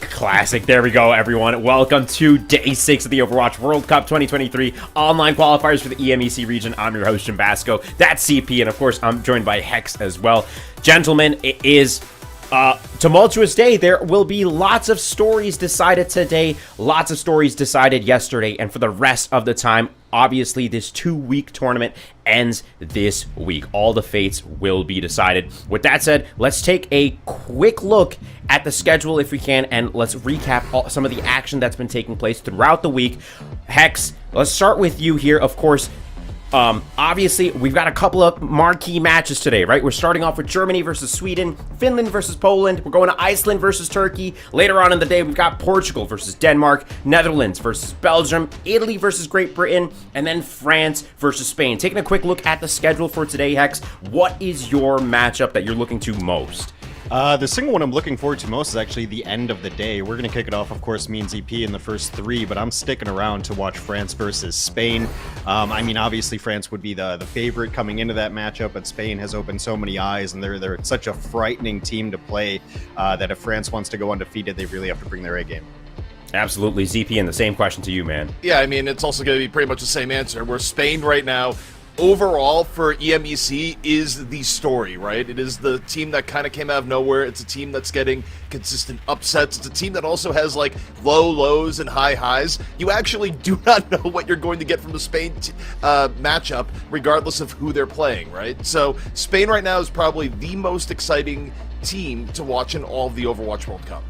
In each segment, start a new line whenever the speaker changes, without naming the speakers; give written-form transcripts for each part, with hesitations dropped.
Classic. There we go, everyone. Welcome to Day 6 of the Overwatch World Cup 2023 online qualifiers for the EMEC region. I'm your host, Jim Basco. That's CP, and of course, I'm joined by Hex as well. Gentlemen, it is tumultuous day. There will be lots of stories decided today, lots of stories decided yesterday, and for the rest of the time, obviously, this 2-week tournament ends this week. All the fates will be decided. With that said, let's take a quick look at the schedule if we can, and let's recap some of the action that's been taking place throughout the week. Hex, let's start with you here. Of course, obviously, we've got a couple of marquee matches today, right? We're starting off with Germany versus Sweden, Finland versus Poland. We're going to Iceland versus Turkey. Later on in the day, we've got Portugal versus Denmark, Netherlands versus Belgium, Italy versus Great Britain, and then France versus Spain. Taking a quick look at the schedule for today, Hex, what is your matchup that you're looking to most?
The single one I'm looking forward to most is actually the end of the day. We're going to kick it off, of course, me and ZP in the first 3, but I'm sticking around to watch France versus Spain. I mean, obviously, France would be the favorite coming into that matchup, but Spain has opened so many eyes, and they're such a frightening team to play that if France wants to go undefeated, they really have to bring their A game.
Absolutely. ZP, and the same question to you, man.
Yeah, I mean, it's also going to be pretty much the same answer. Where Spain right now, overall for EMEC, is the story, right? It is the team that kind of came out of nowhere. It's a team that's getting consistent upsets. It's a team that also has like low lows and high highs. You actually do not know what you're going to get from the Spain matchup, regardless of who they're playing, right? So Spain right now is probably the most exciting team to watch in all of the Overwatch World Cup.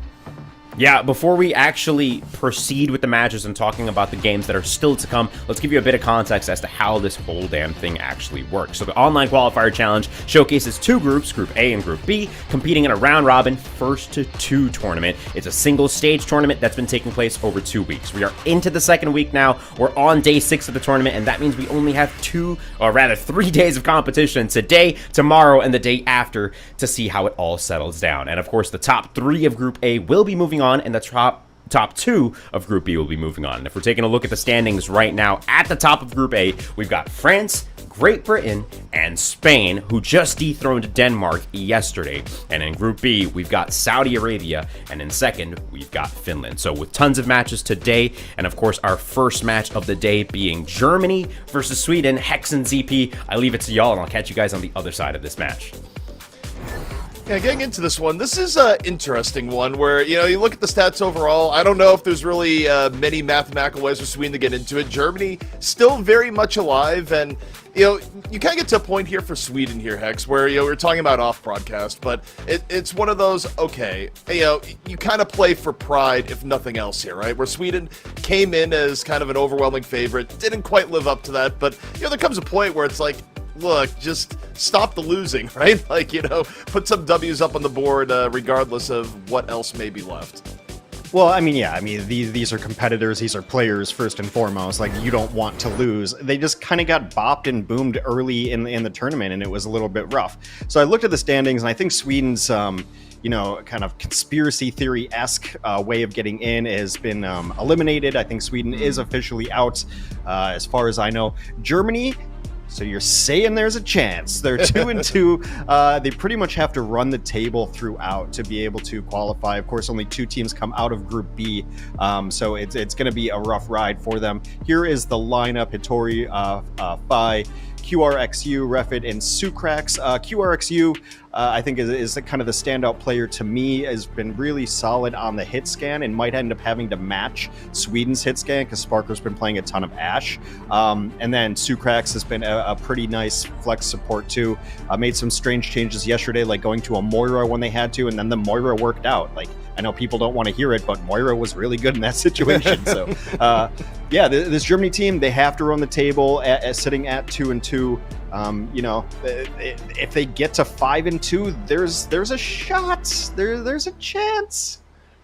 Yeah, before we actually proceed with the matches and talking about the games that are still to come, let's give you a bit of context as to how this whole damn thing actually works. So the Online Qualifier Challenge showcases 2 groups, Group A and Group B, competing in a round-robin first-to-2 tournament. It's a single-stage tournament that's been taking place over 2 weeks. We are into the second week now. We're on Day 6 of the tournament, and that means we only have 3 days of competition today, tomorrow, and the day after to see how it all settles down. And of course, the top 3 of Group A will be moving on, and the top 2 of Group B will be moving on. And if we're taking a look at the standings right now, at the top of Group A, we've got France, Great Britain, and Spain, who just dethroned Denmark yesterday. And in Group B, we've got Saudi Arabia, and in second, we've got Finland. So with tons of matches today, and of course our first match of the day being Germany versus Sweden. Hex and ZP, I leave it to y'all, and I'll catch you guys on the other side of this match.
Yeah, getting into this one, this is an interesting one where, you look at the stats overall. I don't know if there's really many mathematical ways for Sweden to get into it. Germany still very much alive, and, you kind of get to a point here for Sweden here, Hex, where, we were talking about off-broadcast, but it's one of those, okay, you kind of play for pride, if nothing else here, right? Where Sweden came in as kind of an overwhelming favorite, didn't quite live up to that, but, there comes a point where it's like, look, just stop the losing, right? Like, put some W's up on the board regardless of what else may be left.
Well, I mean, yeah, these are competitors, these are players first and foremost. Like, you don't want to lose. They just kind of got bopped and boomed early in the tournament, and it was a little bit rough. So I looked at the standings, and I think Sweden's, kind of conspiracy theory-esque way of getting in has been eliminated. I think Sweden is officially out, as far as I know. Germany, so you're saying there's a chance. They're 2-2. They pretty much have to run the table throughout to be able to qualify. Of course, only 2 teams come out of Group B, so it's going to be a rough ride for them. Here is the lineup: Hitori, Phi, QRXU, Refit, and Sucrax. QRXU, I think, is kind of the standout player to me, has been really solid on the hit scan and might end up having to match Sweden's hit scan because Sparker's been playing a ton of Ashe. And then Sucrax has been a pretty nice flex support too. Made some strange changes yesterday, like going to a Moira when they had to, and then the Moira worked out. Like, I know people don't want to hear it, but Moira was really good in that situation. So, yeah, this Germany team, they have to run the table sitting at 2-2. If they get to 5-2, there's a shot. There's a chance.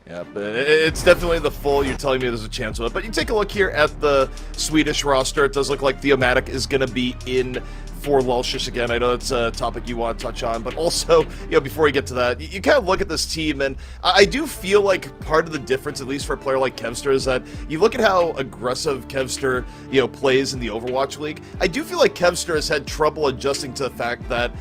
Yeah, but it's definitely the full. You're telling me there's a chance of it. But you take a look here at the Swedish roster. It does look like Theomatic is going to be in for Lulshus again. I know it's a topic you want to touch on, but also, before we get to that, you kind of look at this team, and I do feel like part of the difference, at least for a player like Kevster, is that you look at how aggressive Kevster, plays in the Overwatch League. I do feel like Kevster has had trouble adjusting to the fact that,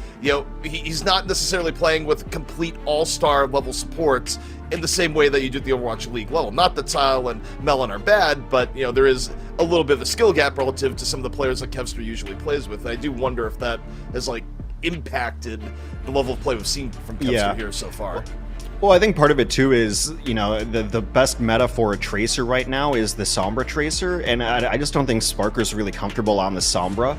he's not necessarily playing with complete all-star level supports in the same way that you do at the Overwatch League level. Not that Tile and Melon are bad, but, there is a little bit of a skill gap relative to some of the players that Kevster usually plays with. And I do wonder if that has, impacted the level of play we've seen from Kevster here so far.
Well, I think part of it too is, the best meta for a Tracer right now is the Sombra Tracer, and I just don't think Sparker's really comfortable on the Sombra.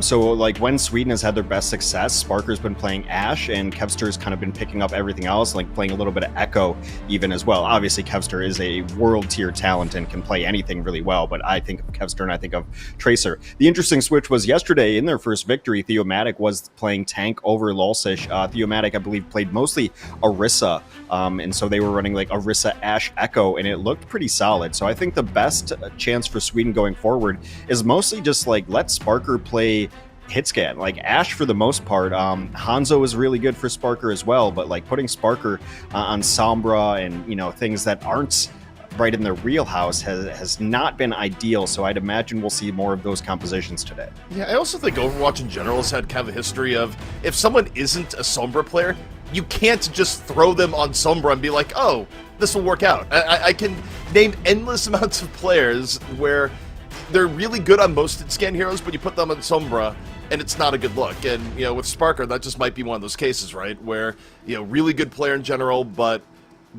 So, when Sweden has had their best success, Sparker's been playing Ashe, and Kevster's kind of been picking up everything else, playing a little bit of Echo even as well. Obviously, Kevster is a world-tier talent and can play anything really well, but I think of Kevster and I think of Tracer. The interesting switch was yesterday in their first victory, Theomatic was playing tank over Lulshus. Theomatic, I believe, played mostly Orisa. And so they were running Orisa, Ashe, Echo, and it looked pretty solid. So I think the best chance for Sweden going forward is mostly just let Sparker play hit scan. Ashe for the most part. Hanzo is really good for Sparker as well, but putting Sparker on Sombra and things that aren't right in their wheelhouse has not been ideal, so I'd imagine we'll see more of those compositions today.
Yeah, I also think Overwatch in general has had kind of a history of, if someone isn't a Sombra player, you can't just throw them on Sombra and be like, oh, this will work out. I can name endless amounts of players where they're really good on most hit scan heroes, but you put them on Sombra and it's not a good look. And, with Sparker, that just might be one of those cases, right? Where, really good player in general, but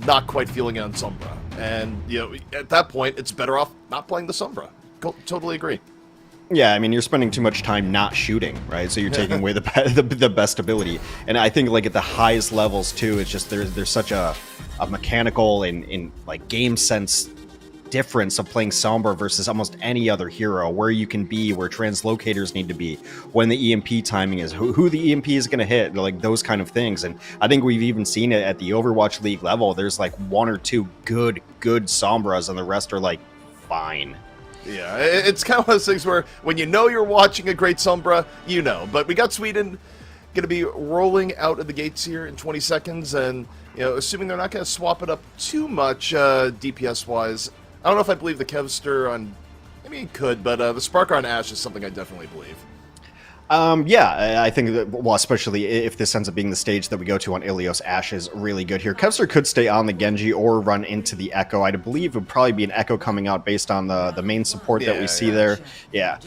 not quite feeling it on Sombra. And, at that point, it's better off not playing the Sombra. Totally agree.
Yeah, you're spending too much time not shooting, right? So you're taking away the best ability. And I think at the highest levels too, it's just there's such a mechanical and game sense difference of playing Sombra versus almost any other hero, where you can be, where translocators need to be, when the EMP timing is, who the EMP is going to hit, those kind of things. And I think we've even seen it at the Overwatch League level. There's 1 or 2 good Sombras, and the rest are fine.
Yeah, it's kind of one of those things where when you're watching a great Sombra, But we got Sweden going to be rolling out of the gates here in 20 seconds, and, assuming they're not going to swap it up too much DPS-wise, I don't know if I believe the Kevster on... he could, but the Sparker on Ashe is something I definitely believe.
Yeah, I think that, well, especially if this ends up being the stage that we go to on Ilios, Ashe is really good here. Kevster could stay on the Genji or run into the Echo. I believe it would probably be an Echo coming out based on the main support that we see there. Yeah.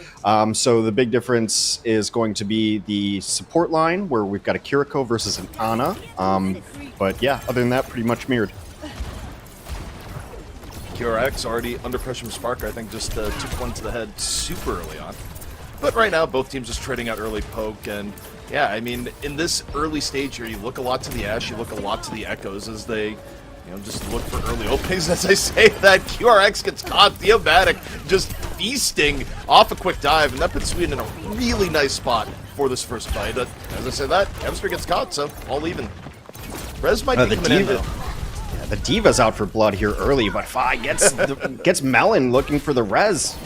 So the big difference is going to be the support line, where we've got a Kiriko versus an Ana. But yeah, other than that, pretty much mirrored.
QRX already under pressure from Sparker. I think just took one to the head super early on. But right now, both teams just trading out early poke, and yeah, I mean, in this early stage here, you look a lot to the Ashe, you look a lot to the Echoes as they, just look for early openings. As I say that, QRX gets caught, Theomatic just feasting off a quick dive, and that puts Sweden in a really nice spot for this first fight. But as I say that, Kevster gets caught, so all even. Res might be coming in, though.
Yeah, the Diva's out for blood here early, but Fi gets Melon looking for the res.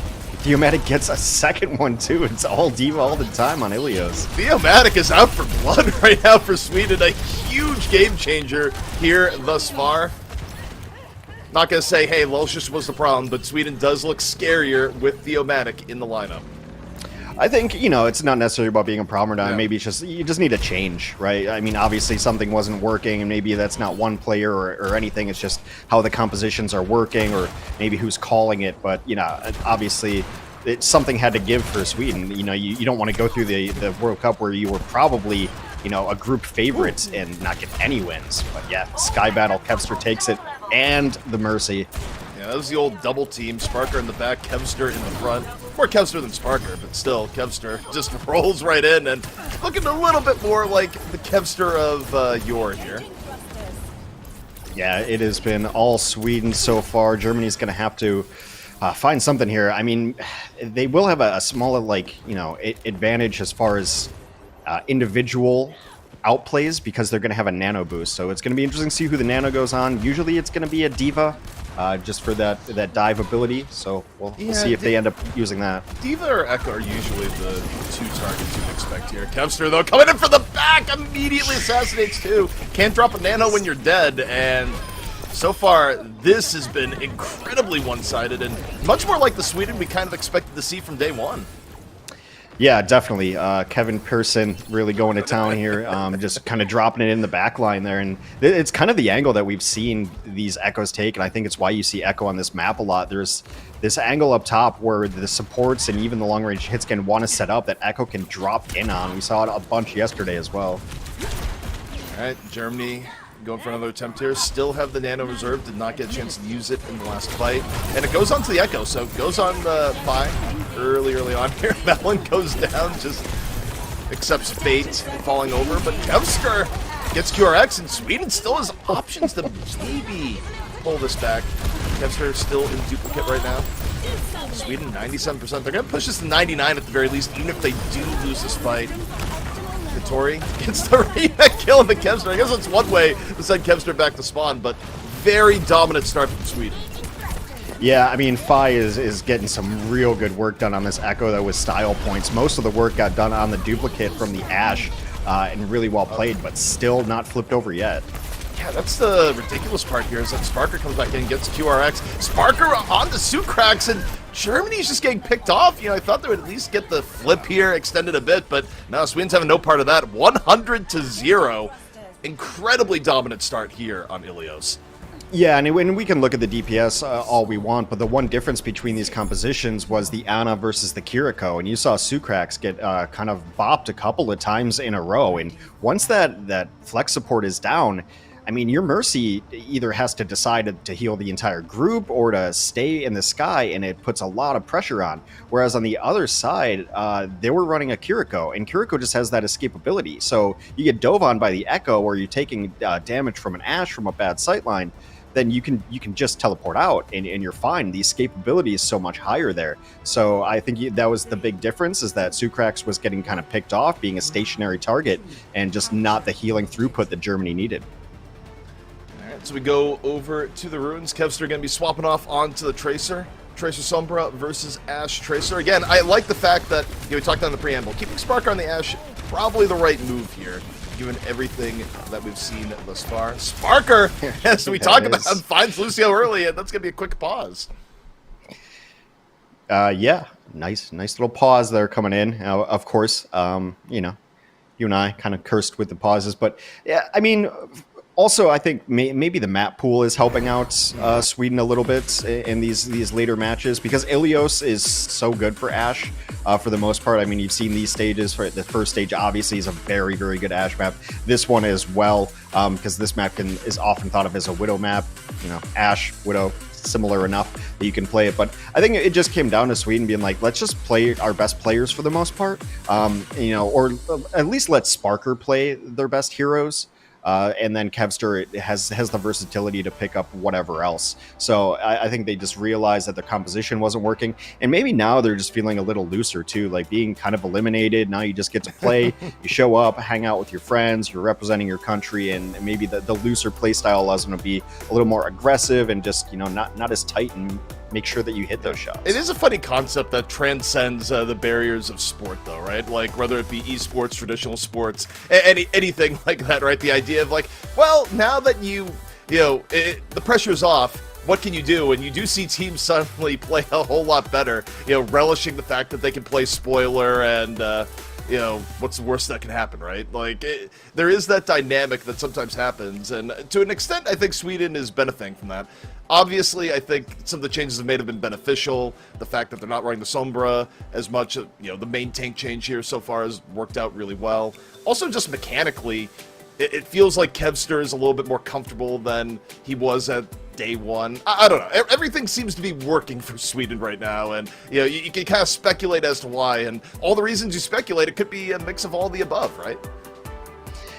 Theomatic gets a second one, too. It's all Diva all the time on Ilios.
Theomatic is out for blood right now for Sweden. A huge game changer here thus far. Not going to say, hey, Lulcius was the problem, but Sweden does look scarier with Theomatic in the lineup.
I think, it's not necessarily about being a problem or not.
Yeah.
Maybe it's just, you just need a change, right? I mean, obviously something wasn't working, and maybe that's not one player or anything. It's just how the compositions are working, or maybe who's calling it. But, obviously something had to give for Sweden. You don't want to go through the World Cup where you were probably, a group favorite and not get any wins. But yeah, Sky Battle, Kevster takes it, and the Mercy.
Yeah, that was the old double team. Sparker in the back, Kevster in the front. More Kevster than Sparker, but still, Kevster just rolls right in and looking a little bit more like the Kevster of yore here.
Yeah, it has been all Sweden so far. Germany's going to have to find something here. I mean, they will have a smaller, advantage as far as individual outplays, because they're going to have a nano boost. So it's going to be interesting to see who the nano goes on. Usually it's going to be a Diva, just for that dive ability. So we'll see if they end up using that.
Diva or Echo are usually the two targets you'd expect here. Kevster, though, coming in for the back, immediately assassinates two. Can't drop a nano when you're dead, and so far, this has been incredibly one-sided and much more like the Sweden we kind of expected to see from day one.
Yeah, definitely. Kevin Pearson really going to town here, just kind of dropping it in the back line there. And it's kind of the angle that we've seen these Echoes take, and I think it's why you see Echo on this map a lot. There's this angle up top where the supports and even the long-range hits can want to set up that Echo can drop in on. We saw it a bunch yesterday as well.
All right, Germany going for another attempt here. Still have the nano reserve. Did not get a chance to use it in the last fight. And it goes on to the Echo, so it goes on the Pi early on here. Melon goes down, just accepts fate falling over. But Kevster gets QRX, and Sweden still has options to maybe pull this back. Kevster still in duplicate right now. Sweden, 97%. They're going to push this to 99 at the very least, even if they do lose this fight. Tori gets the remake kill of the Kevster. I guess that's one way to send Kevster back to spawn, but very dominant start from Sweden.
Yeah, I mean, Fi is getting some real good work done on this Echo, though, with style points. Most of the work got done on the duplicate from the Ashe, and really well played, but still not flipped over yet.
Yeah, that's the ridiculous part here, is that Sparker comes back in and gets QRX. Sparker on the Sucrax, and Germany's just getting picked off. I thought they would at least get the flip here extended a bit, but no, Sweden's having no part of that. 100-0. Incredibly dominant start here on Ilios.
Yeah, and we can look at the DPS all we want, but the one difference between these compositions was the Ana versus the Kiriko, and you saw Sucrax get kind of bopped a couple of times in a row, and once that flex support is down, I mean, your Mercy either has to decide to heal the entire group or to stay in the sky, and it puts a lot of pressure on. Whereas on the other side, they were running a Kiriko, and Kiriko just has that escapability. So you get dove on by the Echo, or you're taking damage from an Ashe from a bad sightline, then you can just teleport out, and you're fine. The escapability is so much higher there. So I think that was the big difference, is that Sucrax was getting kind of picked off, being a stationary target, and just not the healing throughput that Germany needed.
So we go over to the ruins. Kevster going to be swapping off onto the Tracer. Tracer Sombra versus Ashe Tracer. Again, I like the fact that, we talked about in the preamble, keeping Sparker on the Ashe, probably the right move here, given everything that we've seen thus far. Sparker, as we talk about, finds Lucio early, and that's going to be a quick pause.
Yeah, nice little pause there coming in. Of course, you know, you and I kind of cursed with the pauses, but yeah, I mean, also I think maybe the map pool is helping out Sweden a little bit in these later matches because Ilios is so good for Ashe for the most part. I mean, you've seen these stages. For the first stage, obviously, is a very good Ashe map. This one as well, because this map is often thought of as a Widow map. You know, Ashe, Widow, similar enough that you can play it. But I think it just came down to Sweden being like, let's just play our best players for the most part, you know, or at least let Sparker play their best heroes. And then Kevster has the versatility to pick up whatever else. So I think they just realized that their composition wasn't working. And maybe now they're just feeling a little looser too, like being kind of eliminated. Now you just get to play, you show up, hang out with your friends, you're representing your country, and maybe the looser play style allows them to be a little more aggressive and just, you know, not as tight and make sure that you hit those shots.
It is a funny concept that transcends the barriers of sport, though, right? Like, whether it be esports, traditional sports, anything like that, right? The idea of, like, well, now that you know, the pressure's off, what can you do? And you do see teams suddenly play a whole lot better, you know, relishing the fact that they can play spoiler and, you know, what's the worst that can happen, right? Like, there is that dynamic that sometimes happens, and to an extent, I think Sweden is benefiting from that. Obviously, I think some of the changes they've made have been beneficial. The fact that they're not running the Sombra as much, you know, the main tank change here so far has worked out really well. Also, just mechanically, it feels like Kevster is a little bit more comfortable than he was at day one. I don't know. Everything seems to be working for Sweden right now, and you know, you can kind of speculate as to why, and all the reasons you speculate, it could be a mix of all the above, right?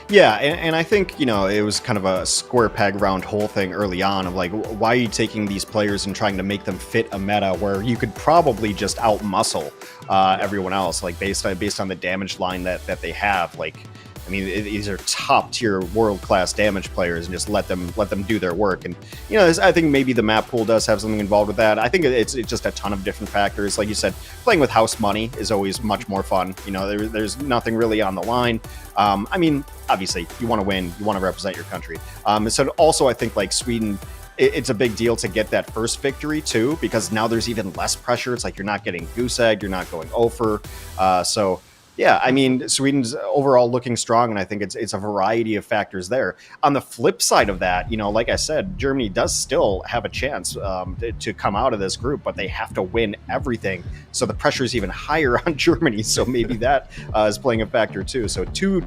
Yeah, and I think, you know, it was kind of a square peg round hole thing early on of like, why are you taking these players and trying to make them fit a meta where you could probably just out-muscle everyone else, like based on the damage line that they have. Like, I mean, these are top-tier, world-class damage players, and just let them do their work. And, you know, I think maybe the map pool does have something involved with that. I think it's just a ton of different factors. Like you said, playing with house money is always much more fun. You know, there's nothing really on the line. I mean, obviously, you want to win, you want to represent your country. So also, I think, like, Sweden, it's a big deal to get that first victory, too, because now there's even less pressure. It's like you're not getting goose-egged, you're not going over. So... yeah, I mean, Sweden's overall looking strong, and I think it's a variety of factors there. On the flip side of that, you know, like I said, Germany does still have a chance to come out of this group, but they have to win everything. So the pressure is even higher on Germany. So maybe that is playing a factor too. So two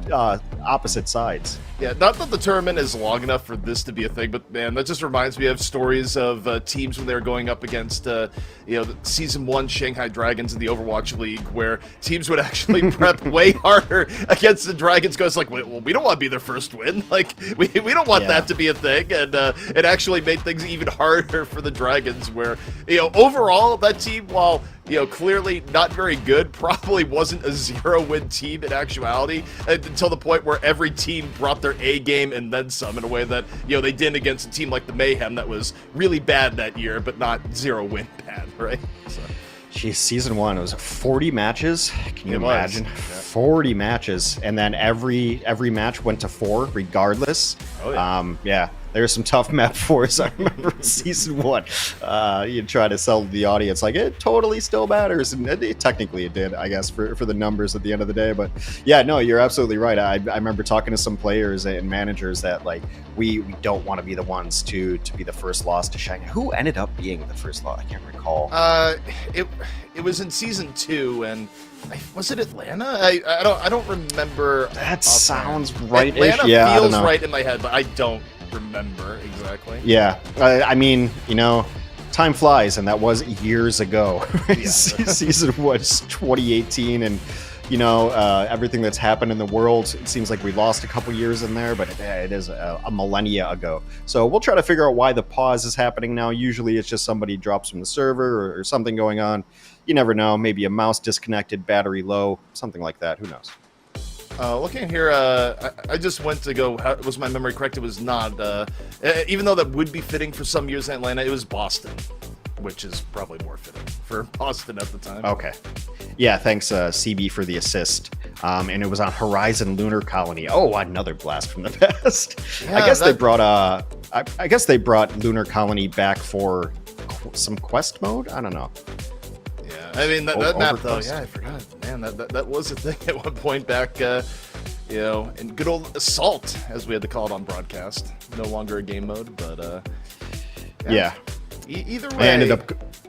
opposite sides.
Yeah, not that the tournament is long enough for this to be a thing, but man, that just reminds me of stories of teams when they were going up against, you know, the Season 1 Shanghai Dragons in the Overwatch League, where teams would actually prep way harder against the Dragons, because like, well, we don't want to be their first win. Like, we don't want that to be a thing, and it actually made things even harder for the Dragons, where, you know, overall, that team, while, you know, clearly not very good, probably wasn't a zero-win team in actuality, until the point where every team brought their A game and then some, in a way that, you know, they did against a team like the Mayhem that was really bad that year, but not zero-win bad, right? So.
Geez, Season 1, it was 40 matches. Can you imagine?
Yeah.
40 matches, and then every match went to 4 regardless.
Oh, yeah.
Yeah, there's some tough map 4s. I remember Season 1. You try to sell to the audience like it totally still matters, and technically it did, I guess, for the numbers at the end of the day. But yeah, no, you're absolutely right. I remember talking to some players and managers that like we don't want to be the ones to be the first loss to Shanghai. Who ended up being the first loss? I can't recall.
It was in Season 2, and was it Atlanta? I don't remember.
That sounds right-ish.
Atlanta
Yeah,
feels right in my head, but I don't remember exactly.
Yeah, I mean, you know, time flies, and that was years ago.
Yeah.
Season was 2018, and you know, everything that's happened in the world, it seems like we lost a couple years in there, but it is a millennia ago. So we'll try to figure out why the pause is happening now. Usually it's just somebody drops from the server or something going on. You never know. Maybe a mouse disconnected, battery low, something like that. Who knows?
Looking here, I just went to go, was my memory correct? It was not. Even though that would be fitting for some years in Atlanta, it was Boston, which is probably more fitting for Boston at the time.
Okay. Yeah, thanks CB for the assist. And it was on Horizon Lunar Colony. Oh, another blast from the past.
Yeah,
I guess they brought I guess they brought Lunar Colony back for some quest mode. I don't know.
Yeah, I mean, that map, though,
Overcast.
yeah, I forgot. Man, that was a thing at one point back, you know, in good old Assault, as we had to call it on broadcast. No longer a game mode, but,
Yeah.
Either
I
way.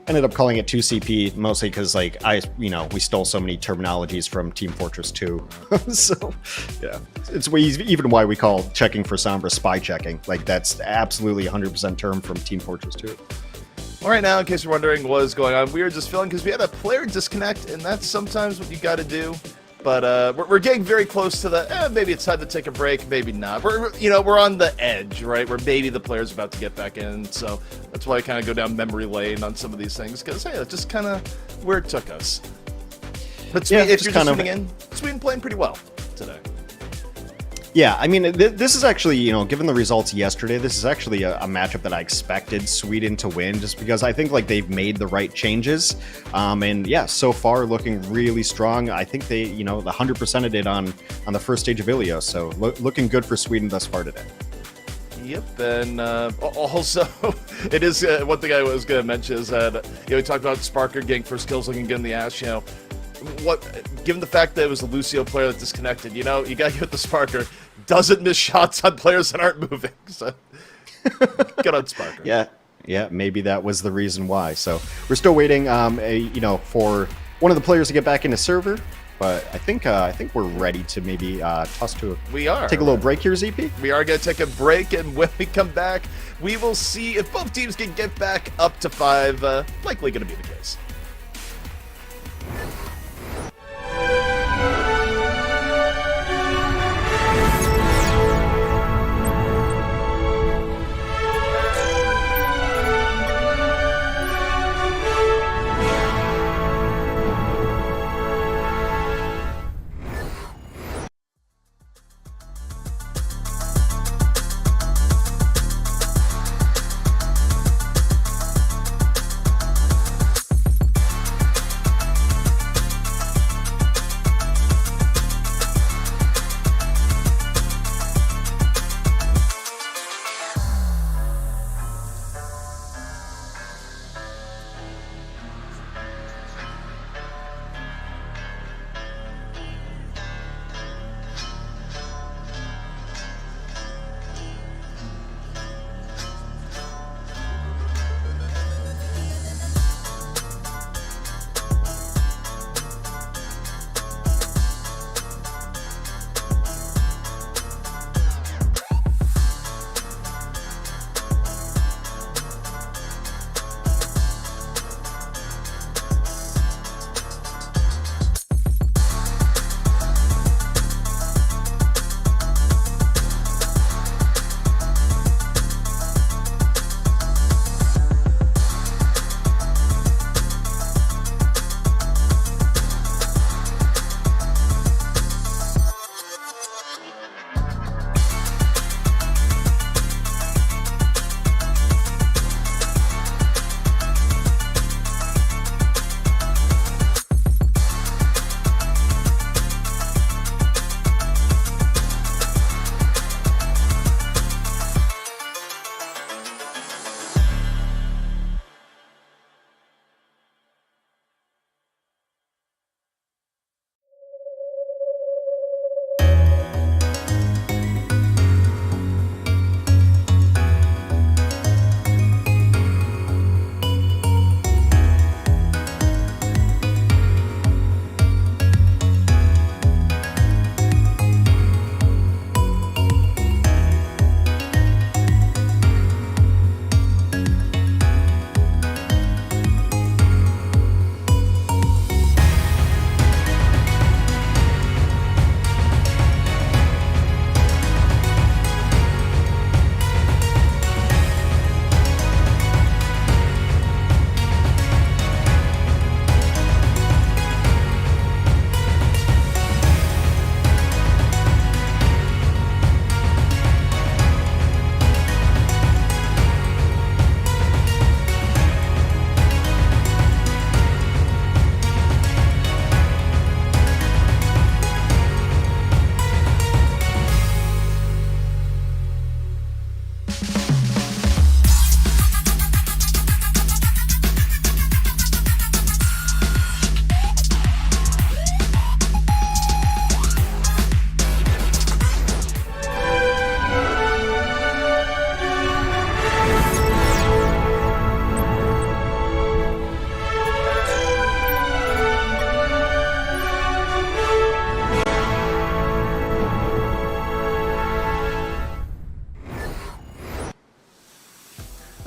ended up calling it 2CP mostly because like we stole so many terminologies from Team Fortress 2. So yeah, it's even why we call checking for Sombra spy checking. Like that's absolutely 100% term from Team Fortress 2.
All right, now, in case you're wondering what is going on, we were just filling because we had a player disconnect, and that's sometimes what you got to do. But we're getting very close to the, maybe it's time to take a break, maybe not. We're on the edge, right, where maybe the player's about to get back in. So that's why I kind of go down memory lane on some of these things, because, hey, that's just kind of where it took us. But
Yeah,
if you're
just
just
kind of-
tuning in, Sweden playing pretty well today.
Yeah, I mean, this is actually, given the results yesterday, this is actually a matchup that I expected Sweden to win, just because I think like they've made the right changes, and yeah, so far looking really strong. I think they, the 100%ed it on the first stage of Ilios, so looking good for Sweden thus far today.
Yep, and also, it is one thing I was going to mention is that we talked about Sparker getting first kills, looking good in the ash. Given the fact that it was the Lucio player that disconnected, you got to get the Sparker. Doesn't miss shots on players that aren't moving. So get on Sparker.
Yeah, maybe that was the reason why. So we're still waiting, for one of the players to get back into server. But I think we're ready to maybe toss to.
We are.
Take a little break here, ZP.
We are going to take a break, and when we come back, we will see if both teams can get back up to 5. Likely going to be the case.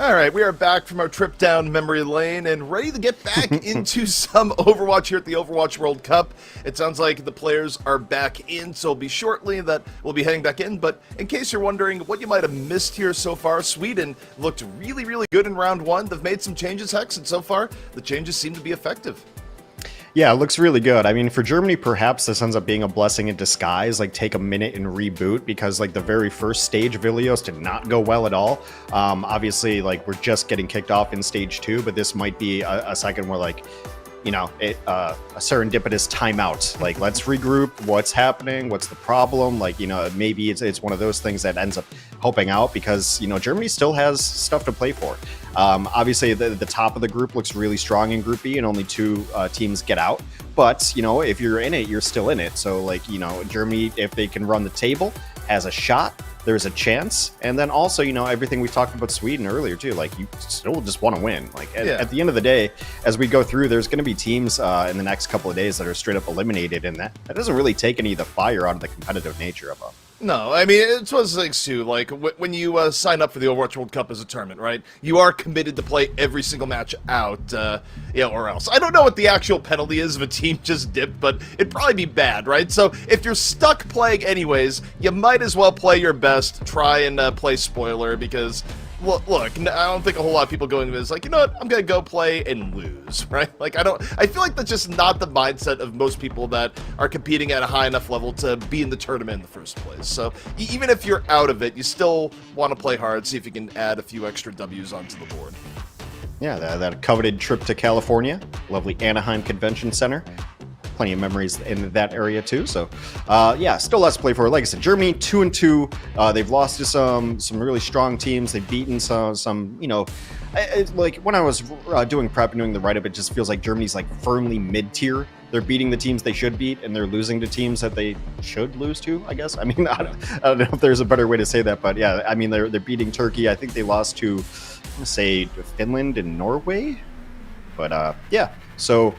All right, we are back from our trip down memory lane and ready to get back into some Overwatch here at the Overwatch World Cup. It sounds like the players are back in, so it'll be shortly that we'll be heading back in. But in case you're wondering what you might have missed here so far, Sweden looked really, really good in round one. They've made some changes, Hex, and so far the changes seem to be effective.
Yeah, it looks really good. I mean, for Germany, perhaps this ends up being a blessing in disguise. Like, take a minute and reboot because, like, the very first stage of Ilios did not go well at all. Obviously, like, we're just getting kicked off in stage 2, but this might be a second where, like, you know, a serendipitous timeout. Like, let's regroup. What's happening? What's the problem? Like, you know, maybe it's one of those things that ends up helping out because, you know, Germany still has stuff to play for. Obviously, the top of the group looks really strong in Group B, and only 2 teams get out. But, you know, if you're in it, you're still in it. So, like, you know, Germany, if they can run the table, has a shot. There's a chance. And then also, you know, everything we talked about Sweden earlier, too. Like, you still just want to win. Like, at the end of the day, as we go through, there's going to be teams in the next couple of days that are straight up eliminated. And that doesn't really take any of the fire out of the competitive nature of them.
No, I mean, it's one of those things, too. Like, when you sign up for the Overwatch World Cup as a tournament, right, you are committed to play every single match out, or else. I don't know what the actual penalty is if a team just dipped, but it'd probably be bad, right? So if you're stuck playing anyways, you might as well play your best, try and play spoiler, because... Look, I don't think a whole lot of people go into this like, you know what, I'm going to go play and lose, right? Like, I feel like that's just not the mindset of most people that are competing at a high enough level to be in the tournament in the first place. So even if you're out of it, you still want to play hard, see if you can add a few extra W's onto the board.
Yeah, that coveted trip to California, lovely Anaheim Convention Center. Plenty of memories in that area too. So, yeah, still lots to play for. Like I said, Germany 2-2. They've lost to some really strong teams. They've beaten some you know, like when I was doing prep and doing the write-up, it just feels like Germany's like firmly mid-tier. They're beating the teams they should beat, and they're losing to teams that they should lose to, I guess. I mean, I don't know if there's a better way to say that, but yeah, I mean, they're beating Turkey. I think they lost to, I'm gonna say, Finland and Norway. But yeah, so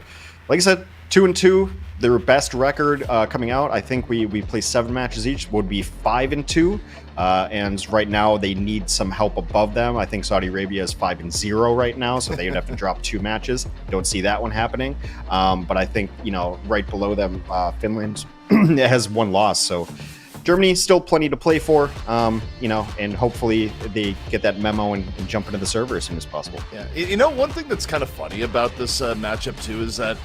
like I said, 2-2, their best record coming out. I think we play 7 matches each, would be 5-2. And right now they need some help above them. I think Saudi Arabia is 5-0 right now, so they would have to drop 2 matches. Don't see that one happening. But I think, you know, right below them, Finland has 1 loss. So Germany still plenty to play for, you know, and hopefully they get that memo and jump into the server as soon as possible.
Yeah, you know, one thing that's kind of funny about this matchup too is that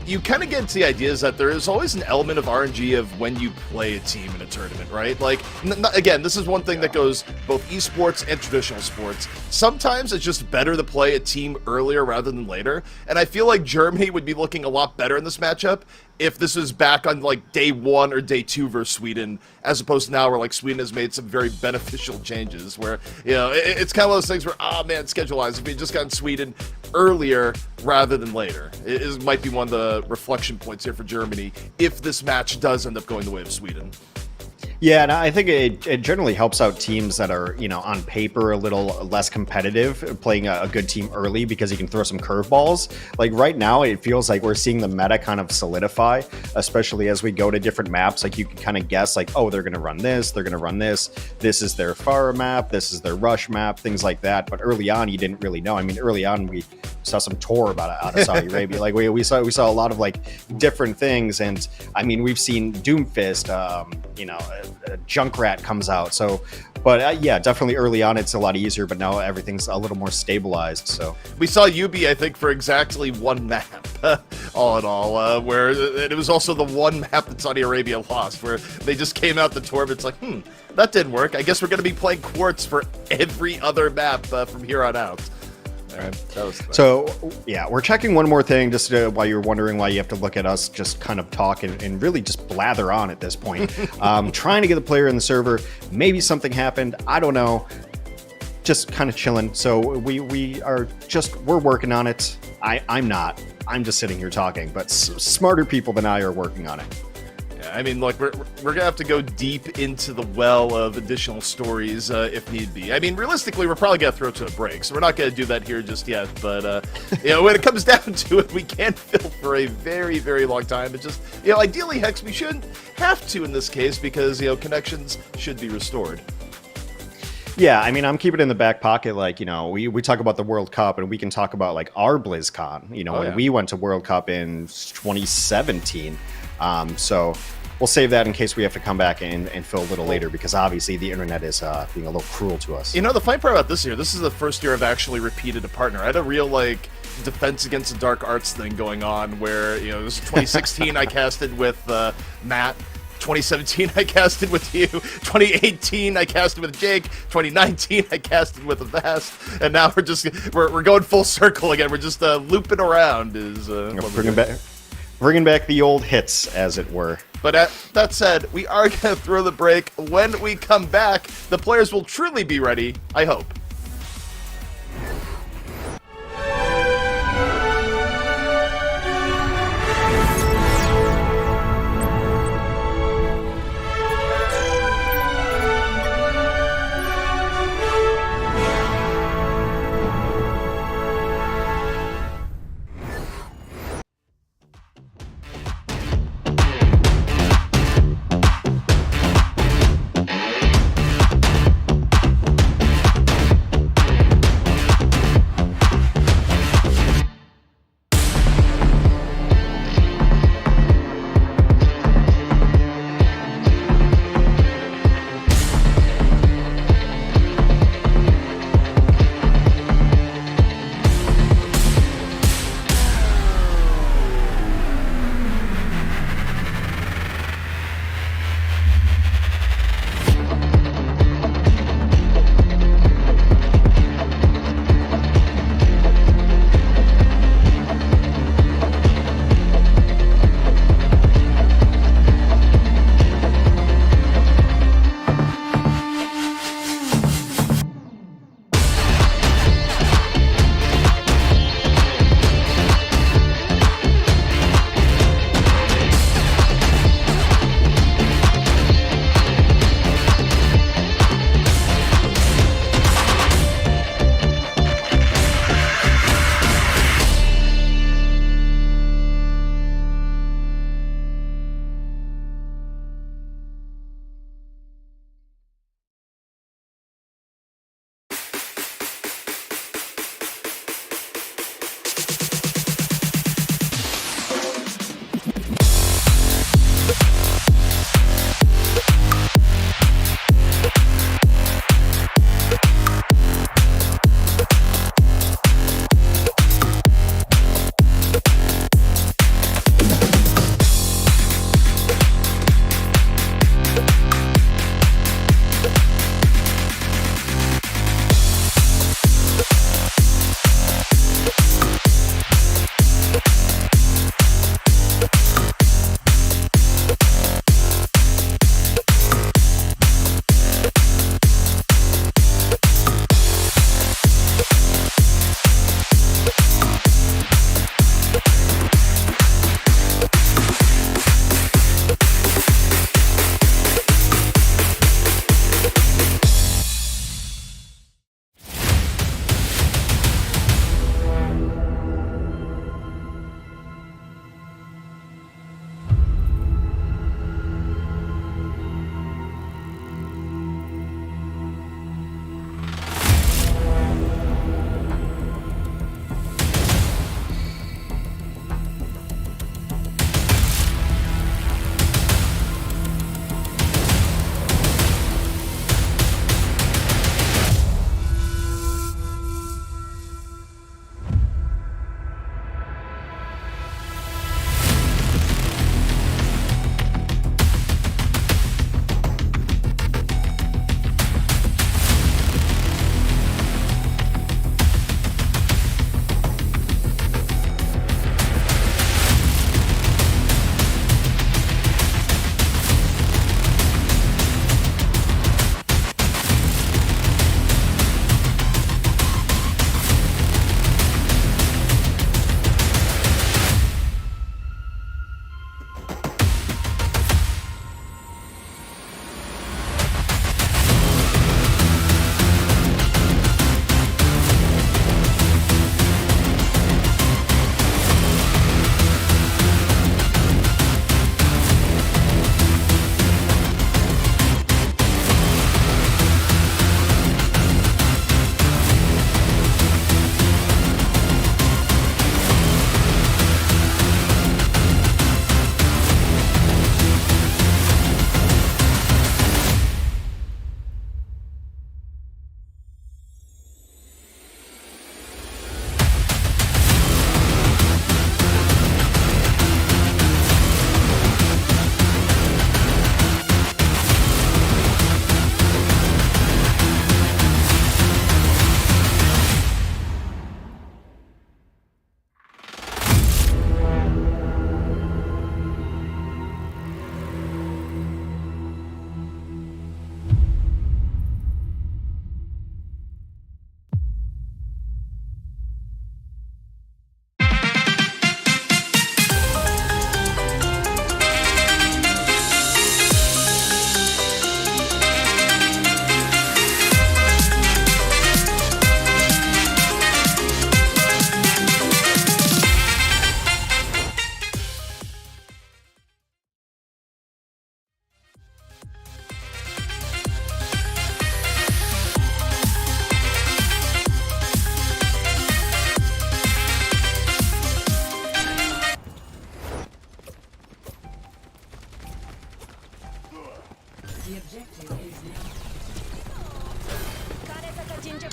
you kind of get to the idea is that there is always an element of RNG of when you play a team in a tournament, right? Like, again, this is one thing that goes both esports and traditional sports. Sometimes it's just better to play a team earlier rather than later, and I feel like Germany would be looking a lot better in this matchup if this was back on like day 1 or day 2 versus Sweden, as opposed to now where like Sweden has made some very beneficial changes where, you know, it's kind of one of those things where, oh man, schedule-wise, if we had just gotten Sweden earlier rather than later, it might be one of the reflection points here for Germany if this match does end up going the way of Sweden.
Yeah, and I think it generally helps out teams that are, you know, on paper a little less competitive, playing a good team early because you can throw some curveballs. Like right now, it feels like we're seeing the meta kind of solidify, especially as we go to different maps. Like you can kind of guess like, oh, they're going to run this, they're going to run this. This is their far map, this is their rush map, things like that. But early on, you didn't really know. I mean, early on, we saw some tour out of Saudi Arabia. Like we saw a lot of like different things. And I mean, we've seen Doomfist, you know, Junkrat comes out. So, but yeah, definitely early on it's a lot easier, but now everything's a little more stabilized. So
we saw Yubi, I think, for exactly 1 map, all in all, where it was also the 1 map that Saudi Arabia lost, where they just came out the tour, but it's like, that didn't work. I guess we're going to be playing Quartz for every other map from here on out.
So, yeah, we're checking one more thing just while you're wondering why you have to look at us just kind of talk and really just blather on at this point. Trying to get the player in the server. Maybe something happened. I don't know. Just kind of chilling. So we're working on it. I'm not. I'm just sitting here talking, but smarter people than I are working on it.
Yeah, I mean, look, we're gonna have to go deep into the well of additional stories if need be. I mean, realistically, we're probably gonna throw to a break, so we're not gonna do that here just yet. But you know, when it comes down to it, we can't fill for a very, very long time. It's just, you know, ideally, Hex, we shouldn't have to in this case because, you know, connections should be restored.
Yeah, I mean, I'm keeping it in the back pocket. Like, you know, we talk about the World Cup, and we can talk about like our BlizzCon. You know, when we went to World Cup in 2017. So we'll save that in case we have to come back and fill a little later, because obviously the internet is being a little cruel to us.
You know, the funny part about this year, this is the first year I've actually repeated a partner. I had a real like Defense Against the Dark Arts thing going on where, you know, this is 2016 I casted with Matt. 2017 I casted with you, 2018 I casted with Jake, 2019 I casted with Avast, and now we're going full circle again. We're just looping around.
Bringing back the old hits, as it were.
But that said, we are going to throw the break. When we come back, the players will truly be ready, I hope.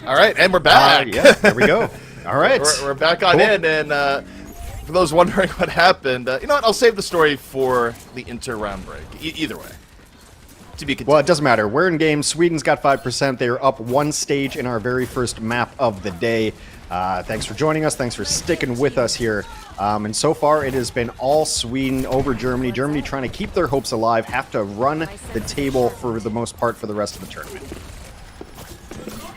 All right, and we're back.
Yeah, there we go. All right.
We're back on in, and for those wondering what happened, you know what? I'll save the story for the inter-round break. Either way. To be continued.
Well, it doesn't matter. We're in game. Sweden's got 5%. They are up one stage in our very first map of the day. Thanks for joining us. Thanks for sticking with us here. And so far, it has been all Sweden over Germany. Germany trying to keep their hopes alive, have to run the table for the most part for the rest of the tournament.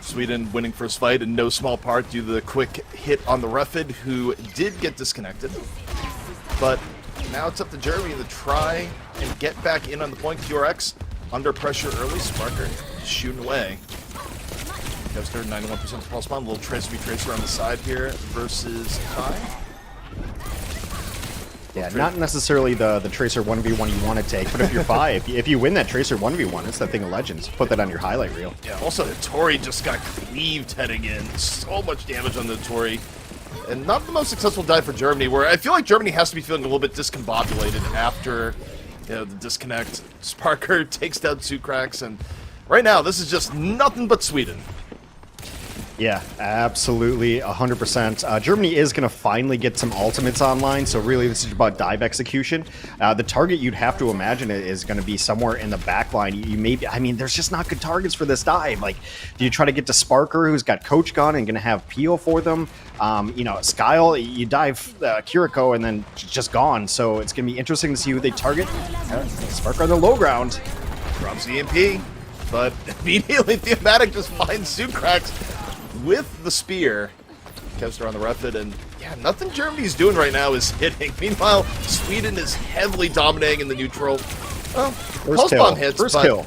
Sweden winning first fight in no small part due to the quick hit on the Refid, who did get disconnected. But now it's up to Germany to try and get back in on the point. QRX under pressure early. Sparker shooting away. Kevster 91% pulse bomb. Little tracer on the side here versus Kai.
Yeah, not necessarily the Tracer 1v1 you want to take, but if you're if you win that Tracer 1v1, it's that thing of legends. Put that on your highlight reel.
Yeah, also the Tori just got cleaved heading in. So much damage on the Tori. And not the most successful dive for Germany, where I feel like Germany has to be feeling a little bit discombobulated after, you know, the disconnect. Sparker takes down Sucrax, and right now this is just nothing but Sweden.
Yeah, absolutely, 100%. Germany is going to finally get some ultimates online, so really this is about dive execution. The target you'd have to imagine is going to be somewhere in the back line. You maybe, I mean, there's just not good targets for this dive. Like, do you try to get to Sparker, who's got Coach Gun and going to have Pio for them? You know, Skyle, you dive Kiriko and then just gone. So it's going to be interesting to see who they target. Sparker on the low ground.
Drops the EMP, but immediately Theomatic just finds Sucrax with the spear. Kevster on the Refid, and yeah, nothing Germany's doing right now is hitting. Meanwhile, Sweden is heavily dominating in the neutral. Well, pulse bomb hits,
First
but
kill.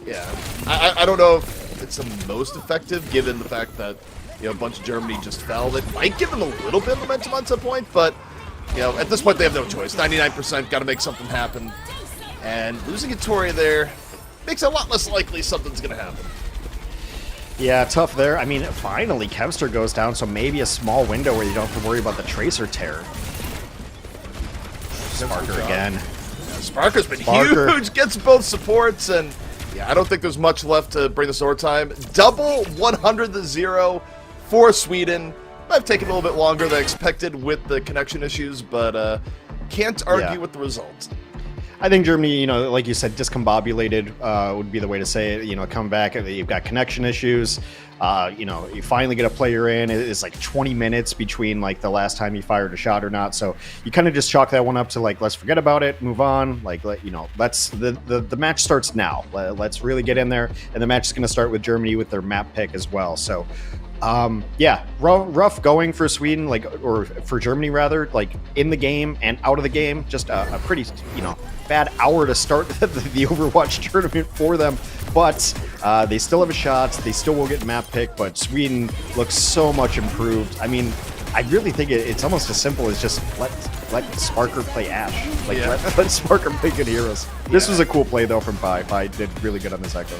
Yeah, I don't know if it's the most effective, given the fact that, you know, a bunch of Germany just fell. That might give them a little bit of momentum on some point, but, you know, at this point they have no choice. 99%, got to make something happen, and losing a Tori there makes it a lot less likely something's going to happen.
Yeah, tough there. I mean, finally, Kevster goes down, so maybe a small window where you don't have to worry about the Tracer terror. Sparker again.
Yeah, Sparker's been huge, gets both supports, and yeah, I don't think there's much left to bring this overtime. Double 100-0 for Sweden. Might have taken a little bit longer than expected with the connection issues, but can't argue with the result.
I think Germany, you know, like you said, discombobulated would be the way to say it. You know, come back, you've got connection issues. You know, you finally get a player in. It's like 20 minutes between like the last time you fired a shot or not. So you kind of just chalk that one up to like, let's forget about it, move on. Like, you know, let's the match starts now. Let's really get in there, and the match is going to start with Germany with their map pick as well. So. Yeah, rough going for Sweden, like, or for Germany rather, like in the game and out of the game. Just a pretty, you know, bad hour to start the Overwatch tournament for them. But they still have a shot. They still will get map pick, but Sweden looks so much improved. I mean, I really think it's almost as simple as just let Sparker play Ashe. Like, let Sparker play good heroes. This was a cool play, though, from Pi. Pi did really good on this Echo.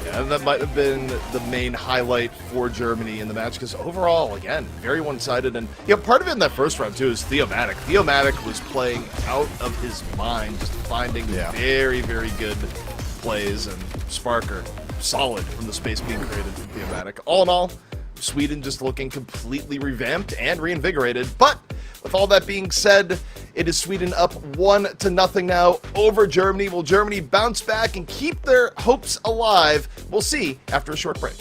Yeah, and that might have been the main highlight for Germany in the match, because overall, again, very one-sided. And, you know, part of it in that first round, too, is Theomatic. Theomatic was playing out of his mind, just finding very, very good plays, and Sparker, solid from the space being created from Theomatic. All in all, Sweden just looking completely revamped and reinvigorated. But with all that being said, it is Sweden up 1-0 now over Germany. Will Germany bounce back and keep their hopes alive? We'll see after a short break.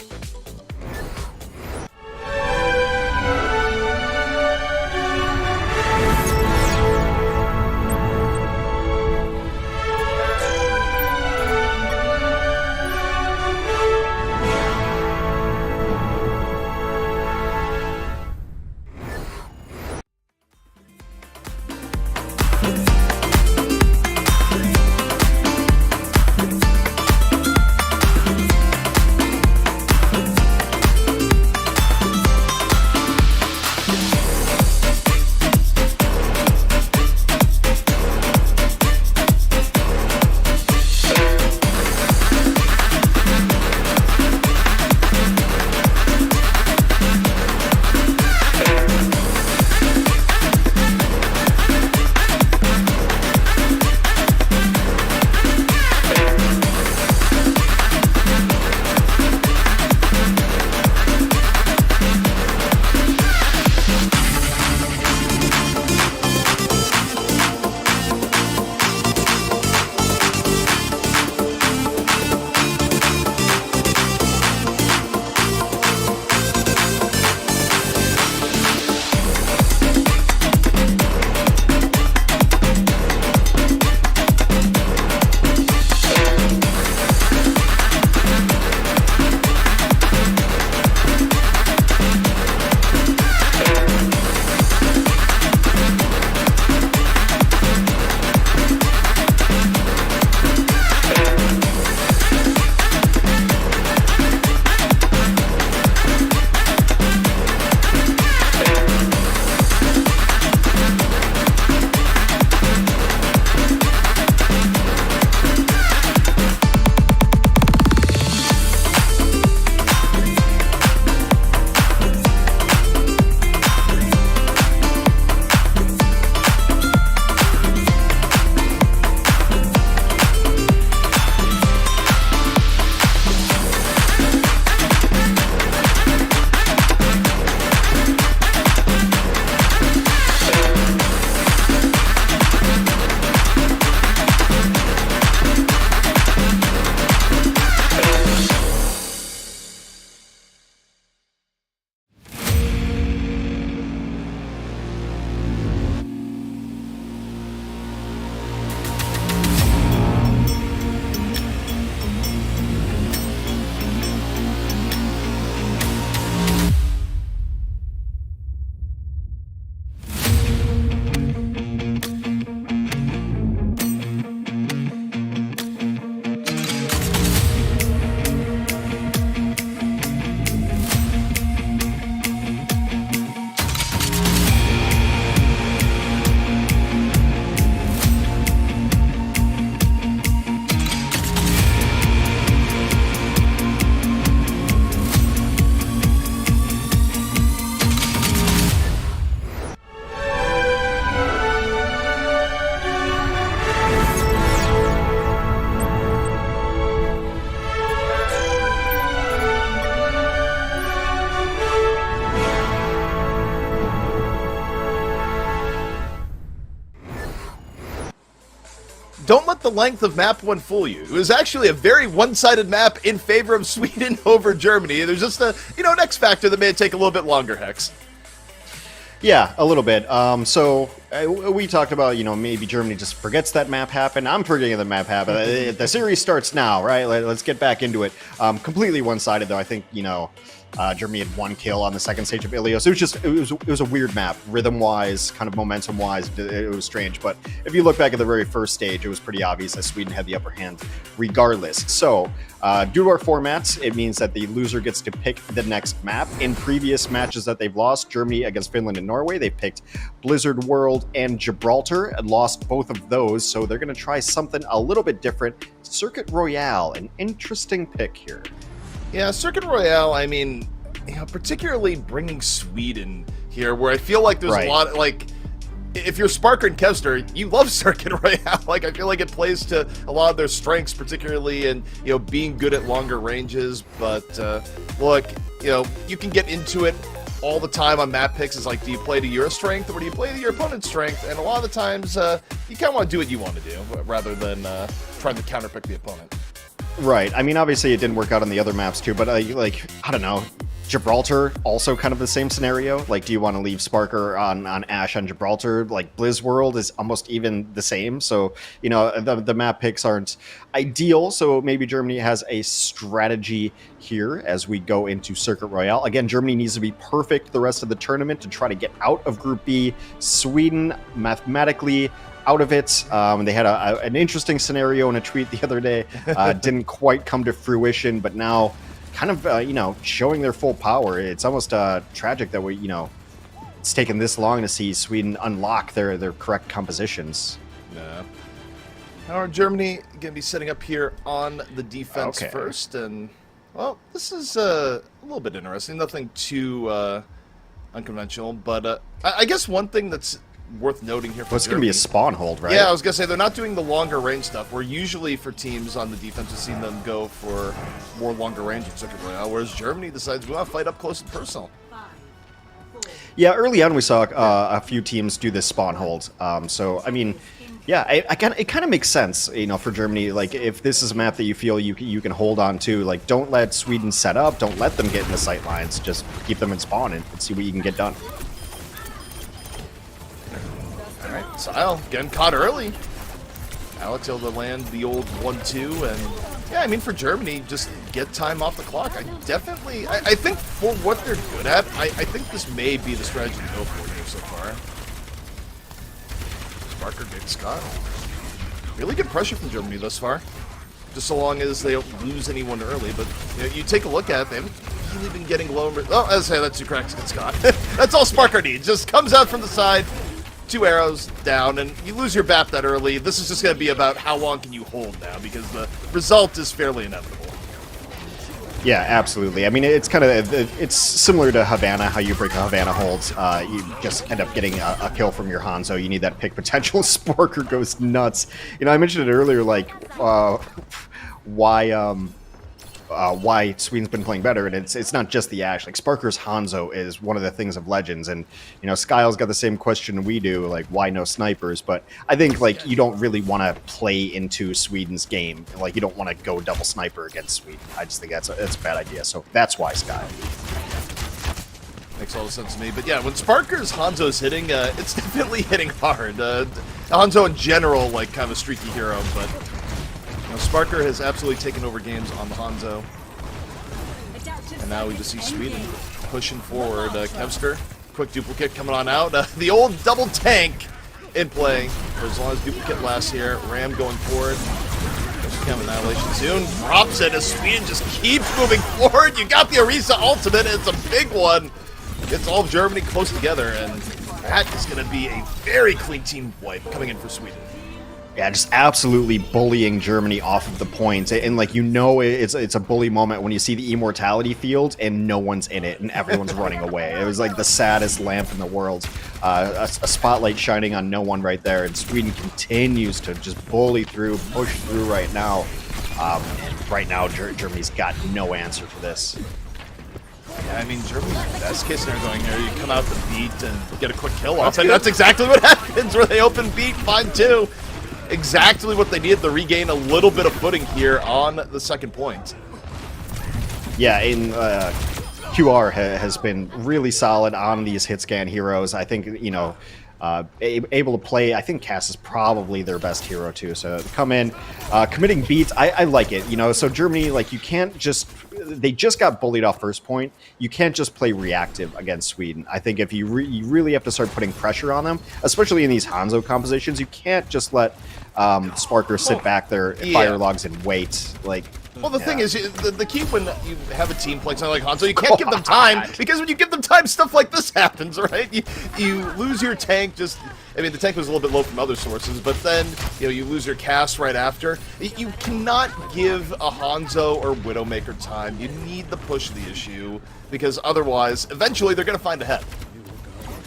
don't let the length of map 1 fool you. It was actually a very one-sided map in favor of Sweden over Germany. There's just a, an X factor that may take a little bit longer, Hex.
Yeah, a little bit. We talked about, maybe Germany just forgets that map happened. I'm forgetting the map happened. The series starts now, right? Let's get back into it. Completely one-sided, though. I think, Germany had 1 kill on the second stage of Ilios. It was a weird map, rhythm-wise, kind of momentum-wise. It was strange. But if you look back at the very first stage, it was pretty obvious that Sweden had the upper hand regardless. So, due to our formats, it means that the loser gets to pick the next map. In previous matches that they've lost, Germany against Finland and Norway, they picked Blizzard World and Gibraltar and lost both of those. So they're going to try something a little bit different. Circuit Royale, an interesting pick here.
Yeah, Circuit Royale, I mean, particularly bringing Sweden here, where I feel like there's a lot, if you're Sparker and Kevster, you love Circuit Royale. I feel like it plays to a lot of their strengths, particularly in, being good at longer ranges. But, look, you can get into it all the time on map picks. It's like, do you play to your strength or do you play to your opponent's strength? And a lot of the times, you kind of want to do what you want to do, rather than trying to counterpick the opponent.
Right. I mean, obviously it didn't work out on the other maps too, but I don't know. Gibraltar, also kind of the same scenario. Do you want to leave Sparker on Ash on Gibraltar? Blizz World is almost even the same. So, the map picks aren't ideal. So maybe Germany has a strategy here as we go into Circuit Royale. Again, Germany needs to be perfect the rest of the tournament to try to get out of Group B. Sweden, mathematically, out of it. They had an interesting scenario in a tweet the other day. Didn't quite come to fruition, but now kind of, showing their full power. It's almost tragic that it's taken this long to see Sweden unlock their correct compositions.
Yeah. How are Germany going to be setting up here on the defense first? And, well, this is a little bit interesting. Nothing too unconventional, but I guess one thing that's worth noting here for
it's going to be a spawn hold, right?
Yeah, I was going to say, they're not doing the longer range stuff, where usually for teams on the defense, we've seen them go for more longer range in Circuit Royale, whereas Germany decides we want to fight up close and personal.
Yeah, early on we saw a few teams do this spawn hold. So, I mean, yeah, it kind of makes sense, for Germany. If this is a map that you feel you can hold on to, don't let Sweden set up, don't let them get in the sight lines, just keep them in spawn and see what you can get done.
Alright, Sile getting caught early. Alex able to land the old 1-2, and yeah, I mean, for Germany, just get time off the clock. I think for what they're good at, I think this may be the strategy to go for here so far. Sparker gets Scott. Really good pressure from Germany thus far. Just so long as they don't lose anyone early, but you take a look at them, really been getting low. Oh, as I say, that's 2 cracks against Scott. That's all Sparker needs. Just comes out from the side, 2 arrows down, and you lose your BAP that early. This is just going to be about how long can you hold now, because the result is fairly inevitable.
Yeah, absolutely. I mean, it's kind of it's similar to Havana, how you break a Havana hold. You just end up getting a kill from your Hanzo. You need that pick potential. Sporker goes nuts. I mentioned it earlier, why Sweden's been playing better, and it's not just the Ashe. Sparker's Hanzo is one of the things of legends, and Skyle's got the same question we do, why no snipers? But I think you don't really want to play into Sweden's game. You don't want to go double sniper against Sweden. I just think that's a bad idea. So that's why Skyle.
Makes all the sense to me. But yeah, when Sparker's Hanzo's hitting, it's definitely hitting hard. Hanzo in general, kind of a streaky hero, but Sparker has absolutely taken over games on the Hanzo. And now we just see Sweden pushing forward. Kevster, quick duplicate coming on out. The old double tank in play for as long as duplicate lasts here. Ram going forward. Cam Annihilation soon. Drops it as Sweden just keeps moving forward. You got the Orisa ultimate. It's a big one. Gets all of Germany close together, and that is going to be a very clean team wipe coming in for Sweden.
Yeah, just absolutely bullying Germany off of the points. And it's a bully moment when you see the immortality field and no one's in it and everyone's running away. It was the saddest lamp in the world. A spotlight shining on no one right there. And Sweden continues to just bully through, push through right now. And right now, Germany's got no answer for this.
Yeah, I mean, Germany's best case scenario going here, you come out the beat and get a quick kill off. And that's exactly what happens, where they open beat, find 2. exactly what they needed to regain a little bit of footing here on the second point.
Yeah, QR has been really solid on these hit scan heroes. I think, able to play. I think Cass is probably their best hero too. So come in, committing beats. I like it. So Germany, like, you can't just. They just got bullied off first point. You can't just play reactive against Sweden. I think if you really have to start putting pressure on them, especially in these Hanzo compositions, you can't just let Sparker sit back there, fire logs, and wait. Like.
Well, the thing is, the key when you have a team playing something like Hanzo, you can't give them time, because when you give them time, stuff like this happens, right? You lose your tank the tank was a little bit low from other sources, but then, you lose your cast right after. You cannot give a Hanzo or Widowmaker time. You need to push the issue, because otherwise, eventually, they're going to find a head.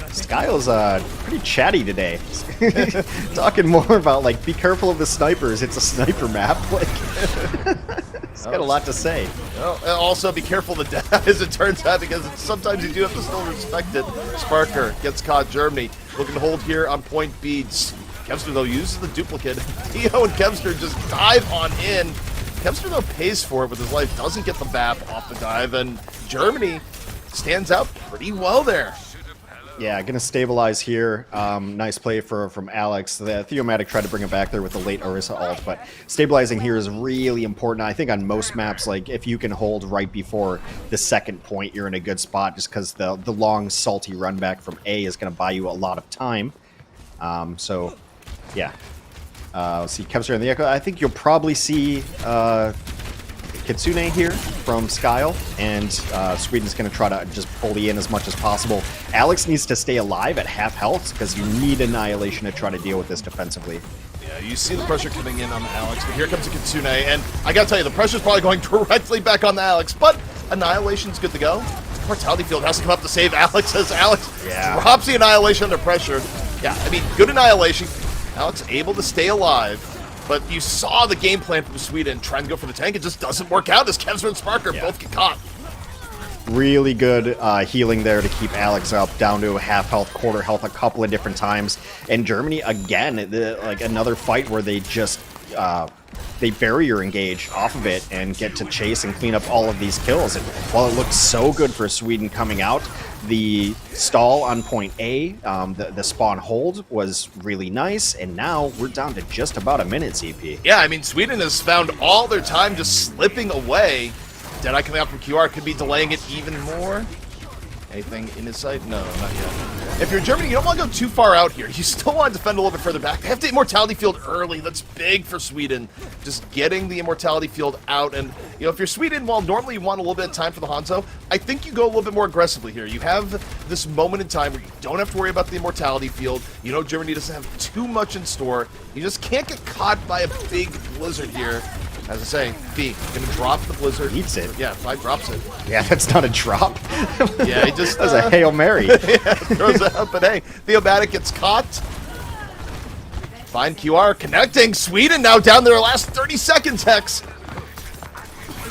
Skyle's pretty chatty today. Talking more about, like, be careful of the snipers. It's a sniper map. Like, he's got a lot to say.
Well, and also be careful of the death, as it turns out, because sometimes you do have to still respect it. Sparker gets caught. Germany looking to hold here on point B. Kevster, though, uses the duplicate. Theo and Kevster just dive on in. Kevster, though, pays for it with his life. Doesn't get the BAP off the dive, and Germany stands out pretty well there.
Yeah, going to stabilize here. Nice play from Alex. The Theomatic tried to bring it back there with the late Orisa ult, but stabilizing here is really important. I think on most maps, like, if you can hold right before the second point, you're in a good spot, just because the long, salty run back from A is going to buy you a lot of time. So, yeah. Let's see, Kevster and the Echo. I think you'll probably see Kitsune here from Skyle, and Sweden's going to try to just bully in as much as possible. Alex needs to stay alive at half health, because you need Annihilation to try to deal with this defensively.
Yeah, you see the pressure coming in on Alex, but here comes a Kitsune, and I gotta tell you, the pressure's probably going directly back on the Alex, but Annihilation's good to go. Mortality Field has to come up to save Alex, as Alex drops the Annihilation under pressure. Yeah, good Annihilation. Alex able to stay alive. But you saw the game plan from Sweden trying to go for the tank. It just doesn't work out as Kevster and Sparker both get caught.
Really good healing there to keep Alex up down to half health, quarter health a couple of different times. And Germany, again, like another fight where they just they barrier engage off of it and get to chase and clean up all of these kills. And while it looked so good for Sweden coming out, the stall on point A, the spawn hold was really nice, and now we're down to just about a minute, CP.
Yeah, Sweden has found all their time just slipping away. Deadeye coming out from QR could be delaying it even more. Anything in his sight? No, not yet. If you're Germany, you don't want to go too far out here. You still want to defend a little bit further back. They have the Immortality Field early. That's big for Sweden. Just getting the Immortality Field out. And, if you're Sweden, well, normally you want a little bit of time for the Hanzo. I think you go a little bit more aggressively here. You have this moment in time where you don't have to worry about the Immortality Field. Germany doesn't have too much in store. You just can't get caught by a big blizzard here. As I say, B, gonna drop the blizzard.
Eats it.
Yeah, 5 drops it.
Yeah, that's not a drop.
Yeah, he just...
that was a Hail Mary.
Yeah, throws it up, but hey, Theomatic gets caught. Fine QR connecting. Sweden now down their last 30 seconds, Hex.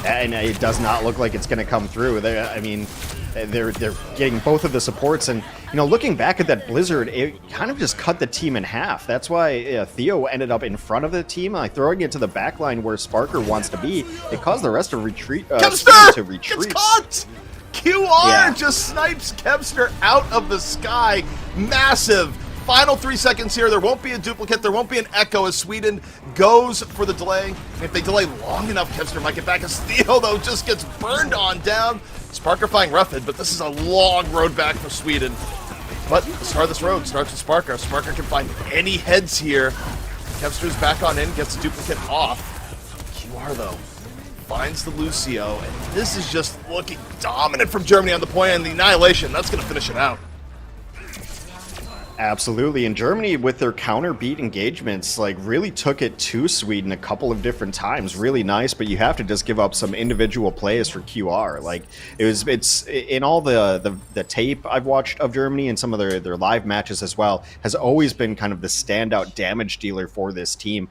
And it does not look like it's going to come through. They're getting both of the supports, and looking back at that blizzard, it kind of just cut the team in half. That's why Theo ended up in front of the team, throwing it to the back line where Sparker wants to be. It caused the rest of retreat to retreat.
Gets caught. QR just snipes Kevster out of the sky. Massive. Final 3 seconds here. There won't be a duplicate. There won't be an echo as Sweden goes for the delay. If they delay long enough, Kevster might get back. As Theo, though, just gets burned on down. Sparker flying roughhead, but this is a long road back for Sweden. But the start of this road starts with Sparker. Sparker can find any heads here. Kevster's back on in, gets a duplicate off. QR, though, finds the Lucio, and this is just looking dominant from Germany on the point, and the Annihilation, that's going to finish it out.
Absolutely, and Germany with their counter beat engagements really took it to Sweden a couple of different times. Really nice, but you have to just give up some individual plays for QR. It's in all the tape I've watched of Germany and some of their live matches as well, has always been kind of the standout damage dealer for this team,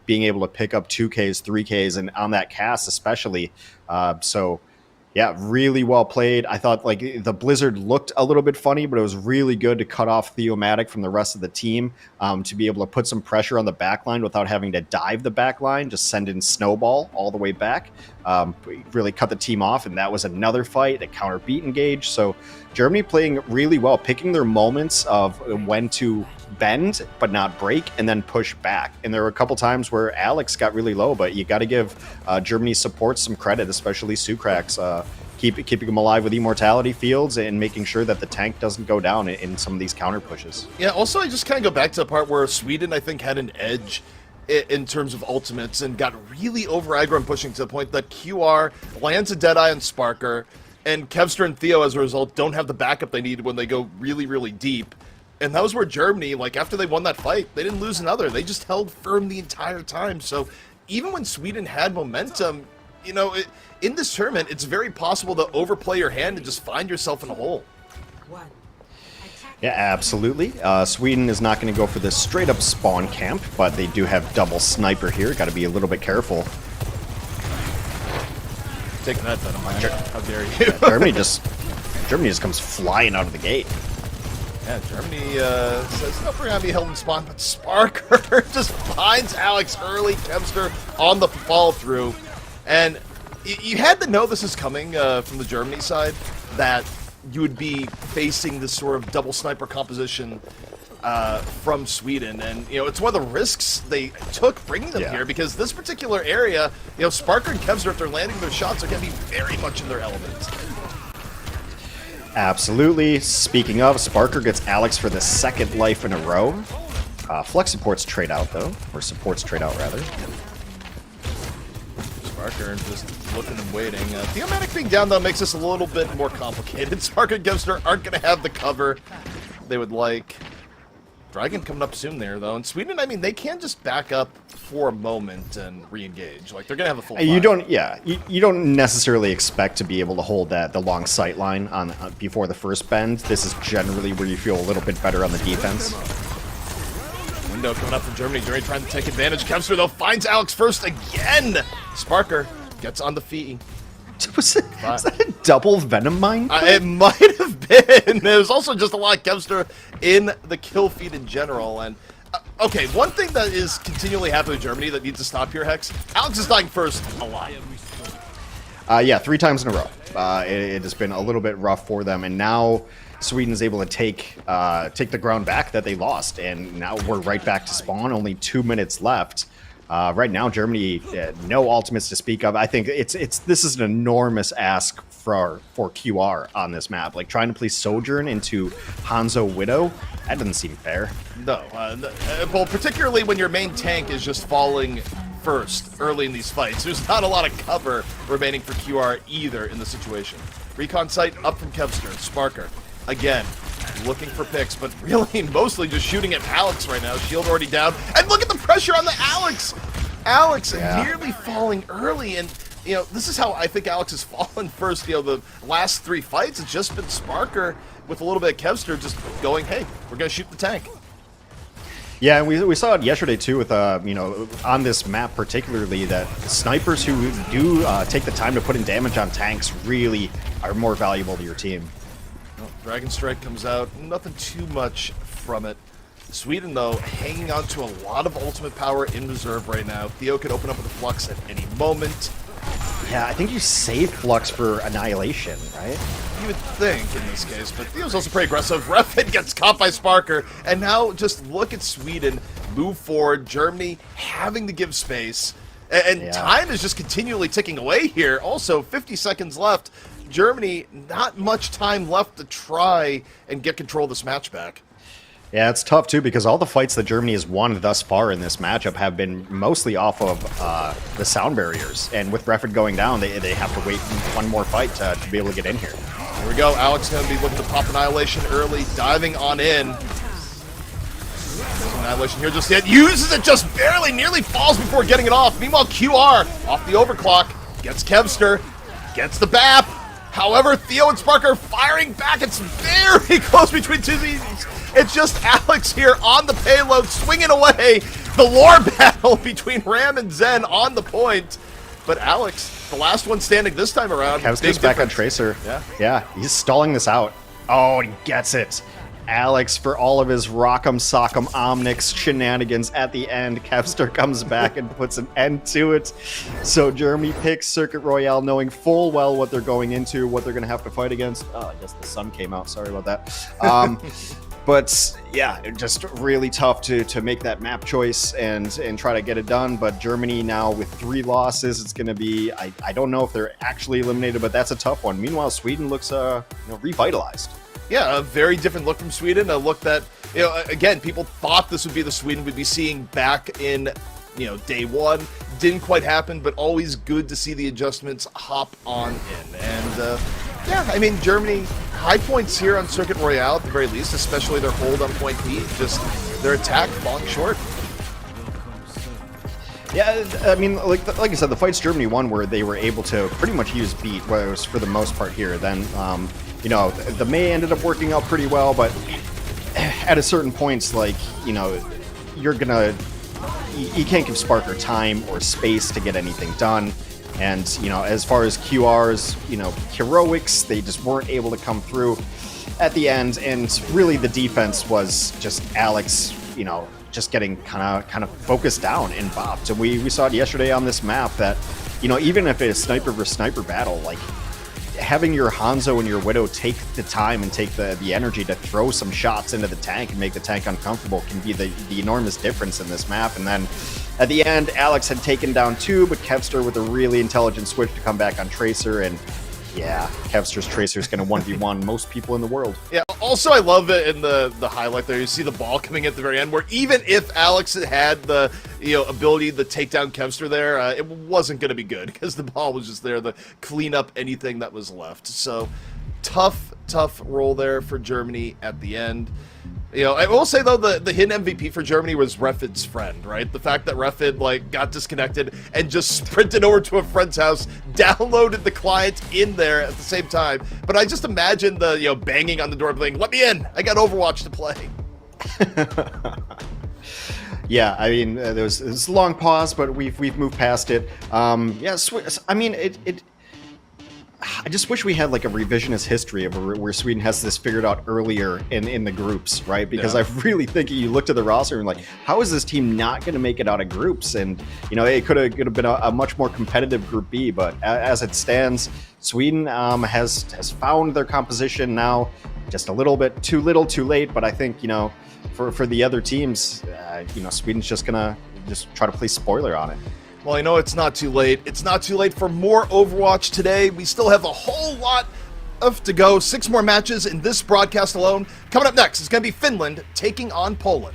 being able to pick up 2Ks, 3Ks, and on that cast especially. So Yeah, really well played. I thought like the Blizzard looked a little bit funny, but it was really good to cut off Theomatic from the rest of the team, to be able to put some pressure on the backline without having to dive the backline, just send in Snowball all the way back. Really cut the team off, and that was another fight, a counter beat engage. So Germany playing really well, picking their moments of when to bend but not break and then push back. And there were a couple times where Alex got really low, but you got to give Germany's support some credit, especially Sucrax, keeping them alive with immortality fields and making sure that the tank doesn't go down in some of these counter pushes.
Yeah, also I just kind of go back to the part where Sweden, I think, had an edge in terms of ultimates and got really over aggro and pushing to the point that QR lands a Deadeye on Sparker, and Kevster and Theo, as a result, don't have the backup they need when they go really, really deep. And that was where Germany, like, after they won that fight, they didn't lose another. They just held firm the entire time. So even when Sweden had momentum, you know, in this tournament, it's very possible to overplay your hand and just find yourself in a hole.
Yeah, absolutely. Sweden is not going to go for this straight-up spawn camp, but they do have double sniper here. Got to be a little bit careful.
Taking that out of my head. How dare you?
Yeah, Germany just comes flying out of the gate.
Yeah, Germany says, no, we're going to be held in spawn, but Sparker just finds Alex early, Kevster on the follow-through. And you had to know this is coming from the Germany side, that you would be facing this sort of double sniper composition from Sweden. And, you know, it's one of the risks they took bringing them here, because this particular area, you know, Sparker and Kevster, if they're landing their shots, are going to be very much in their element.
Absolutely. Speaking of, Sparker gets Alex for the second life in a row. Flex supports trade out, though. Or supports trade out, rather.
Sparker just looking and waiting. Theomatic being down, though, makes this a little bit more complicated. Sparker and Kevster aren't going to have the cover they would like. Dragon coming up soon there, though. And Sweden, I mean, they can just back up for a moment and re-engage. Like, they're going to have a full fire.
You don't necessarily expect to be able to hold the long sight line on before the first bend. This is generally where you feel a little bit better on the defense.
Window coming up from Germany. Germany trying to take advantage. Kevster, though, finds Alex first again. Sparker gets on the feet.
Was that a double Venom Mine?
It might have been. There's also just a lot of Kevster in the kill feed in general. And okay, one thing that is continually happening in Germany that needs to stop here, Hex. Alex is dying first a lot.
Yeah, 3 times in a row. It has been a little bit rough for them, and now Sweden is able to take the ground back that they lost, and now we're right back to spawn. Only 2 minutes left. Right now, Germany, no ultimates to speak of. I think this is an enormous ask for QR on this map. Like, trying to play Sojourn into Hanzo Widow, that doesn't seem fair.
No, well, particularly when your main tank is just falling first early in these fights. There's not a lot of cover remaining for QR either in the situation. Recon sight up from Kevster. Sparker, again, looking for picks, but really mostly just shooting at Alex right now. Shield already down. And look at the pressure on the Alex! Alex nearly falling early, and, you know, this is how I think Alex has fallen first. You know, the last 3 fights, it's just been Sparker with a little bit of Kevster just going, hey, we're going to shoot the tank.
Yeah, and we saw it yesterday too with you know, on this map particularly, that snipers who do take the time to put in damage on tanks really are more valuable to your team.
Well, Dragon Strike comes out, nothing too much from it. Sweden, though, hanging on to a lot of ultimate power in reserve right now. Theo could open up with a Flux at any moment.
Yeah, I think you save Flux for Annihilation, right?
You would think in this case, but Theo's also pretty aggressive. Refit gets caught by Sparker, and now just look at Sweden move forward. Germany having to give space, and time is just continually ticking away here. Also, 50 seconds left. Germany, not much time left to try and get control of this match back.
Yeah, it's tough too, because all the fights that Germany has won thus far in this matchup have been mostly off of the sound barriers. And with Refit going down, they have to wait one more fight to be able to get in here.
Here we go. Alex going to be looking to pop Annihilation early, diving on in. Annihilation here just yet. Uses it just barely, nearly falls before getting it off. Meanwhile, QR off the overclock, gets Kevster, gets the BAP. However, Theo and Sparker firing back. It's very close between two teams. It's just Alex here on the payload, swinging away. The lore battle between Ram and Zen on the point. But Alex the last one standing this time around.
Kev's
Big
goes back on
difference.
Tracer.
Yeah.
Yeah, he's stalling this out. Oh, he gets it. Alex, for all of his Rock'em Sock'em Omnix shenanigans at the end, Kevster comes back and puts an end to it. So Germany picks Circuit Royale knowing full well what they're going into, what they're going to have to fight against. Oh, I guess the sun came out. Sorry about that. But yeah, just really tough to make that map choice and try to get it done. But Germany now with 3 losses, it's going to be, I don't know if they're actually eliminated, but that's a tough one. Meanwhile, Sweden looks revitalized.
Yeah, a very different look from Sweden. A look that, again, people thought this would be the Sweden we'd be seeing back in, day one. Didn't quite happen, but always good to see the adjustments hop on in. And, yeah, I mean, Germany, high points here on Circuit Royale at the very least, especially their hold on point B, just their attack falling short.
Yeah, I mean, like I said, the fights Germany won where they were able to pretty much use beat, where it was for the most part here. Then, the May ended up working out pretty well, but at a certain points, you're gonna, you can't give Sparker time or space to get anything done. And, as far as QRs, heroics, they just weren't able to come through at the end. And really the defense was just Alex, just getting kind of focused down and bopped. And we saw it yesterday on this map that, even if it's sniper versus sniper battle, like having your Hanzo and your Widow take the time and take the energy to throw some shots into the tank and make the tank uncomfortable can be the enormous difference in this map. And then at the end, Alex had taken down 2, but Kevster with a really intelligent switch to come back on Tracer. And yeah, Kevster's Tracer is going to 1v1 most people in the world.
Yeah, also I love it in the highlight there. You see the ball coming at the very end, where even if Alex had the ability to take down Kevster there, it wasn't going to be good because the ball was just there to clean up anything that was left. So tough roll there for Germany at the end. I will say, though, the hidden MVP for Germany was Refid's friend, right? The fact that Refid, got disconnected and just sprinted over to a friend's house, downloaded the client in there at the same time. But I just imagine the, banging on the door playing, "Let me in! I got Overwatch to play."
Yeah, I mean, there was this long pause, but we've moved past it. Yeah, I mean, I just wish we had a revisionist history of where Sweden has this figured out earlier in the groups, right? Because I really think you look to the roster and how is this team not going to make it out of groups? And it could have been a much more competitive Group B, but as it stands, Sweden has found their composition now. Just a little bit too little, too late. But I think for the other teams, Sweden's just gonna try to play spoiler on it.
Well, I know it's not too late. It's not too late for more Overwatch today. We still have a whole lot to go. 6 more matches in this broadcast alone. Coming up next, it's going to be Finland taking on Poland.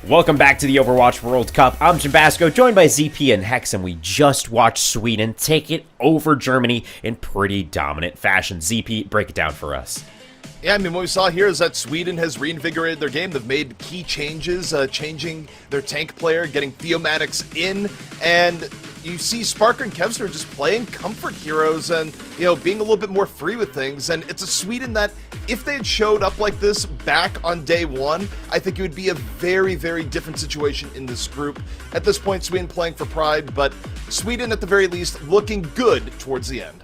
Welcome back to the Overwatch World Cup. I'm Jambasco, joined by ZP and Hex, and we just watched Sweden take it over Germany in pretty dominant fashion. ZP, break it down for us.
Yeah, I mean, what we saw here is that Sweden has reinvigorated their game. They've made key changes, changing their tank player, getting Theomatics in, and you see Sparker and Kevster just playing comfort heroes and, being a little bit more free with things. And it's a Sweden that, if they had showed up like this back on day one, I think it would be a very, very different situation in this group. At this point, Sweden playing for pride, but Sweden, at the very least, looking good towards the end.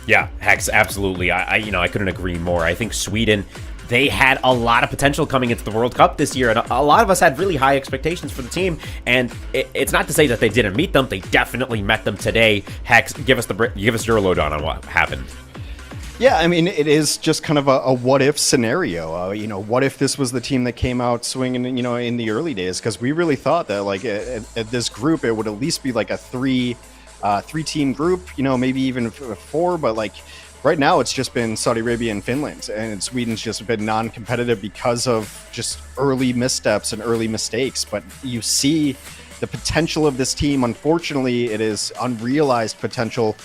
Yeah, Hex, absolutely. I couldn't agree more. I think Sweden, they had a lot of potential coming into the World Cup this year, and a lot of us had really high expectations for the team, and it's not to say that they didn't meet them. They definitely met them today. Hex, give us your lowdown on what happened.
Yeah, I mean, it is just kind of a what-if scenario. What if this was the team that came out swinging, in the early days? Because we really thought that, like, at this group, it would at least be like a three-team group, maybe even four, but like right now it's just been Saudi Arabia and Finland, and Sweden's just been non-competitive because of just early missteps and early mistakes. But you see the potential of this team. Unfortunately, it is unrealized potential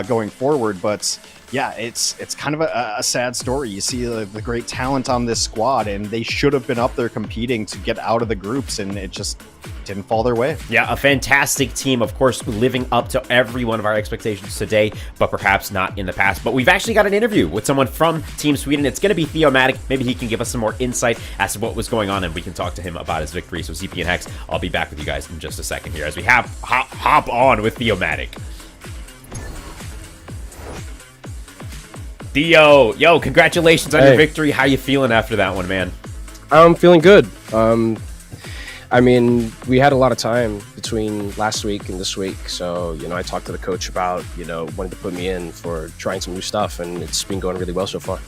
going forward, but yeah, it's kind of a sad story. You see the great talent on this squad, and they should have been up there competing to get out of the groups, and it just didn't fall their way.
Yeah, a fantastic team, of course, living up to every one of our expectations today, but perhaps not in the past. But we've actually got an interview with someone from Team Sweden. It's going to be Theomatic. Maybe he can give us some more insight as to what was going on, and we can talk to him about his victory. So CP and Hex, I'll be back with you guys in just a second here as we hop on with Theomatic. Theo, congratulations on your victory. How you feeling after that one, man?
I'm feeling good. I mean, we had a lot of time between last week and this week, so, I talked to the coach about, wanting to put me in for trying some new stuff, and it's been going really well so far.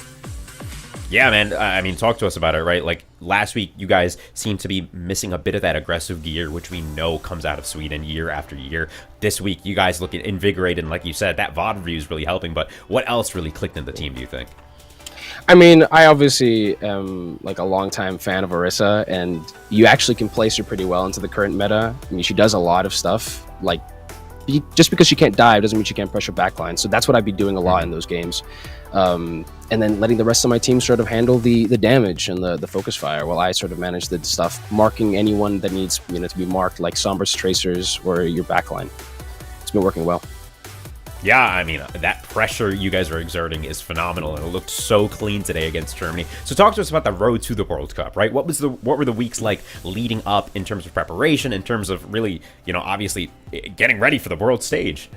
Yeah, man. I mean, talk to us about it, right? Like, last week, you guys seem to be missing a bit of that aggressive gear, which we know comes out of Sweden year after year. This week, you guys look invigorated, and like you said, that VOD review is really helping, but what else really clicked in the team, do you think?
I mean, I obviously am, like, a longtime fan of Orisa, and you actually can place her pretty well into the current meta. I mean, she does a lot of stuff, like, just because she can't dive doesn't mean she can't pressure backline, so that's what I'd be doing a lot in those games. And then letting the rest of my team sort of handle the damage and the focus fire while I sort of manage the stuff, marking anyone that needs to be marked, like Sombra's tracers or your backline. It's been working well.
Yeah, I mean, that pressure you guys are exerting is phenomenal, and it looked so clean today against Germany. So talk to us about the road to the World Cup, right? What were the weeks like leading up in terms of preparation, in terms of really, obviously getting ready for the world stage?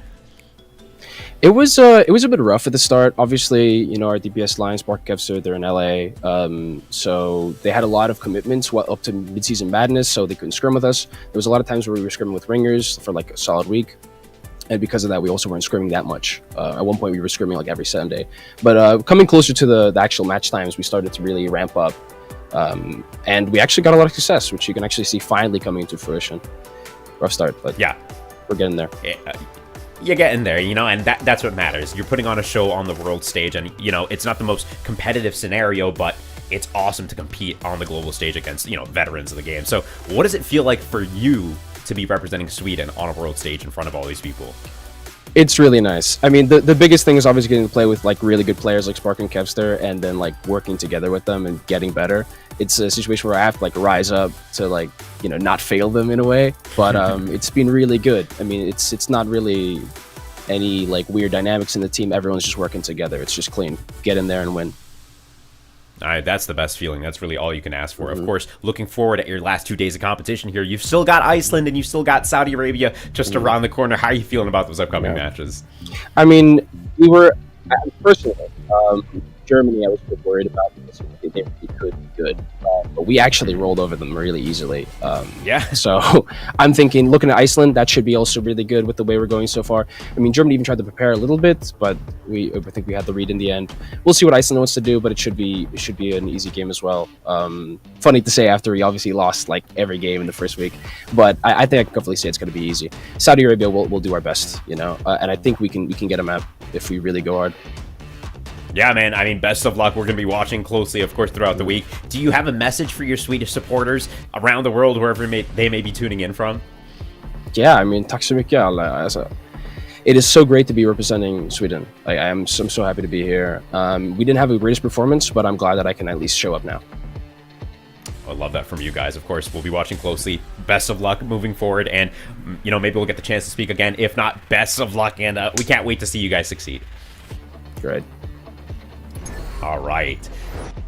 It was a bit rough at the start. Obviously, our DPS line, Spark Kevster, they're in LA, so they had a lot of commitments up to Midseason Madness, so they couldn't scrim with us. There was a lot of times where we were scrimming with ringers for like a solid week, and because of that, we also weren't scrimming that much. At one point, we were scrimming like every Sunday. But coming closer to the actual match times, we started to really ramp up, and we actually got a lot of success, which you can actually see finally coming into fruition. Rough start, but yeah, we're getting there.
You get in there, and that's what matters. You're putting on a show on the world stage, and, it's not the most competitive scenario, but it's awesome to compete on the global stage against, veterans of the game. So what does it feel like for you to be representing Sweden on a world stage in front of all these people?
It's really nice. I mean, the biggest thing is obviously getting to play with like really good players like Spark and Kevster, and then like working together with them and getting better. It's a situation where I have to like rise up to like, not fail them in a way, but it's been really good. I mean, it's not really any like weird dynamics in the team. Everyone's just working together. It's just clean. Get in there and win.
All right, that's the best feeling. That's really all you can ask for. Of course, looking forward at your last 2 days of competition here. You've still got Iceland and you've still got Saudi Arabia just around the corner. How are you feeling about those upcoming matches?
I mean, we were, personally, Germany, I was a bit worried about because they could be good. But we actually rolled over them really easily. So I'm thinking, looking at Iceland, that should be also really good with the way we're going so far. I mean, Germany even tried to prepare a little bit, but I think we had the read in the end. We'll see what Iceland wants to do, but it should be an easy game as well. Funny to say after we obviously lost like every game in the first week, but I think I can comfortably say it's going to be easy. Saudi Arabia will do our best, and I think we can get a map if we really go hard.
Yeah, man. I mean, best of luck. We're going to be watching closely, of course, throughout the week. Do you have a message for your Swedish supporters around the world, wherever they may be tuning in from?
Yeah, I mean, tack så mycket alla. Alltså, it is so great to be representing Sweden. I'm so happy to be here. We didn't have a greatest performance, but I'm glad that I can at least show up now.
I love that from you guys. Of course, we'll be watching closely. Best of luck moving forward, and maybe we'll get the chance to speak again. If not, best of luck, and we can't wait to see you guys succeed.
Great.
All right.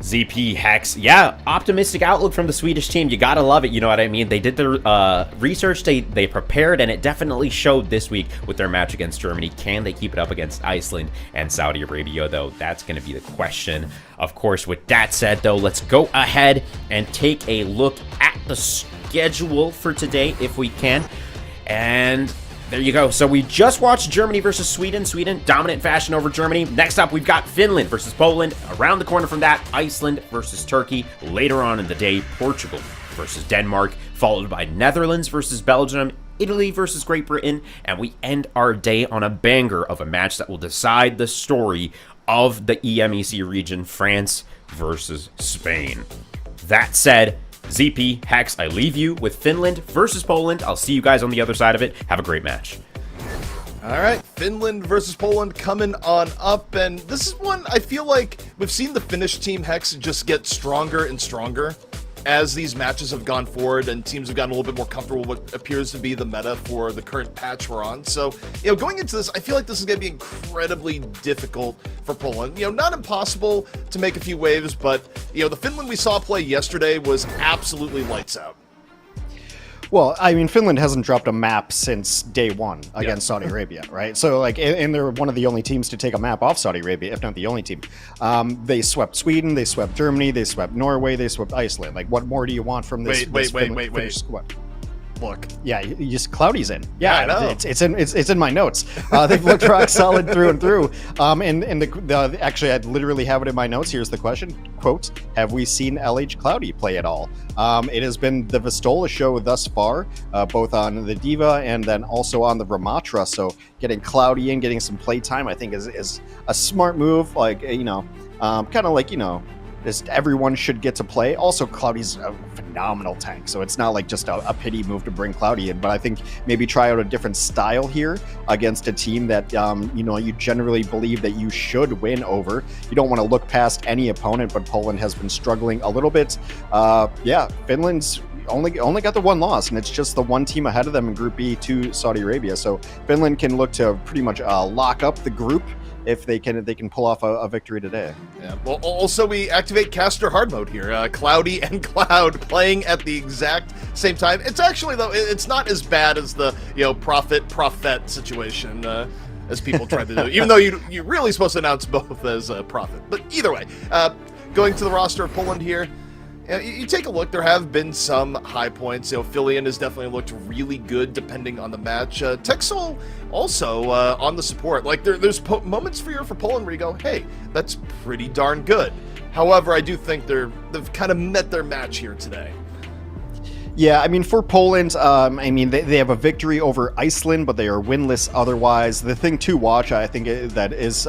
ZP, Hex. Yeah, optimistic outlook from the Swedish team. You gotta love it, you know what I mean? They did their research, they prepared, and it definitely showed this week with their match against Germany. Can they keep it up against Iceland and Saudi Arabia, though? That's going to be the question. Of course, with that said, though, let's go ahead and take a look at the schedule for today, if we can. And there you go. So we just watched Germany versus Sweden. Sweden, dominant fashion over Germany. Next up, we've got Finland versus Poland. Around the corner from that, Iceland versus Turkey. Later on in the day, Portugal versus Denmark, followed by Netherlands versus Belgium, Italy versus Great Britain, and we end our day on a banger of a match that will decide the story of the EMEC region, France versus Spain. That said, ZP, Hex, I leave you with Finland versus Poland. I'll see you guys on the other side of it. Have a great match.
All right, Finland versus Poland coming on up, and this is one I feel like we've seen the Finnish team, Hex, just get stronger and stronger as these matches have gone forward and teams have gotten a little bit more comfortable with what appears to be the meta for the current patch we're on. So, going into this, I feel like this is going to be incredibly difficult for Poland. Not impossible to make a few waves, but, the Finland we saw play yesterday was absolutely lights out.
Well, I mean, Finland hasn't dropped a map since day one against Saudi Arabia, right? So, and they're one of the only teams to take a map off Saudi Arabia, if not the only team. They swept Sweden, they swept Germany, they swept Norway, they swept Iceland. What more do you want from this?
Wait.
Finnish squad?
Look.
Yeah, you just Cloudy's in. Yeah,
I know.
It's in my notes. They've looked rock solid through and through. And actually, I literally have it in my notes. Here's the question: quote, have we seen LH Cloudy play at all? It has been the Vistola show thus far, both on the Diva and then also on the Ramatra. So getting Cloudy in, getting some play time, I think is a smart move. Kind of like just everyone should get to play. Also, Cloudy's a phenomenal tank, so it's not like just a pity move to bring Cloudy in, but I think maybe try out a different style here against a team that, you generally believe that you should win over. You don't want to look past any opponent, but Poland has been struggling a little bit. Finland's only got the one loss, and it's just the one team ahead of them in Group B to Saudi Arabia. So Finland can look to pretty much lock up the group if they can pull off a victory today.
Yeah. Well, also we activate caster hard mode here. Cloudy and Cloud playing at the exact same time. It's actually, though, it's not as bad as the prophet situation as people try to do. Even though you're really supposed to announce both as prophet. But either way, going to the roster of Poland here. You take a look, there have been some high points. Filian has definitely looked really good depending on the match. Texel also on the support. There's moments for Poland where you go, hey, that's pretty darn good. However, I do think they've kind of met their match here today.
Yeah, I mean, for Poland, they have a victory over Iceland, but they are winless otherwise. The thing to watch, I think, that is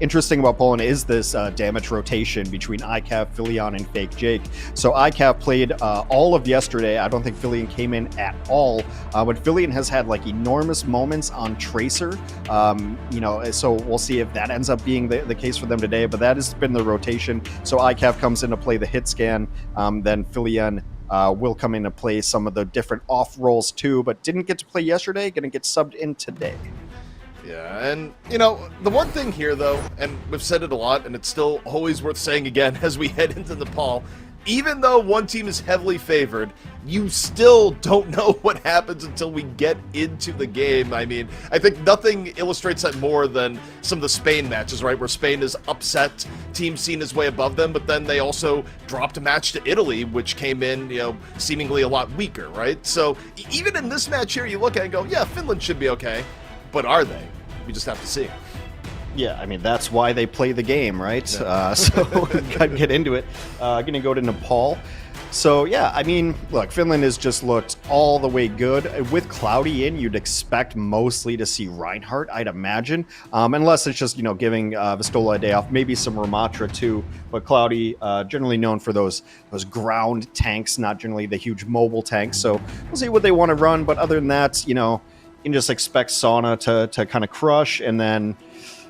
interesting about Poland is this damage rotation between ICAV, Filion, and Fake Jake. So ICAV played all of yesterday. I don't think Filion came in at all, but Filion has had enormous moments on Tracer. So we'll see if that ends up being the case for them today, but that has been the rotation. So ICAV comes in to play the hit scan, then Filion will come in to play some of the different off roles too, but didn't get to play yesterday, gonna get subbed in today.
Yeah, and the one thing here though, and we've said it a lot, and it's still always worth saying again as we head into Nepal, even though one team is heavily favored, you still don't know what happens until we get into the game. I mean, I think nothing illustrates that more than some of the Spain matches, right? Where Spain is upset, team seen as way above them, but then they also dropped a match to Italy, which came in, seemingly a lot weaker, right? So even in this match here, you look at it and go, yeah, Finland should be okay, but are they? We just have to see.
Yeah, I mean, that's why they play the game, right? Yeah. So, gotta get into it. Gonna go to Nepal. So yeah, I mean, look, Finland has just looked all the way good. With Cloudy in, you'd expect mostly to see Reinhardt, I'd imagine, unless it's just, you know, giving Vistola a day off, maybe some Ramatra too. But Cloudy, generally known for those ground tanks, not generally the huge mobile tanks. So we'll see what they want to run. But other than that, you know, you can just expect Sauna to kind of crush, and then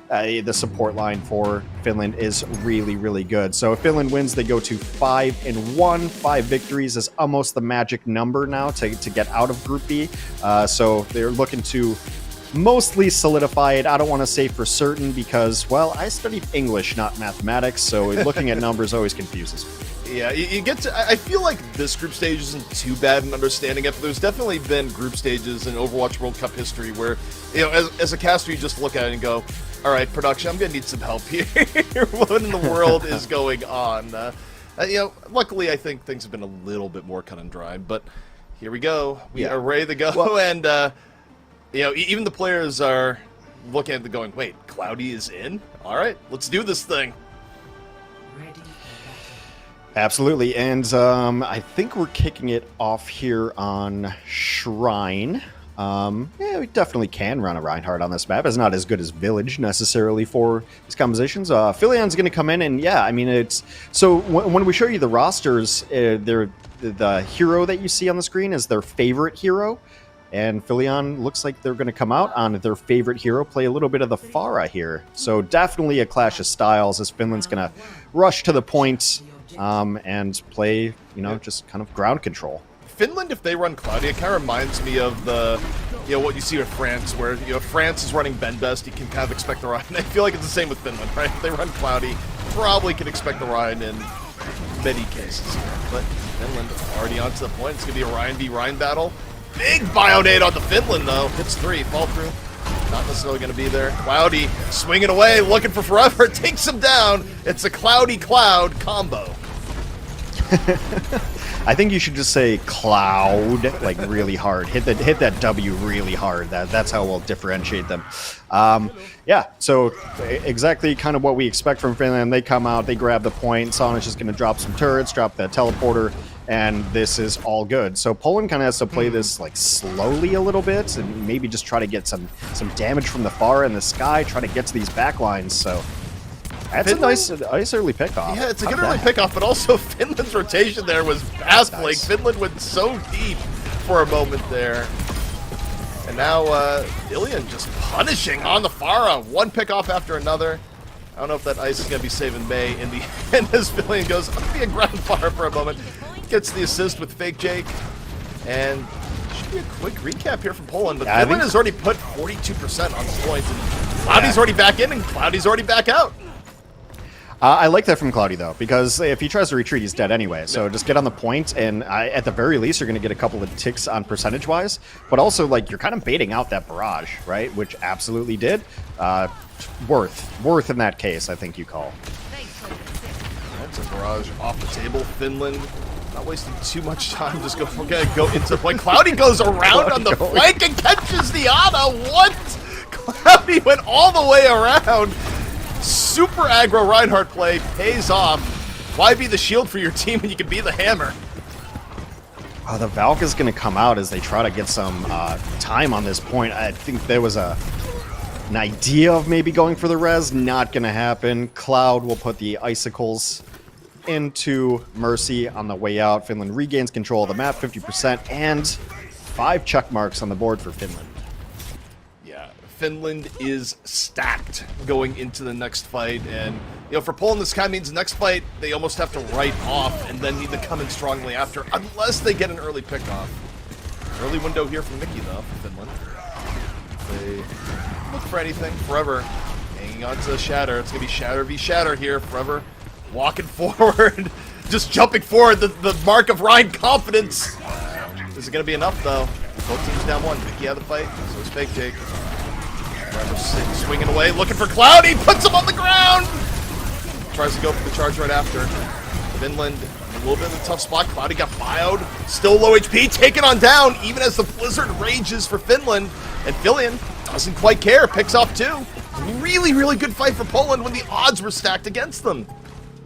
the support line for Finland is really, really good. So if Finland wins, they go to 5-1. 5 victories is almost the magic number now to get out of Group B. So they're looking to mostly solidify it. I don't want to say for certain because, well, I studied English, not mathematics, so looking at numbers always confuses me.
Yeah, you get to. I feel like this group stage isn't too bad in understanding it, but there's definitely been group stages in Overwatch World Cup history where, you know, as a caster, you just look at it and go, all right, production, I'm going to need some help here. What in the world is going on? You know, luckily, I think things have been a little bit more cut and dry, but here we go. We are ready to go, well, and, you know, even the players are looking at it going, wait, Cloudy is in? All right, let's do this thing.
Absolutely, and I think we're kicking it off here on Shrine. Yeah, we definitely can run a Reinhardt on this map. It's not as good as Village necessarily for these compositions. Philion's going to come in, and yeah, I mean, it's so when we show you the rosters, the hero that you see on the screen is their favorite hero, and Philion looks like they're going to come out on their favorite hero, play a little bit of the Pharah here. So definitely a clash of styles as Finland's going to rush to the point and play, you know, just kind of ground control.
Finland, if they run Cloudy, it kind of reminds me of the, you know, what you see with France, where, you know, France is running Ben Best, you can kind of expect the Ryan. I feel like it's the same with Finland, right? If they run Cloudy, probably can expect the Ryan in many cases here. But Finland already onto the point. It's going to be a Ryan v. Ryan battle. Big Bionade on the Finland, though. Hits 3, fall through. Not necessarily going to be there. Cloudy swinging away, looking for forever. Takes him down. It's a Cloudy Cloud combo.
I think you should just say Cloud, like really hard. Hit that W really hard. That's how we'll differentiate them. Yeah, so exactly kind of what we expect from Finland. They come out, they grab the point. Sonic just going to drop some turrets, drop the teleporter, and this is all good. So Poland kind of has to play this like slowly a little bit and maybe just try to get some damage from the far in the sky, try to get to these backlines. So that's Finland, a nice early pickoff.
Yeah, it's a good early pickoff, but also Finland's rotation there was baffling. Nice. Finland went so deep for a moment there. And now Ilian just punishing on the Pharah. One pickoff after another. I don't know if that ice is going to be saving May in the end as Ilian goes, I'm going to be a ground Pharah for a moment. Gets the assist with Fake Jake. And should be a quick recap here from Poland, but Finland has already put 42% on the points. And Cloudy's already back in and Cloudy's already back out.
I like that from Cloudy, though, because if he tries to retreat, he's dead anyway. So just get on the point, and at the very least, you're going to get a couple of ticks on percentage-wise. But also, like, you're kind of baiting out that barrage, right? Which absolutely did. Worth in that case, I think you call.
That's a barrage off the table. Finland not wasting too much time. Just go into the point. Cloudy goes around on the flank and catches the Ana. What? Cloudy went all the way around. Super aggro Reinhardt play pays off. Why be the shield for your team when you can be the hammer?
The Valk is going to come out as they try to get some time on this point. I think there was an idea of maybe going for the res. Not going to happen. Cloud will put the icicles into Mercy on the way out. Finland regains control of the map, 50%, and 5 check marks on the board for Finland.
Finland is stacked going into the next fight, and you know, for Poland this kind of means the next fight they almost have to write off and then need to come in strongly after, unless they get an early pickoff. Early window here from Mickey though for Finland. They look for anything, forever hanging on to the Shatter. It's gonna be Shatter v Shatter here, forever walking forward, just jumping forward, the mark of Ryan confidence. Is it gonna be enough though? Both teams down one. Mickey out of the fight, so it's Fake Jake. Swinging away, looking for Cloudy, puts him on the ground! Tries to go for the charge right after. Finland, a little bit of a tough spot. Cloudy got bioed, still low HP, taken on down, even as the blizzard rages for Finland. And Filian doesn't quite care, picks off 2. Really, really good fight for Poland when the odds were stacked against them.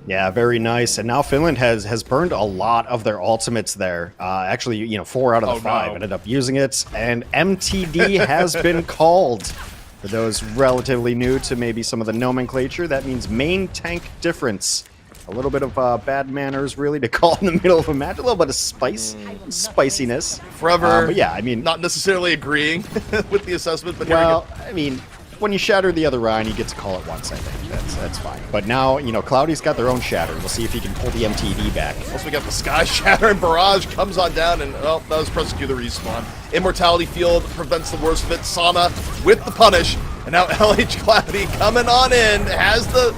Yeah, very nice. And now Finland has burned a lot of their ultimates there. Actually, 4 out of the 5 ended up using it. And MTD has been called. For those relatively new to maybe some of the nomenclature, that means main tank difference. A little bit of bad manners, really, to call in the middle of a match. A little bit of spiciness.
Forever,
but yeah, I mean...
not necessarily agreeing with the assessment, but
well, I mean... when you shatter the other Ryan, you get to call it once, I think. That's fine. But now, Cloudy's got their own shatter. We'll see if he can pull the MTD back.
Also, we got the Sky Shatter, and Barrage comes on down, and, that was Prosecute the respawn. Immortality Field prevents the worst of it. Sama with the punish, and now LH Cloudy coming on in, has the...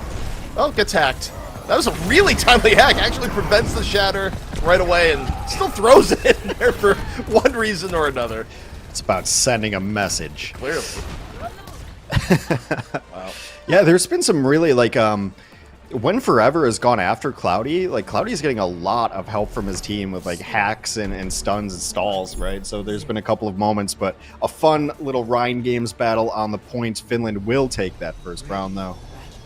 gets hacked. That was a really timely hack. Actually prevents the shatter right away, and still throws it in there for one reason or another.
It's about sending a message.
Clearly. Wow.
Yeah, there's been some really, when Forever has gone after Cloudy, Cloudy's getting a lot of help from his team with, hacks and stuns and stalls, right? So there's been a couple of moments, but a fun little Rhine Games battle on the point. Finland will take that first round, though.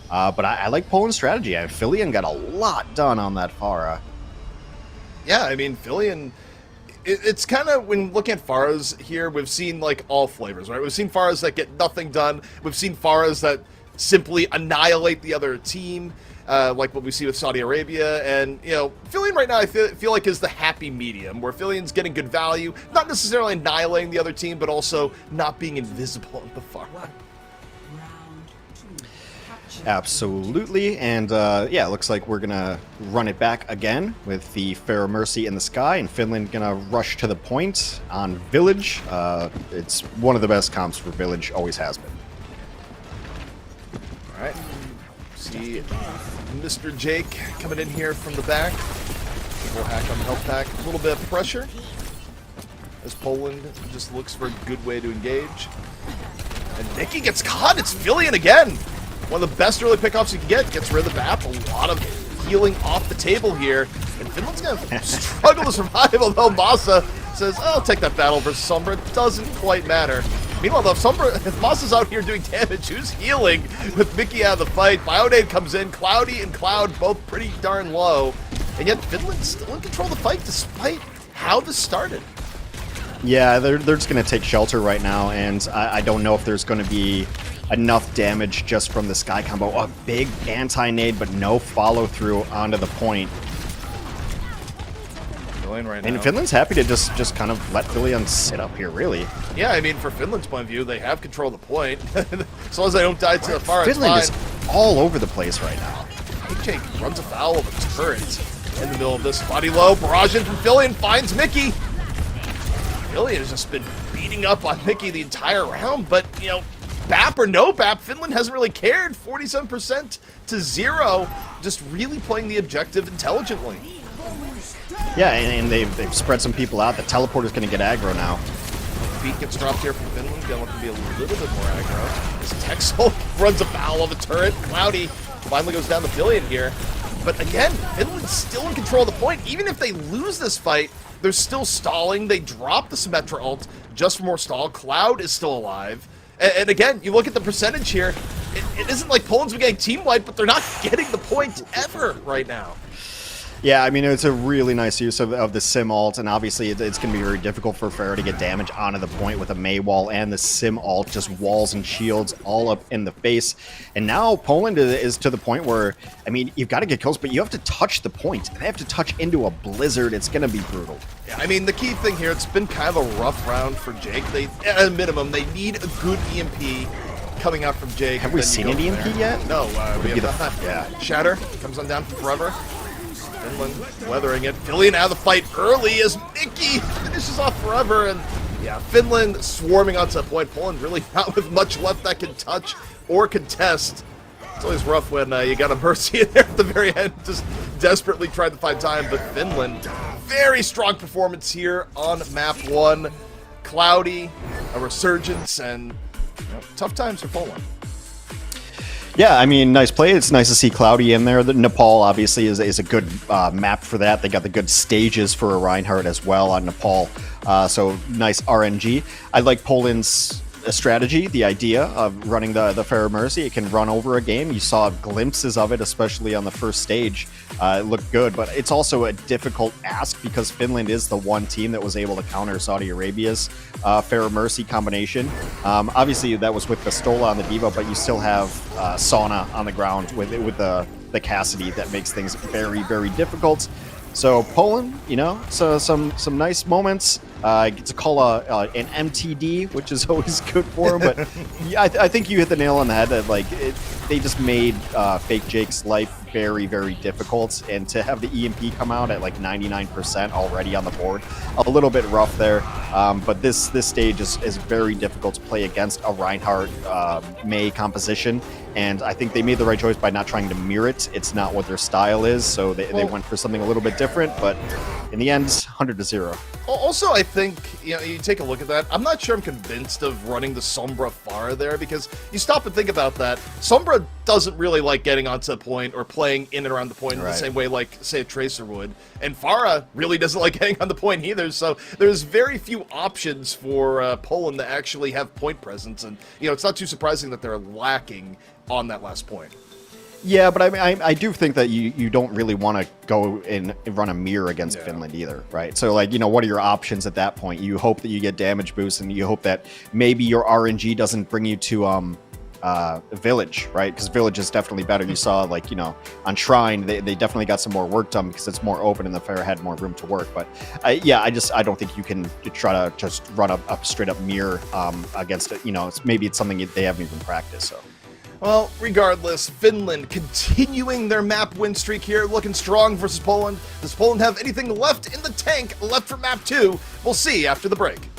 But I like Poland's strategy. Filian got a lot done on that Pharah.
Yeah, I mean, Filian... It's kind of, when looking at Pharahs here, we've seen, all flavors, right? We've seen Pharahs that get nothing done. We've seen Pharahs that simply annihilate the other team, like what we see with Saudi Arabia. And, Filian right now, I feel like is the happy medium, where Filian's getting good value, not necessarily annihilating the other team, but also not being invisible in the Pharah.
Absolutely, and yeah, it looks like we're gonna run it back again with the Pharaoh Mercy in the sky, and Finland gonna rush to the point on Village. It's one of the best comps for Village, always has been.
All right, see Mr. Jake coming in here from the back. We'll hack on the health pack, a little bit of pressure as Poland just looks for a good way to engage. And Nikki gets caught. It's Filian again. One of the best early pickoffs you can get. Gets rid of the BAP. A lot of healing off the table here. And Finland's going to struggle to survive, although Masa says, I'll take that battle versus Sombra. It doesn't quite matter. Meanwhile, though, if Masa's out here doing damage, who's healing with Mickey out of the fight? Bionade comes in. Cloudy and Cloud both pretty darn low. And yet Finland's still in control of the fight despite how this started.
Yeah, they're just going to take shelter right now, and I don't know if there's going to be enough damage just from the Sky combo. A big anti-nade, but no follow-through onto the point.
Right
and
now.
Finland's happy to just kind of let Filian sit up here, really.
Yeah, I mean, for Finland's point of view, they have control of the point. As long as they don't die too far,
Finland
it's fine.
is all over the place right now.
Jake runs afoul of a turret in the middle of this. Body low, barrage in from Filian, finds Mickey. Filian has just been beating up on Mickey the entire round, but, BAP or no BAP, Finland hasn't really cared. 47% to 0, just really playing the objective intelligently.
Yeah, and they've spread some people out. The teleporter's going to get aggro now.
Beat gets dropped here from Finland. Going to be a little bit more aggro. This Texel runs afoul of a turret. Cloudy finally goes down the Filian here. But again, Finland's still in control of the point. Even if they lose this fight, they're still stalling. They drop the Symmetra ult just for more stall. Cloud is still alive. And again, you look at the percentage here, it isn't like Poland's been getting team wiped, but they're not getting the point ever right now.
Yeah, I mean, it's a really nice use of the Sim ult, and obviously it's going to be very difficult for Pharaoh to get damage onto the point with a Mei wall and the Sim ult, just walls and shields all up in the face. And now Poland is to the point where, I mean, you've got to get kills, but you have to touch the point. They have to touch into a blizzard. It's going to be brutal.
Yeah, I mean, the key thing here, it's been kind of a rough round for Jake. They, at a minimum, they need a good EMP coming out from Jake.
Have we seen an EMP yet?
No, we have not.
Yeah.
Shatter comes on down from Forever. Finland weathering it. Filian out of the fight early as Mickey finishes off Forever. And yeah, Finland swarming onto that point. Poland really not with much left that can touch or contest. It's always rough when you got a Mercy in there at the very end, just desperately trying to find time. But Finland, very strong performance here on map 1. Cloudy, a resurgence, and tough times for Poland.
Yeah, I mean, nice play. It's nice to see Cloudy in there. The Nepal obviously is a good map for that. They got the good stages for a Reinhardt as well on Nepal. So nice RNG. I like Poland's strategy, the idea of running the Fair Mercy. It can run over a game. You saw glimpses of it, especially on the first stage. It looked good, but it's also a difficult ask because Finland is the one team that was able to counter Saudi Arabia's Fair Mercy combination. Obviously, that was with the Stola on the Diva, but you still have Sauna on the ground with the Cassidy that makes things very, very difficult. So Poland, so some nice moments. Get to call an MTD, which is always good for him. But yeah, I think you hit the nail on the head. That they just made Fake Jake's life very, very difficult, and to have the EMP come out at like 99% already on the board, a little bit rough there. But this stage is very difficult to play against a Reinhardt May composition, and I think they made the right choice by not trying to mirror it. It's not what their style is, so they went for something a little bit different. But in the end, 100-0.
Also, I think, you take a look at that. I'm not sure I'm convinced of running the Sombra Pharah there, because you stop and think about that. Sombra doesn't really like getting onto the point or playing in and around the point in the same way like, say, a Tracer would. And Pharah really doesn't like getting on the point either, so there's very few options for Poland to actually have point presence. And, it's not too surprising that they're lacking on that last point.
Yeah, but I do think that you don't really want to go and run a mirror against Finland either, right? So, what are your options at that point? You hope that you get damage boost, and you hope that maybe your RNG doesn't bring you to Village, right? Because Village is definitely better. You saw, on Shrine, they definitely got some more work done because it's more open and the Fair had more room to work. But, I don't think you can try to just run a straight-up mirror against it. Maybe it's something they haven't even practiced, so...
Well, regardless, Finland continuing their map win streak here, looking strong versus Poland. Does Poland have anything left in the tank, left for map 2? We'll see after the break.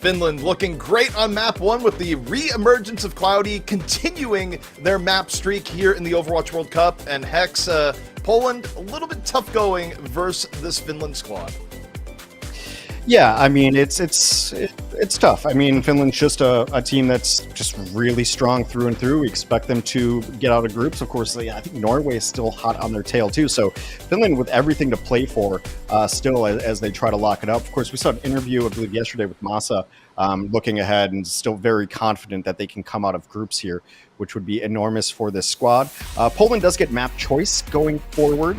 Finland looking great on map 1 with the re-emergence of Cloudy, continuing their map streak here in the Overwatch World Cup. And Hex, Poland, a little bit tough going versus this Finland squad.
Yeah, I mean, it's tough. I mean, Finland's just a team that's just really strong through and through. We expect them to get out of groups. Of course, I think Norway is still hot on their tail, too. So Finland with everything to play for still as they try to lock it up. Of course, we saw an interview, I believe, yesterday with Masa, looking ahead and still very confident that they can come out of groups here, which would be enormous for this squad. Poland does get map choice going forward,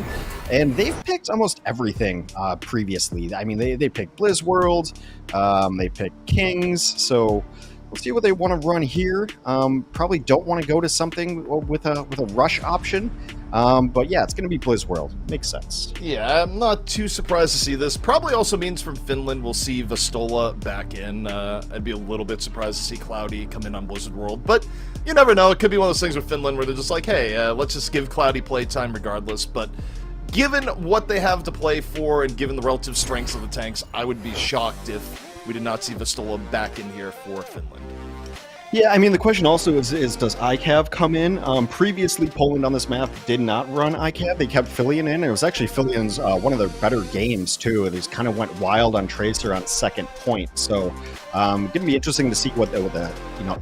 and they've picked almost everything previously. I mean, they picked Blizz World, they picked Kings, so we'll see what they want to run here. Probably don't want to go to something with a rush option, but yeah, it's going to be Blizz World. Makes sense.
Yeah, I'm not too surprised to see this. Probably also means from Finland we'll see Vastola back in. I'd be a little bit surprised to see Cloudy come in on Blizzard World, but you never know. It could be one of those things with Finland where they're just like, hey, let's just give Cloudy play time regardless. But given what they have to play for and given the relative strengths of the tanks, I would be shocked if we did not see Vastola back in here for Finland.
Yeah, I mean, the question also is does ICAV come in? Previously, Poland on this map did not run ICAV. They kept Filian in. It was actually Filian's one of their better games, too. They kind of went wild on Tracer on second point. So, going to be interesting to see what the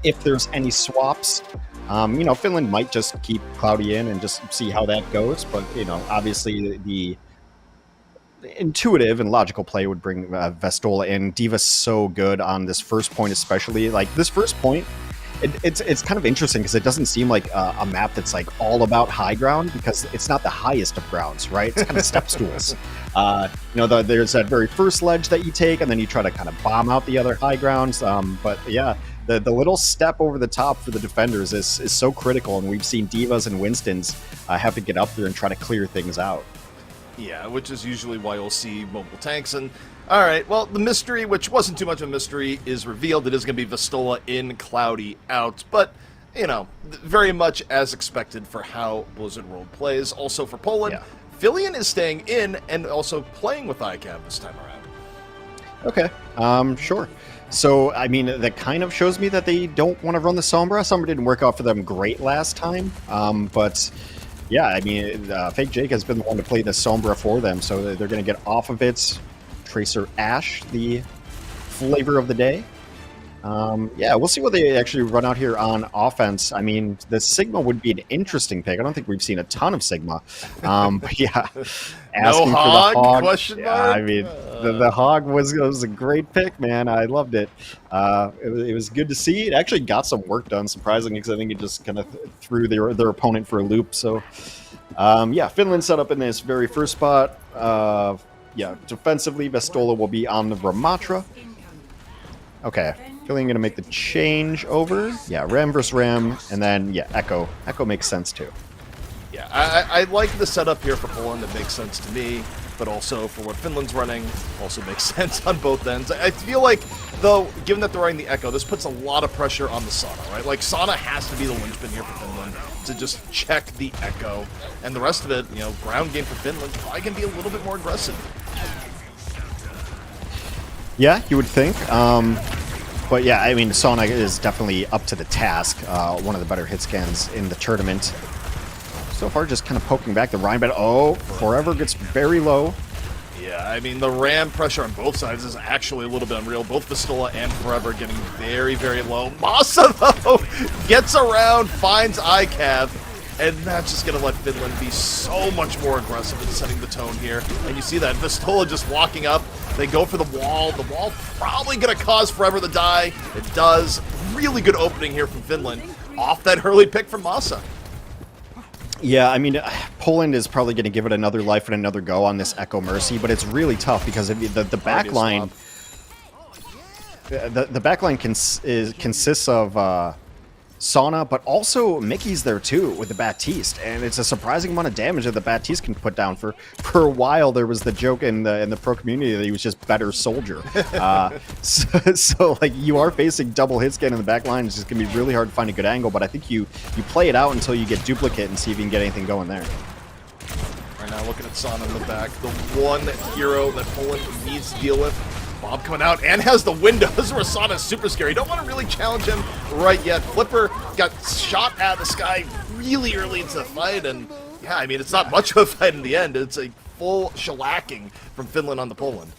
if there's any swaps. Finland might just keep Cloudy in and just see how that goes. But, obviously the intuitive and logical play would bring Vastola in. Diva's so good on this first point, especially. Like, this first point, it's kind of interesting because it doesn't seem like a map that's like all about high ground, because it's not the highest of grounds, right? It's kind of step stools. There's that very first ledge that you take, and then you try to kind of bomb out the other high grounds. But yeah, the little step over the top for the defenders is so critical, and we've seen Divas and Winstons have to get up there and try to clear things out.
Yeah, which is usually why you'll see mobile tanks. And all right, well, the mystery, which wasn't too much of a mystery, is revealed. It is going to be Vastola in, Cloudy out. But, very much as expected for how Blizzard World plays. Also for Poland, yeah. Filian is staying in and also playing with ICAV this time around.
Okay, sure. So, I mean, that kind of shows me that they don't want to run the Sombra. Sombra didn't work out for them great last time, but yeah, I mean, Fake Jake has been the one to play the Sombra for them, so they're going to get off of it. Tracer Ash, the flavor of the day. Yeah, we'll see what they actually run out here on offense. I mean, the Sigma would be an interesting pick. I don't think we've seen a ton of Sigma. But yeah, asking
no hog?
for the hog.
Question mark?
Yeah, I mean, the hog was a great pick, man. I loved it. It was good to see. It actually got some work done, surprisingly, because I think it just kind of threw their opponent for a loop. So, yeah, Finland set up in this very first spot. Yeah, defensively, Vastola will be on the Ramatra. Okay, feeling going to make the change over. Yeah, Ram versus Ram, and then, yeah, Echo. Echo makes sense, too.
Yeah, I like the setup here for Poland. It makes sense to me, but also for what Finland's running, also makes sense on both ends. I feel like, though, given that they're running the Echo, this puts a lot of pressure on the Sana, right? Like, Sana has to be the linchpin here for Finland to just check the Echo, and the rest of it, ground game for Finland probably can be a little bit more aggressive.
Yeah, you would think. But yeah, I mean, Sana is definitely up to the task. One of the better hit scans in the tournament. So far, just kind of poking back the Rheinbed. Oh, Forever gets very low.
Yeah, I mean, the Ram pressure on both sides is actually a little bit unreal. Both Vastola and Forever getting very, very low. Masa, though, gets around, finds ICAV, and that's just going to let Finland be so much more aggressive in setting the tone here. And you see that Vastola just walking up. They go for the wall. The wall probably going to cause Forever to die. It does. Really good opening here from Finland off that early pick from Masa.
Yeah, I mean, Poland is probably going to give it another life and another go on this Echo Mercy, but it's really tough because the back line, the back line consists of Sana, but also Mickey's there too with the Baptiste, and it's a surprising amount of damage that the Baptiste can put down. For a while, there was the joke in the pro community that he was just better soldier. So like, you are facing double hit scan in the back line. It's just gonna be really hard to find a good angle, but I think you play it out until you get duplicate and see if you can get anything going there.
Right now, looking at Sana in the back, the one hero that Poland needs to deal with Bob coming out and has the windows. Rasada's super scary. Don't want to really challenge him right yet. Flipper got shot out of the sky really early into the fight, and yeah, I mean, it's not much of a fight in the end. It's a full shellacking from Finland on the Poland.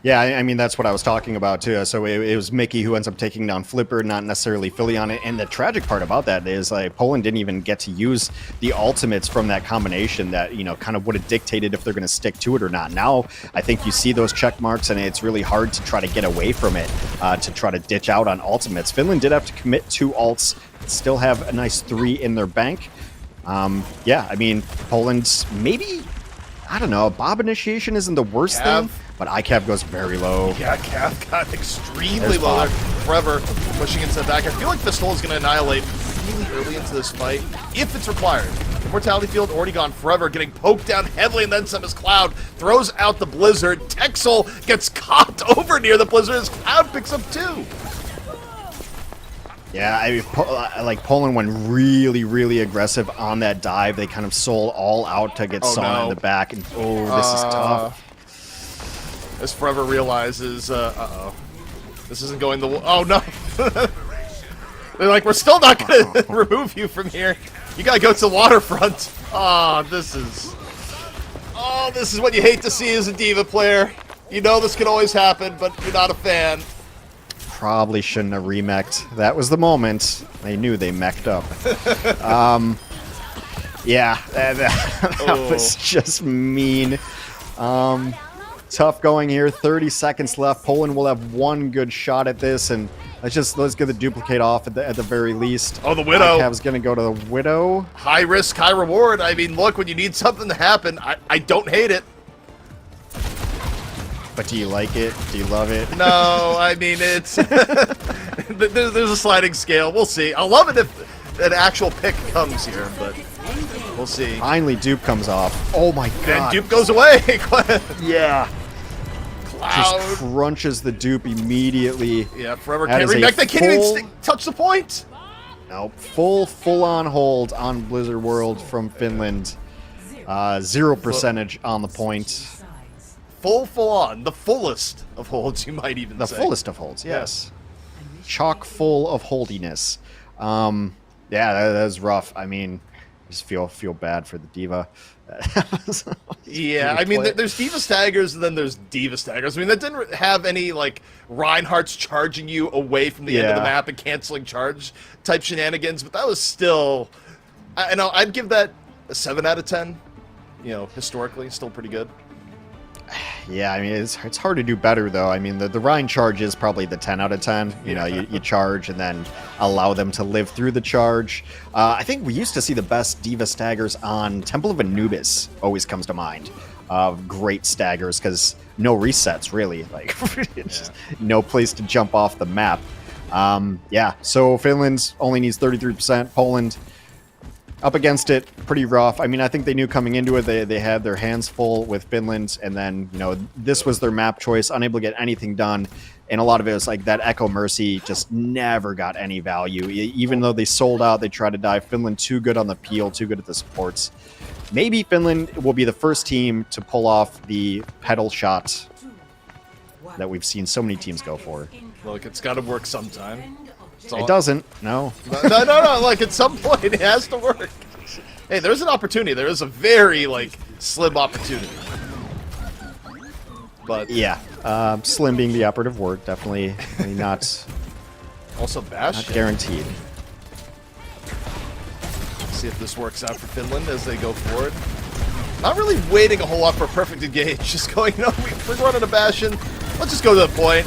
Yeah, I mean, that's what I was talking about, too. So it was Mickey who ends up taking down Flipper, not necessarily Philly on it. And the tragic part about that is, like, Poland didn't even get to use the ultimates from that combination that, you know, kind of would have dictated if they're going to stick to it or not. Now, I think you see those check marks, and it's really hard to try to get away from it, to try to ditch out on ultimates. Finland did have to commit 2 ults, still have a nice 3 in their bank. Yeah, I mean, Poland's maybe, I don't know, Bob initiation isn't the worst thing. But ICAV goes very low.
Yeah, Cav got extremely low there. Forever pushing into the back. I feel like Pistol is going to annihilate really early into this fight, if it's required. Immortality Field already gone. Forever getting poked down heavily, and then some as Cloud throws out the Blizzard. Texel gets caught over near the Blizzard as Cloud picks up 2.
Yeah, I mean, like Poland went really, really aggressive on that dive. They kind of sold all out to get Sauna in the back, and this is tough.
As Forever realizes, this isn't going the... Oh, no. They're like, we're still not going to remove you from here. You got to go to the waterfront. This is what you hate to see as a D.Va player. You know this can always happen, but you're not a fan.
Probably shouldn't have remec'd. That was the moment. They knew they mec'd up. Yeah, that was just mean. Tough going here. 30 seconds left. Poland will have 1 good shot at this, and let's get the duplicate off at the very least.
Oh, the Widow.
Cav's gonna go to the Widow.
High risk, high reward. I mean, look, when you need something to happen, I don't hate it.
But do you like it? Do you love it?
No, I mean, it's there's a sliding scale. We'll see. I'll love it if an actual pick comes here, but we'll see.
Finally, dupe comes off. Oh my god.
And dupe goes away.
Yeah.
Cloud.
Just crunches the dupe immediately.
Yeah, Forever
That
can't
is a
remake. They can't even touch the point.
Nope. Full on hold on Blizzard World from Finland. 0 percentage on the point.
Full on. The fullest of holds, you might even say.
The fullest of holds, yes. Chock full of holdiness. Yeah, that was rough. I mean, I just feel bad for the D.Va.
Yeah, I mean, there's D.Va staggers and then there's D.Va staggers. I mean, that didn't have any, like, Reinhardt's charging you away from the end of the map and canceling charge type shenanigans, but that was still... I know, I'd give that a 7 out of 10. You know, historically, still pretty good.
Yeah, I mean, it's hard to do better, though. I mean, the Rhine charge is probably the 10 out of 10. You know, you charge and then allow them to live through the charge. I think we used to see the best D.Va staggers on Temple of Anubis, always comes to mind. Great staggers, because no resets, really. Like, just no place to jump off the map. Yeah, so Finland only needs 33%. Poland up against it, pretty rough. I mean, I think they knew coming into it, they had their hands full with Finland, and then, you know, this was their map choice, unable to get anything done. And a lot of it was like that Echo Mercy just never got any value. Even though they sold out, they tried to dive. Finland too good on the peel, too good at the supports. Maybe Finland will be the first team to pull off the pedal shot that we've seen so many teams go for.
Look, it's got to work sometime.
It doesn't, no.
No, like, at some point, it has to work. Hey, there's an opportunity. There is a very, like, slim opportunity. But
yeah, slim being the operative word, definitely not,
also Bash.
not guaranteed.
See if this works out for Finland as they go forward. Not really waiting a whole lot for a perfect engage. Just going, no, we're running a Bastion. Let's just go to the point.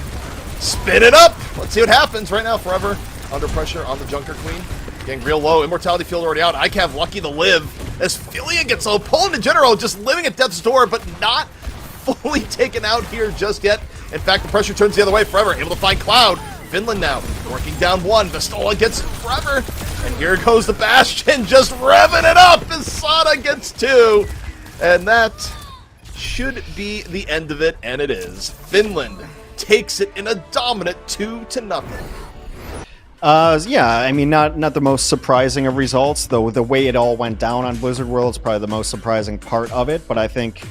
Spin it up! Let's see what happens right now. Forever under pressure on the Junker Queen. Getting real low. Immortality Field already out. ICAV lucky to live. As Philia gets low. Poland in general just living at death's door, but not fully taken out here just yet. In fact, the pressure turns the other way. Forever able to find Cloud. Finland now working down 1. Vistola gets Forever. And here goes the Bastion just revving it up as Sada gets 2. And that should be the end of it, and it is. Finland takes it in a dominant 2-0.
Yeah, I mean, not the most surprising of results, though the way it all went down on Blizzard World is probably the most surprising part of it, but I think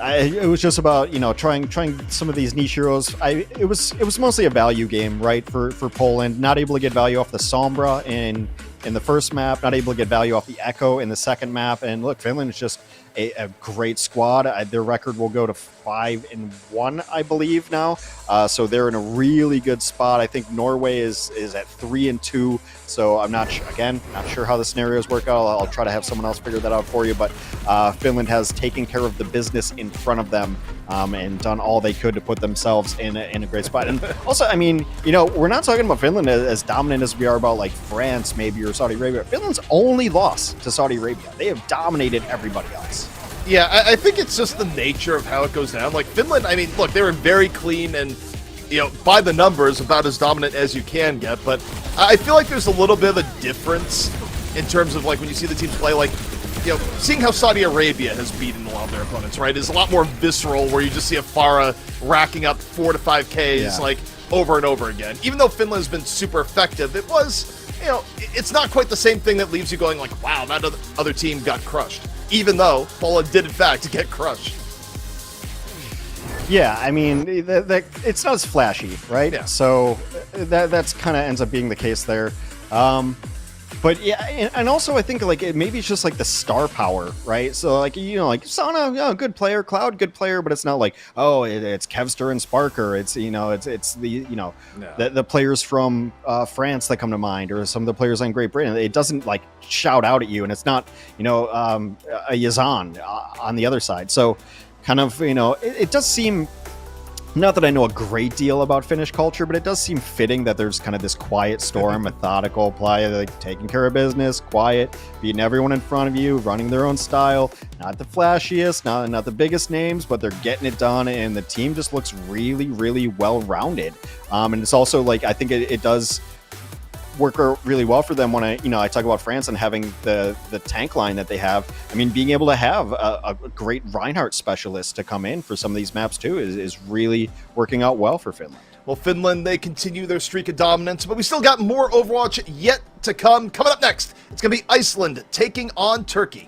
it was just about trying some of these niche heroes. It was mostly a value game, right? For Poland, not able to get value off the Sombra in the first map, not able to get value off the Echo in the second map, and look, Finland is just a great squad. Their record will go to 5-1, I believe now. So they're in a really good spot. I think Norway is at 3-2. So I'm not sure how the scenarios work out. I'll try to have someone else figure that out for you. But Finland has taken care of the business in front of them and done all they could to put themselves in a great spot. And also, I mean, we're not talking about Finland as dominant as we are about like France maybe or Saudi Arabia. Finland's only loss to Saudi Arabia. They have dominated everybody else.
Yeah, I think it's just the nature of how it goes down. Like Finland, I mean, look, they were very clean and, by the numbers, about as dominant as you can get. But I feel like there's a little bit of a difference in terms of like when you see the teams play, like, seeing how Saudi Arabia has beaten a lot of their opponents, right, is a lot more visceral, where you just see a Farah racking up 4 to 5 Ks like over and over again. Even though Finland has been super effective, it was, it's not quite the same thing that leaves you going like, wow, that other team got crushed. Even though Poland did, in fact, get crushed.
Yeah, I mean, it's not as flashy, right? Yeah. So that's kind of ends up being the case there. But yeah, and also I think like maybe it's just like the star power, right? So like like Sana, good player, Cloud, good player, but it's not like it's Kevster and Sparker. It's it's the the players from France that come to mind, or some of the players on Great Britain. It doesn't like shout out at you, and it's not a Yazan on the other side. So kind of it does seem. Not that I know a great deal about Finnish culture, but it does seem fitting that there's kind of this quiet storm, methodical player, like taking care of business, quiet, beating everyone in front of you, running their own style. Not the flashiest, not the biggest names, but they're getting it done, and the team just looks really, really well-rounded. And it's also like I think it does work really well for them when I talk about France and having the tank line that they have. I mean, being able to have a great Reinhardt specialist to come in for some of these maps too is really working out well for Finland.
Well, Finland, they continue their streak of dominance, but we still got more Overwatch yet to come. Coming up next, it's going to be Iceland taking on Turkey.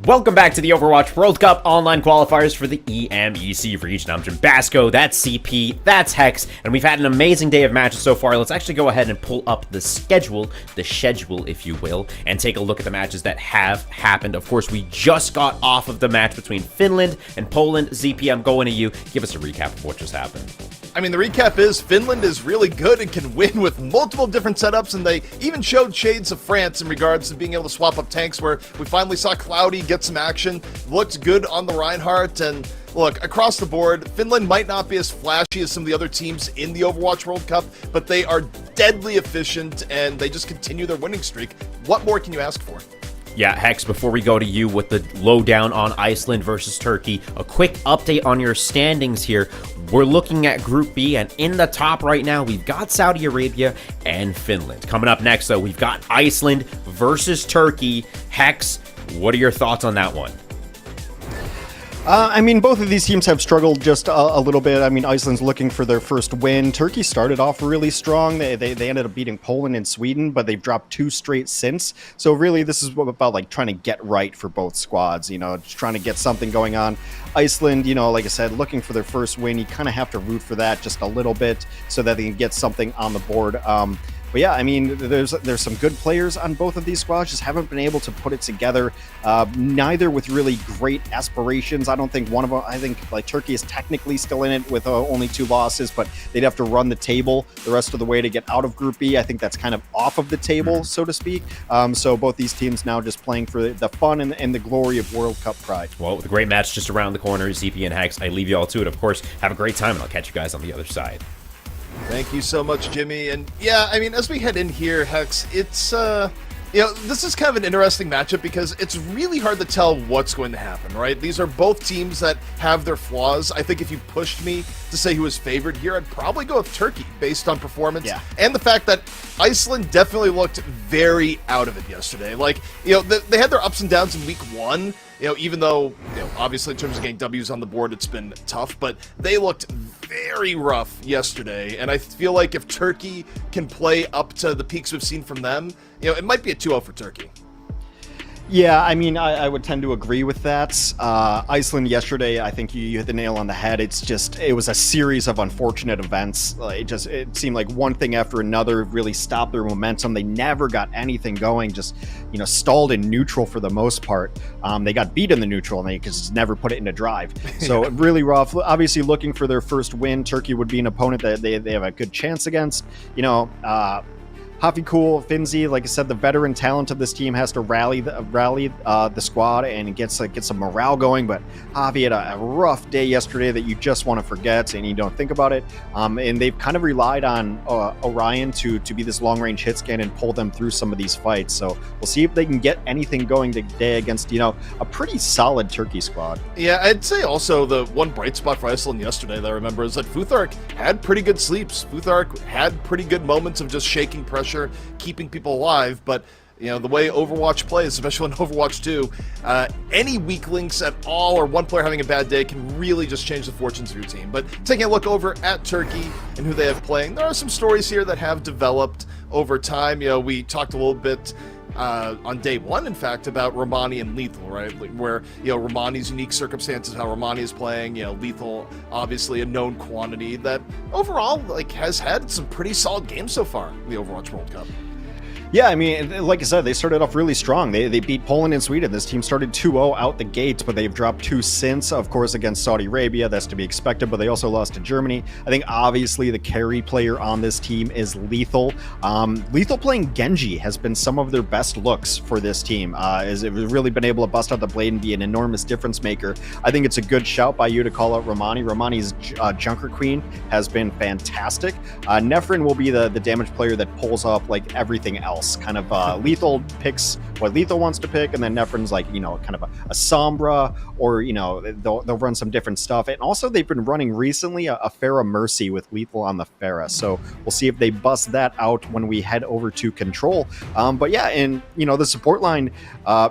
Welcome back to the Overwatch World Cup online qualifiers for the EMEC region. I'm Jim Basco, that's CP, that's Hex, and we've had an amazing day of matches so far. Let's actually go ahead and pull up the schedule if you will, and take a look at the matches that have happened. Of course, we just got off of the match between Finland and Poland. ZP, I'm going to you. Give us a recap of what just happened.
I mean, the recap is Finland is really good and can win with multiple different setups, and they even showed shades of France in regards to being able to swap up tanks, where we finally saw Cloudy get some action. Looked good on the Reinhardt, and look, across the board, Finland might not be as flashy as some of the other teams in the Overwatch World Cup, but they are deadly efficient, and they just continue their winning streak. What more can you ask for?
Yeah, Hex, before we go to you with the lowdown on Iceland versus Turkey, a quick update on your standings here. We're looking at Group B, and in the top right now, we've got Saudi Arabia and Finland. Coming up next, though, we've got Iceland versus Turkey. Hex, what are your thoughts on that one?
I mean, both of these teams have struggled just a little bit. I mean, Iceland's looking for their first win. Turkey started off really strong. They ended up beating Poland and Sweden, but they've dropped 2 straight since. So really, this is about like trying to get right for both squads, you know, just trying to get something going on. Iceland, you know, like I said, looking for their first win. You kind of have to root for that just a little bit so that they can get something on the board. But yeah, I mean, there's some good players on both of these squads, just haven't been able to put it together. Neither with really great aspirations. I don't think one of them, I think like Turkey is technically still in it with only 2 losses, but they'd have to run the table the rest of the way to get out of Group B. I think that's kind of off of the table, so to speak. So both these teams now just playing for the fun and the glory of World Cup pride.
Well, the great match just around the corner, ZP and Hex. I leave you all to it. Of course, have a great time, and I'll catch you guys on the other side.
Thank you so much, Jimmy. And yeah, I mean, as we head in here, Hex, it's, you know, this is kind of an interesting matchup because it's really hard to tell what's going to happen, right? These are both teams that have their flaws. I think if you pushed me to say who was favored here, I'd probably go with Turkey based on performance. Yeah. And the fact that Iceland definitely looked very out of it yesterday. Like, you know, they had their ups and downs in week 1. You know, even though, you know, obviously in terms of getting W's on the board, it's been tough, but they looked very rough yesterday. And I feel like if Turkey can play up to the peaks we've seen from them, you know, it might be a 2-0 for Turkey.
Yeah, I mean, I would tend to agree with that. Iceland yesterday, I think you hit the nail on the head. It was a series of unfortunate events. It seemed like one thing after another really stopped their momentum. They never got anything going, just, you know, stalled in neutral for the most part. They got beat in the neutral and they just never put it into drive. So really rough. Obviously looking for their first win. Turkey would be an opponent that they have a good chance against. You know, Hafikul, Finzi, like I said, the veteran talent of this team has to rally the squad and get some morale going. But Javi had a rough day yesterday that you just want to forget and you don't think about it. And they've kind of relied on Orion to be this long-range hit scan and pull them through some of these fights. So we'll see if they can get anything going today against, you know, a pretty solid Turkey squad.
Yeah, I'd say also the one bright spot for Iceland yesterday that I remember is that Futhark had pretty good sleeps. Futhark had pretty good moments of just shaking pressure, keeping people alive, but you know, the way Overwatch plays, especially in Overwatch 2, any weak links at all or one player having a bad day can really just change the fortunes of your team. But taking a look over at Turkey and who they have playing, there are some stories here that have developed over time. You know, we talked a little bit on day 1, in fact, about Romani and Lethal, right? Like where, you know, Romani's unique circumstances, how Romani is playing, you know, Lethal, obviously a known quantity that overall, like, has had some pretty solid games so far in the Overwatch World Cup.
Yeah, I mean, like I said, they started off really strong. They beat Poland and Sweden. This team started 2-0 out the gates, but they've dropped 2 since, of course, against Saudi Arabia. That's to be expected, but they also lost to Germany. I think, obviously, the carry player on this team is Lethal. Lethal playing Genji has been some of their best looks for this team. Has really been able to bust out the blade and be an enormous difference maker. I think it's a good shout by you to call out Romani. Romani's Junker Queen has been fantastic. Nefrin will be the damage player that pulls up, like, everything else. Kind of Lethal picks what Lethal wants to pick, and then Nefrin's like, you know, kind of a Sombra, or, you know, they'll run some different stuff. And also they've been running recently a Pharah Mercy with Lethal on the Pharah, so we'll see if they bust that out when we head over to Control. But yeah, and, you know, the support line,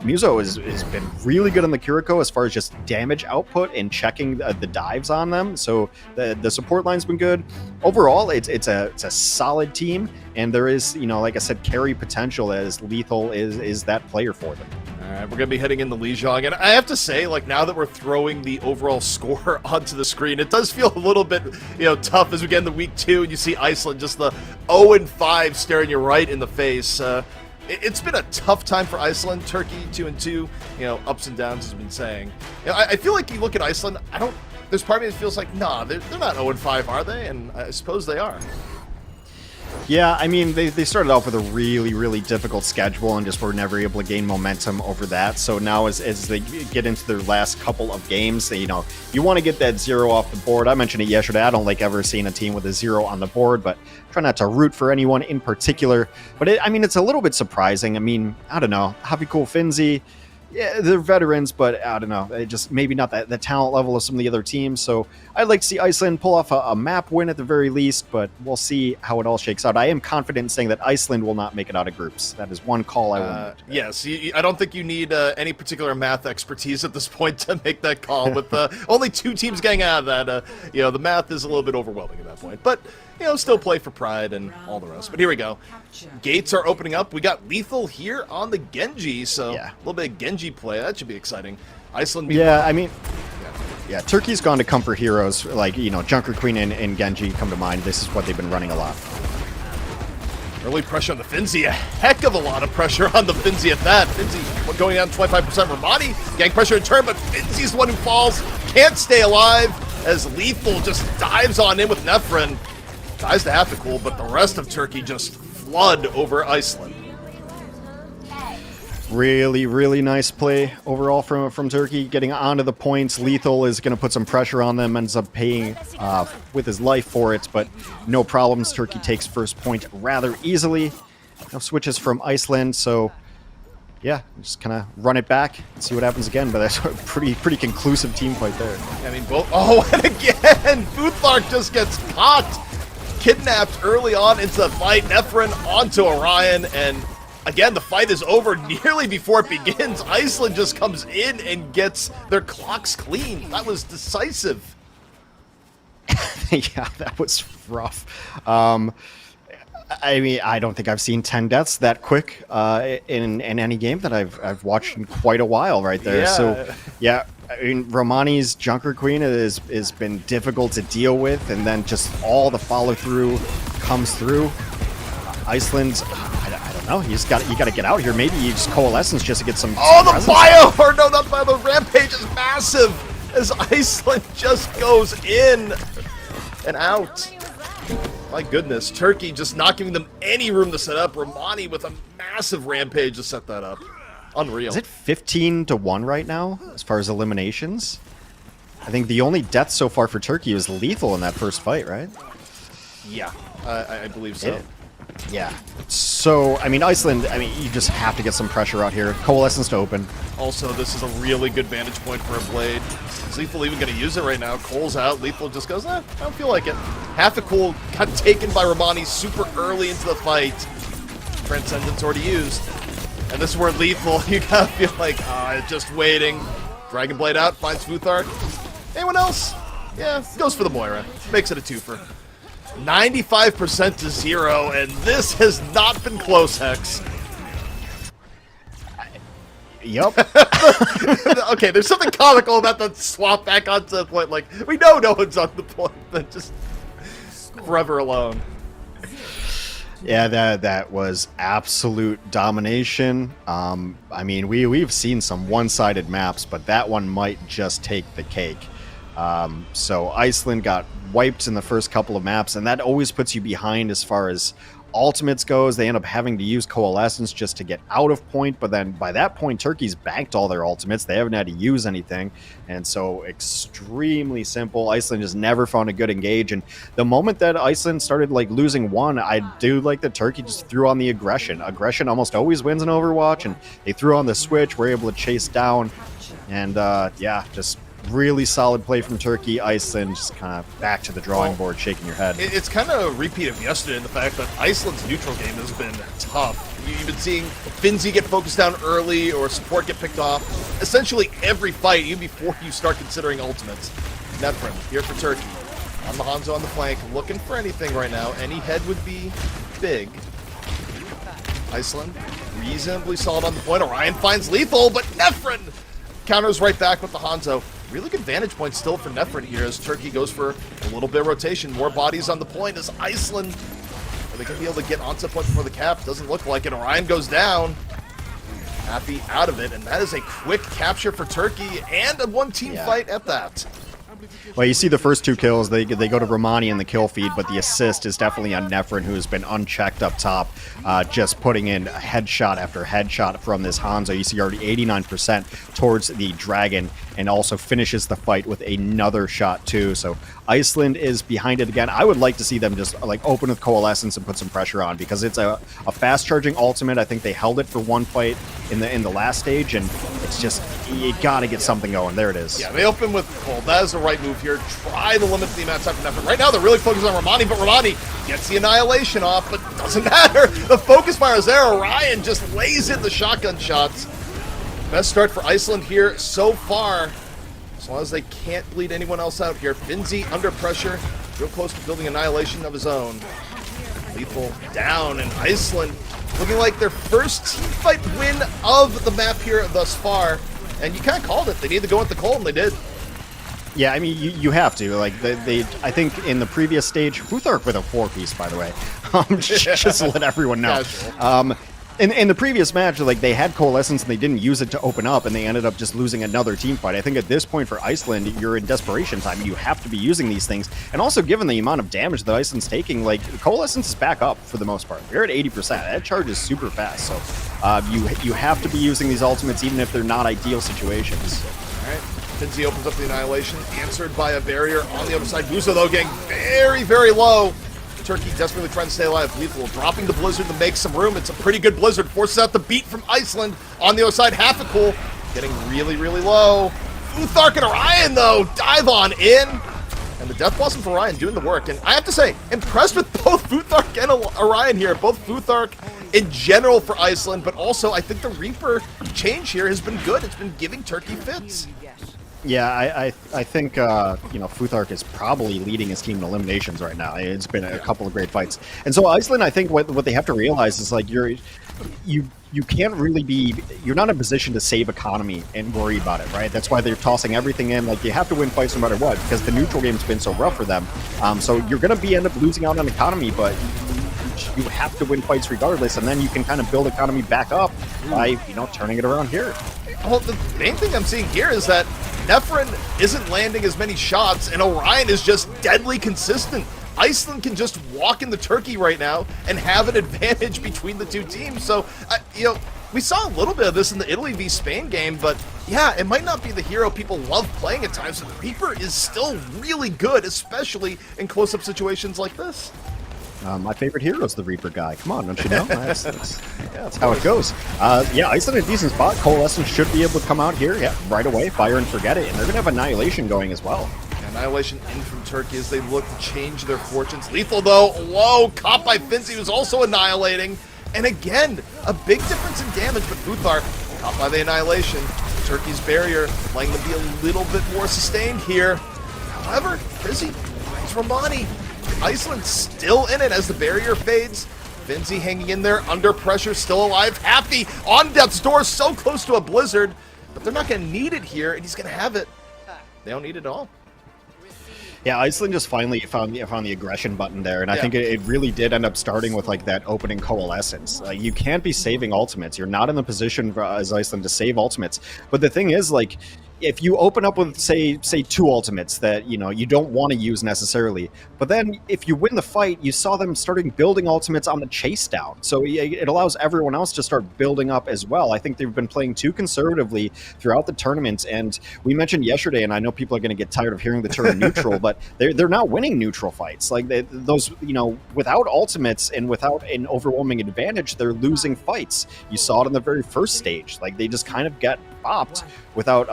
Muso has been really good on the Kiriko as far as just damage output and checking the dives on them, so the support line's been good. Overall, it's a solid team, and there is, you know, like I said, carry potential as Lethal is that player for them.
Alright, we're gonna be heading into Lijiang, and I have to say, like, now that we're throwing the overall score onto the screen, it does feel a little bit, tough as we get into week 2 and you see Iceland just the 0-5 staring you right in the face. It's been a tough time for Iceland. Turkey 2-2, ups and downs, as I've been saying. I feel like you look at Iceland, there's part of me that feels like, nah, they're not 0-5, are they? And I suppose they are.
Yeah, I mean, they started off with a really, really difficult schedule and just were never able to gain momentum over that. So now as they get into their last couple of games, you want to get that 0 off the board. I mentioned it yesterday. I don't like ever seeing a team with a 0 on the board, but try not to root for anyone in particular. But it's a little bit surprising. I mean, I don't know. Happy Cool Finzi. Yeah, they're veterans, but I don't know. They just maybe not the talent level of some of the other teams. So I'd like to see Iceland pull off a map win at the very least, but we'll see how it all shakes out. I am confident in saying that Iceland will not make it out of groups. That is one call I will make.
Yes, I don't think you need any particular math expertise at this point to make that call. With only 2 teams getting out of that, the math is a little bit overwhelming at that point. But still play for pride and all the rest. But here we go. Gates are opening up. We got Lethal here on the Genji, so a little bit of Genji play. That should be exciting. Iceland.
Yeah, Turkey's gone to comfort heroes like, Junker Queen and Genji come to mind. This is what they've been running a lot.
Early pressure on the Finzi. A heck of a lot of pressure on the Finzi at that. Finzi going down 25%. Romani getting pressure in turn, but Finzi's the one who falls. Can't stay alive as Lethal just dives on in with Nefren. Dies to have to cool, but the rest of Turkey just flood over Iceland.
Really, really nice play overall from Turkey, getting onto the points. Lethal is going to put some pressure on them, ends up paying with his life for it, but no problems. Turkey takes first point rather easily. No switches from Iceland, so yeah, just kind of run it back and see what happens again. But that's a pretty conclusive team fight there.
I mean, both. Oh, and again, Futhark just gets caught. Kidnapped early on into the fight. Nefren onto Orion, and again, the fight is over nearly before it begins. Iceland just comes in and gets their clocks clean. That was decisive.
Yeah, that was rough. I don't think I've seen 10 deaths that quick in any game that I've watched in quite a while right there.
Yeah.
So, yeah, Romani's Junker Queen has been difficult to deal with, and then just all the follow-through comes through. Iceland's, I don't know, you got to get out here. Maybe you just Coalescence just to get some
the bio! Or no, not bio, the Rampage is massive as Iceland just goes in and out. My goodness, Turkey just not giving them any room to set up. Romani with a massive Rampage to set that up. Unreal.
Is it 15-1 right now as far as eliminations? I think the only death so far for Turkey was Lethal in that first fight, right?
Yeah, I believe so.
Yeah. So, Iceland, you just have to get some pressure out here. Coalescence to open.
Also, this is a really good vantage point for a Blade. Is Lethal even going to use it right now? Cole's out. Lethal just goes, I don't feel like it. Half the Cole got taken by Romani super early into the fight. Transcendence already used. And this is where Lethal, you gotta feel like, just waiting. Dragon Blade out, finds Futhark. Anyone else? Yeah, goes for the Moira. Makes it a twofer. 95% to 0, and this has not been close, Hex.
Yup.
Okay, there's something comical about the swap back onto the point. Like, we know no one's on the point, then just forever alone.
Yeah, that was absolute domination. We've seen some one-sided maps, but that one might just take the cake. So Iceland got wiped in the first couple of maps, and that always puts you behind as far as ultimates goes. They end up having to use Coalescence just to get out of point, but then by that point, Turkey's banked all their ultimates. They haven't had to use anything, and so extremely simple. Iceland just never found a good engage, and the moment that Iceland started losing one, I do like that Turkey just threw on the aggression. Aggression almost always wins in Overwatch, and they threw on the switch, were able to chase down, and just really solid play from Turkey. Iceland just kind of back to the drawing board, shaking your head.
It's kind of a repeat of yesterday in the fact that Iceland's neutral game has been tough. You've been seeing Finzi get focused down early or support get picked off. Essentially every fight, even before you start considering ultimates. Nefren here for Turkey. On the Hanzo on the flank, looking for anything right now. Any head would be big. Iceland reasonably solid on the point. Orion finds Lethal, but Nefrin counters right back with the Hanzo. Really good vantage point still for Nefrin here as Turkey goes for a little bit of rotation. More bodies on the point as Iceland, are they going to be able to get onto the point before the cap? Doesn't look like it. Orion goes down. Happy out of it, and that is a quick capture for Turkey and a one-team fight at that.
Well, you see the first 2 kills, they go to Romani in the kill feed, but the assist is definitely on Nefrin, who has been unchecked up top, just putting in headshot after headshot from this Hanzo. You see already 89% towards the Dragon, and also finishes the fight with another shot too. So Iceland is behind it again. I would like to see them just like open with Coalescence and put some pressure on, because it's a fast charging ultimate. I think they held it for one fight in the last stage, and it's just, you gotta get something going. There it is.
Yeah, they open with Cole. That is the right move here. Try to limit the amount of time for Nefrin. Right now, they're really focused on Romani, but Romani gets the annihilation off, but doesn't matter. The focus fire is there. Orion just lays in the shotgun shots. Best start for Iceland here so far, as long as they can't bleed anyone else out here. Finzi under pressure, real close to building annihilation of his own. Lethal down, and Iceland looking like their first team fight win of the map here thus far. And you kind of called it. They need to go with the cold, and they did.
Yeah, I mean, you have to. Like, they I think in the previous stage, Futhark with a 4-piece, by the way, just to let everyone know. In the previous match, like, they had Coalescence and they didn't use it to open up, and they ended up just losing another team fight. I think at this point for Iceland, you're in desperation time. You have to be using these things. And also, given the amount of damage that Iceland's taking, like, Coalescence is back up for the most part. They're at 80%. That charge is super fast. So you have to be using these ultimates even if they're not ideal situations.
All right. Finzi opens up the annihilation, answered by a barrier on the other side. Buzo, though, getting very, very low. Turkey desperately trying to stay alive. Lethal dropping the blizzard to make some room. It's a pretty good blizzard. Forces out the beat from Iceland. On the other side, Half-a-Cool getting really, really low. Futhark and Orion, though, dive on in. And the Death Blossom for Orion doing the work. And I have to say, impressed with both Futhark and Orion here. Both Futhark in general for Iceland, but also I think the Reaper change here has been good. It's been giving Turkey fits.
Yeah, I think Futhark is probably leading his team in eliminations right now. It's been a couple of great fights, and so Iceland, I think what they have to realize is like you can't really be, you're not in a position to save economy and worry about it, right? That's why they're tossing everything in. Like, you have to win fights no matter what, because the neutral game's been so rough for them. So you're going to end up losing out on economy, but you have to win fights regardless, and then you can kind of build economy back up by turning it around here.
Well, the main thing I'm seeing here is that Nefrin isn't landing as many shots, and Orion is just deadly consistent. Iceland can just walk in the Turkey right now and have an advantage between the two teams. So, we saw a little bit of this in the Italy v Spain game, but yeah, it might not be the hero people love playing at times, but the Reaper is still really good, especially in close-up situations like this.
My favorite hero is the Reaper guy. Come on, don't you know? That's how it goes. Yeah, Iceland in a decent spot. Coalescence should be able to come out here, right away, fire and forget it, and they're going to have Annihilation going as well.
Annihilation in from Turkey as they look to change their fortunes. Lethal, though, low, caught by Finzi, who's also annihilating. And again, a big difference in damage, but Futhark caught by the Annihilation. Turkey's barrier letting them be a little bit more sustained here. However, Frizzy finds Romani. Iceland still in it as the barrier fades. Finzi hanging in there, under pressure, still alive. Happy on death's door, so close to a blizzard. But they're not going to need it here, and he's going to have it. They don't need it at all.
Yeah, Iceland just finally found the aggression button there, and I think it really did end up starting with like that opening Coalescence. You can't be saving ultimates. You're not in the position as Iceland to save ultimates. But the thing is, like, if you open up with say 2 ultimates that you don't want to use necessarily, but then if you win the fight, you saw them starting building ultimates on the chase down, so it allows everyone else to start building up as well. I think they've been playing too conservatively throughout the tournament, and we mentioned yesterday, and I know people are going to get tired of hearing the term neutral, but they're not winning neutral fights. Like, those without ultimates and without an overwhelming advantage, they're losing fights. You saw it in the very first stage. Like, they just kind of got bopped without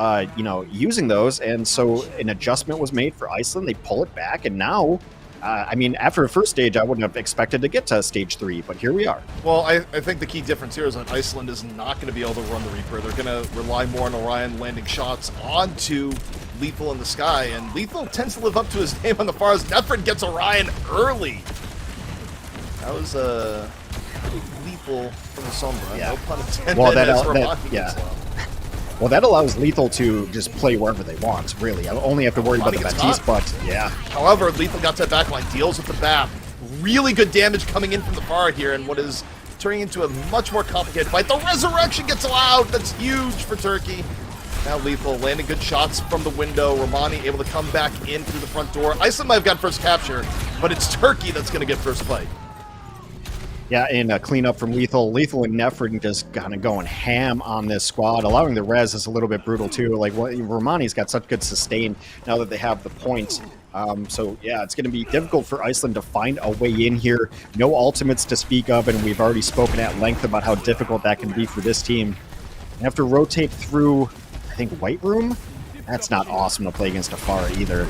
using those, and so an adjustment was made for Iceland. They pull it back, and now after the first stage, I wouldn't have expected to get to stage 3, but here we are.
Well, I think the key difference here is that Iceland is not going to be able to run the Reaper. They're going to rely more on Orion landing shots onto Lethal in the sky, and Lethal tends to live up to his name on the far as Nefrin gets Orion early. That was pretty lethal from the Sombra.
Yeah.
No pun intended.
Well,
as Romani
yeah.
gets low.
Well, that allows Lethal to just play wherever they want, really. I only have to worry about the
Romani gets
Baptiste,
caught.
but yeah.
However, Lethal got to that backline, deals with the BAP. Really good damage coming in from the far here, and what is turning into a much more complicated fight. The Resurrection gets allowed. That's huge for Turkey. Now Lethal landing good shots from the window. Romani able to come back in through the front door. Iceland might have gotten first capture, but it's Turkey that's going to get first fight.
Yeah, and cleanup from Lethal. Lethal and Nefrin just kind of going ham on this squad. Allowing the res is a little bit brutal, too. Like, Romani's got such good sustain now that they have the points. So, yeah, it's going to be difficult for Iceland to find a way in here. No ultimates to speak of, and we've already spoken at length about how difficult that can be for this team. They have to rotate through, I think, White Room? That's not awesome to play against Afara either.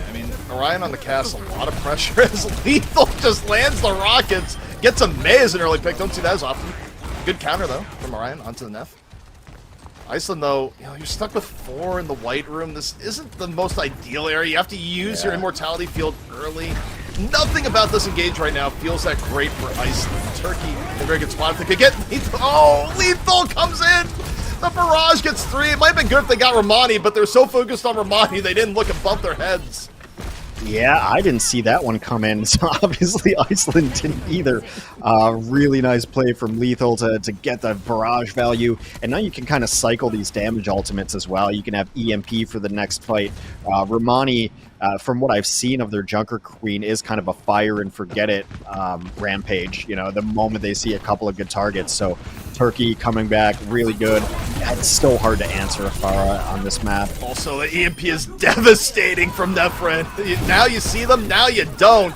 I mean, Orion on the cast, a lot of pressure as Lethal just lands the rockets. Gets a May as an early pick. Don't see that as often. Good counter, though, from Orion onto the Neff. Iceland, though, you're stuck with 4 in the White Room. This isn't the most ideal area. You have to use your Immortality field early. Nothing about this engage right now feels that great for Iceland. Turkey in a very good spot. If they could get Lethal. Oh, Lethal comes in! The barrage gets 3. It might have been good if they got Romani, but they're so focused on Romani, they didn't look above their heads.
Yeah, I didn't see that one come in, so obviously Iceland didn't either. Really nice play from Lethal to get the barrage value, and now you can kind of cycle these damage ultimates as well. You can have EMP for the next fight. Romani, from what I've seen of their Junker Queen, is kind of a fire and forget it rampage, the moment they see a couple of good targets. So Turkey coming back really good. It's so hard to answer Afara on this map.
Also, the EMP is devastating from Nefrin. Now you see them, now you don't.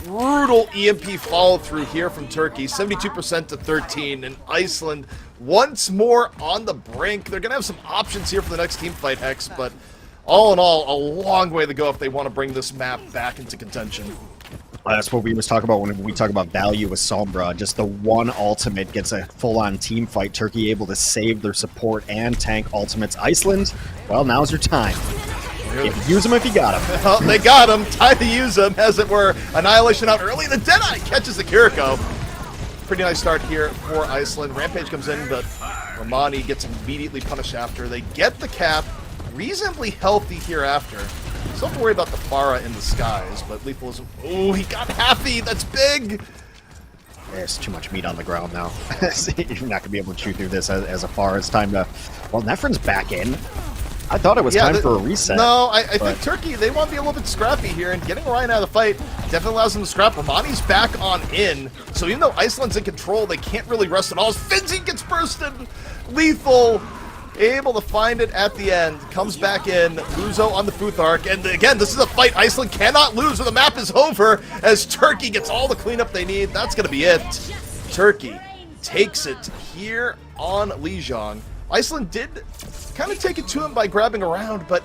Brutal EMP follow through here from Turkey, 72% to 13, and Iceland once more on the brink. They're going to have some options here for the next team fight, Hex, but all in all, a long way to go if they want to bring this map back into contention.
That's what we was talking about when we talk about value with Sombra. Just the one ultimate gets a full-on team fight. Turkey able to save their support and tank ultimates. Iceland, well, now's your time. Use them if you got them.
Well, they got him. Time to use them, as it were. Annihilation out early. The Deadeye catches the Kiriko. Pretty nice start here for Iceland. Rampage comes in, but Romani gets immediately punished after. They get the cap. Reasonably healthy here after. Still have to worry about the Farah in the skies, but Lethal is... Oh, he got Happy! That's big!
There's too much meat on the ground now. You're not going to be able to chew through this as far as time to... Well, Nefrin's back in. I thought it was time for a reset.
No, I think Turkey, they want to be a little bit scrappy here, and getting Orion out of the fight definitely allows them to scrap. Romani's back on in, so even though Iceland's in control, they can't really rest at all. As Finzi gets bursted! Lethal able to find it at the end, comes back in, Luzo on the Futhark, and again, this is a fight Iceland cannot lose or the map is over as Turkey gets all the cleanup they need. That's going to be it. Turkey takes it here on Lijiang. Iceland did kind of take it to him by grabbing around, but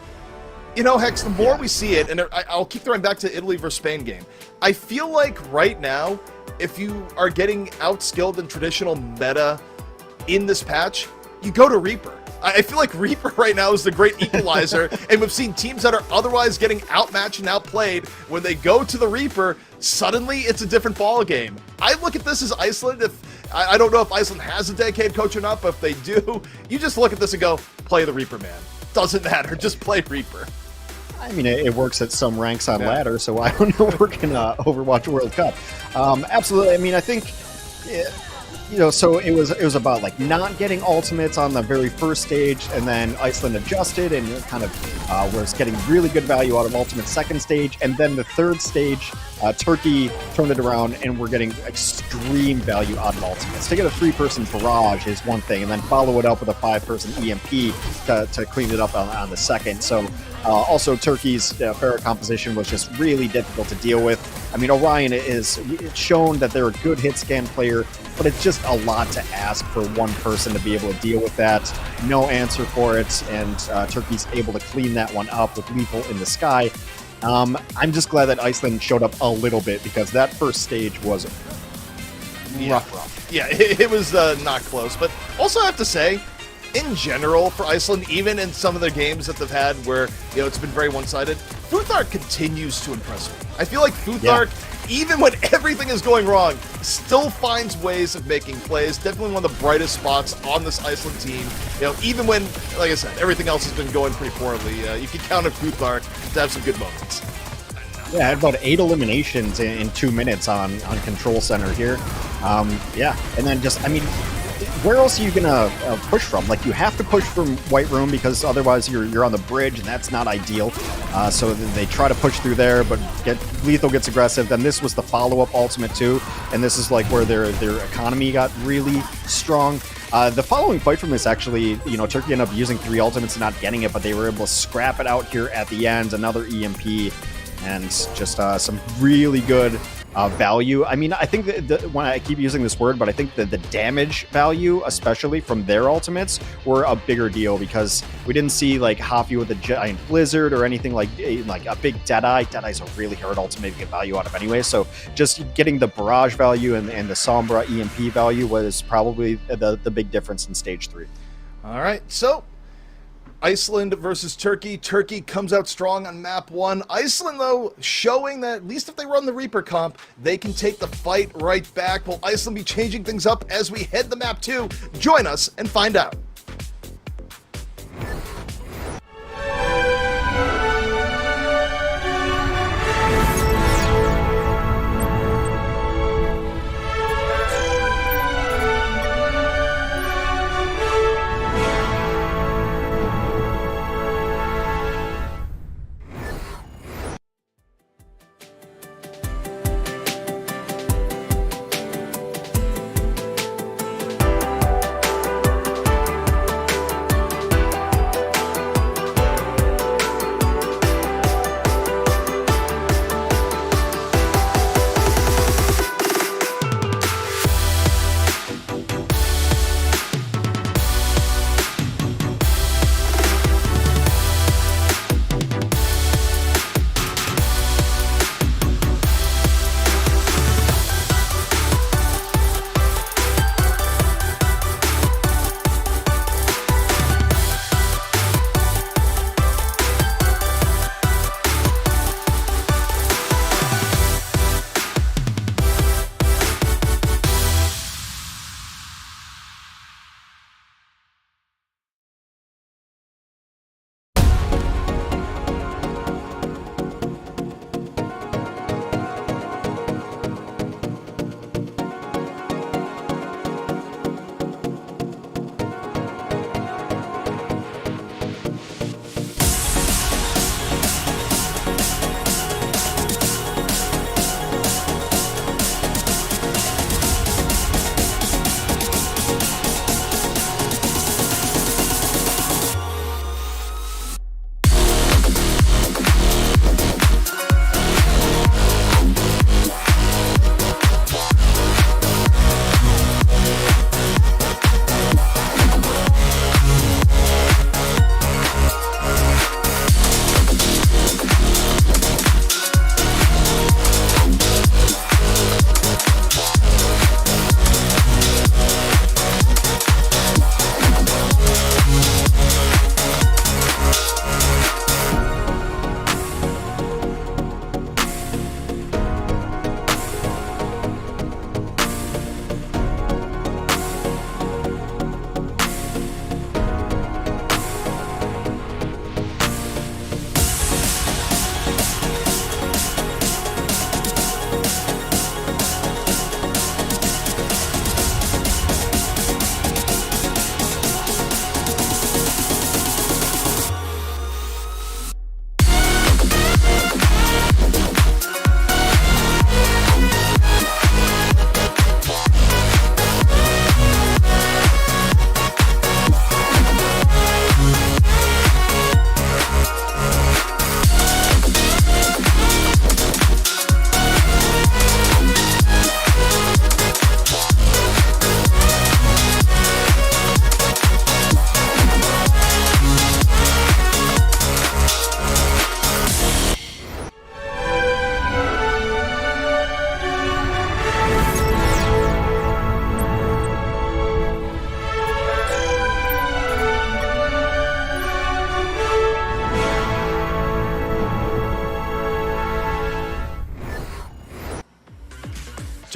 Hex, the more we see it, and I'll keep throwing back to Italy versus Spain game, I feel like right now, if you are getting outskilled in traditional meta in this patch, you go to Reaper. I feel like Reaper right now is the great equalizer, and we've seen teams that are otherwise getting outmatched and outplayed. When they go to the Reaper, suddenly it's a different ball game. I look at this as Iceland. I don't know if Iceland has a dedicated coach or not, but if they do, you just look at this and go, play the Reaper, man. Doesn't matter, just play Reaper.
I mean, it works at some ranks on ladder, so I don't know work in Overwatch World Cup. Absolutely. I mean, I think... so it was about like not getting ultimates on the very first stage, and then Iceland adjusted and kind of was getting really good value out of ultimate second stage, and then the third stage, Turkey turned it around and we're getting extreme value out of ultimates. To get a 3-person barrage is one thing, and then follow it up with a 5-person EMP to clean it up on the second. So also Turkey's Farah composition was just really difficult to deal with. I mean, Orion it's shown that they're a good hit scan player, but it's just a lot to ask for one person to be able to deal with that. No answer for it, and Turkey's able to clean that one up with Lethal in the sky. I'm just glad that Iceland showed up a little bit, because that first stage was rough.
Yeah, it was not close. But also I have to say, in general, for Iceland, even in some of their games that they've had where it's been very one-sided, Futhark continues to impress me. I feel like Futhark even when everything is going wrong, still finds ways of making plays. Definitely one of the brightest spots on this Iceland team. You know, even when, like I said, everything else has been going pretty poorly, you can count on Kuthar to have some good moments.
Yeah, I had about 8 eliminations in 2 minutes on Control Center here. Yeah, and then just, I mean, where else are you gonna push from? Like, you have to push from White Room because otherwise you're on the bridge, and that's not ideal. So they try to push through there, but Lethal gets aggressive. Then this was the follow-up ultimate too, and this is like where their economy got really strong. The following fight from this, actually, you know, Turkey ended up using 3 ultimates and not getting it, but they were able to scrap it out here at the end. Another EMP, and just some really good value. I mean, I think that when I keep using this word, but I think that the damage value, especially from their ultimates, were a bigger deal because we didn't see like Hafi with a giant blizzard or anything like a big Deadeye. Deadeye's a really hard ultimate to get value out of anyway. So just getting the barrage value and the Sombra EMP value was probably the big difference in stage 3.
All right, so Iceland versus Turkey. Turkey comes out strong on map 1. Iceland, though, showing that at least if they run the Reaper comp, they can take the fight right back. Will Iceland be changing things up as we head to map 2? Join us and find out.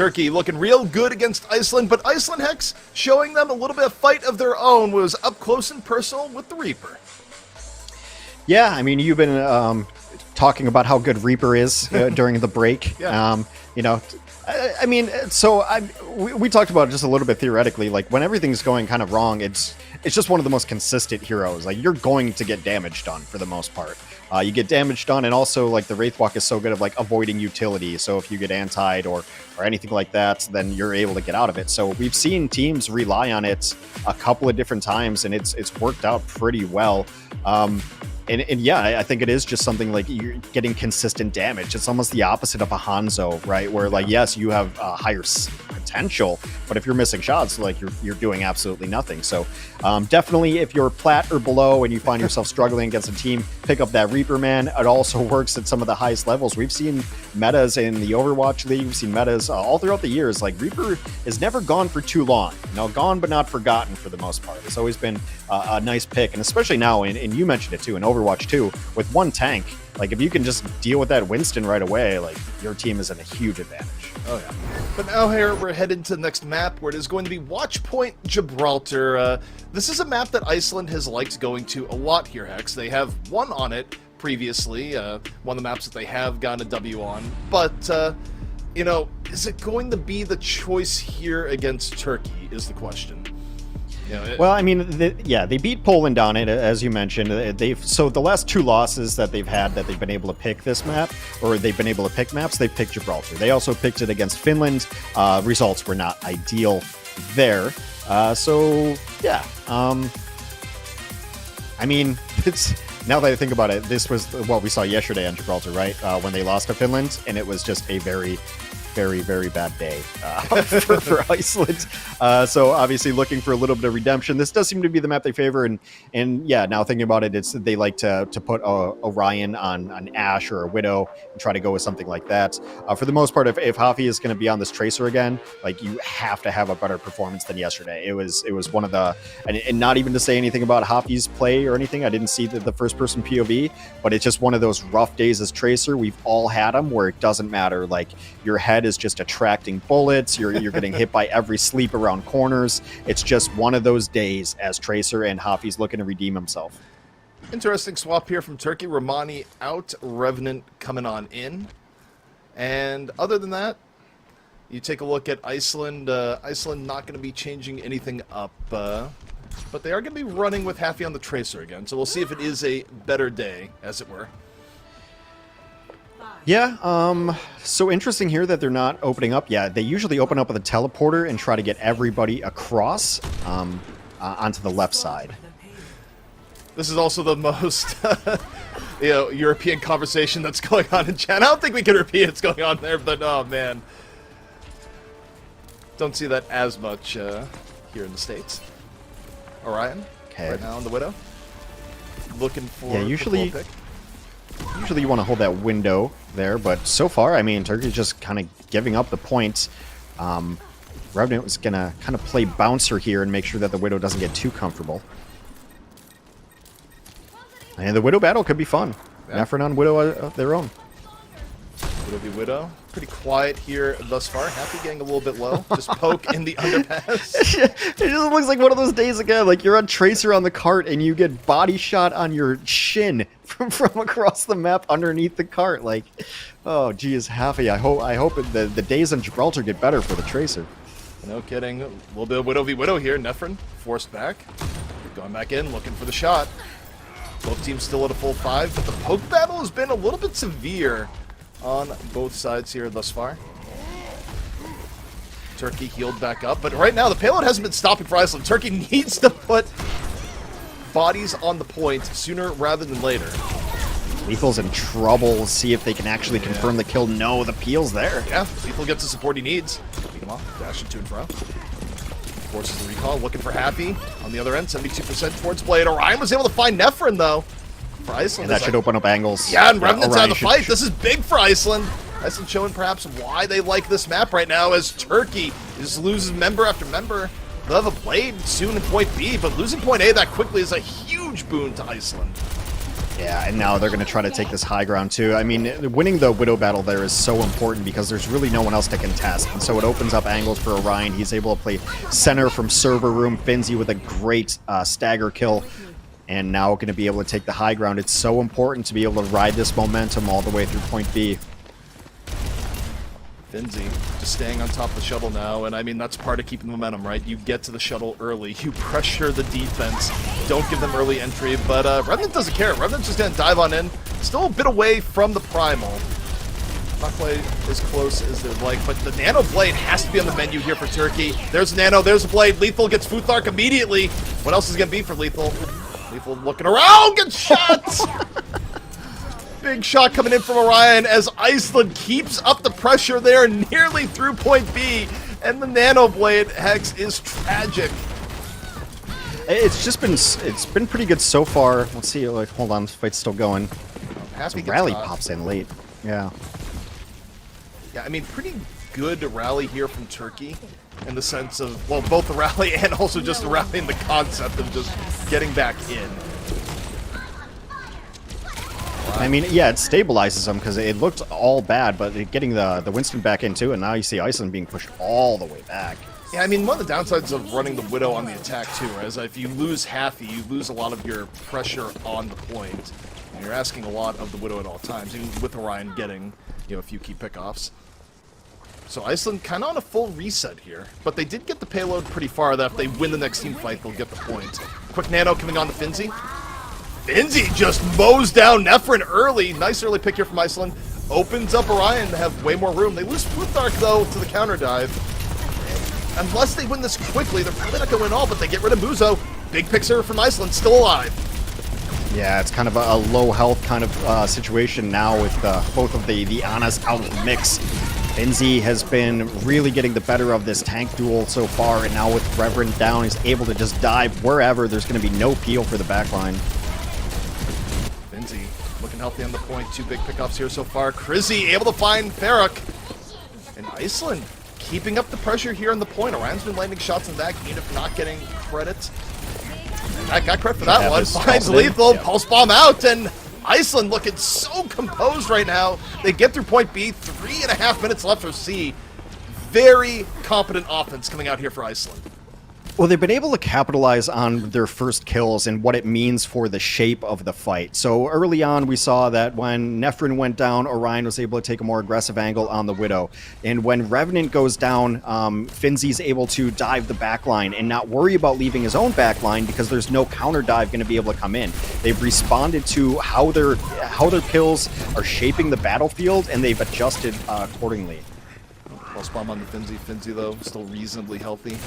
Turkey looking real good against Iceland, but Iceland, Hex, showing them a little bit of fight of their own, was up close and personal with the Reaper.
Yeah, I mean, you've been talking about how good Reaper is during the break.
Yeah.
You know, I mean, so we talked about it just a little bit theoretically. Like, when everything's going kind of wrong, it's just one of the most consistent heroes. Like, you're going to get damage done for the most part. You get damage done, and also, like, the Wraithwalk is so good of, like, avoiding utility. So if you get antied or anything like that, then you're able to get out of it. So we've seen teams rely on it a couple of different times, and it's worked out pretty well. And yeah, I think it is just something like you're getting consistent damage. It's almost the opposite of a Hanzo, right? Where, like, yes, you have higher potential, but if you're missing shots, like, you're doing absolutely nothing. So definitely, if you're plat or below and you find yourself struggling against a team, pick up that Reaper, man. It also works at some of the highest levels. We've seen metas in the Overwatch League. We've seen metas all throughout the years. Like, Reaper is never gone for too long. You know, gone but not forgotten for the most part. It's always been a nice pick, and especially now, and you mentioned it too, in Overwatch 2, with one tank, like, if you can just deal with that Winston right away, like, your team is in a huge advantage.
Oh, yeah. But now here we're headed to the next map, where it is going to be Watchpoint Gibraltar. This is a map that Iceland has liked going to a lot here, Hex. They have won on it previously, one of the maps that they have gotten a W on. But, you know, is it going to be the choice here against Turkey, is the question.
Well, I mean, they beat Poland on it, as you mentioned. So the last two losses that they've had that they've been able to pick this map, or they've been able to pick maps, they picked Gibraltar. They also picked it against Finland. Results were not ideal there. So yeah, I mean, it's, now that I think about it, this was what we saw yesterday on Gibraltar, right? When they lost to Finland, and it was just a very, very bad day for Iceland. So obviously looking for a little bit of redemption. This does seem to be the map they favor, and yeah, now thinking about it, it's they like to put Orion on Ashe or a Widow and try to go with something like that. For the most part, if Hafi is going to be on this Tracer again, like, you have to have a better performance than yesterday. It was one of the, and not even to say anything about Hafi's play or anything, I didn't see the first person POV, but it's just one of those rough days as Tracer. We've all had them where it doesn't matter, like, your head is just attracting bullets, you're getting hit by every sleep around corners. It's just one of those days as Tracer, and Hafi's looking to redeem himself.
Interesting swap here from Turkey. Romani out, Revenant coming on in. And other than that, you take a look at Iceland. Iceland not going to be changing anything up, but they are going to be running with Hafi on the Tracer again. So we'll see if it is a better day, as it were.
Yeah, so interesting here that they're not opening up yet. They usually open up with a teleporter and try to get everybody across onto the left side.
This is also the most European conversation that's going on in chat. I don't think we can repeat what's going on there, but oh man. Don't see that as much here in the States. Orion,
okay,
right now on the Widow. Looking for
usually
the pick.
Usually you want to hold that window there, but so far, I mean, Turkey's just kind of giving up the points. Revenant was going to kind of play bouncer here and make sure that the Widow doesn't get too comfortable. And the Widow battle could be fun.
Yeah.
Nephrin on Widow of their own.
Widow v Widow. Pretty quiet here thus far. Happy getting a little bit low. Just poke in the underpass.
It just looks like one of those days again. Like, you're on Tracer on the cart and you get body shot on your shin from across the map underneath the cart. Like, oh, geez, Happy. I hope the days in Gibraltar get better for the Tracer.
No kidding. A little bit of Widow v Widow here. Nephrin forced back. Going back in, looking for the shot. Both teams still at a full 5, but the poke battle has been a little bit severe on both sides here thus far. Turkey healed back up, but right now the payload hasn't been stopping for Iceland. Turkey needs to put bodies on the point sooner rather than later.
Lethal's in trouble. See if they can actually confirm the kill. No, the peel's there.
Yeah, Lethal gets the support he needs. Beat him off, dashing to and fro. Forces the recall, looking for Happy on the other end, 72% towards Blade. Orion was able to find Nephrin, though, for Iceland.
And that should open up angles.
Yeah, and Remnant's out of the fight.
Should...
This is big for Iceland. Iceland showing perhaps why they like this map right now, as Turkey just loses member after member. They'll have a Blade soon in point B, but losing point A that quickly is a huge boon to Iceland.
Yeah, and now they're going to try to take this high ground too. I mean, winning the Widow battle there is so important because there's really no one else to contest. And so it opens up angles for Orion. He's able to play center from server room. Finzi with a great stagger kill. And now going to be able to take the high ground. It's so important to be able to ride this momentum all the way through point B.
Finzi just staying on top of the shuttle now, and I mean, that's part of keeping the momentum, right? You get to the shuttle early, you pressure the defense, don't give them early entry, but Revenant doesn't care. Revenant's just gonna dive on in. Still a bit away from the Primal. Not quite as close as they'd like, but the Nano Blade has to be on the menu here for Turkey. There's Nano, there's a Blade. Lethal gets Futhark immediately. What else is gonna be for Lethal? Lethal looking around, gets shot! Big shot coming in from Orion as Iceland keeps up the pressure there nearly through point B, and the Nano Blade Hex is tragic.
It's been pretty good so far. Let's see. Like, hold on, this fight's still going.
Happy
Rally
gets caught.
pops in late. Yeah.
Yeah, I mean, pretty good rally here from Turkey in the sense of, well, both the rally and also just the rally in the concept of just getting back in.
I mean, yeah, it stabilizes them because it looked all bad, but getting the Winston back in too, and now you see Iceland being pushed all the way back.
Yeah, I mean, one of the downsides of running the Widow on the attack too is if you lose Happy, you lose a lot of your pressure on the point. And you're asking a lot of the Widow at all times, even with Orion getting, you know, a few key pickoffs. So Iceland kind of on a full reset here, but they did get the payload pretty far that if they win the next team fight, they'll get the point. Quick Nano coming on to Finzi. Finzi just mows down Nephrin early. Nice early pick here from Iceland. Opens up Orion to have way more room. They lose Futhark, though, to the counter dive. Unless they win this quickly, they're probably not going to win all, but they get rid of Muzo. Big picture from Iceland, still alive.
Yeah, it's kind of a low health kind of situation now with both of the Anas out of the mix. Finzi has been really getting the better of this tank duel so far, and now with Reverend down, he's able to just dive wherever. There's going to be no peel for the backline.
Finzi looking healthy on the point. Two big pickups here so far. Krizzy able to find Farrak. And Iceland keeping up the pressure here on the point. Orion's been landing shots in that, even if not getting credit. And that got credit for that one. Finds Lethal, Pulse Bomb out, and Iceland looking so composed right now. They get through point B, 3.5 minutes left for C. Very competent offense coming out here for Iceland.
Well, they've been able to capitalize on their first kills and what it means for the shape of the fight. So early on, we saw that when Nephrin went down, Orion was able to take a more aggressive angle on the Widow. And when Revenant goes down, Finzi's able to dive the backline and not worry about leaving his own backline because there's no counter dive going to be able to come in. They've responded to how their kills are shaping the battlefield, and they've adjusted accordingly.
Pulse Bomb on the Finzi. Finzi, though, still reasonably healthy.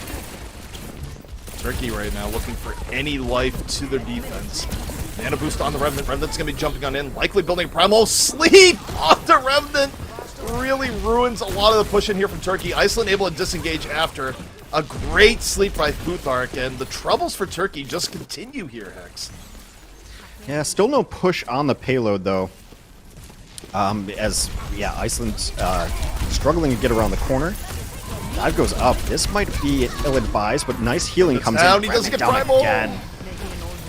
Turkey right now looking for any life to their defense. Mana boost on the Revenant. Revenant's going to be jumping on in, likely building Primal. Sleep on the Revenant really ruins a lot of the push in here from Turkey. Iceland able to disengage after a great sleep by Futhark, and the troubles for Turkey just continue here, Hex.
Yeah, still no push on the payload, though. Iceland's struggling to get around the corner. Dive goes up. This might be ill-advised, but nice healing comes
down.
in.
He doesn't get
down
Primal.
Again.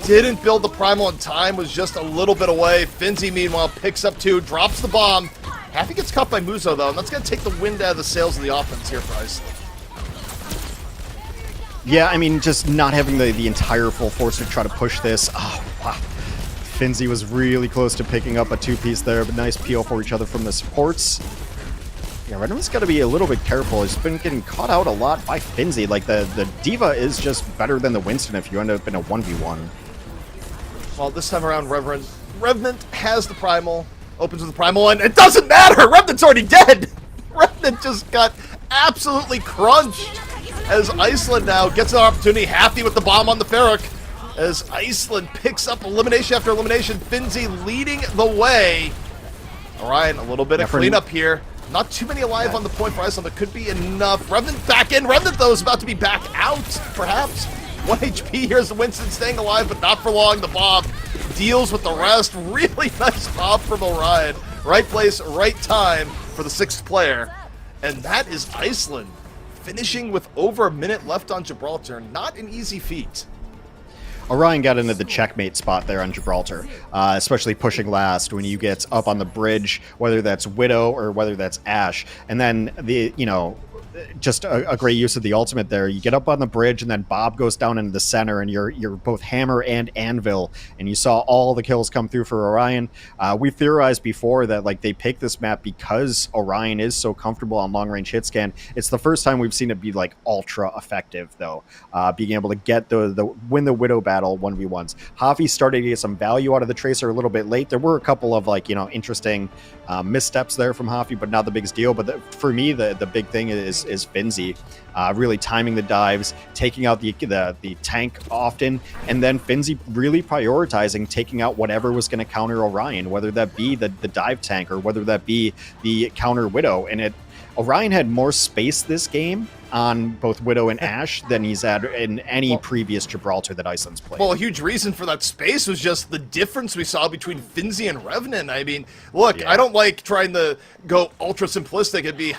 Didn't build the Primal in time, was just a little bit away. Finzi, meanwhile, picks up two, drops the bomb. Happy gets caught by Muzo, though, and that's going to take the wind out of the sails of the offense here for Iceland.
Yeah, I mean, just not having the entire full force to try to push this. Oh, wow. Finzi was really close to picking up a two-piece there, but nice peel for each other from the supports. Yeah, Redmond's got to be a little bit careful. He's been getting caught out a lot by Finzi. Like, the Diva is just better than the Winston if you end up in a 1v1.
Well, this time around, Revenant has the Primal, opens with the Primal, and it doesn't matter! Revenant's already dead! Revenant just got absolutely crunched as Iceland now gets an opportunity, happy with the bomb on the Farrak, as Iceland picks up elimination after elimination. Finzi leading the way. Orion, a little bit of cleanup here. Not too many alive on the point for Iceland, but could be enough. Revenant back in. Revenant, though, is about to be back out, perhaps. 1 HP. Here's the Winston staying alive, but not for long. The bomb deals with the rest. Really nice pop from Orion. Right place, right time for the 6th player. And that is Iceland, finishing with over a minute left on Gibraltar. Not an easy feat.
Orion got into the checkmate spot there on Gibraltar, especially pushing last when you get up on the bridge, whether that's Widow or whether that's Ashe. And then just a great use of the ultimate there. You get up on the bridge, and then Bob goes down into the center, and you're both hammer and anvil, and you saw all the kills come through for Orion. We theorized before that like they picked this map because Orion is so comfortable on long range hit scan. It's the first time we've seen it be like ultra effective though, being able to get the win the Widow battle 1v1s. Javi started to get some value out of the Tracer a little bit late. There were a couple of like interesting missteps there from Javi, but not the biggest deal. But for me, the big thing is Finzi really timing the dives, taking out the tank often, and then Finzi really prioritizing taking out whatever was going to counter Orion, whether that be the dive tank or whether that be the counter Widow. And Orion had more space this game on both Widow and Ashe than he's had in any previous Gibraltar that Iceland's played.
Well, a huge reason for that space was just the difference we saw between Finzi and Revenant. I mean, look, yeah. I don't like trying to go ultra simplistic and be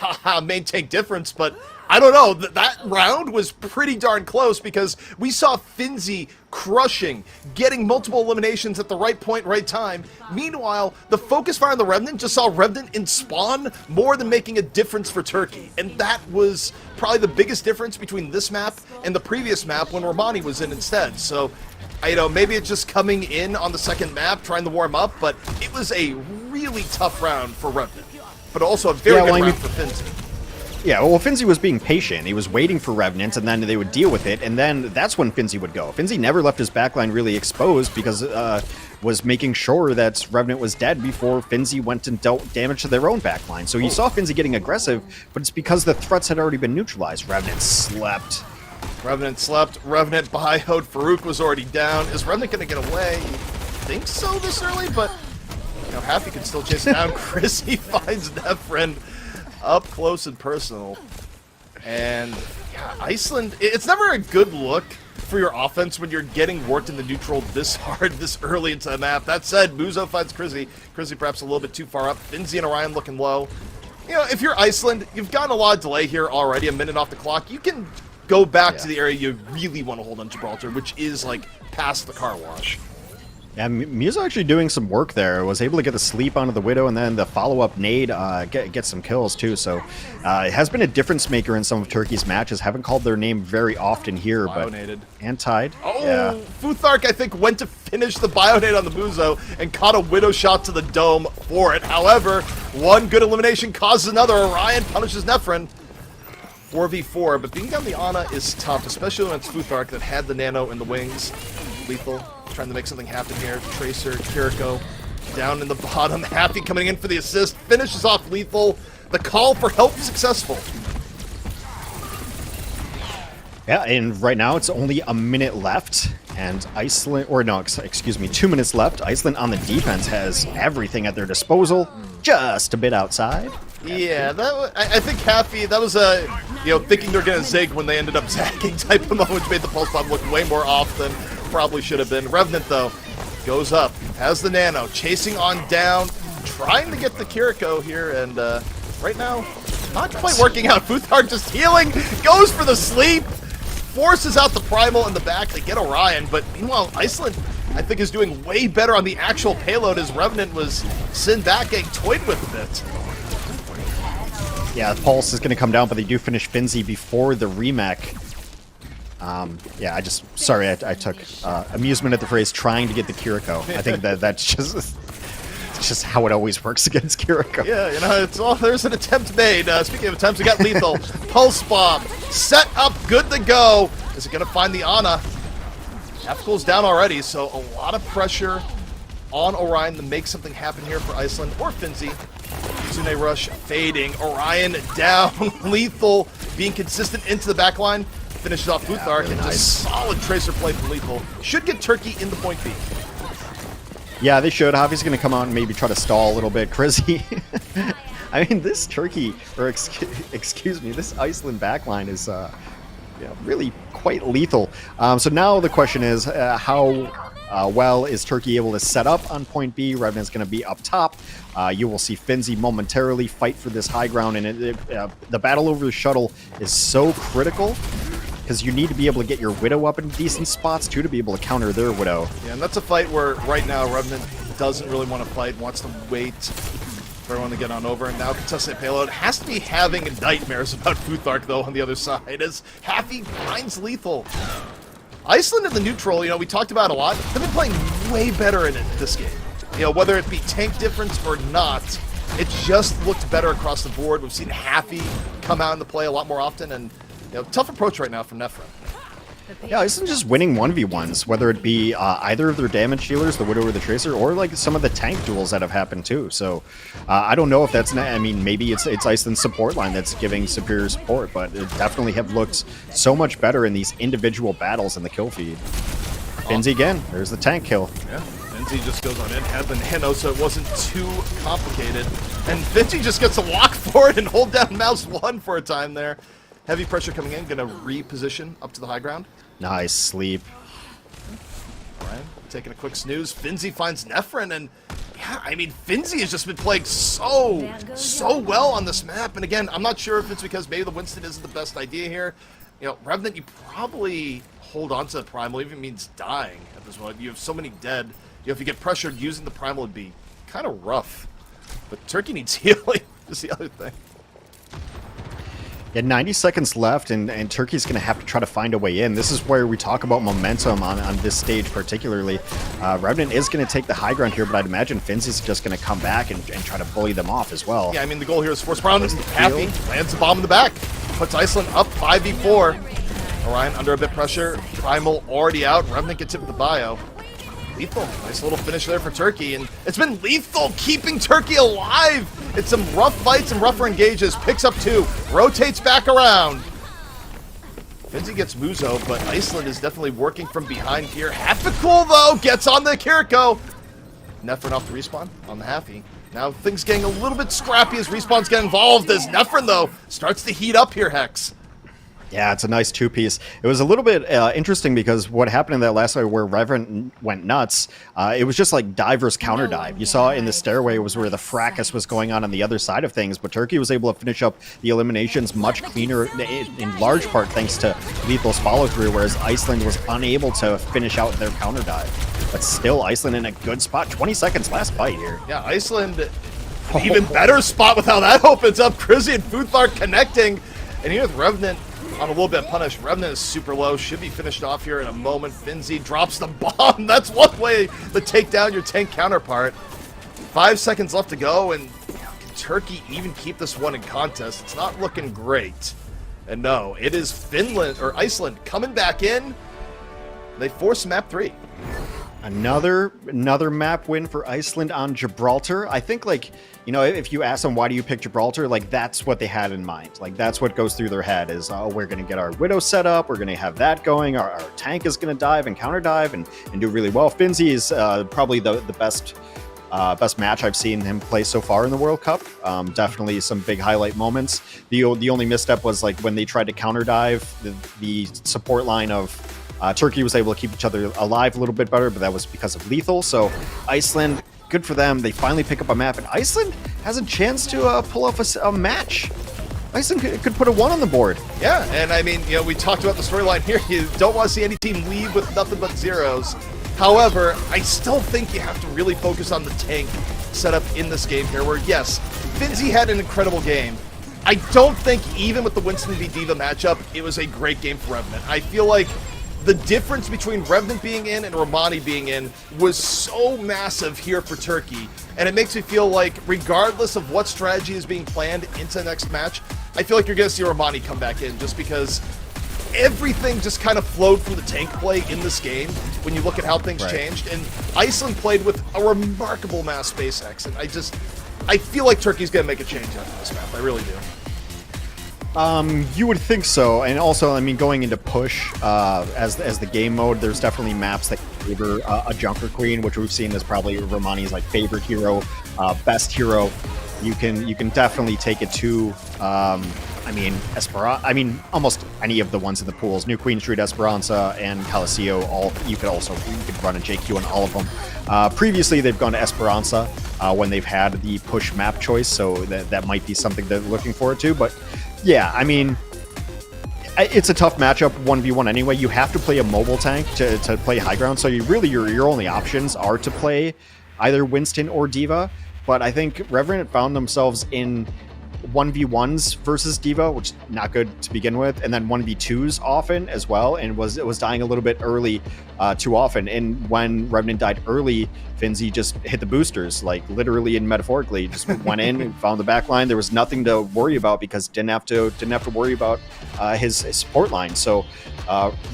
main tank difference, but I don't know. That round was pretty darn close because we saw Finzi crushing, getting multiple eliminations at the right point, right time. Meanwhile, the focus fire on the Revenant just saw Revenant in spawn more than making a difference for Turkey. And that was probably the biggest difference between this map and the previous map when Romani was in instead. So, maybe it's just coming in on the second map, trying to warm up, but it was a really tough round for Revenant. But also a very good round for Finzi.
Yeah, well, Finzi was being patient. He was waiting for Revenants, and then they would deal with it, and then that's when Finzi would go. Finzi never left his backline really exposed because was making sure that Revenant was dead before Finzi went and dealt damage to their own backline. So you saw Finzi getting aggressive, but it's because the threats had already been neutralized. Revenant slept.
Revenant bioed. Farouk was already down. Is Revenant going to get away? You think so this early, but Happy can still chase it down. Chrissy finds Nefren up close and personal. And yeah, Iceland, it's never a good look for your offense when you're getting worked in the neutral this hard, this early into the map. That said, Muzo finds Chrissy. Chrissy perhaps a little bit too far up. Finzi and Orion looking low. If you're Iceland, you've gotten a lot of delay here already, a minute off the clock. You can go back to the area you really want to hold on Gibraltar, which is like past the car wash.
Yeah, Muzo actually doing some work there. Was able to get the sleep onto the Widow and then the follow-up nade get some kills too. So it has been a difference maker in some of Turkey's matches. Haven't called their name very often here,
Bionated.
But and tied.
Oh,
yeah.
Futhark I think went to finish the Bionade on the Muzo and caught a Widow shot to the dome for it. However, one good elimination causes another. Orion punishes Nefren. 4v4, but being down the Ana is tough, especially when it's Futhark that had the nano in the wings. Lethal. Trying to make something happen here. Tracer, Kiriko, down in the bottom. Happy coming in for the assist. Finishes off Lethal. The call for help successful.
Yeah, and right now it's only a minute left. And Iceland, or no, excuse me, 2 minutes left. Iceland on the defense has everything at their disposal. Just a bit outside.
Yeah, I think Happy, that was a, thinking they're going to zig when they ended up zagging type of moment, which made the pulse bomb look way more off than probably should have been. Revenant, though, goes up, has the nano, chasing on down, trying to get the Kiriko here, and right now, not quite working out. Futhark just healing, goes for the sleep, forces out the primal in the back to get Orion, but meanwhile, Iceland, I think, is doing way better on the actual payload as Revenant was sent back getting toyed with a bit.
Yeah, the Pulse is going to come down, but they do finish Finzi before the remake. Yeah, sorry, I took amusement at the phrase trying to get the Kiriko. I think that's just how it always works against Kiriko.
Yeah, there's an attempt made. Speaking of attempts, we got Lethal. Pulse Bomb, set up, good to go. Is it going to find the Ana? Half-cool's down already, so a lot of pressure on Orion to make something happen here for Iceland or Finzi. Tsune Rush fading. Orion down. Lethal being consistent into the back line. Finishes off Futhark, and just solid Tracer play from Lethal. Should get Turkey in the point B.
Yeah, they should. Javi's going to come out and maybe try to stall a little bit. Chrissy. I mean, this Turkey, or excuse me, this Iceland backline is really quite lethal. So now the question is, how well is Turkey able to set up on point B? Revenant's going to be up top. You will see Finzi momentarily fight for this high ground, and the battle over the shuttle is so critical because you need to be able to get your Widow up in decent spots, too, to be able to counter their Widow.
Yeah, and that's a fight where right now Revenant doesn't really want to fight, wants to wait for everyone to get on over. And now contested payload has to be having nightmares about Futhark, though, on the other side, as Happy finds lethal. Iceland in the neutral, we talked about a lot. They've been playing way better in this game. Whether it be tank difference or not, it just looked better across the board. We've seen Happy come out into play a lot more often, and tough approach right now from Nefren.
Yeah, Iceland just winning 1v1s, whether it be either of their damage dealers, the Widow or the Tracer, or like some of the tank duels that have happened too. So I don't know if that's, maybe it's Iceland's support line that's giving superior support, but it definitely have looked so much better in these individual battles in the kill feed. Finzi again, there's the tank kill.
Yeah, Finzi just goes on in, had the Nano, so it wasn't too complicated. And Finzi just gets to walk forward and hold down mouse 1 for a time there. Heavy pressure coming in, gonna reposition up to the high ground.
Nice sleep.
Right, taking a quick snooze. Finzi finds Nefren, and yeah, Finzi has just been playing so well on this map. And again, I'm not sure if it's because maybe the Winston isn't the best idea here. Revenant, you probably hold on to the Primal, even means dying at this point. You have so many dead. If you get pressured, using the Primal would be kind of rough. But Turkey needs healing, is the other thing.
Yeah, 90 seconds left, and Turkey's going to have to try to find a way in. This is where we talk about momentum on this stage particularly. Revenant is going to take the high ground here, but I'd imagine Finzi's just going to come back and try to bully them off as well.
Yeah, the goal here is force Brown. Happy lands the bomb in the back. Puts Iceland up 5v4. Orion under a bit pressure. Primal already out. Revenant gets hit with the bio. Lethal. Nice little finish there for Turkey, and it's been lethal keeping Turkey alive. It's some rough fights and rougher engages. Picks up 2, rotates back around. Finzi gets Muzo, but Iceland is definitely working from behind here. Happy-cool, though, gets on the Kiriko. Nefren off the respawn on the Happy. Now things getting a little bit scrappy as respawns get involved, as Nefren, though, starts to heat up here, Hex.
Yeah, it's a nice two-piece. It was a little bit interesting because what happened in that last fight where Reverend went nuts, it was just like dive versus counter dive. You saw in the stairway was where the fracas was going on the other side of things, but Turkey was able to finish up the eliminations much cleaner, in large part thanks to Lethal's follow-through, whereas Iceland was unable to finish out their counter dive. But still, Iceland in a good spot. 20 seconds last fight here.
Yeah, Iceland, even better spot with how that opens up. Crizzy and Futhark connecting, and here with Revenant on a little bit punished. Revenant is super low. Should be finished off here in a moment. Finzi drops the bomb. That's one way to take down your tank counterpart. 5 seconds left to go, and can Turkey even keep this one in contest? It's not looking great. And no, it is Finland, or Iceland, coming back in. They force map 3.
Another map win for Iceland on Gibraltar. I think, if you ask them why do you pick Gibraltar, that's what they had in mind. That's what goes through their head is, oh, we're going to get our Widow set up, we're going to have that going, our tank is going to dive and counter dive and do really well. Finzi is probably the best match I've seen him play so far in the World Cup. Definitely some big highlight moments. The only misstep was when they tried to counter dive, the support line of Turkey was able to keep each other alive a little bit better, but that was because of Lethal. So Iceland, good for them. They finally pick up a map, and Iceland has a chance to pull off a match. Iceland could put a 1 on the board.
Yeah, and we talked about the storyline here. You don't want to see any team leave with nothing but zeros. However, I still think you have to really focus on the tank setup in this game here, where yes, Finzi had an incredible game. I don't think even with the Winston v Diva matchup, it was a great game for Revenant. I feel like the difference between Revenant being in and Romani being in was so massive here for Turkey. And it makes me feel like regardless of what strategy is being planned into the next match, I feel like you're going to see Romani come back in just because everything just kind of flowed from the tank play in this game when you look at how things changed. And Iceland played with a remarkable mass SpaceX. And I feel like Turkey's going to make a change after this map. I really do.
You would think so, and also, going into push as the game mode, there's definitely maps that favor a Junker Queen, which we've seen is probably Romani's favorite hero, best hero. You can definitely take it to, Esperanza. Almost any of the ones in the pools. New Queen Street, Esperanza, and Calisio. You could run a JQ on all of them. Previously, they've gone to Esperanza when they've had the push map choice, so that might be something they're looking forward to. But yeah, it's a tough matchup 1v1 anyway. You have to play a mobile tank to play high ground, so your only options are to play either Winston or D.Va. But I think Revenant found themselves in 1v1s versus D.Va, which is not good to begin with, and then 1v2s often as well, and it was dying a little bit early too often. And when Revenant died early, Finzi just hit the boosters, like literally and metaphorically, just went in and found the back line. There was nothing to worry about because didn't have to worry about his support line. So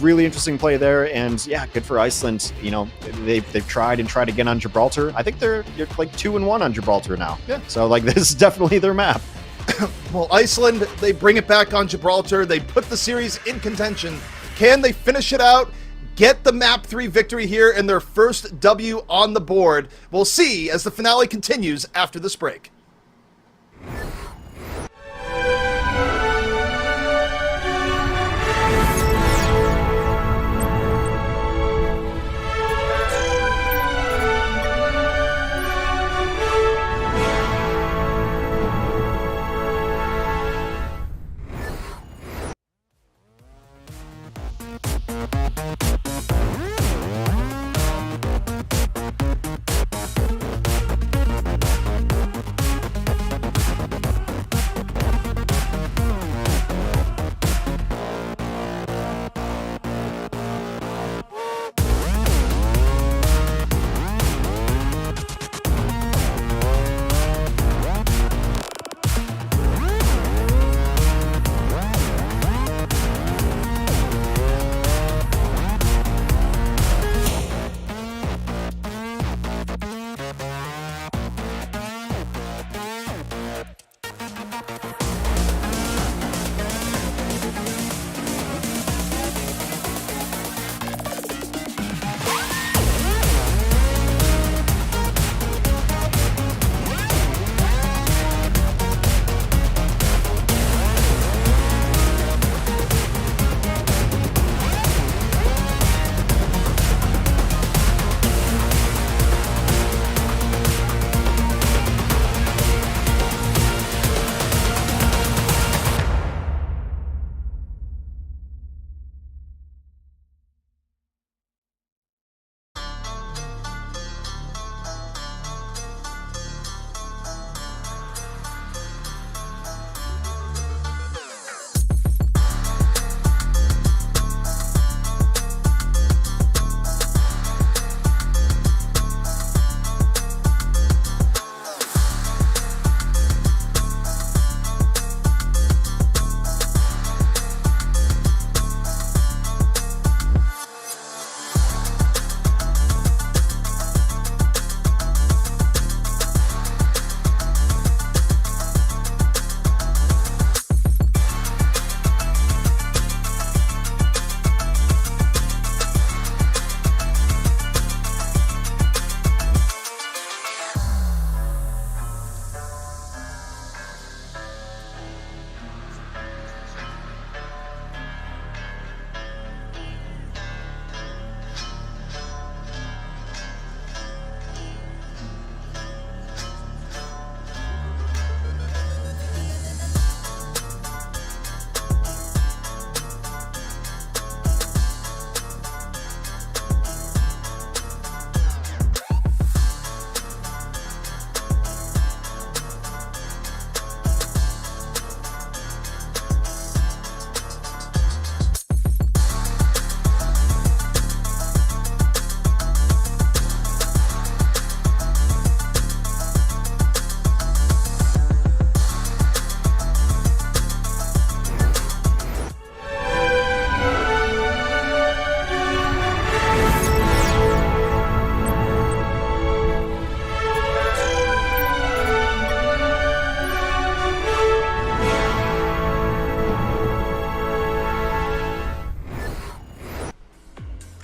really interesting play there, and yeah, good for Iceland. You know, they've tried again on Gibraltar. I think they're like 2-1 on Gibraltar now.
Yeah.
So like this is definitely their map.
Well, Iceland, they bring it back on Gibraltar. They put the series in contention. Can they finish it out? Get the map 3 victory here and their first W on the board. We'll see as the finale continues after this break.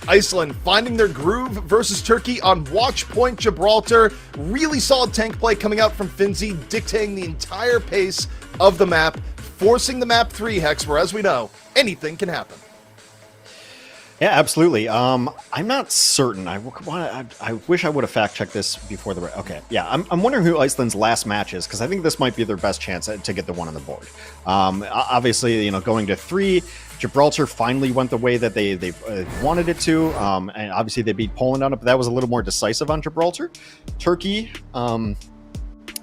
Iceland finding their groove versus Turkey on Watch Point Gibraltar. Really solid tank play coming out from Finzi, dictating the entire pace of the map, forcing the map 3 Hex, where, as we know, anything can happen.
Yeah, absolutely. I'm not certain. I wish I would have fact checked this before the. Okay, yeah, I'm wondering who Iceland's last match is because I think this might be their best chance to get the one on the board. Obviously, going to 3, Gibraltar finally went the way that they wanted it to, and obviously they beat Poland on it, but that was a little more decisive on Gibraltar. Turkey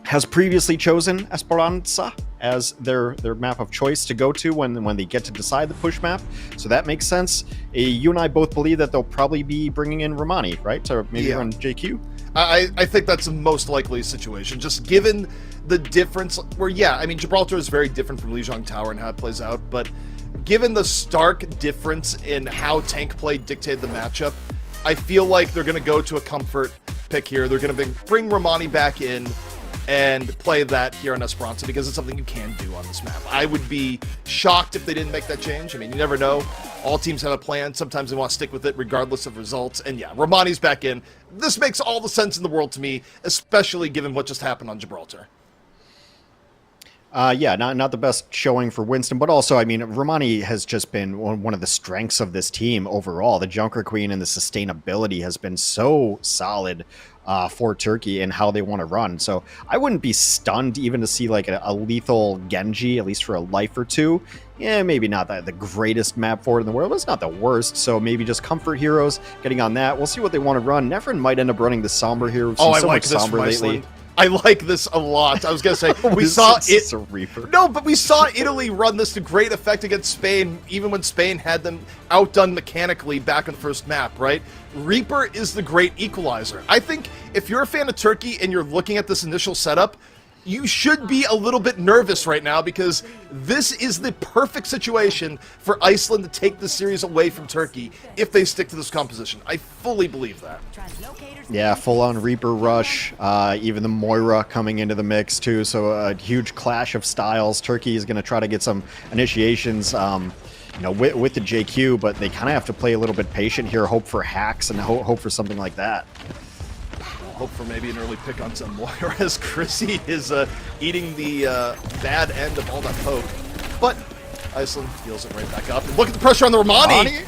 has previously chosen Esperanza as their map of choice to go to when they get to decide the push map. So that makes sense. You and I both believe that they'll probably be bringing in Romani, right? To maybe run JQ?
I think that's the most likely situation, just given the difference where, yeah, I mean, Gibraltar is very different from Lijiang Tower and how it plays out, but given the stark difference in how tank play dictated the matchup, I feel like they're going to go to a comfort pick here. They're going to bring Romani back in and play that here on Esperanza because it's something you can do on this map. I would be shocked if they didn't make that change. I mean, you never know. All teams have a plan. Sometimes they want to stick with it regardless of results. And yeah, Romani's back in. This makes all the sense in the world to me, especially given what just happened on Gibraltar.
Yeah, not the best showing for Winston, but also, I mean, Romani has just been one of the strengths of this team overall. The Junker Queen and the sustainability has been so solid for Turkey and how they want to run. So I wouldn't be stunned even to see like a lethal Genji, at least for a life or two. Yeah, maybe not the greatest map for it in the world, but it's not the worst. So maybe just comfort heroes getting on that. We'll see what they want to run. Neferin might end up running the Sombra here. We've seen
I
so
like
much
this
Sombra lately.
Iceland. I like this a lot. I was gonna say we saw it.
A Reaper.
No, but we saw Italy run this to great effect against Spain, even when Spain had them outdone mechanically back in the first map. Right? Reaper is the great equalizer. I think if you're a fan of Turkey and you're looking at this initial setup, you should be a little bit nervous right now because this is the perfect situation for Iceland to take the series away from Turkey if they stick to this composition. I fully believe that.
Yeah, full-on Reaper rush, even the Moira coming into the mix too, so a huge clash of styles. Turkey is going to try to get some initiations with the JQ, but they kind of have to play a little bit patient here, hope for hacks and hope for something like that.
Hope for maybe an early pick on some Moira as Chrissy is eating the bad end of all that poke. But Iceland heals it right back up. And look at the pressure on the Romani!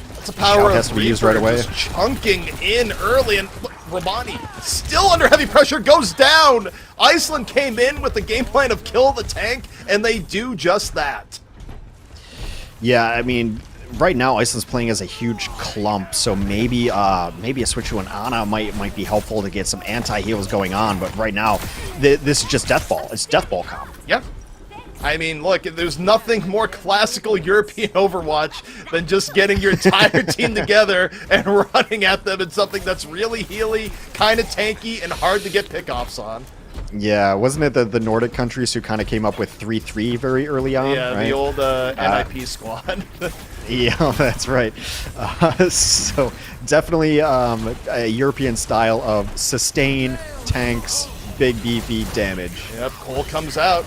That's a power
has to be used right away.
Just chunking in early, and look, Romani still under heavy pressure, goes down! Iceland came in with the game plan of kill the tank, and they do just that.
Yeah, I mean, right now Iceland's playing as a huge clump, so maybe a switch to an Ana might be helpful to get some anti-heals going on, but right now this is just death ball. It's death ball comp.
Yeah. I mean, look, there's nothing more classical European Overwatch than just getting your entire team together and running at them in something that's really healy, kind of tanky, and hard to get pickoffs on.
Yeah, wasn't it the Nordic countries who kind of came up with 3-3 very early on?
Yeah,
right?
the old NIP squad.
Yeah, that's right. So definitely a European style of sustain, tanks, big beefy damage.
Yep, Cole comes out.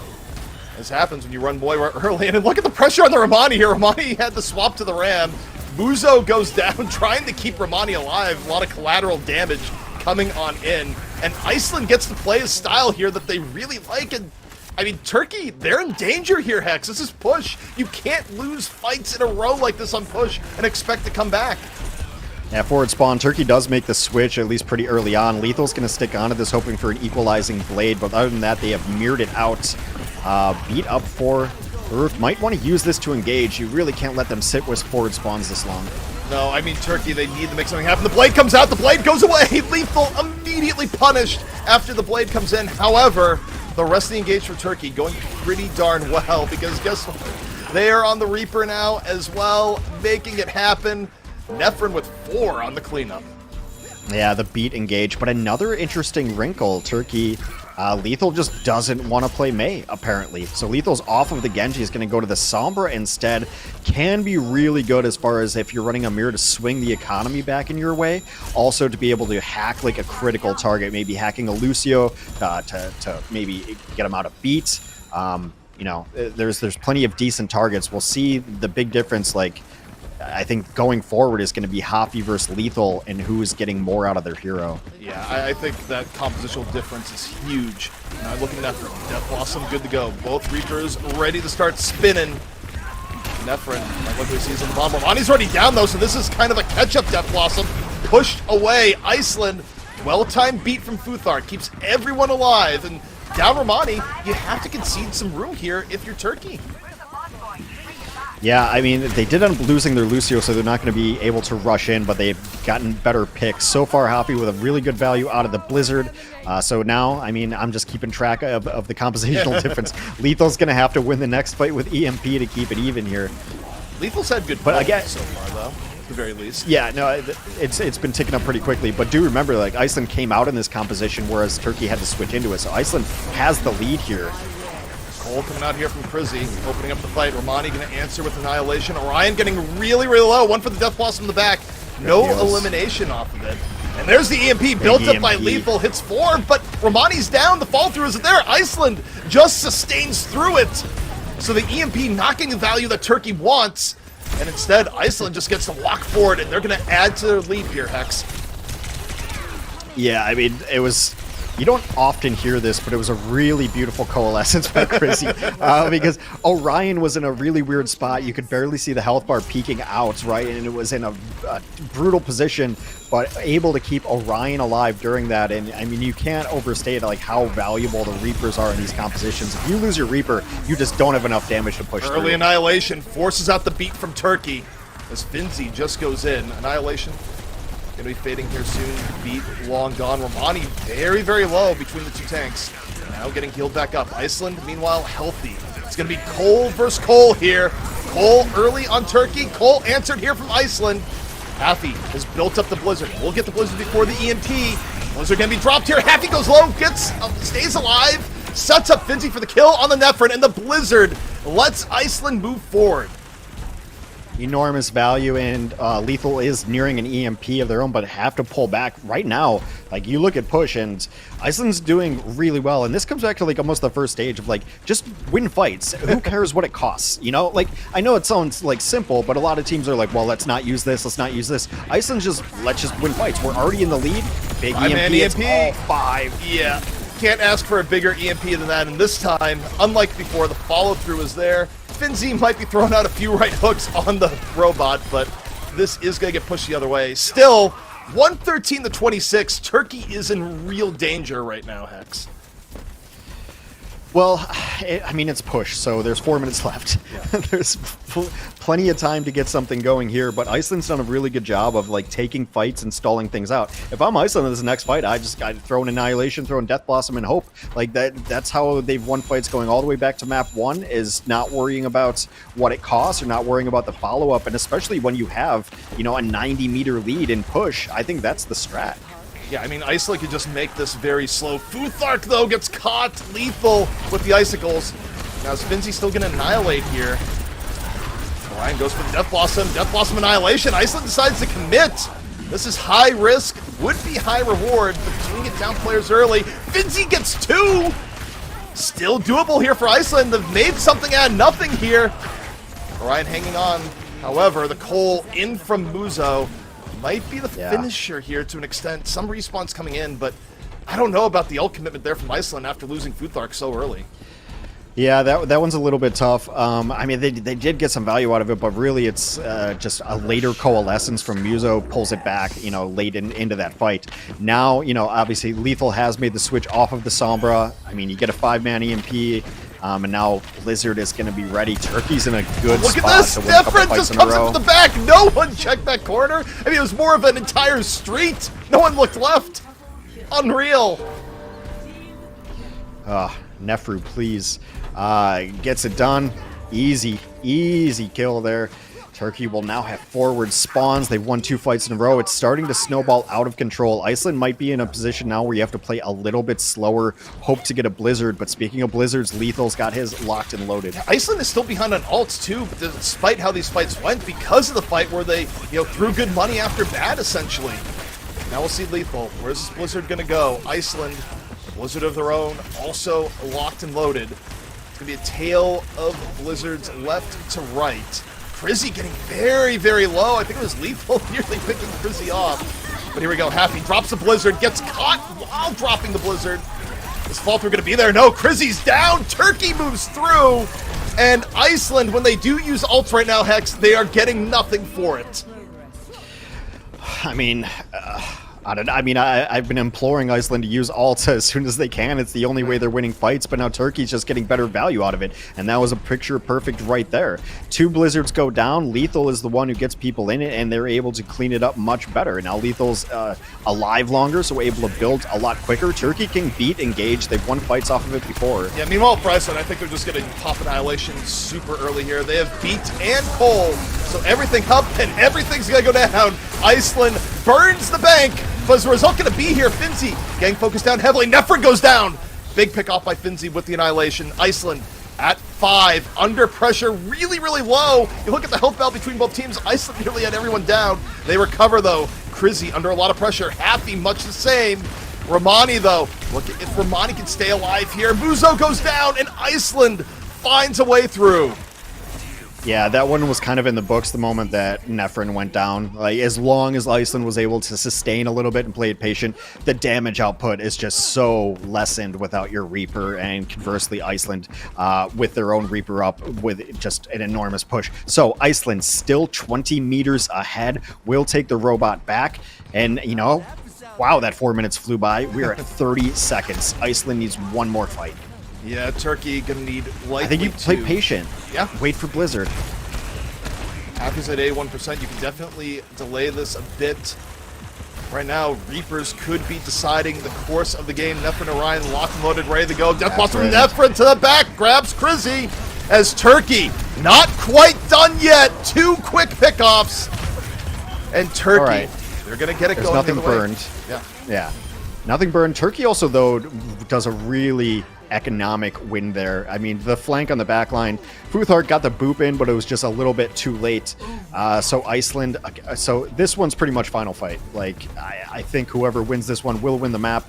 This happens when you run Moira early. And look at the pressure on the Romani here. Romani had to swap to the Ram. Muzo goes down trying to keep Romani alive. A lot of collateral damage coming on in. And Iceland gets to play a style here that they really like. And I mean, Turkey, they're in danger here, Hex. This is push. You can't lose fights in a row like this on push and expect to come back.
Yeah, forward spawn. Turkey does make the switch, at least pretty early on. Lethal's going to stick onto this, hoping for an equalizing blade, but other than that, they have mirrored it out. Beat up for Earth. Might want to use this to engage. You really can't let them sit with forward spawns this long.
No, I mean, Turkey, they need to make something happen. The blade comes out, the blade goes away. Lethal immediately punished after the blade comes in. However, the rest of the engage for Turkey going pretty darn well, because guess what? They are on the Reaper now as well, making it happen. Neferin with 4 on the cleanup.
Yeah, the beat engage, but another interesting wrinkle. Turkey, Lethal just doesn't want to play Mei, apparently. So Lethal's off of the Genji, is going to go to the Sombra instead. Can be really good as far as if you're running a mirror to swing the economy back in your way. Also to be able to hack like a critical target, maybe hacking a Lucio to maybe get him out of beat. There's plenty of decent targets. We'll see the big difference, like, I think going forward is going to be Hafi versus Lethal and who's getting more out of their hero.
Yeah, I think that compositional difference is huge. Now looking at Neferin, Death Blossom good to go. Both Reapers ready to start spinning. Nephrin, look who he sees on the bottom. Romani's already down though, so this is kind of a catch-up Death Blossom. Pushed away. Iceland, well-timed beat from Futhark, keeps everyone alive. And down Romani, you have to concede some room here if you're Turkey.
Yeah, I mean, they did end up losing their Lucio, so they're not going to be able to rush in, but they've gotten better picks. So far, Hoppy with a really good value out of the Blizzard. So now, I mean, I'm just keeping track of the compositional difference. Lethal's going to have to win the next fight with EMP to keep it even here.
Lethal's had good
But again,
so far, though, at the very least.
Yeah, no, it's been ticking up pretty quickly. But do remember, like, Iceland came out in this composition, whereas Turkey had to switch into it. So Iceland has the lead here.
Cole coming out here from Crizzy, opening up the fight. Romani going to answer with Annihilation. Orion getting really, really low. One for the Death Blossom in the back. No elimination off of it. And there's the EMP built up by Lethal. Hits 4, but Romani's down. The fall through isn't there. Iceland just sustains through it. So the EMP knocking the value that Turkey wants. And instead, Iceland just gets to walk forward, and they're going to add to their lead here, Hex.
Yeah, I mean, it was... You don't often hear this, but it was a really beautiful coalescence by Crizzy because Orion was in a really weird spot. You could barely see the health bar peeking out, right? And it was in a brutal position, but able to keep Orion alive during that. And I mean, you can't overstate like how valuable the Reapers are in these compositions. If you lose your Reaper, you just don't have enough damage to push through.
Early Annihilation forces out the beat from Turkey as Finzi just goes in. Annihilation gonna be fading here soon. Beat long gone. Romani very, very low between the two tanks. Now getting healed back up. Iceland, meanwhile, healthy. It's gonna be Cole versus Cole here. Cole early on Turkey. Cole answered here from Iceland. Haffy has built up the Blizzard. We'll get the Blizzard before the EMP. Blizzard gonna be dropped here. Haffy goes low, stays alive, sets up Finzi for the kill on the Nephrin, and the Blizzard lets Iceland move forward.
Enormous value, and Lethal is nearing an EMP of their own, but have to pull back right now. Like, you look at push, and Iceland's doing really well, and this comes back to like almost the first stage of like, just win fights. Who cares what it costs? You know, like, I know it sounds like simple, but a lot of teams are like, well, let's not use this, let's not use this. Iceland's just, let's just win fights. We're already in the lead. Big EMP, it's all 5.
Yeah, can't ask for a bigger EMP than that, and this time, unlike before, the follow-through is there. Finzi might be throwing out a few right hooks on the robot, but this is going to get pushed the other way. Still, 113-26. Turkey is in real danger right now, Hex.
Well, I mean, it's push, so there's 4 minutes left. Yeah. There's plenty of time to get something going here, but Iceland's done a really good job of like taking fights and stalling things out. If I'm Iceland in this next fight, I'd throw an Annihilation, throw in Death Blossom and hope. Like that's how they've won fights going all the way back to map 1, is not worrying about what it costs or not worrying about the follow-up, and especially when you have, you know, a 90-meter lead in push, I think that's the strat.
Yeah, I mean, Iceland could just make this very slow. Futhark, though, gets caught lethal with the icicles. Now, is Finzi still going to annihilate here? Orion goes for the Death Blossom. Death Blossom annihilation. Iceland decides to commit. This is high risk, would be high reward, but doing it down players early. Finzi gets 2! Still doable here for Iceland. They've made something out of nothing here. Orion hanging on. However, the Cole in from Muzo might be the finisher here to an extent. Some respawns coming in, but I don't know about the ult commitment there from Iceland after losing Futhark so early.
Yeah, that one's a little bit tough. I mean, they did get some value out of it, but really it's just a later coalescence from Muzo pulls it back, you know, late into that fight. Now, you know, obviously Lethal has made the switch off of the Sombra. I mean, you get a 5-man EMP. And now Blizzard is going to be ready. Turkey's in a good spot.
Look at this! Nephrin just comes into the back! No one checked that corner! I mean, it was more of an entire street! No one looked left! Unreal!
Nefru, please. Gets it done. Easy kill there. Turkey will now have forward spawns. They've won 2 fights in a row. It's starting to snowball out of control. Iceland might be in a position now where you have to play a little bit slower, hope to get a Blizzard. But speaking of Blizzards, Lethal's got his locked and loaded.
Iceland is still behind on ults too, but despite how these fights went, because of the fight where they, you know, threw good money after bad, essentially. Now we'll see Lethal. Where's this Blizzard going to go? Iceland, a Blizzard of their own, also locked and loaded. It's going to be a tale of Blizzards left to right. Crizzy getting very, very low. I think it was Lethal nearly picking Crizzy off. But here we go. Happy drops the Blizzard, gets caught while dropping the Blizzard. Is fall through going to be there? No, Crizzy's down. Turkey moves through. And Iceland, when they do use ults right now, Hex, they are getting nothing for it.
I mean, I don't know. I mean, I've been imploring Iceland to use ults as soon as they can. It's the only way they're winning fights, but now Turkey's just getting better value out of it. And that was a picture perfect right there. 2 Blizzards go down. Lethal is the one who gets people in it, and they're able to clean it up much better. Now Lethal's alive longer, so able to build a lot quicker. Turkey can beat Engage. They've won fights off of it before.
Yeah, meanwhile, for Iceland, I think they're just going to pop Annihilation super early here. They have Beat and Cole, so everything up and everything's going to go down. Iceland burns the bank. But as a result, going to be here. Finzi getting focused down heavily. Nefren goes down. Big pick off by Finzi with the Annihilation. Iceland at 5. Under pressure, really, really low. You look at the health battle between both teams. Iceland nearly had everyone down. They recover, though. Krizzy under a lot of pressure. Happy, much the same. Romani, though. Look at if Romani can stay alive here. Muzo goes down, and Iceland finds a way through.
Yeah, that one was kind of in the books the moment that Nefren went down. Like, as long as Iceland was able to sustain a little bit and play it patient, the damage output is just so lessened without your Reaper, and conversely, Iceland with their own Reaper up with just an enormous push. So Iceland still 20 meters ahead, will take the robot back, and you know, wow, that 4 minutes flew by. We're at 30 seconds. Iceland needs one more fight.
Yeah, Turkey gonna need likely
I think you play patient.
Yeah.
Wait for Blizzard.
Happy's at 81%. You can definitely delay this a bit. Right now, Reapers could be deciding the course of the game. Nefren Orion locked and loaded, ready to go. Death Blast from Nefren to the back, grabs Krizzy as Turkey not quite done yet. 2 quick pickoffs. And Turkey, they're gonna get it
There's
going.
nothing burned. Yeah. Nothing burned. Turkey also, though, does a really economic win there. I mean, the flank on the back line, Futhark got the boop in, but it was just a little bit too late. So Iceland, so this one's pretty much final fight. Like, I think whoever wins this one will win the map.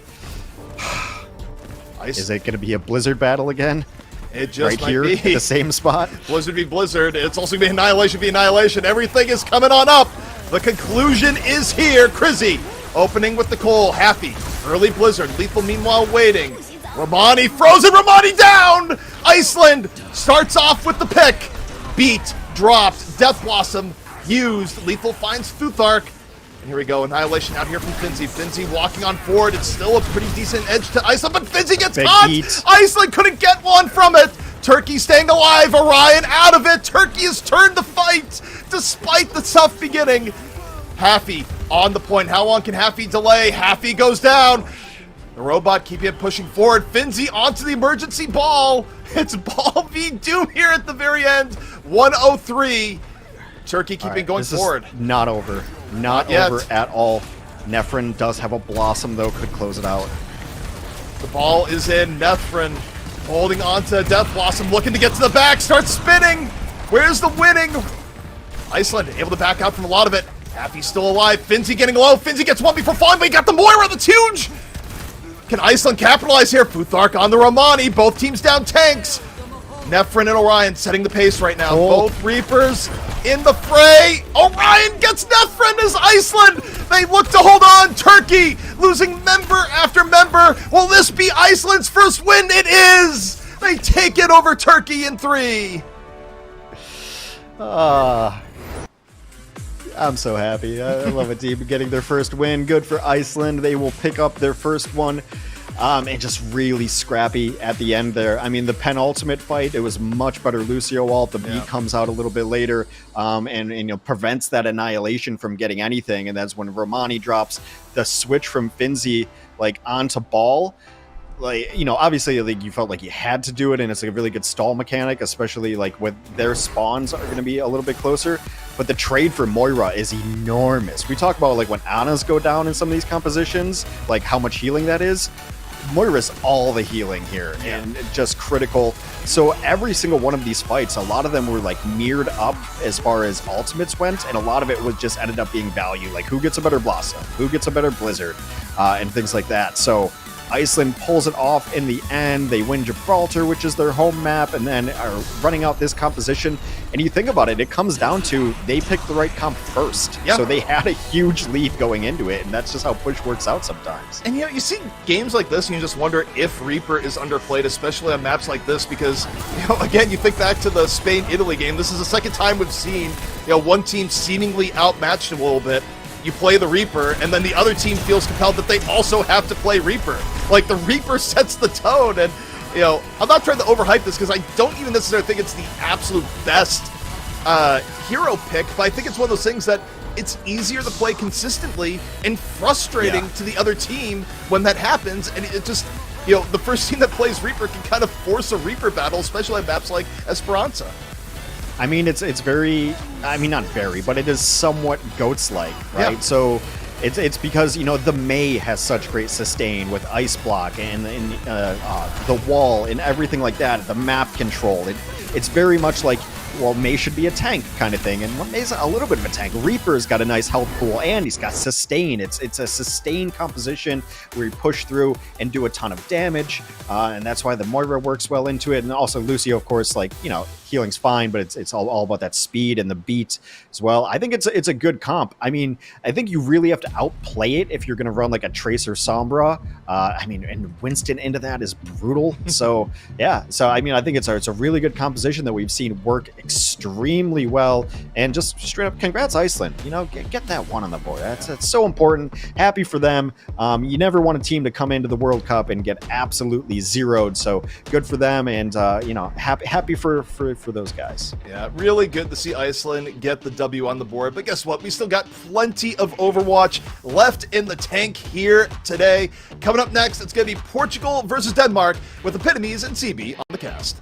Is it going to be a Blizzard battle again?
It just
right here
be.
at the same spot.
Blizzard v Blizzard. It's also going to be Annihilation v Annihilation. Everything is coming on up. The conclusion is here. Krizzy opening with the Cole. Happy. Early Blizzard. Lethal meanwhile waiting. Romani frozen. Romani down. Iceland starts off with the pick. Beat. Dropped. Death Blossom used. Lethal finds Futhark. And here we go. Annihilation out here from Finzi. Finzi walking on forward. It's still a pretty decent edge to Iceland, but Finzi gets caught. Iceland couldn't get one from it. Turkey staying alive. Orion out of it. Turkey has turned the fight despite the tough beginning. Happy on the point. How long can Happy delay? Happy goes down. The robot keeping it pushing forward. Finzi onto the emergency ball. It's ball v Doom here at the very end. 103. Turkey keeping going forward.
Not over. Not over at all. Nefren does have a Blossom, though. Could close it out.
The ball is in. Nefren holding on to Death Blossom. Looking to get to the back. Starts spinning. Where's the winning? Iceland able to back out from a lot of it. Happy's still alive. Finzi getting low. Finzi gets one before falling, but he got the Moira. That's huge. Can Iceland capitalize here? Futhark on the Romani. Both teams down tanks. Nefren and Orion setting the pace right now. Both Reapers in the fray. Orion gets Nefren as Iceland. They look to hold on. Turkey losing member after member. Will this be Iceland's first win? It is. They take it over Turkey in 3.
I'm so happy. I love a team getting their first win. Good for Iceland. They will pick up their first one. And just really scrappy at the end there. I mean, the penultimate fight, it was much better Lucio ult. The beat comes out a little bit later and you know, prevents that Annihilation from getting anything. And that's when Romani drops the switch from Finzi like onto ball. Like, you know, obviously, like, you felt like you had to do it, and it's like a really good stall mechanic, especially like with their spawns are going to be a little bit closer. But the trade for Moira is enormous. We talk about like when Annas go down in some of these compositions, like how much healing that is. Moira's all the healing here and just critical. So every single one of these fights, a lot of them were like mirrored up as far as ultimates went, and a lot of it was just ended up being value, like who gets a better Blossom, who gets a better Blizzard, and things like that. So Iceland pulls it off in the end. They win Gibraltar, which is their home map, and then are running out this composition. And you think about it, it comes down to they picked the right comp first.
Yeah.
So they had a huge lead going into it, and that's just how push works out sometimes.
And you see games like this, and you just wonder if Reaper is underplayed, especially on maps like this, because again, you think back to the Spain-Italy game. This is the second time we've seen one team seemingly outmatched a little bit. You play the Reaper, and then the other team feels compelled that they also have to play Reaper. Like, the Reaper sets the tone, and, I'm not trying to overhype this, because I don't even necessarily think it's the absolute best hero pick, but I think it's one of those things that it's easier to play consistently and frustrating to the other team when that happens, and it just, the first team that plays Reaper can kind of force a Reaper battle, especially on maps like Esperanza.
I mean, it's very, I mean, not very, but it is somewhat Goats-like, right?
Yeah.
So it's because, the May has such great sustain with Ice Block and the wall and everything like that, the map control. It's very much like, well, May should be a tank kind of thing, and May's a little bit of a tank. Reaper's got a nice health pool, and he's got sustain. It's a sustain composition where you push through and do a ton of damage, and that's why the Moira works well into it. And also Lucio, of course, healing's fine, but it's all about that speed and the beat as well. I think it's a good comp. I mean, I think you really have to outplay it if you're going to run like a Tracer Sombra. And Winston into that is brutal. So yeah, I mean, I think it's a really good composition that we've seen work extremely well. And just straight up, congrats Iceland. Get that one on the board. That's so important. Happy for them. You never want a team to come into the World Cup and get absolutely zeroed. So good for them, and happy for those guys.
Yeah, really good to see Iceland get the W on the board. But guess what? We still got plenty of Overwatch left in the tank here today. Coming up next, it's going to be Portugal versus Denmark with Epitomes and CB on the cast.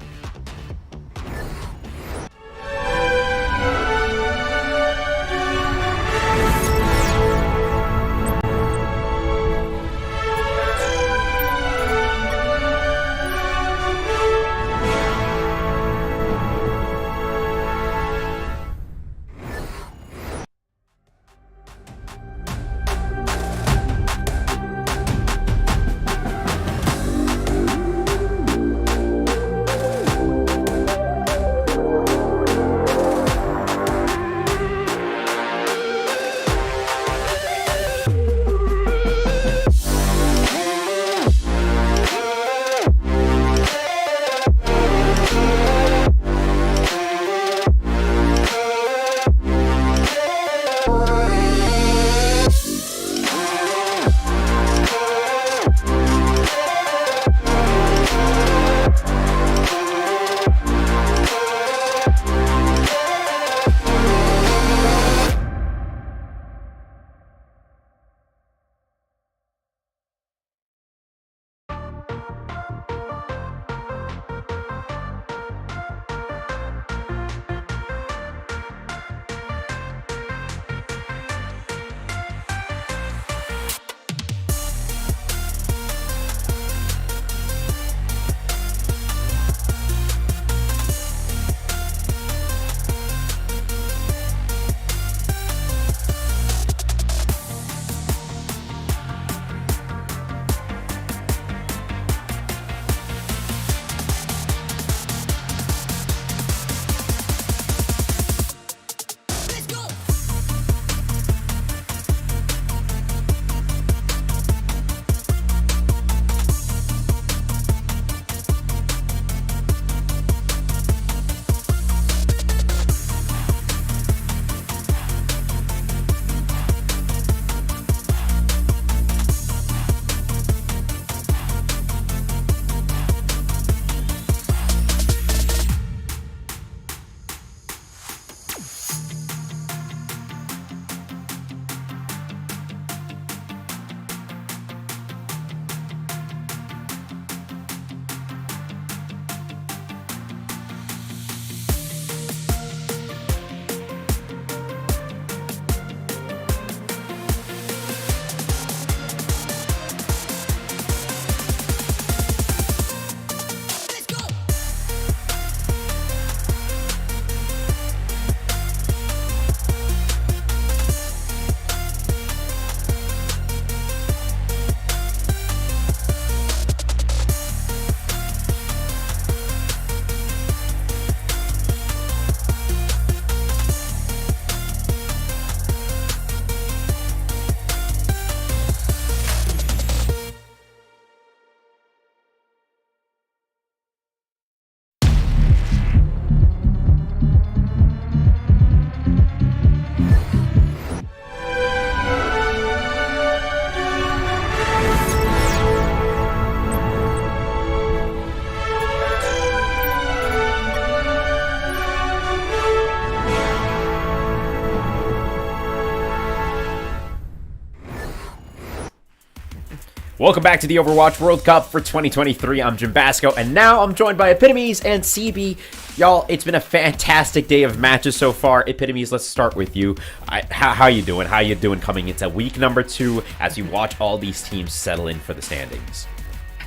Welcome back to the Overwatch World Cup for 2023. I'm Jim Basco, and now I'm joined by Epitomes and CB. Y'all, it's been a fantastic day of matches so far. Epitomes, let's start with you. How you doing? How you doing coming into week number 2 as you watch all these teams settle in for the standings?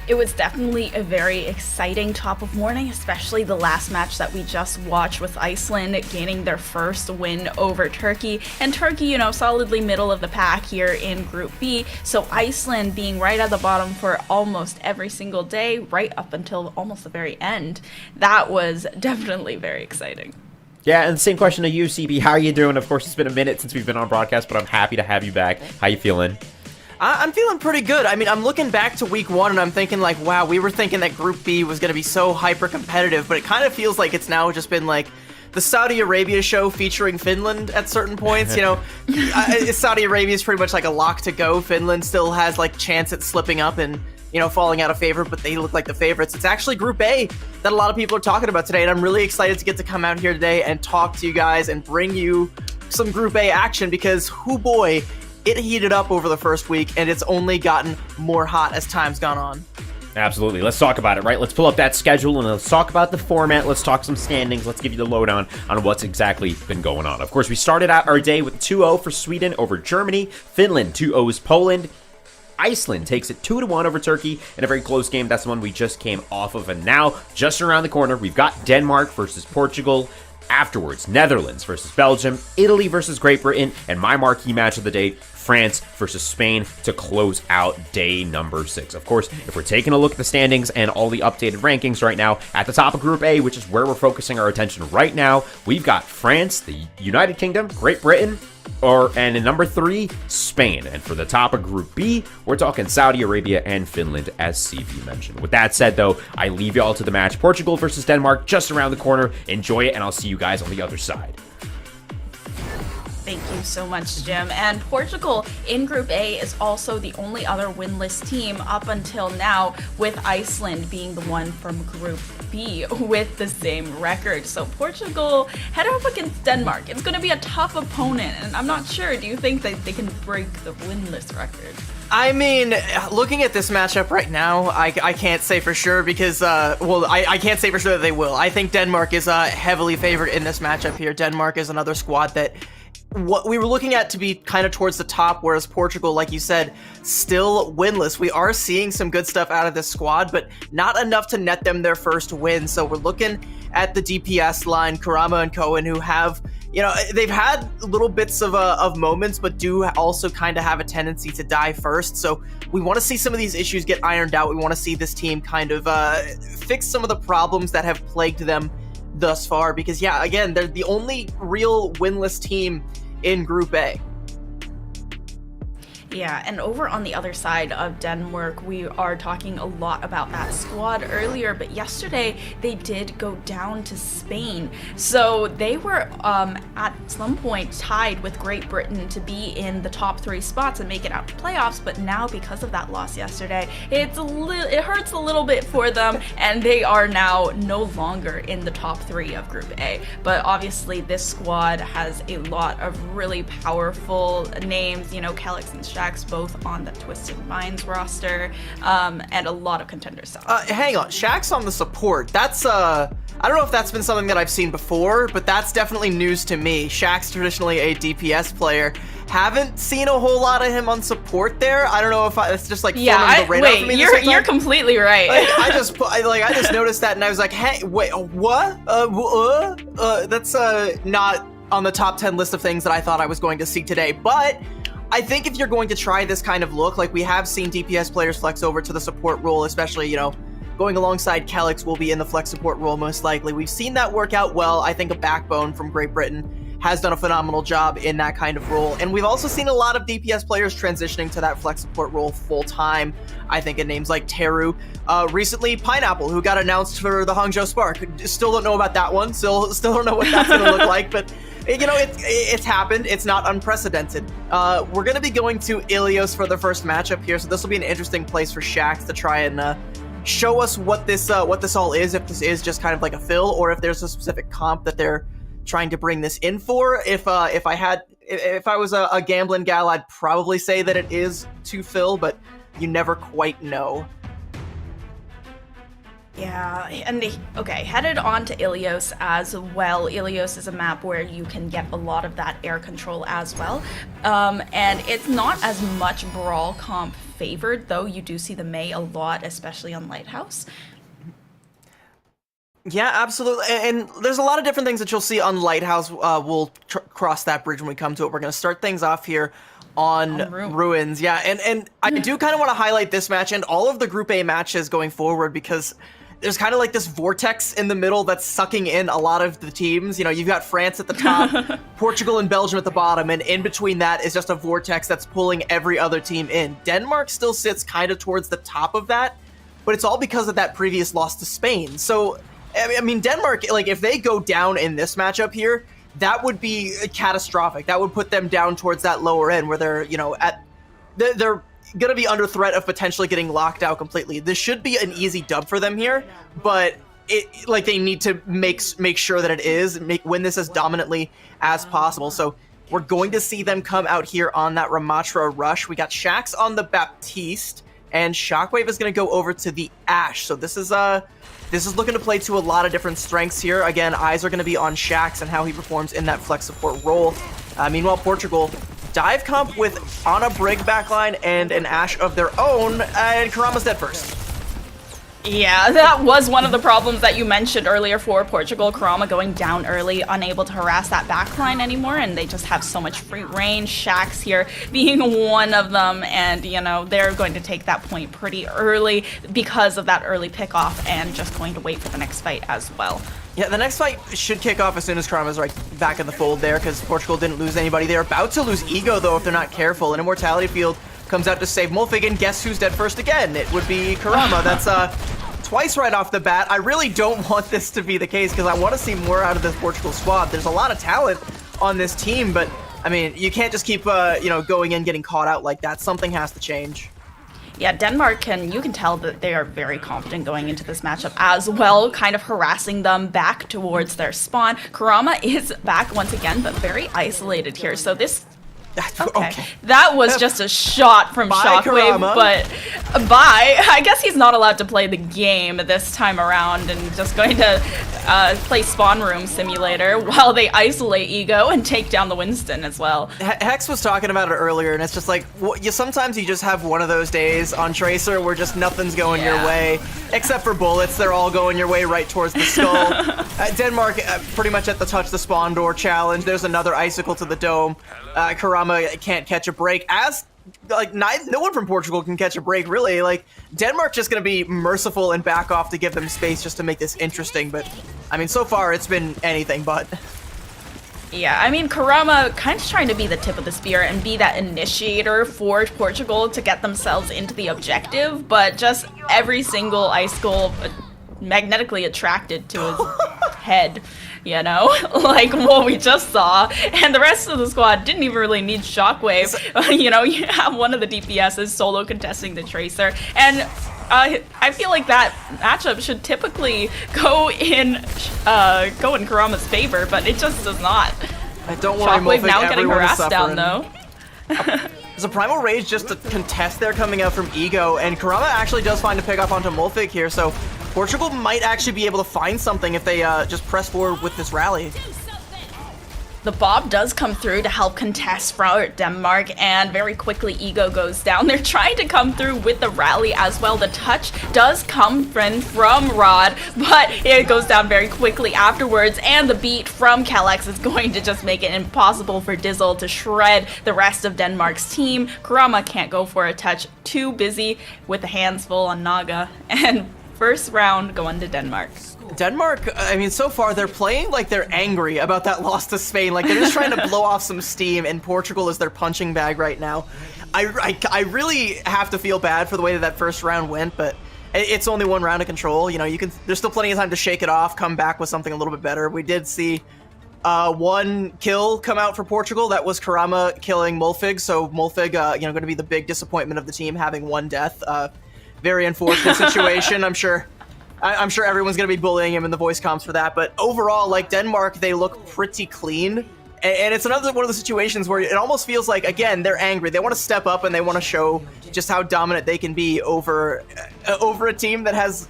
It was definitely a very exciting top of morning, especially the last match that we just watched with Iceland gaining their first win over Turkey. And Turkey, solidly middle of the pack here in Group B. So Iceland being right at the bottom for almost every single day, right up until almost the very end. That was definitely very exciting.
Yeah, and the same question to you, CB. How are you doing? Of course, it's been a minute since we've been on broadcast, but I'm happy to have you back. How you feeling?
I'm feeling pretty good. I mean, I'm looking back to week 1 and I'm thinking like, wow, we were thinking that Group B was going to be so hyper competitive, but it kind of feels like it's now just been like the Saudi Arabia show featuring Finland at certain points. Saudi Arabia is pretty much like a lock to go. Finland still has like chance at slipping up and, falling out of favor, but they look like the favorites. It's actually Group A that a lot of people are talking about today, and I'm really excited to get to come out here today and talk to you guys and bring you some Group A action because, hoo boy, it heated up over the first week, and it's only gotten more hot as time's gone on.
Absolutely. Let's talk about it, right? Let's pull up that schedule, and let's talk about the format. Let's talk some standings. Let's give you the lowdown on what's exactly been going on. Of course, we started out our day with 2-0 for Sweden over Germany. Finland 2-0s Poland. Iceland takes it 2-1 over Turkey in a very close game. That's the one we just came off of. And now, just around the corner, we've got Denmark versus Portugal. Afterwards, Netherlands versus Belgium, Italy versus Great Britain, and my marquee match of the day, France versus Spain, to close out day number 6. Of course, if we're taking a look at the standings and all the updated rankings right now, at the top of Group A, which is where we're focusing our attention right now, we've got France, the United Kingdom, Great Britain, and in number 3, Spain. And for the top of Group B, we're talking Saudi Arabia and Finland, as CP mentioned. With that said, though, I leave y'all to the match. Portugal versus Denmark, just around the corner. Enjoy it, and I'll see you guys on the other side.
Thank you so much, Jim. And Portugal in Group A is also the only other winless team up until now, with Iceland being the one from Group B with the same record. So Portugal head up against Denmark. It's going to be a tough opponent, and I'm not sure. Do you think that they can break the winless record?
I mean, looking at this matchup right now, I can't say for sure because, I can't say for sure that they will. I think Denmark is heavily favored in this matchup here. Denmark is another squad that what we were looking at to be kind of towards the top, whereas Portugal, like you said, still winless. We are seeing some good stuff out of this squad, but not enough to net them their first win. So we're looking at the DPS line, Karama and Cohen, who have, they've had little bits of moments, but do also kind of have a tendency to die first. So we want to see some of these issues get ironed out. We want to see this team kind of fix some of the problems that have plagued them thus far, because again, they're the only real winless team in Group A.
Yeah, and over on the other side of Denmark, we are talking a lot about that squad earlier, but yesterday they did go down to Spain. So they were at some point tied with Great Britain to be in the top 3 spots and make it out to playoffs, but now because of that loss yesterday, it hurts a little bit for them, and they are now no longer in the top 3 of Group A. But obviously this squad has a lot of really powerful names, Calyx and Shax both on the Twisted Minds roster, and a lot of contenders.
Hang on, Shax on the support. That's I don't know if that's been something that I've seen before, but that's definitely news to me. Shax traditionally a DPS player. Haven't seen a whole lot of him on support there. I don't know if it's just like forming the radar for me.
You're completely right.
I just noticed that and I was like, hey, wait, what? That's not on the top 10 list of things that I thought I was going to see today, but I think if you're going to try this kind of look, like we have seen DPS players flex over to the support role, especially, going alongside Calyx will be in the flex support role most likely. We've seen that work out well. I think a Backbone from Great Britain has done a phenomenal job in that kind of role. And we've also seen a lot of DPS players transitioning to that flex support role full time. I think in names like Teru. Recently, Pineapple, who got announced for the Hangzhou Spark. Still don't know about that one. Still don't know what that's going to look like, but it's happened. It's not unprecedented. We're going to be going to Ilios for the first matchup here, so this will be an interesting place for Shax to try and show us what this all is, if this is just kind of like a fill, or if there's a specific comp that they're trying to bring this in for. If I was a gambling gal, I'd probably say that it is to fill, but you never quite know.
Yeah, and okay, headed on to Ilios as well. Ilios is a map where you can get a lot of that air control as well. And it's not as much Brawl comp favored, though you do see the Mei a lot, especially on Lighthouse.
Yeah, absolutely. And there's a lot of different things that you'll see on Lighthouse. We'll cross that bridge when we come to it. We're going to start things off here on Ruins. Yeah, and I do kind of want to highlight this match and all of the Group A matches going forward, because there's kind of like this vortex in the middle that's sucking in a lot of the teams. You know, you've got France at the top, Portugal and Belgium at the bottom, and in between that is just a vortex that's pulling every other team in. Denmark still sits kind of towards the top of that, but it's all because of that previous loss to Spain. So, I mean, Denmark, like, if they go down in this matchup here, that would be catastrophic. That would put them down towards that lower end where they're, you know, they're going to be under threat of potentially getting locked out completely. This should be an easy dub for them here, but they need to make sure that it is, win this as dominantly as possible. So we're going to see them come out here on that Ramatra rush. We got Shax on the Baptiste, and Shockwave is going to go over to the Ashe. So this is looking to play to a lot of different strengths here. Again, eyes are going to be on Shax and how he performs in that flex support role. Meanwhile, Portugal, dive comp with Ana Brig backline and an Ashe of their own, and Karama's dead first.
Yeah, that was one of the problems that you mentioned earlier for Portugal. Karama going down early, unable to harass that backline anymore, and they just have so much free range. Shax here being one of them, and, you know, they're going to take that point pretty early because of that early pickoff, and just going to wait for the next fight as well.
Yeah, the next fight should kick off as soon as Karama's right back in the fold there, because Portugal didn't lose anybody. They're about to lose Ego, though, if they're not careful. An Immortality Field comes out to save Mulfig, and guess who's dead first again? It would be Karama. That's twice right off the bat. I really don't want this to be the case, because I want to see more out of this Portugal squad. There's a lot of talent on this team, but, I mean, you can't just keep, going in, getting caught out like that. Something has to change.
Yeah, Denmark you can tell that they are very confident going into this matchup as well, kind of harassing them back towards their spawn. Karama is back once again, but very isolated here. So this... Okay. That was just a shot from Shockwave,
Karama.
But I guess he's not allowed to play the game this time around, and just going to play Spawn Room Simulator while they isolate Ego and take down the Winston as well.
Hex was talking about it earlier, and it's just like, sometimes you just have one of those days on Tracer where just nothing's going your way, except for bullets. They're all going your way right towards the skull. Denmark pretty much at the touch the spawn door challenge. There's another icicle to the dome. Karama can't catch a break, as no one from Portugal can catch a break, really. Like, Denmark's just gonna be merciful and back off to give them space just to make this interesting, but I mean, so far it's been anything but.
Yeah, I mean, Karama kind of trying to be the tip of the spear and be that initiator for Portugal to get themselves into the objective, but just every single icicle magnetically attracted to his head, you know, like what we just saw. And the rest of the squad didn't even really need Shockwave. You know, you have one of the DPSs solo contesting the Tracer, and I feel like that matchup should typically go in Karama's favor, but it just does not.
Don't worry,
Shockwave
Mulfig,
now getting harassed
suffering.
down though.
There's a Primal Rage just to contest there coming out from Ego, and Karama actually does find a pick up onto Mulfig here, so Portugal might actually be able to find something if they just press forward with this rally.
The Bob does come through to help contest for Denmark, and very quickly Ego goes down. They're trying to come through with the rally as well. The touch does come from Rod, but it goes down very quickly afterwards, and the beat from Kalex is going to just make it impossible for Dizzle to shred the rest of Denmark's team. Karama can't go for a touch, too busy with the hands full on Naga, and first round going to Denmark.
Denmark, I mean, so far they're playing like they're angry about that loss to Spain. Like, they're just trying to blow off some steam, and Portugal is their punching bag right now. I really have to feel bad for the way that first round went, but it's only one round of control. You know, there's still plenty of time to shake it off, come back with something a little bit better. We did see one kill come out for Portugal. That was Karama killing Mulfig. So Mulfig, going to be the big disappointment of the team, having one death. Very unfortunate situation. I'm sure everyone's going to be bullying him in the voice comps for that. But overall, like, Denmark, they look pretty clean. And it's another one of the situations where it almost feels like, again, they're angry. They want to step up and they want to show just how dominant they can be over a team that has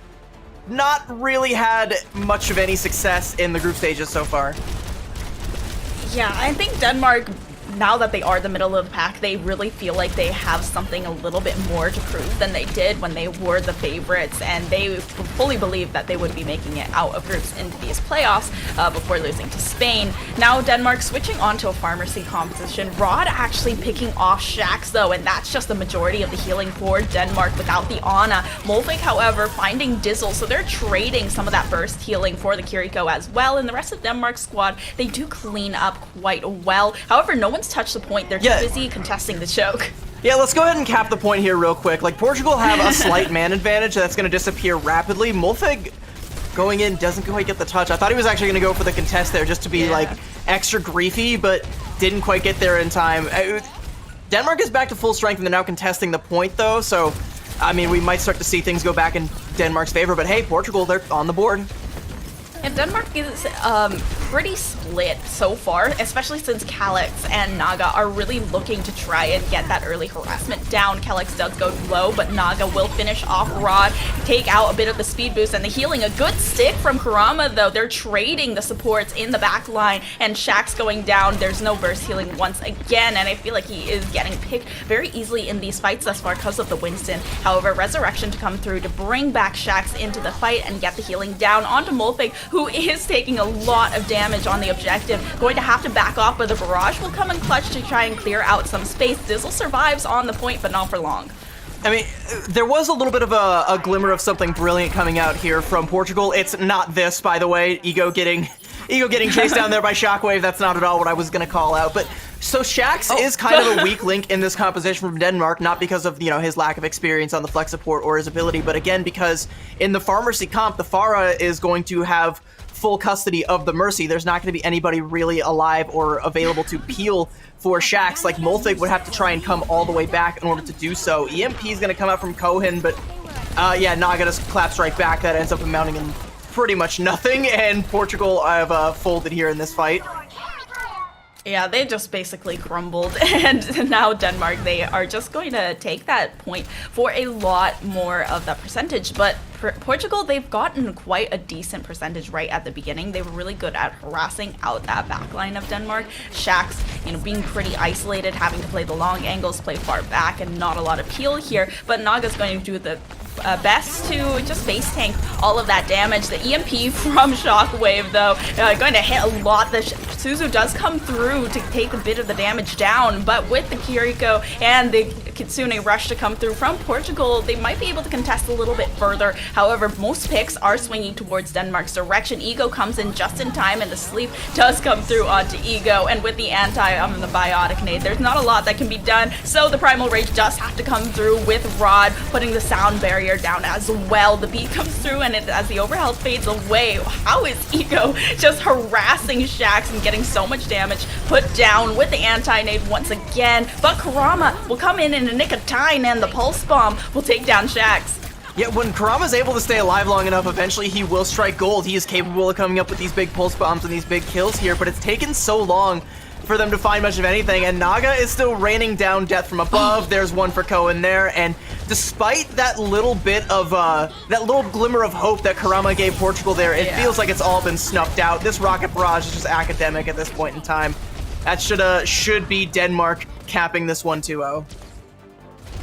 not really had much of any success in the group stages so far.
Yeah, I think Denmark, now that they are the middle of the pack, they really feel like they have something a little bit more to prove than they did when they were the favorites, and they fully believe that they would be making it out of groups into these playoffs before losing to Spain. Now Denmark switching on to a pharmacy composition. Rod actually picking off Shax though, and that's just the majority of the healing for Denmark without the Ana. Molvik, however, finding Dizzle, so they're trading some of that burst healing for the Kiriko as well, and the rest of Denmark's squad, they do clean up quite well. However, no one's touched the point. They're too busy contesting the choke.
Yeah, let's go ahead and cap the point here real quick. Like, Portugal have a slight man advantage that's going to disappear rapidly. Molfig going in doesn't quite get the touch. I thought he was actually going to go for the contest there just to be like extra griefy, but didn't quite get there in time. Denmark is back to full strength and they're now contesting the point though, so I mean, we might start to see things go back in Denmark's favor, but hey, Portugal, they're on the board.
And Denmark is pretty split so far, especially since Calyx and Naga are really looking to try and get that early harassment down. Calyx does go low, but Naga will finish off Rod, take out a bit of the speed boost and the healing. A good stick from Kurama, though. They're trading the supports in the back line, and Shax going down. There's no burst healing once again, and I feel like he is getting picked very easily in these fights thus far because of the Winston. However, Resurrection to come through to bring back Shax into the fight and get the healing down onto Molfig, who is taking a lot of damage on the objective. Going to have to back off, but the barrage will come in clutch to try and clear out some space. Dizzle survives on the point, but not for long.
I mean, there was a little bit of a glimmer of something brilliant coming out here from Portugal. It's not this, by the way. Ego getting chased down there by Shockwave. That's not at all what I was going to call out. But so Shax is kind of a weak link in this composition from Denmark, not because of, you know, his lack of experience on the flex support or his ability, but again, because in the Pharmacy comp, the Pharah is going to have full custody of the Mercy. There's not going to be anybody really alive or available to peel for Shax. Like, Molfig would have to try and come all the way back in order to do so. EMP is going to come out from Kohen, but yeah, Naga just claps right back. That ends up amounting in pretty much nothing, and Portugal have folded here in this fight.
Yeah, they just basically crumbled, and now Denmark, they are just going to take that point for a lot more of that percentage, but Portugal, they've gotten quite a decent percentage right at the beginning. They were really good at harassing out that backline of Denmark. Shax, you know, being pretty isolated, having to play the long angles, play far back, and not a lot of peel here, but Naga's going to do the best to just base tank all of that damage. The EMP from Shockwave, though, going to hit a lot. The Suzu does come through to take a bit of the damage down, but with the Kiriko and the Kitsune rush to come through from Portugal, they might be able to contest a little bit further. However, most picks are swinging towards Denmark's direction. Ego comes in just in time, and the sleep does come through onto Ego, and with the the Biotic Nade, there's not a lot that can be done, so the Primal Rage does have to come through with Rod, putting the sound barrier down as well. The beat comes through, and as the overhealth fades away, how is Ego just harassing Shax and getting so much damage put down with the anti-nade once again? But Kurama will come in a nick of time, and the Pulse Bomb will take down Shax.
Yeah, when Kurama's able to stay alive long enough, eventually he will strike gold. He is capable of coming up with these big Pulse Bombs and these big kills here, but it's taken so long for them to find much of anything, and Naga is still raining down death from above. There's one for Kohen there, and despite that little bit of, that little glimmer of hope that Kurama gave Portugal there, it feels like it's all been snuffed out. This rocket barrage is just academic at this point in time. That should be Denmark capping this 1-2-0.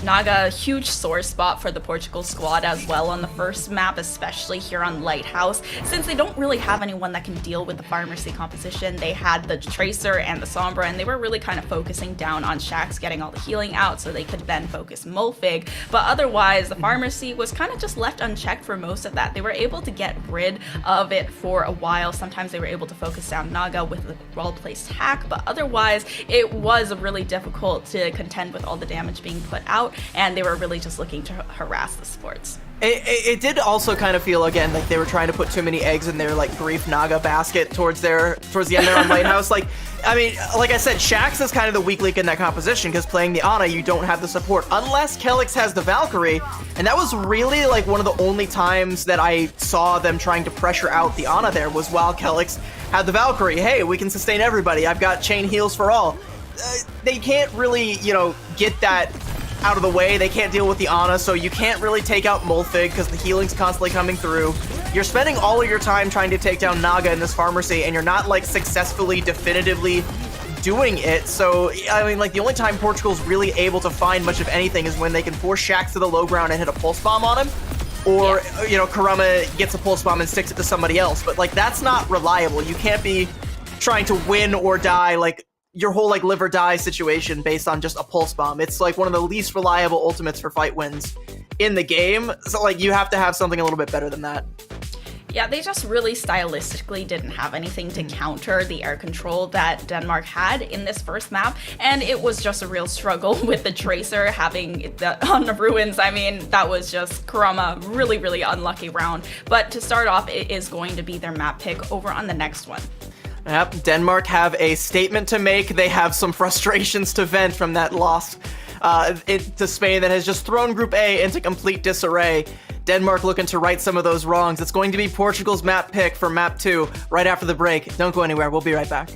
Naga, a huge sore spot for the Portugal squad as well on the first map, especially here on Lighthouse, since they don't really have anyone that can deal with the Pharmacy composition. They had the Tracer and the Sombra, and they were really kind of focusing down on Shax getting all the healing out so they could then focus Molfig, but otherwise the Pharmacy was kind of just left unchecked for most of that. They were able to get rid of it for a while. Sometimes they were able to focus down Naga with a well-placed hack, but otherwise it was really difficult to contend with all the damage being put out, and they were really just looking to harass the supports.
It did also kind of feel, again, like they were trying to put too many eggs in their, like, Grief Naga basket towards the end there on Lighthouse. Like, I mean, like I said, Shaxx is kind of the weak link in that composition, because playing the Ana, you don't have the support, unless Kelix has the Valkyrie, and that was really, like, one of the only times that I saw them trying to pressure out the Ana there, was while Kelix had the Valkyrie. Hey, we can sustain everybody, I've got chain heals for all. They can't really, you know, get that out of the way. They can't deal with the Ana, so you can't really take out Mulfig because the healing's constantly coming through. You're spending all of your time trying to take down Naga in this Pharmacy, and you're not, like, successfully, definitively doing it. So, I mean, like, the only time Portugal's really able to find much of anything is when they can force Shaxx to the low ground and hit a Pulse Bomb on him, or, you know, Kurama gets a Pulse Bomb and sticks it to somebody else. But, like, that's not reliable. You can't be trying to win or die, like, your whole, like, live or die situation based on just a Pulse Bomb. It's, like, one of the least reliable ultimates for fight wins in the game. So, like, you have to have something a little bit better than that.
Yeah, they just really stylistically didn't have anything to counter the air control that Denmark had in this first map, and it was just a real struggle with the Tracer having that on the Ruins. I mean, that was just Kurama, really, really unlucky round. But to start off, it is going to be their map pick over on the next one.
Yep, Denmark have a statement to make. They have some frustrations to vent from that loss to Spain that has just thrown Group A into complete disarray. Denmark looking to right some of those wrongs. It's going to be Portugal's map pick for map 2 right after the break. Don't go anywhere. We'll be right back.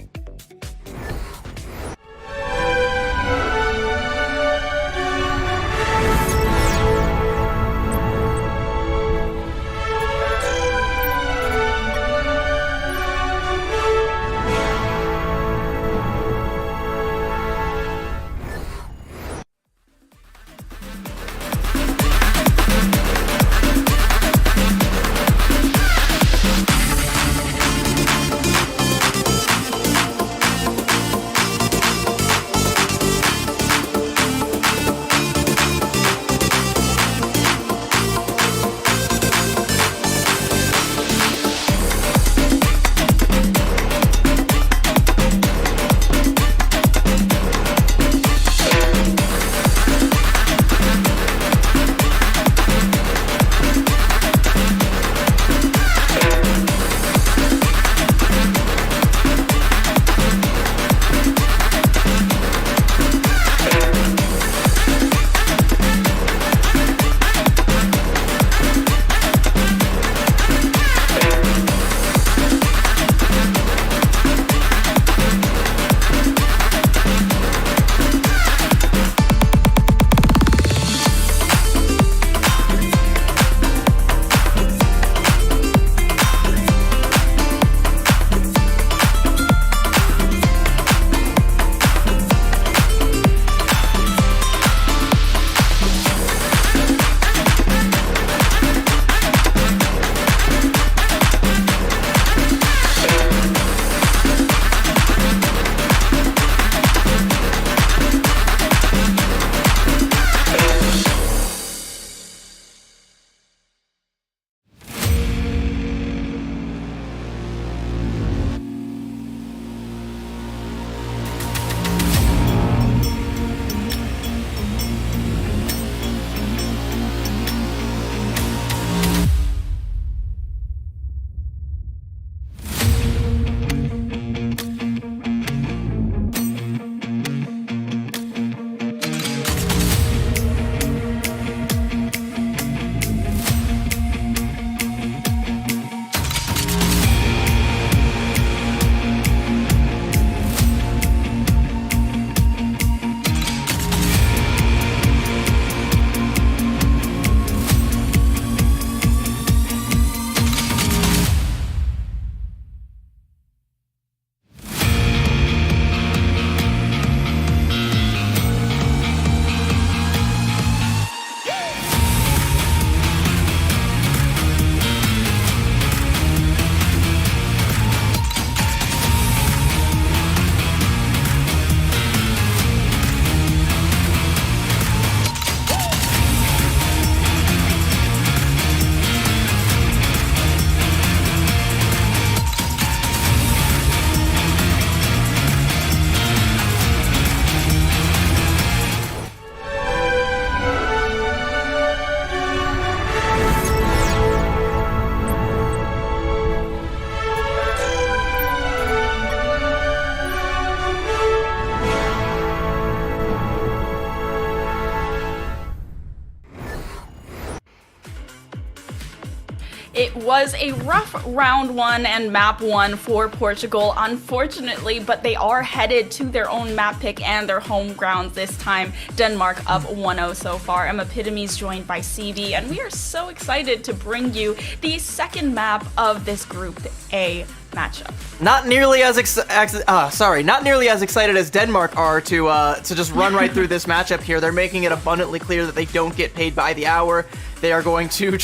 It was a rough round 1 and map 1 for Portugal, unfortunately, but they are headed to their own map pick and their home grounds this time. Denmark up 1-0 so far. I'm Epitomes joined by CV, and we are so excited to bring you the second map of this Group A matchup.
Not nearly as excited as Denmark are to just run right through this matchup here. They're making it abundantly clear that they don't get paid by the hour. They are going to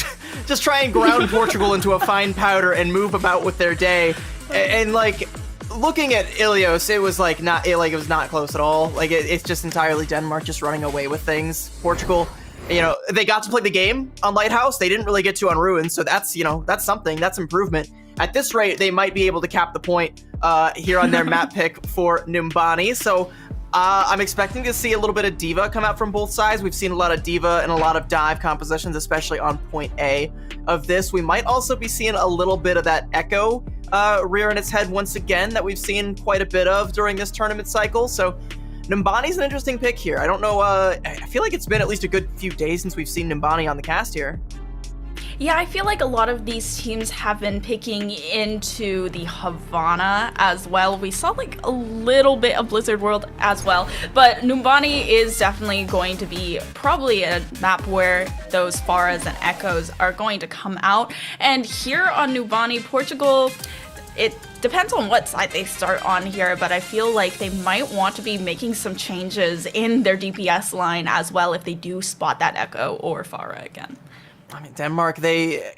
just try and ground Portugal into a fine powder and move about with their day. And like looking at Ilios, it was like it was not close at all. Like it's just entirely Denmark just running away with things. Portugal, they got to play the game on Lighthouse. They didn't really get to on Ruins, so that's something. That's improvement. At this rate, they might be able to cap the point here on their map pick for Numbani. So I'm expecting to see a little bit of Diva come out from both sides. We've seen a lot of Diva and a lot of dive compositions, especially on point A of this. We might also be seeing a little bit of that Echo rearing its head once again that we've seen quite a bit of during this tournament cycle. So Numbani's an interesting pick here. I don't know. I feel like it's been at least a good few days since we've seen Numbani on the cast here.
Yeah, I feel like a lot of these teams have been picking into the Havana as well. We saw like a little bit of Blizzard World as well, but Numbani is definitely going to be probably a map where those Pharas and Echoes are going to come out. And here on Numbani, Portugal, it depends on what side they start on here, but I feel like they might want to be making some changes in their DPS line as well if they do spot that Echo or Phara again.
I mean, Denmark, they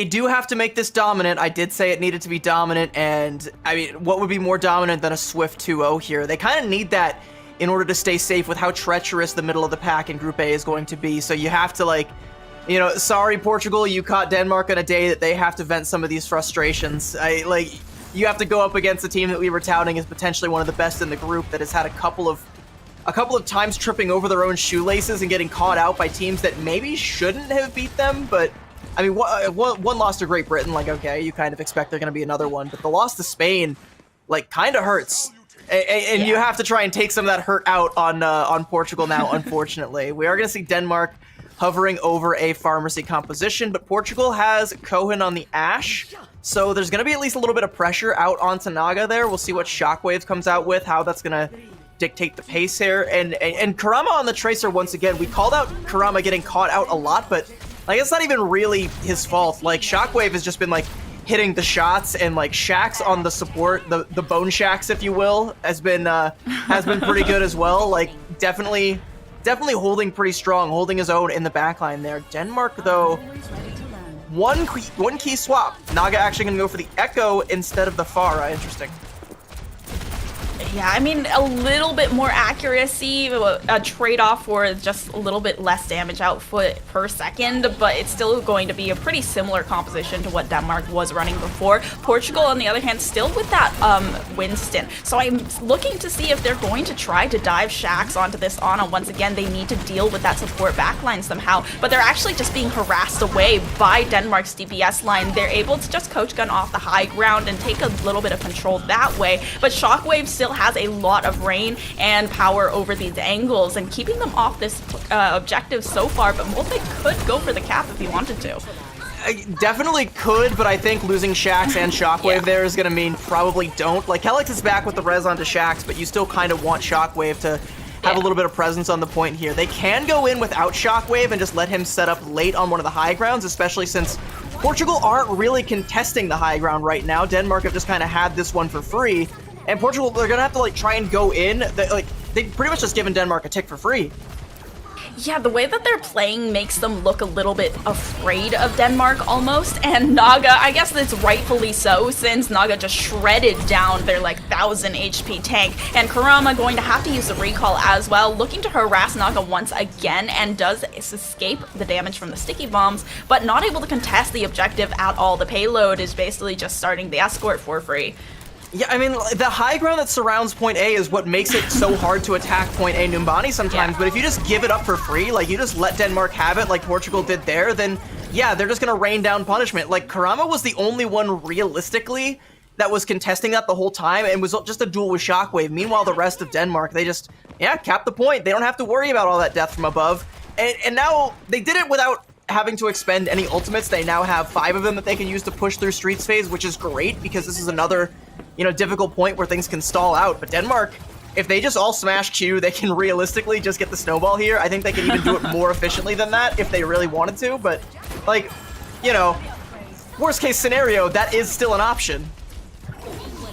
do have to make this dominant. I did say it needed to be dominant, and I mean, what would be more dominant than a swift 2-0 here? They kind of need that in order to stay safe with how treacherous the middle of the pack in Group A is going to be. So you have to sorry Portugal, you caught Denmark on a day that they have to vent some of these frustrations. You have to go up against a team that we were touting as potentially one of the best in the group that has had a couple of times tripping over their own shoelaces and getting caught out by teams that maybe shouldn't have beat them. But I mean, one loss to Great Britain, like, okay, you kind of expect there going to be another one, but the loss to Spain, like, kind of hurts. And you have to try and take some of that hurt out on Portugal now, unfortunately. We are going to see Denmark hovering over a Pharmacy composition, but Portugal has Cohen on the Ashe, so there's going to be at least a little bit of pressure out onto Naga there. We'll see what Shockwave comes out with, how that's going to dictate the pace here. And Kurama on the Tracer once again. We called out Kurama getting caught out a lot, but like it's not even really his fault. Like Shockwave has just been like hitting the shots, and like Shax on the support, the Bone Shax, if you will, has been pretty good as well. Like definitely holding pretty strong, holding his own in the backline there. Denmark though, one key swap. Naga actually gonna go for the Echo instead of the Pharah. Interesting.
Yeah, I mean, a little bit more accuracy, a trade-off for just a little bit less damage output per second, but it's still going to be a pretty similar composition to what Denmark was running before. Portugal, on the other hand, still with that Winston. So I'm looking to see if they're going to try to dive Shax onto this Ana. Once again, they need to deal with that support backline somehow, but they're actually just being harassed away by Denmark's DPS line. They're able to just coach gun off the high ground and take a little bit of control that way, but Shockwave still has a lot of rain and power over these angles and keeping them off this objective so far, but Multi could go for the cap if he wanted to.
Definitely could, but I think losing Shax and Shockwave there is going to mean probably don't. Like, Helix is back with the res onto Shax, but you still kind of want Shockwave to have a little bit of presence on the point here. They can go in without Shockwave and just let him set up late on one of the high grounds, especially since Portugal aren't really contesting the high ground right now. Denmark have just kind of had this one for free. And Portugal, they're going to have to, like, try and go in. They've pretty much just given Denmark a tick for free.
Yeah, the way that they're playing makes them look a little bit afraid of Denmark almost. And Naga, I guess that's rightfully so, since Naga just shredded down their, 1,000 HP tank. And Kurama going to have to use the recall as well, looking to harass Naga once again, and does escape the damage from the sticky bombs, but not able to contest the objective at all. The payload is basically just starting the escort for free.
Yeah, I mean, the high ground that surrounds point A is what makes it so hard to attack point A Numbani sometimes, but if you just give it up for free, like, you just let Denmark have it like Portugal did there, then, yeah, they're just gonna rain down punishment. Like, Kurama was the only one, realistically, that was contesting that the whole time, and was just a duel with Shockwave. Meanwhile, the rest of Denmark, they just, cap the point. They don't have to worry about all that death from above. And now, they did it without having to expend any ultimates. They now have 5 of them that they can use to push through Streets phase, which is great because this is another, difficult point where things can stall out. But Denmark, if they just all smash Q, they can realistically just get the snowball here. I think they can even do it more efficiently than that if they really wanted to. But, worst case scenario, that is still an option.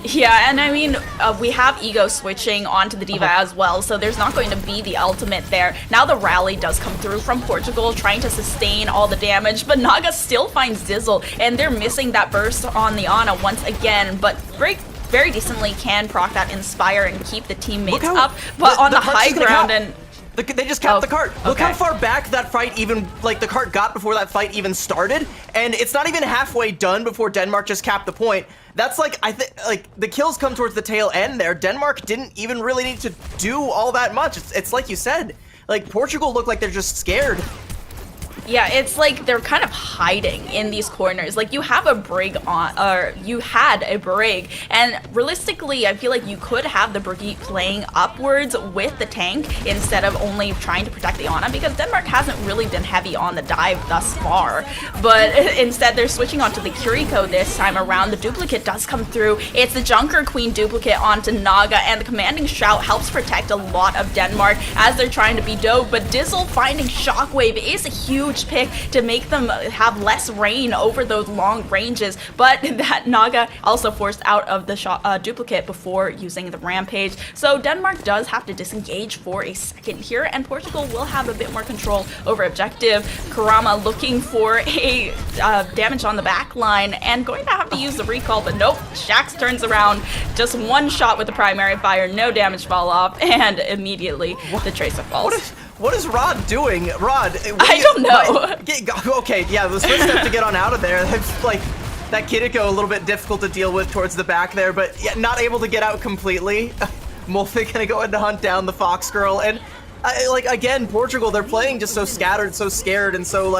Yeah, and I mean, we have Ego switching onto the D.Va as well, so there's not going to be the ultimate there. Now the rally does come through from Portugal, trying to sustain all the damage, but Naga still finds Dizzle, and they're missing that burst on the Ana once again, but very decently can proc that Inspire and keep the teammates up, but on the high ground and...
They just capped the cart. Look how far back that fight even, the cart got before that fight even started, and it's not even halfway done before Denmark just capped the point. That's the kills come towards the tail end there. Denmark didn't even really need to do all that much. It's like you said, Portugal looked like they're just scared.
Yeah, it's like they're kind of hiding in these corners. Like, you have a Brig on, or you had a Brig, and realistically, I feel like you could have the Brigitte playing upwards with the tank instead of only trying to protect the Ana, because Denmark hasn't really been heavy on the dive thus far. But instead, they're switching onto the Kiriko this time around. The duplicate does come through. It's the Junker Queen duplicate onto Naga, and the commanding shout helps protect a lot of Denmark as they're trying to be dope. But Dizzle finding Shockwave is a huge pick to make them have less rain over those long ranges, but that Naga also forced out of the duplicate before using the Rampage. So Denmark does have to disengage for a second here, and Portugal will have a bit more control over objective. Karama looking for a damage on the back line and going to have to use the recall, but nope, Shax turns around, just one shot with the primary fire, no damage fall off, and immediately the Tracer falls.
What is Rod doing? Rod,
I don't know.
Okay, yeah, the switch step to get on out of there. That's that Kiriko a little bit difficult to deal with towards the back there, but yeah, not able to get out completely. Molfig gonna go in to hunt down the Fox Girl, and again, Portugal, they're playing just so scattered, so scared, and so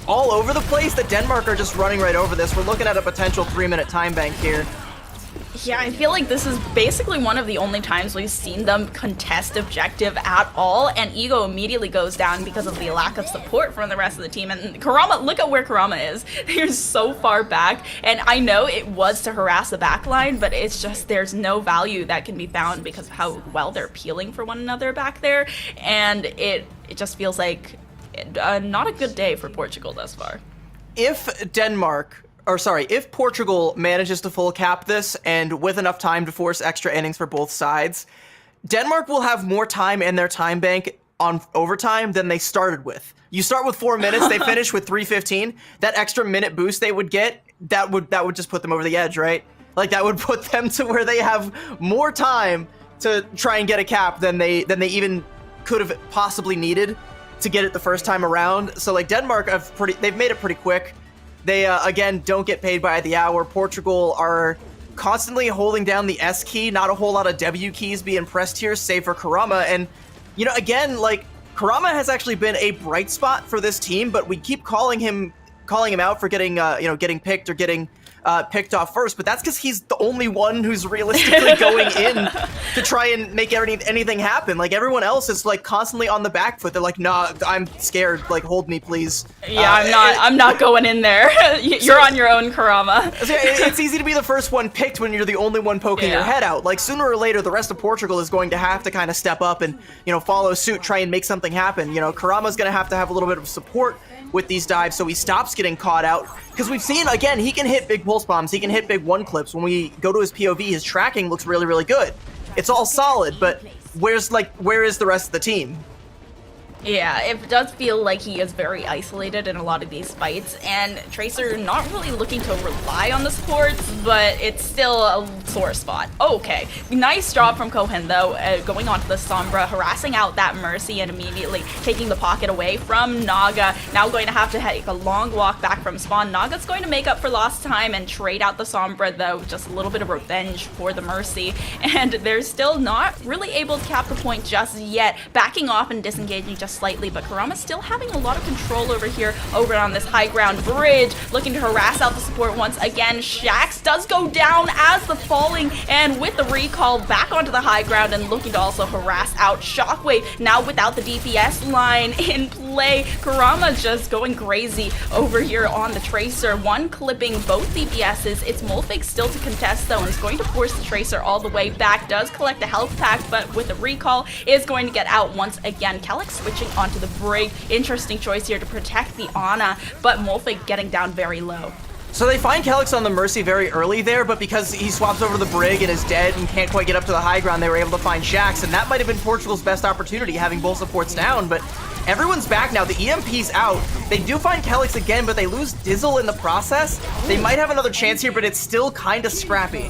all over the place that Denmark are just running right over this. We're looking at a potential 3-minute time bank here.
Yeah, I feel like this is basically one of the only times we've seen them contest objective at all, and Ego immediately goes down because of the lack of support from the rest of the team. And Karama, look at where Karama is. They're so far back, and I know it was to harass the backline, but it's just there's no value that can be found because of how well they're peeling for one another back there, and it just feels like not a good day for Portugal thus far.
If Portugal manages to full cap this, and with enough time to force extra innings for both sides, Denmark will have more time in their time bank on overtime than they started with. You start with 4 minutes, they finish with 3:15. That extra minute boost they would get, that would just put them over the edge, right? That would put them to where they have more time to try and get a cap than they even could have possibly needed to get it the first time around. So Denmark they've made it pretty quick. They, again, don't get paid by the hour. Portugal are constantly holding down the S key. Not a whole lot of W keys being pressed here, save for Karama. And, again, Karama has actually been a bright spot for this team, but we keep calling him out for getting, getting picked or getting picked off first. But that's because he's the only one who's realistically going in to try and make anything happen. Everyone else is constantly on the back foot. They're nah, I'm scared. Hold me, please.
Yeah, I'm not going in there. You're on your own, Karama.
It's easy to be the first one picked when you're the only one poking your head out. Sooner or later, the rest of Portugal is going to have to kind of step up and follow suit, try and make something happen. Karama's going to have a little bit of support with these dives so he stops getting caught out, because we've seen, again, he can hit big pulse bombs, he can hit big one clips. When we go to his POV, his tracking looks really, really good. It's all solid, but where is the rest of the team?
Yeah, it does feel like he is very isolated in a lot of these fights, and Tracer not really looking to rely on the supports, but it's still a sore spot. Okay, nice job from Cohen though, going onto the Sombra, harassing out that Mercy and immediately taking the pocket away from Naga. Now going to have to take a long walk back from spawn. Naga's going to make up for lost time and trade out the Sombra though, just a little bit of revenge for the Mercy, and they're still not really able to cap the point just yet, backing off and disengaging just just slightly, but Kurama still having a lot of control over here, over on this high ground bridge, looking to harass out the support once again. Shax does go down as the falling, and with the recall back onto the high ground and looking to also harass out Shockwave. Now without the DPS line in play, Kurama just going crazy over here on the Tracer. One clipping both DPSs. It's Molfig still to contest though, and is going to force the Tracer all the way back. Does collect a health pack, but with the recall is going to get out once again. Kellex switching onto the Brig. Interesting choice here to protect the Ana, but Molfig getting down very low.
So they find Kellex on the Mercy very early there, but because he swaps over the Brig and is dead and can't quite get up to the high ground, they were able to find Shax, and that might have been Portugal's best opportunity, having both supports down, but everyone's back now. The EMP's out. They do find Kellex again, but they lose Dizzle in the process. They might have another chance here, but it's still kind of scrappy.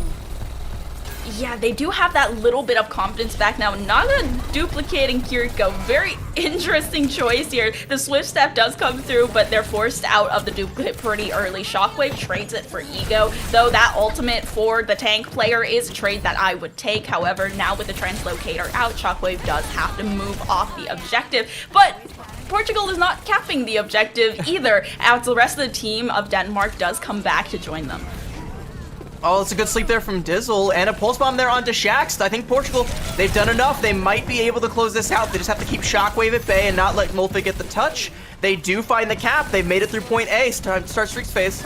Yeah, they do have that little bit of confidence back now. Naga duplicating Kiriko. Very interesting choice here. The Swift Step does come through, but they're forced out of the duplicate pretty early. Shockwave trades it for Ego, though that ultimate for the tank player is a trade that I would take. However, now with the Translocator out, Shockwave does have to move off the objective, but Portugal is not capping the objective either, as the rest of the team of Denmark does come back to join them.
Oh, it's a good sleep there from Dizzle, and a pulse bomb there onto Shax. I think Portugal, they've done enough. They might be able to close this out. They just have to keep Shockwave at bay and not let Molfig get the touch. They do find the cap. They've made it through point A. Time to start Streaks phase.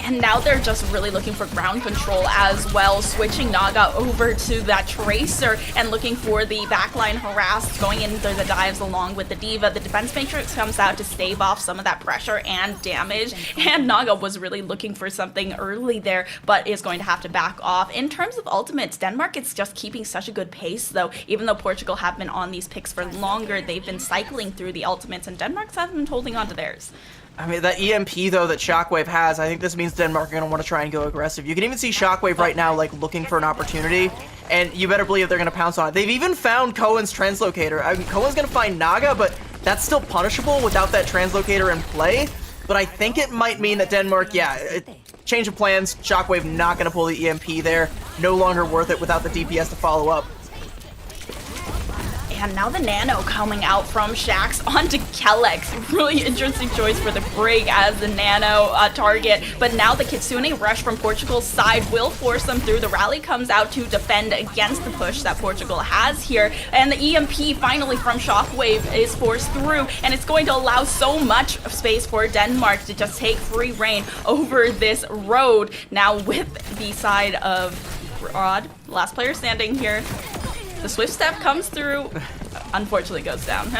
And now they're just really looking for ground control as well, switching Naga over to that Tracer and looking for the backline harass, going into the dives along with the Diva. The defense matrix comes out to stave off some of that pressure and damage, and Naga was really looking for something early there, but is going to have to back off. In terms of ultimates, Denmark is just keeping such a good pace though. Even though Portugal have been on these picks for longer, they've been cycling through the ultimates, and Denmark's haven't been holding on to theirs.
I mean, that EMP, though, that Shockwave has, I think this means Denmark are going to want to try and go aggressive. You can even see Shockwave right now, like, looking for an opportunity, and you better believe they're going to pounce on it. They've even found Cohen's Translocator. I mean, Cohen's going to find Naga, but that's still punishable without that Translocator in play. But I think it might mean that Denmark, change of plans. Shockwave not going to pull the EMP there. No longer worth it without the DPS to follow up.
And now the Nano coming out from Shax onto Kellex. Really interesting choice for the Brig as the Nano target. But now the Kitsune rush from Portugal's side will force them through. The rally comes out to defend against the push that Portugal has here. And the EMP finally from Shockwave is forced through. And it's going to allow so much space for Denmark to just take free reign over this road. Now with the side of Rod, last player standing here. The Swift Step comes through, unfortunately goes down.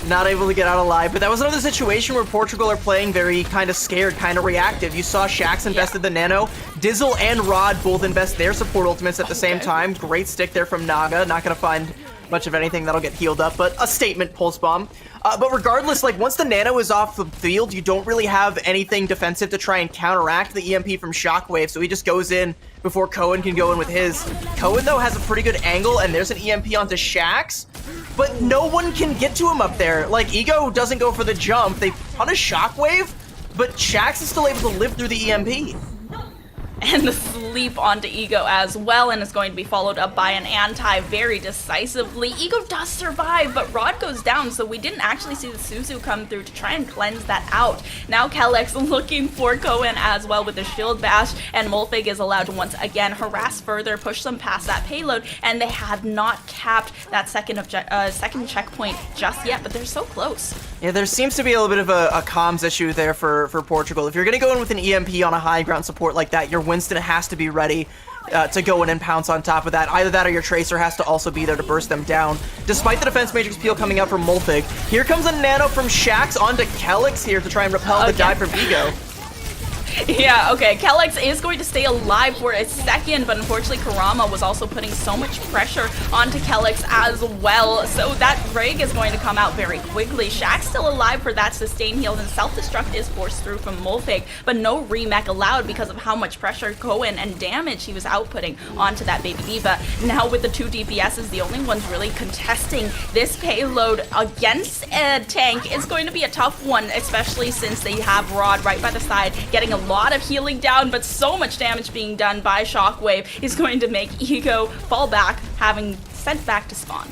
Not able to get out alive, but that was another situation where Portugal are playing very kind of scared, kind of reactive. You saw Shax invested the Nano. Dizzle and Rod both invest their support ultimates at the same time. Great stick there from Naga. Not going to find much of anything that'll get healed up, but a statement pulse bomb. But regardless, like once the Nano is off the field, you don't really have anything defensive to try and counteract the EMP from Shockwave, so he just goes in before Cohen can go in with his. Cohen, though, has a pretty good angle, and there's an EMP onto Shax, but no one can get to him up there. Like, Ego doesn't go for the jump. They punish Shockwave, but Shax is still able to live through the EMP.
And the sleep onto Ego as well, and is going to be followed up by an anti very decisively. Ego does survive, but Rod goes down, so we didn't actually see the Suzu come through to try and cleanse that out. Now Kellex looking for Cohen as well with the shield bash, and Molfig is allowed to once again harass further, push them past that payload, and they have not capped that second checkpoint just yet, but they're so close.
Yeah, there seems to be a little bit of a comms issue there for Portugal. If you're going to go in with an EMP on a high ground support like that, your Winston has to be ready to go in and pounce on top of that. Either that or your Tracer has to also be there to burst them down. Despite the defense matrix peel coming out from Molfig, here comes a Nano from Shax onto Kellex here to try and repel the dive from Ego.
Yeah, okay, Kellex is going to stay alive for a second, but unfortunately Kurama was also putting so much pressure onto Kellex as well, so that Rig is going to come out very quickly. Shaq's still alive for that sustain heal, and self-destruct is forced through from Molfig, but no remech allowed because of how much pressure Cohen and damage he was outputting onto that Baby Diva. Now with the two DPSs, the only ones really contesting this payload against a tank is going to be a tough one, especially since they have Rod right by the side, getting a lot of healing down, but so much damage being done by Shockwave is going to make Ego fall back, having sent back to spawn.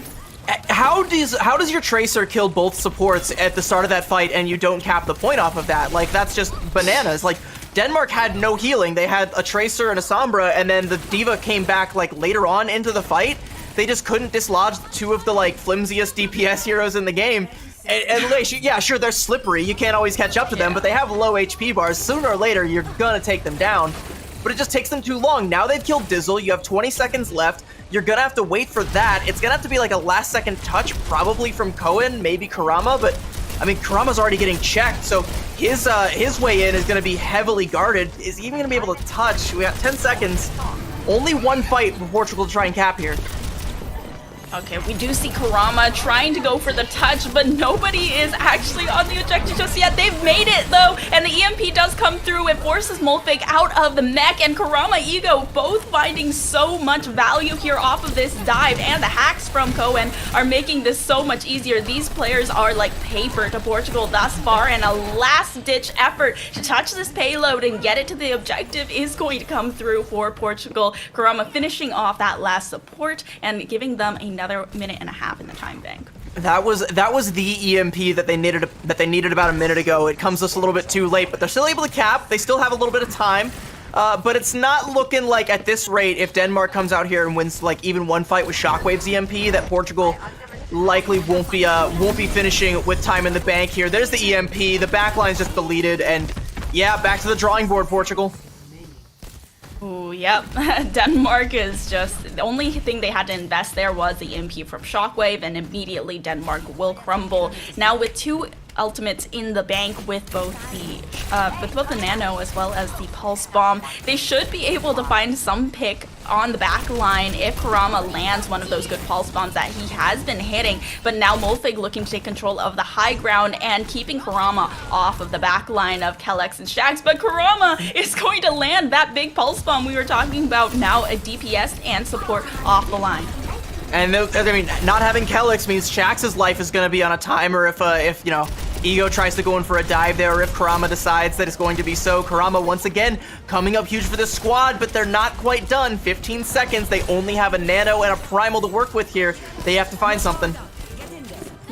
how does your Tracer kill both supports at the start of that fight and you don't cap the point off of that? Like, that's just bananas. Like, Denmark had no healing. They had a Tracer and a Sombra, and then the D.Va came back, like, later on into the fight. They just couldn't dislodge two of the, like, flimsiest DPS heroes in the game. And yeah, sure, they're slippery. You can't always catch up to them, but they have low HP bars. Sooner or later, you're gonna take them down. But it just takes them too long. Now they've killed Dizzle. You have 20 seconds left. You're gonna have to wait for that. It's gonna have to be like a last-second touch, probably from Cohen, maybe Kurama, but I mean, Kurama's already getting checked, so his way in is gonna be heavily guarded. Is he even gonna be able to touch? We got 10 seconds. Only one fight for Portugal to try and cap here.
Okay, we do see Kurama trying to go for the touch, but nobody is actually on the objective just yet. They've made it, though, and the EMP does come through. It forces Molfig out of the mech, and Kurama, Ego, both finding so much value here off of this dive, and the hacks from Cohen are making this so much easier. These players are like paper to Portugal thus far, and a last-ditch effort to touch this payload and get it to the objective is going to come through for Portugal. Kurama finishing off that last support and giving them another minute and a half in the time bank.
That was the EMP that they needed about a minute ago. It comes just a little bit too late, but they're still able to cap. They still have a little bit of time, but it's not looking like at this rate, if Denmark comes out here and wins like even one fight with Shockwave's EMP, that Portugal likely won't be finishing with time in the bank here. There's the EMP. The backline's just deleted, and yeah, back to the drawing board, Portugal.
Ooh, yep. Denmark is just, the only thing they had to invest there was the EMP from Shockwave, and immediately Denmark will crumble. Now with two ultimates in the bank with both the Nano as well as the Pulse Bomb, they should be able to find some pick on the back line if Kurama lands one of those good Pulse Bombs that he has been hitting. But now Molfig looking to take control of the high ground and keeping Kurama off of the back line of Kellex and Shax. But Kurama is going to land that big Pulse Bomb we were talking about, now a DPS and support off the line.
And I mean, not having Kellex means Shax's life is going to be on a timer if you know, Ego tries to go in for a dive there, or if Kurama decides that it's going to be so. Kurama once again coming up huge for this squad, but they're not quite done. 15 seconds. They only have a Nano and a Primal to work with here. They have to find something.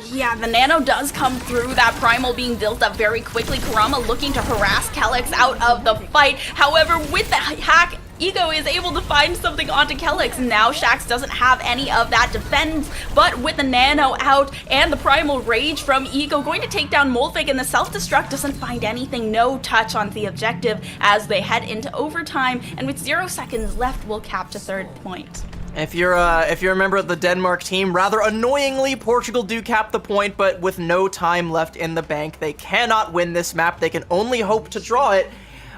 Yeah, the Nano does come through, that Primal being built up very quickly. Kurama looking to harass Kellex out of the fight. However, with the hack, Ego is able to find something onto Kellex. Now Shax doesn't have any of that defense, but with the Nano out and the Primal Rage from Ego going to take down Molfig, and the self-destruct doesn't find anything. No touch on the objective as they head into overtime, and with 0 seconds left, we'll cap to third point.
If you're a member of the Denmark team, rather annoyingly, Portugal do cap the point, but with no time left in the bank, they cannot win this map. They can only hope to draw it.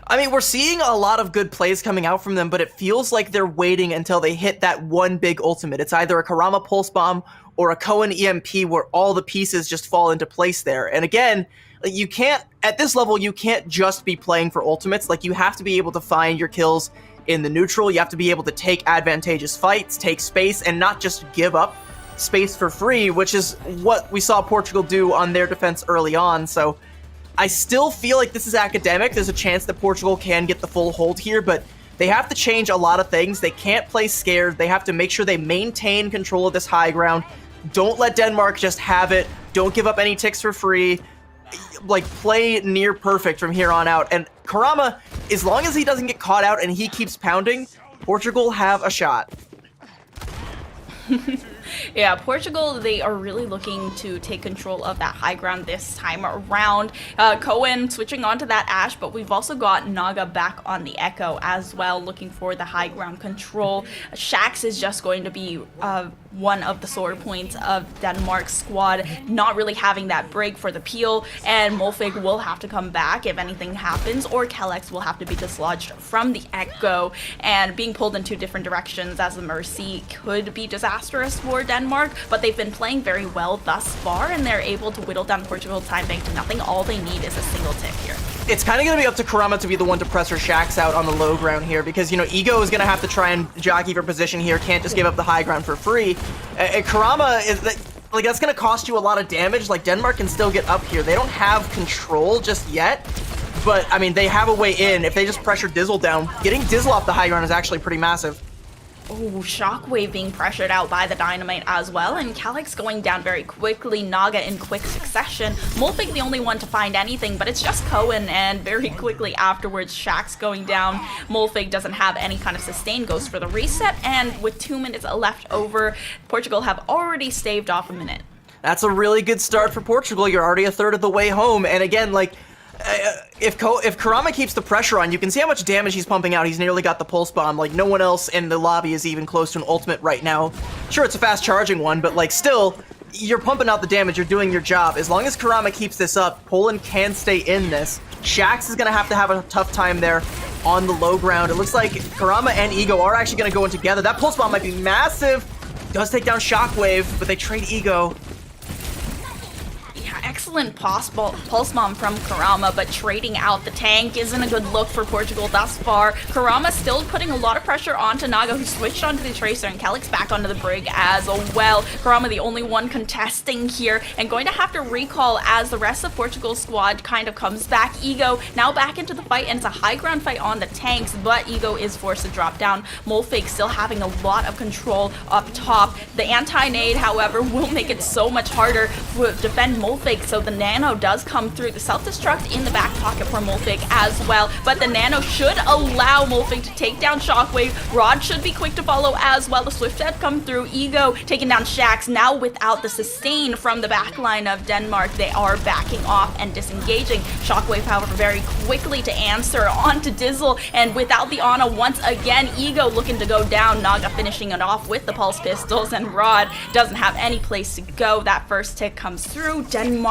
I mean, we're seeing a lot of good plays coming out from them, but it feels like they're waiting until they hit that one big ultimate. It's either a Kurama Pulse Bomb or a Cohen EMP where all the pieces just fall into place there. And again, you can't, at this level, you can't just be playing for ultimates. Like, you have to be able to find your kills in the neutral. You have to be able to take advantageous fights, take space, and not just give up space for free, which is what we saw Portugal do on their defense early on. So I still feel like this is academic. There's a chance that Portugal can get the full hold here, but they have to change a lot of things. They can't play scared. They have to make sure they maintain control of this high ground. Don't let Denmark just have it. Don't give up any ticks for free. Like, play near perfect from here on out. And Kurama, as long as he doesn't get caught out and he keeps pounding, Portugal have a shot.
Yeah, Portugal, they are really looking to take control of that high ground this time around. Cohen switching onto that Ashe, but we've also got Naga back on the Echo as well, looking for the high ground control. Shax is just going to be one of the sore points of Denmark's squad, not really having that break for the peel, and Molfig will have to come back if anything happens, or Kellex will have to be dislodged from the Echo, and being pulled in two different directions as the Mercy could be disastrous for Denmark, but they've been playing very well thus far, and they're able to whittle down Portugal's time bank to nothing. All they need is a single tick here.
It's kind of going to be up to Kurama to be the one to pressure Shax out on the low ground here, because, you know, Ego is going to have to try and jockey for position here, can't just give up the high ground for free. Kurama, like, that's going to cost you a lot of damage. Like, Denmark can still get up here. They don't have control just yet, but, I mean, they have a way in. If they just pressure Dizzle down, getting Dizzle off the high ground is actually pretty massive.
Oh, Shockwave being pressured out by the Dynamite as well, and Calyx going down very quickly, Naga in quick succession. Molfig the only one to find anything, but it's just Cohen, and very quickly afterwards, Shaxx going down. Molfig doesn't have any kind of sustain, goes for the reset, and with 2 minutes left over, Portugal have already staved off a minute.
That's a really good start for Portugal. You're already a third of the way home, and again, like, if Kurama keeps the pressure on, you can see how much damage he's pumping out. He's nearly got the pulse bomb. Like, no one else in the lobby is even close to an ultimate right now. Sure, it's a fast charging one, but like, still, you're pumping out the damage. You're doing your job. As long as Kurama keeps this up, Poland can stay in this. Shaxx is gonna have a tough time there on the low ground. It looks like Kurama and Ego are actually gonna go in together. That pulse bomb might be massive. Does take down Shockwave, but they trade Ego.
Excellent pulse bomb from Kurama, but trading out the tank isn't a good look for Portugal thus far. Kurama still putting a lot of pressure onto Naga, who switched onto the Tracer, and Calyx back onto the Brig as well. Kurama the only one contesting here, and going to have to recall as the rest of Portugal's squad kind of comes back. Ego now back into the fight, and it's a high ground fight on the tanks, but Ego is forced to drop down. Molfig still having a lot of control up top. The anti-nade, however, will make it so much harder to defend Molfig. So the Nano does come through. The self-destruct in the back pocket for Molfig as well, but the Nano should allow Molfig to take down Shockwave. Rod should be quick to follow as well. The Swift Head come through. Ego taking down Shaxx. Now without the sustain from the backline of Denmark, they are backing off and disengaging. Shockwave, however, very quickly to answer onto Dizzle, and without the Ana once again, Ego looking to go down. Naga finishing it off with the Pulse Pistols, and Rod doesn't have any place to go. That first tick comes through. Denmark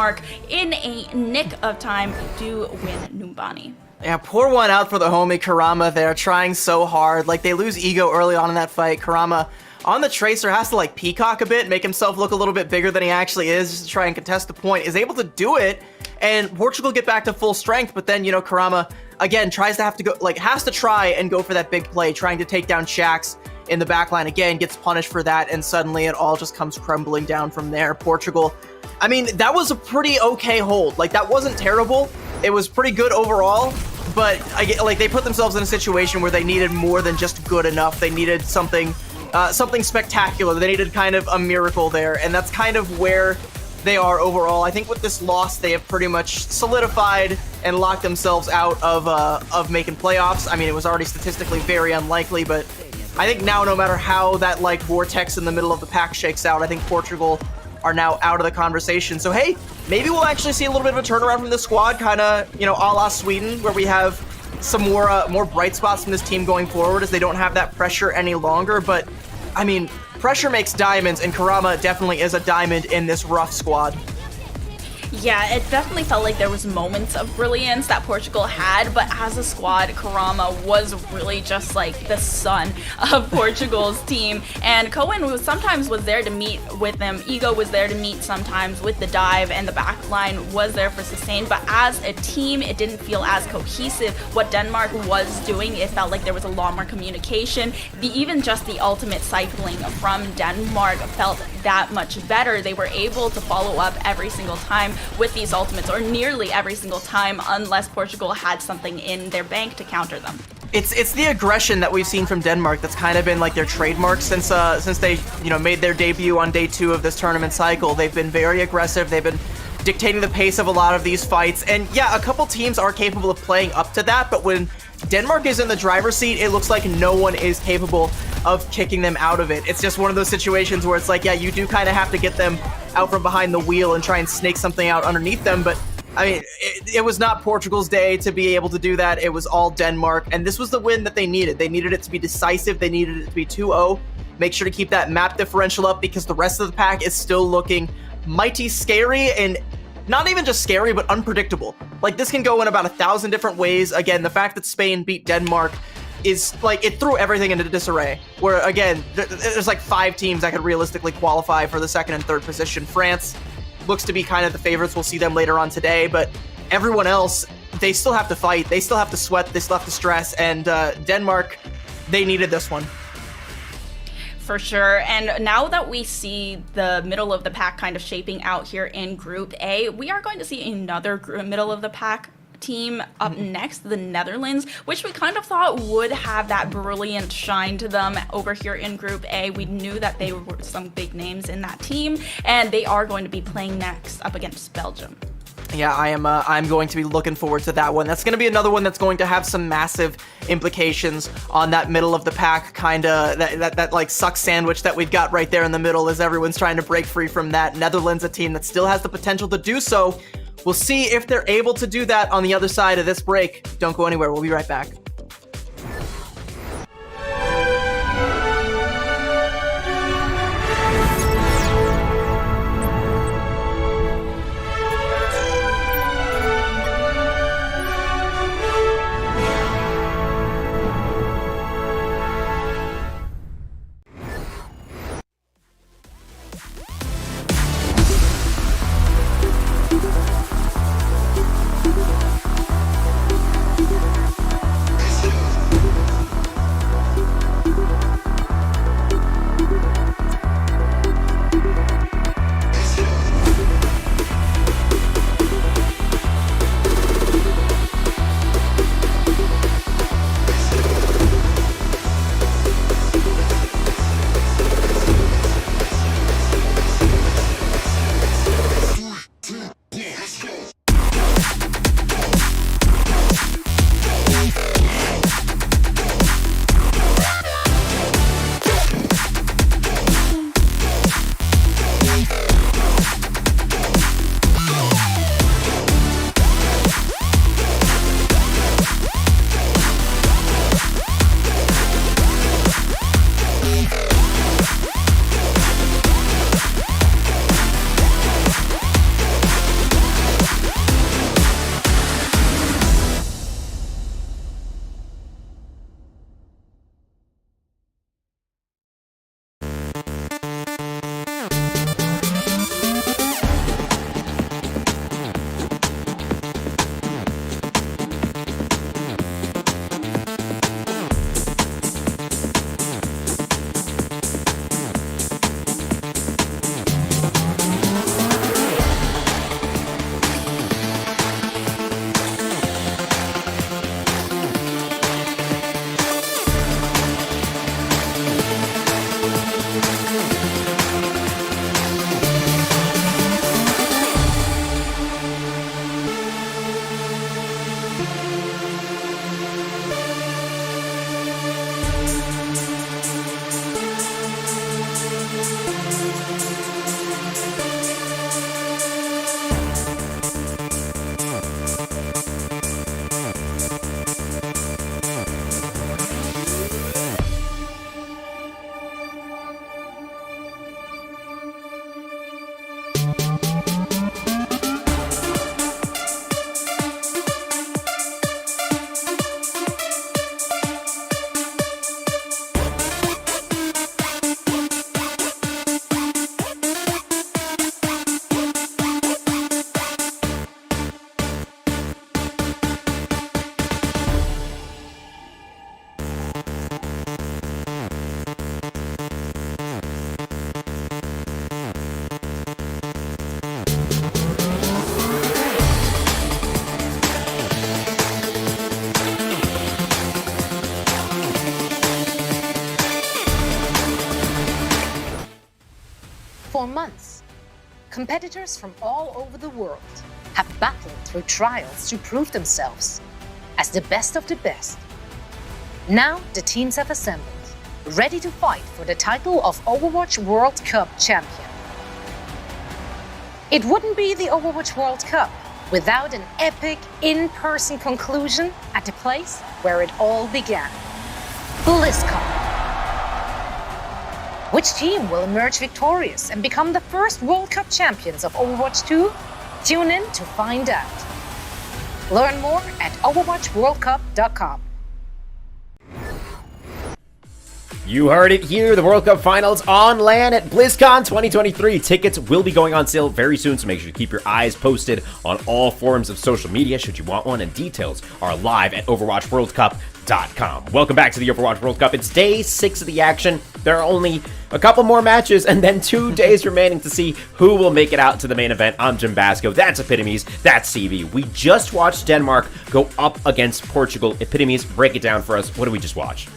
in a nick of time to win Numbani.
Yeah, pour one out for the homie Kurama there, trying so hard. Like, they lose Ego early on in that fight. Kurama on the Tracer has to, like, peacock a bit, make himself look a little bit bigger than he actually is, just to try and contest the point. Is able to do it, and Portugal get back to full strength, but then, you know, Kurama, again, has to try and go for that big play, trying to take down Shaxx in the backline again, gets punished for that, and suddenly it all just comes crumbling down from there. Portugal, I mean, that was a pretty okay hold. Like, that wasn't terrible. It was pretty good overall, but they put themselves in a situation where they needed more than just good enough. They needed something spectacular. They needed kind of a miracle there, and that's kind of where they are overall. I think with this loss, they have pretty much solidified and locked themselves out of making playoffs. I mean, it was already statistically very unlikely, but I think now, no matter how that, like, vortex in the middle of the pack shakes out, I think Portugal are now out of the conversation. So hey, maybe we'll actually see a little bit of a turnaround from this squad, kind of, you know, a la Sweden, where we have some more bright spots from this team going forward, as they don't have that pressure any longer. But I mean, pressure makes diamonds, and Kurama definitely is a diamond in this rough squad.
Yeah, it definitely felt like there was moments of brilliance that Portugal had, but as a squad, Kurama was really just like the sun of Portugal's team. And Cohen sometimes was there to meet with them. Ego was there to meet sometimes with the dive, and the backline was there for sustain. But as a team, it didn't feel as cohesive. What Denmark was doing, it felt like there was a lot more communication. Even just the ultimate cycling from Denmark felt that much better. They were able to follow up every single time with these ultimates, or nearly every single time, unless Portugal had something in their bank to counter them.
It's the aggression that we've seen from Denmark that's kind of been like their trademark since they, you know, made their debut on day 2 of this tournament cycle. They've been very aggressive. They've been dictating the pace of a lot of these fights, and yeah, a couple teams are capable of playing up to that, but when Denmark is in the driver's seat, it looks like no one is capable of kicking them out of it. It's just one of those situations where it's like, yeah, you do kind of have to get them out from behind the wheel and try and snake something out underneath them, but I mean, it was not Portugal's day to be able to do that. It was all Denmark, and this was the win that they needed. They needed it to be decisive. They needed it to be 2-0. Make sure to keep that map differential up, because the rest of the pack is still looking mighty scary, and not even just scary, but unpredictable. Like, this can go in about 1,000 different ways. Again, the fact that Spain beat Denmark is like, it threw everything into disarray, where again, there's like 5 teams that could realistically qualify for the 2nd and 3rd position. France looks to be kind of the favorites. We'll see them later on today, but everyone else, they still have to fight, they still have to sweat, they still have to stress, and Denmark, they needed this one.
For sure. And now that we see the middle of the pack kind of shaping out here in Group A, we are going to see another middle of the pack team up next, the Netherlands, which we kind of thought would have that brilliant shine to them over here in Group A. We knew that they were some big names in that team, and they are going to be playing next up against Belgium.
Yeah, I'm going to be looking forward to that one. That's going to be another one that's going to have some massive implications on that middle of the pack kind of that like suck sandwich that we've got right there in the middle as everyone's trying to break free from that. Netherlands, a team that still has the potential to do so. We'll see if they're able to do that on the other side of this break. Don't go anywhere. We'll be right back.
For months, competitors from all over the world have battled through trials to prove themselves as the best of the best. Now the teams have assembled, ready to fight for the title of Overwatch World Cup champion. It wouldn't be the Overwatch World Cup without an epic in-person conclusion at the place where it all began, BlizzCon. Which team will emerge victorious and become the first World Cup champions of Overwatch 2? Tune in to find out. Learn more at overwatchworldcup.com.
You heard it here, the World Cup Finals on LAN at BlizzCon 2023. Tickets will be going on sale very soon, so make sure to keep your eyes posted on all forms of social media should you want one, and details are live at overwatchworldcup.com. Welcome back to the Overwatch World Cup. It's day 6 of the action. There are only a couple more matches and then 2 days remaining to see who will make it out to the main event. I'm Jim Basco. That's Epitomes. That's CV. We just watched Denmark go up against Portugal. Epitomes, break it down for us. What did we just watch?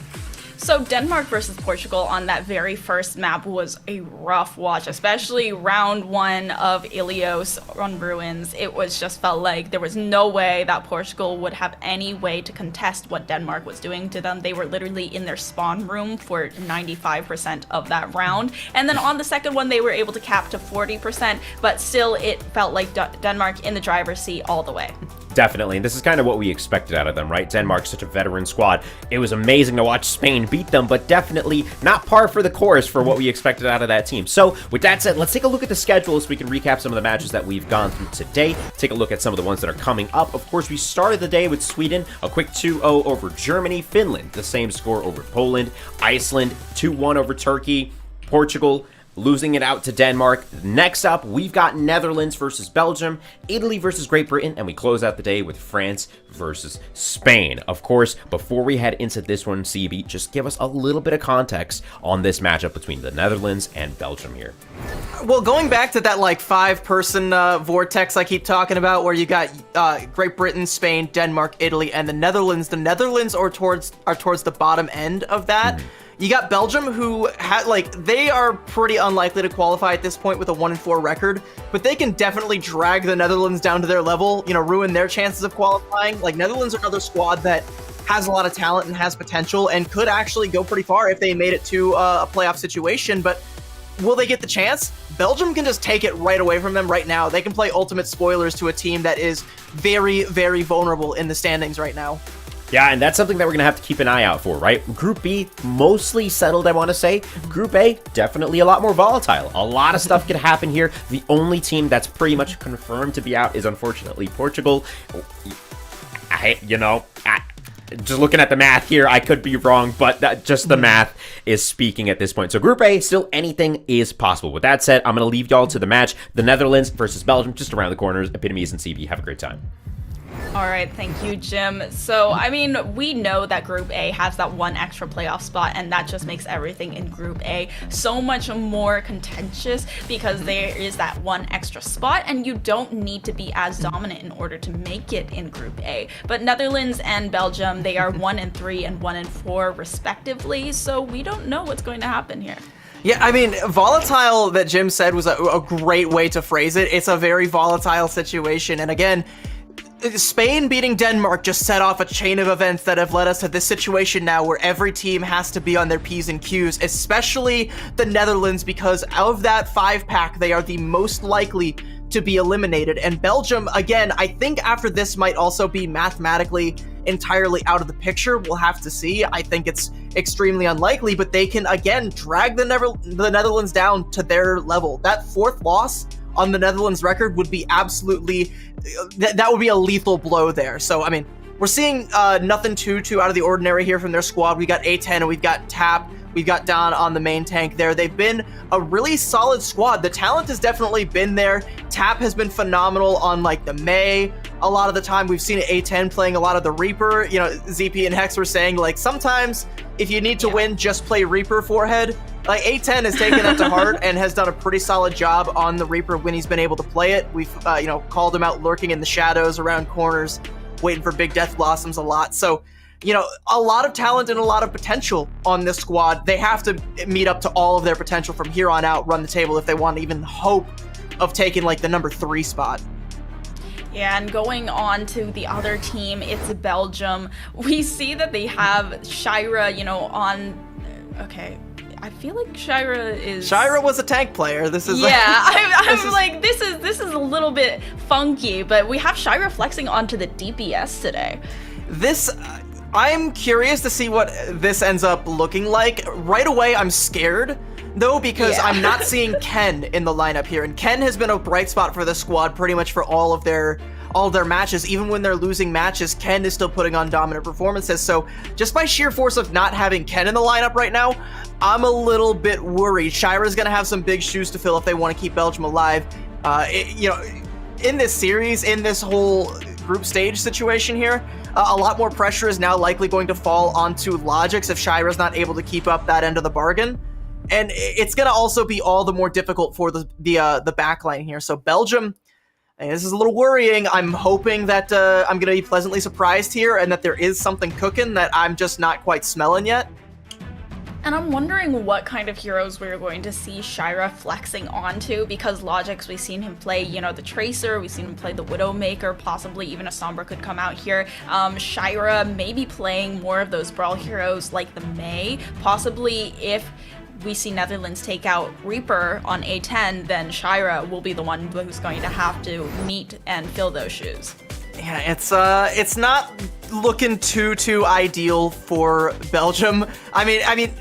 So Denmark versus Portugal on that very first map was a rough watch, especially round 1 of Ilios on Ruins. It was just felt like there was no way that Portugal would have any way to contest what Denmark was doing to them. They were literally in their spawn room for 95% of that round. And then on the second one, they were able to cap to 40%, but still it felt like Denmark in the driver's seat all the way.
Definitely, and this is kind of what we expected out of them, right? Denmark's such a veteran squad. It was amazing to watch Spain beat them, but definitely not par for the course for what we expected out of that team. So, with that said, let's take a look at the schedule so we can recap some of the matches that we've gone through today. Take a look at some of the ones that are coming up. Of course, we started the day with Sweden, a quick 2-0 over Germany. Finland, the same score over Poland. Iceland, 2-1 over Turkey. Portugal, losing it out to Denmark. Next up, we've got Netherlands versus Belgium, Italy versus Great Britain, and we close out the day with France versus Spain. Of course, before we head into this one, CB, just give us a little bit of context on this matchup between the Netherlands and Belgium here.
Well, going back to that like 5-person vortex I keep talking about, where you got Great Britain, Spain, Denmark, Italy, and the Netherlands. The Netherlands are towards the bottom end of that. You got Belgium, who they are pretty unlikely to qualify at this point with a 1-4 record, but they can definitely drag the Netherlands down to their level, ruin their chances of qualifying. Like, Netherlands are another squad that has a lot of talent and has potential and could actually go pretty far if they made it to a playoff situation, but will they get the chance? Belgium can just take it right away from them right now. They can play ultimate spoilers to a team that is very, very vulnerable in the standings right now.
Yeah, and that's something that we're going to have to keep an eye out for, right? Group B, mostly settled, I want to say. Group A, definitely a lot more volatile. A lot of stuff could happen here. The only team that's pretty much confirmed to be out is, unfortunately, Portugal. Just looking at the math here, I could be wrong, but just the math is speaking at this point. So Group A, still anything is possible. With that said, I'm going to leave y'all to the match. The Netherlands versus Belgium, just around the corners. Epitomes and CB, have a great time.
All right, thank you, Jim. So, I mean, we know that Group A has that one extra playoff spot, and that just makes everything in Group A so much more contentious because there is that one extra spot, and you don't need to be as dominant in order to make it in Group A. But Netherlands and Belgium, they are 1-3 and 1-4 respectively, so we don't know what's going to happen here.
Yeah, I mean, volatile that Jim said was a great way to phrase it. It's a very volatile situation, and again, Spain beating Denmark just set off a chain of events that have led us to this situation now where every team has to be on their P's and Q's, especially the Netherlands, because out of that 5-pack, they are the most likely to be eliminated. And Belgium, again, I think after this might also be mathematically entirely out of the picture. We'll have to see. I think it's extremely unlikely, but they can, again, drag the Netherlands down to their level. That 4th loss on the Netherlands record would be absolutely, that would be a lethal blow there. So, I mean, we're seeing nothing too out of the ordinary here from their squad. We got A10 and we've got Tap. We've got Don on the main tank there. They've been a really solid squad. The talent has definitely been there. Tap has been phenomenal on like the Mei. A lot of the time we've seen A10 playing a lot of the Reaper. ZP and Hex were saying like sometimes if you need to win, just play Reaper forehead. Like A10 has taken that to heart and has done a pretty solid job on the Reaper when he's been able to play it. We've called him out lurking in the shadows around corners, waiting for big death blossoms a lot. So, a lot of talent and a lot of potential on this squad. They have to meet up to all of their potential from here on out, run the table if they want to even hope of taking like the number 3 spot.
Yeah, and going on to the other team, it's Belgium. We see that they have Shira, on... Okay, I feel like Shira
was a tank player. This is
this is a little bit funky, but we have Shira flexing onto the DPS today.
I'm curious to see what this ends up looking like. Right away, I'm scared, though, because I'm not seeing Ken in the lineup here, and Ken has been a bright spot for the squad pretty much for all of their all their matches. Even when they're losing matches, Ken is still putting on dominant performances. So just by sheer force of not having Ken in the lineup right now, I'm a little bit worried. Shira's going to have some big shoes to fill if they want to keep Belgium alive. In this series, in this whole group stage situation here, a lot more pressure is now likely going to fall onto Logix if Shira's not able to keep up that end of the bargain. And it's going to also be all the more difficult for the backline here. So Belgium, and this is a little worrying. I'm hoping that I'm going to be pleasantly surprised here and that there is something cooking that I'm just not quite smelling yet.
And I'm wondering what kind of heroes we're going to see Shira flexing onto, because Logix, we've seen him play, the Tracer, we've seen him play the Widowmaker, possibly even a Sombra could come out here. Shira maybe playing more of those Brawl heroes like the Mei, possibly if we see Netherlands take out Reaper on A10, then Shira will be the one who's going to have to meet and fill those shoes.
Yeah, it's not looking too ideal for Belgium. I mean,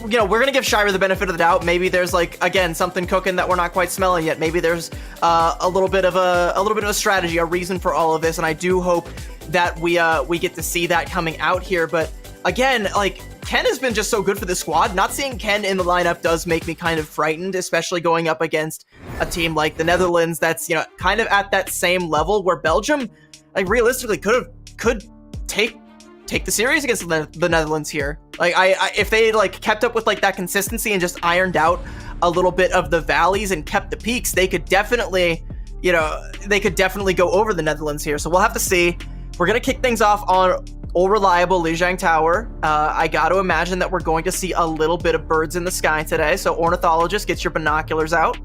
we're gonna give Shira the benefit of the doubt. Maybe there's again something cooking that we're not quite smelling yet. Maybe there's a little bit of a strategy, a reason for all of this, and I do hope that we get to see that coming out here. But again, Ken has been just so good for this squad. Not seeing Ken in the lineup does make me kind of frightened, especially going up against a team like the Netherlands that's, kind of at that same level where Belgium, realistically could take the series against the Netherlands here. If they kept up with that consistency and just ironed out a little bit of the valleys and kept the peaks, they could definitely go over the Netherlands here. So we'll have to see. We're gonna kick things off on All Reliable Lijiang Tower. I got to imagine that we're going to see a little bit of birds in the sky today. So ornithologist, get your binoculars out.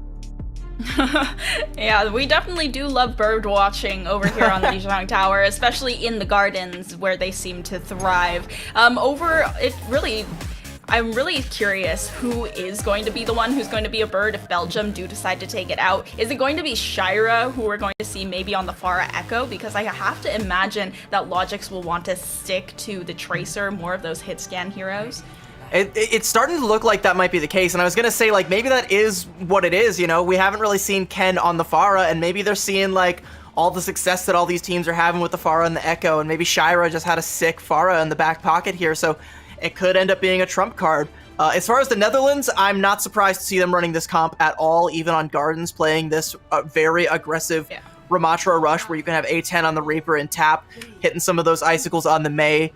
Yeah, we definitely do love bird watching over here on the Lijiang Tower, especially in the gardens where they seem to thrive. I'm really curious who is going to be the one who's going to be a bird if Belgium do decide to take it out. Is it going to be Shira, who we're going to see maybe on the Pharah Echo? Because I have to imagine that Logix will want to stick to the Tracer, more of those hit scan heroes.
It's starting to look like that might be the case, and I was gonna say maybe that is what it is. We haven't really seen Ken on the Pharah, and maybe they're seeing all the success that all these teams are having with the Pharah and the Echo, and maybe Shira just had a sick Pharah in the back pocket here, so it could end up being a trump card. As far as the Netherlands, I'm not surprised to see them running this comp at all, even on Gardens, playing this very aggressive Ramatra rush where you can have A10 on the Reaper and tap, hitting some of those icicles on the Mei.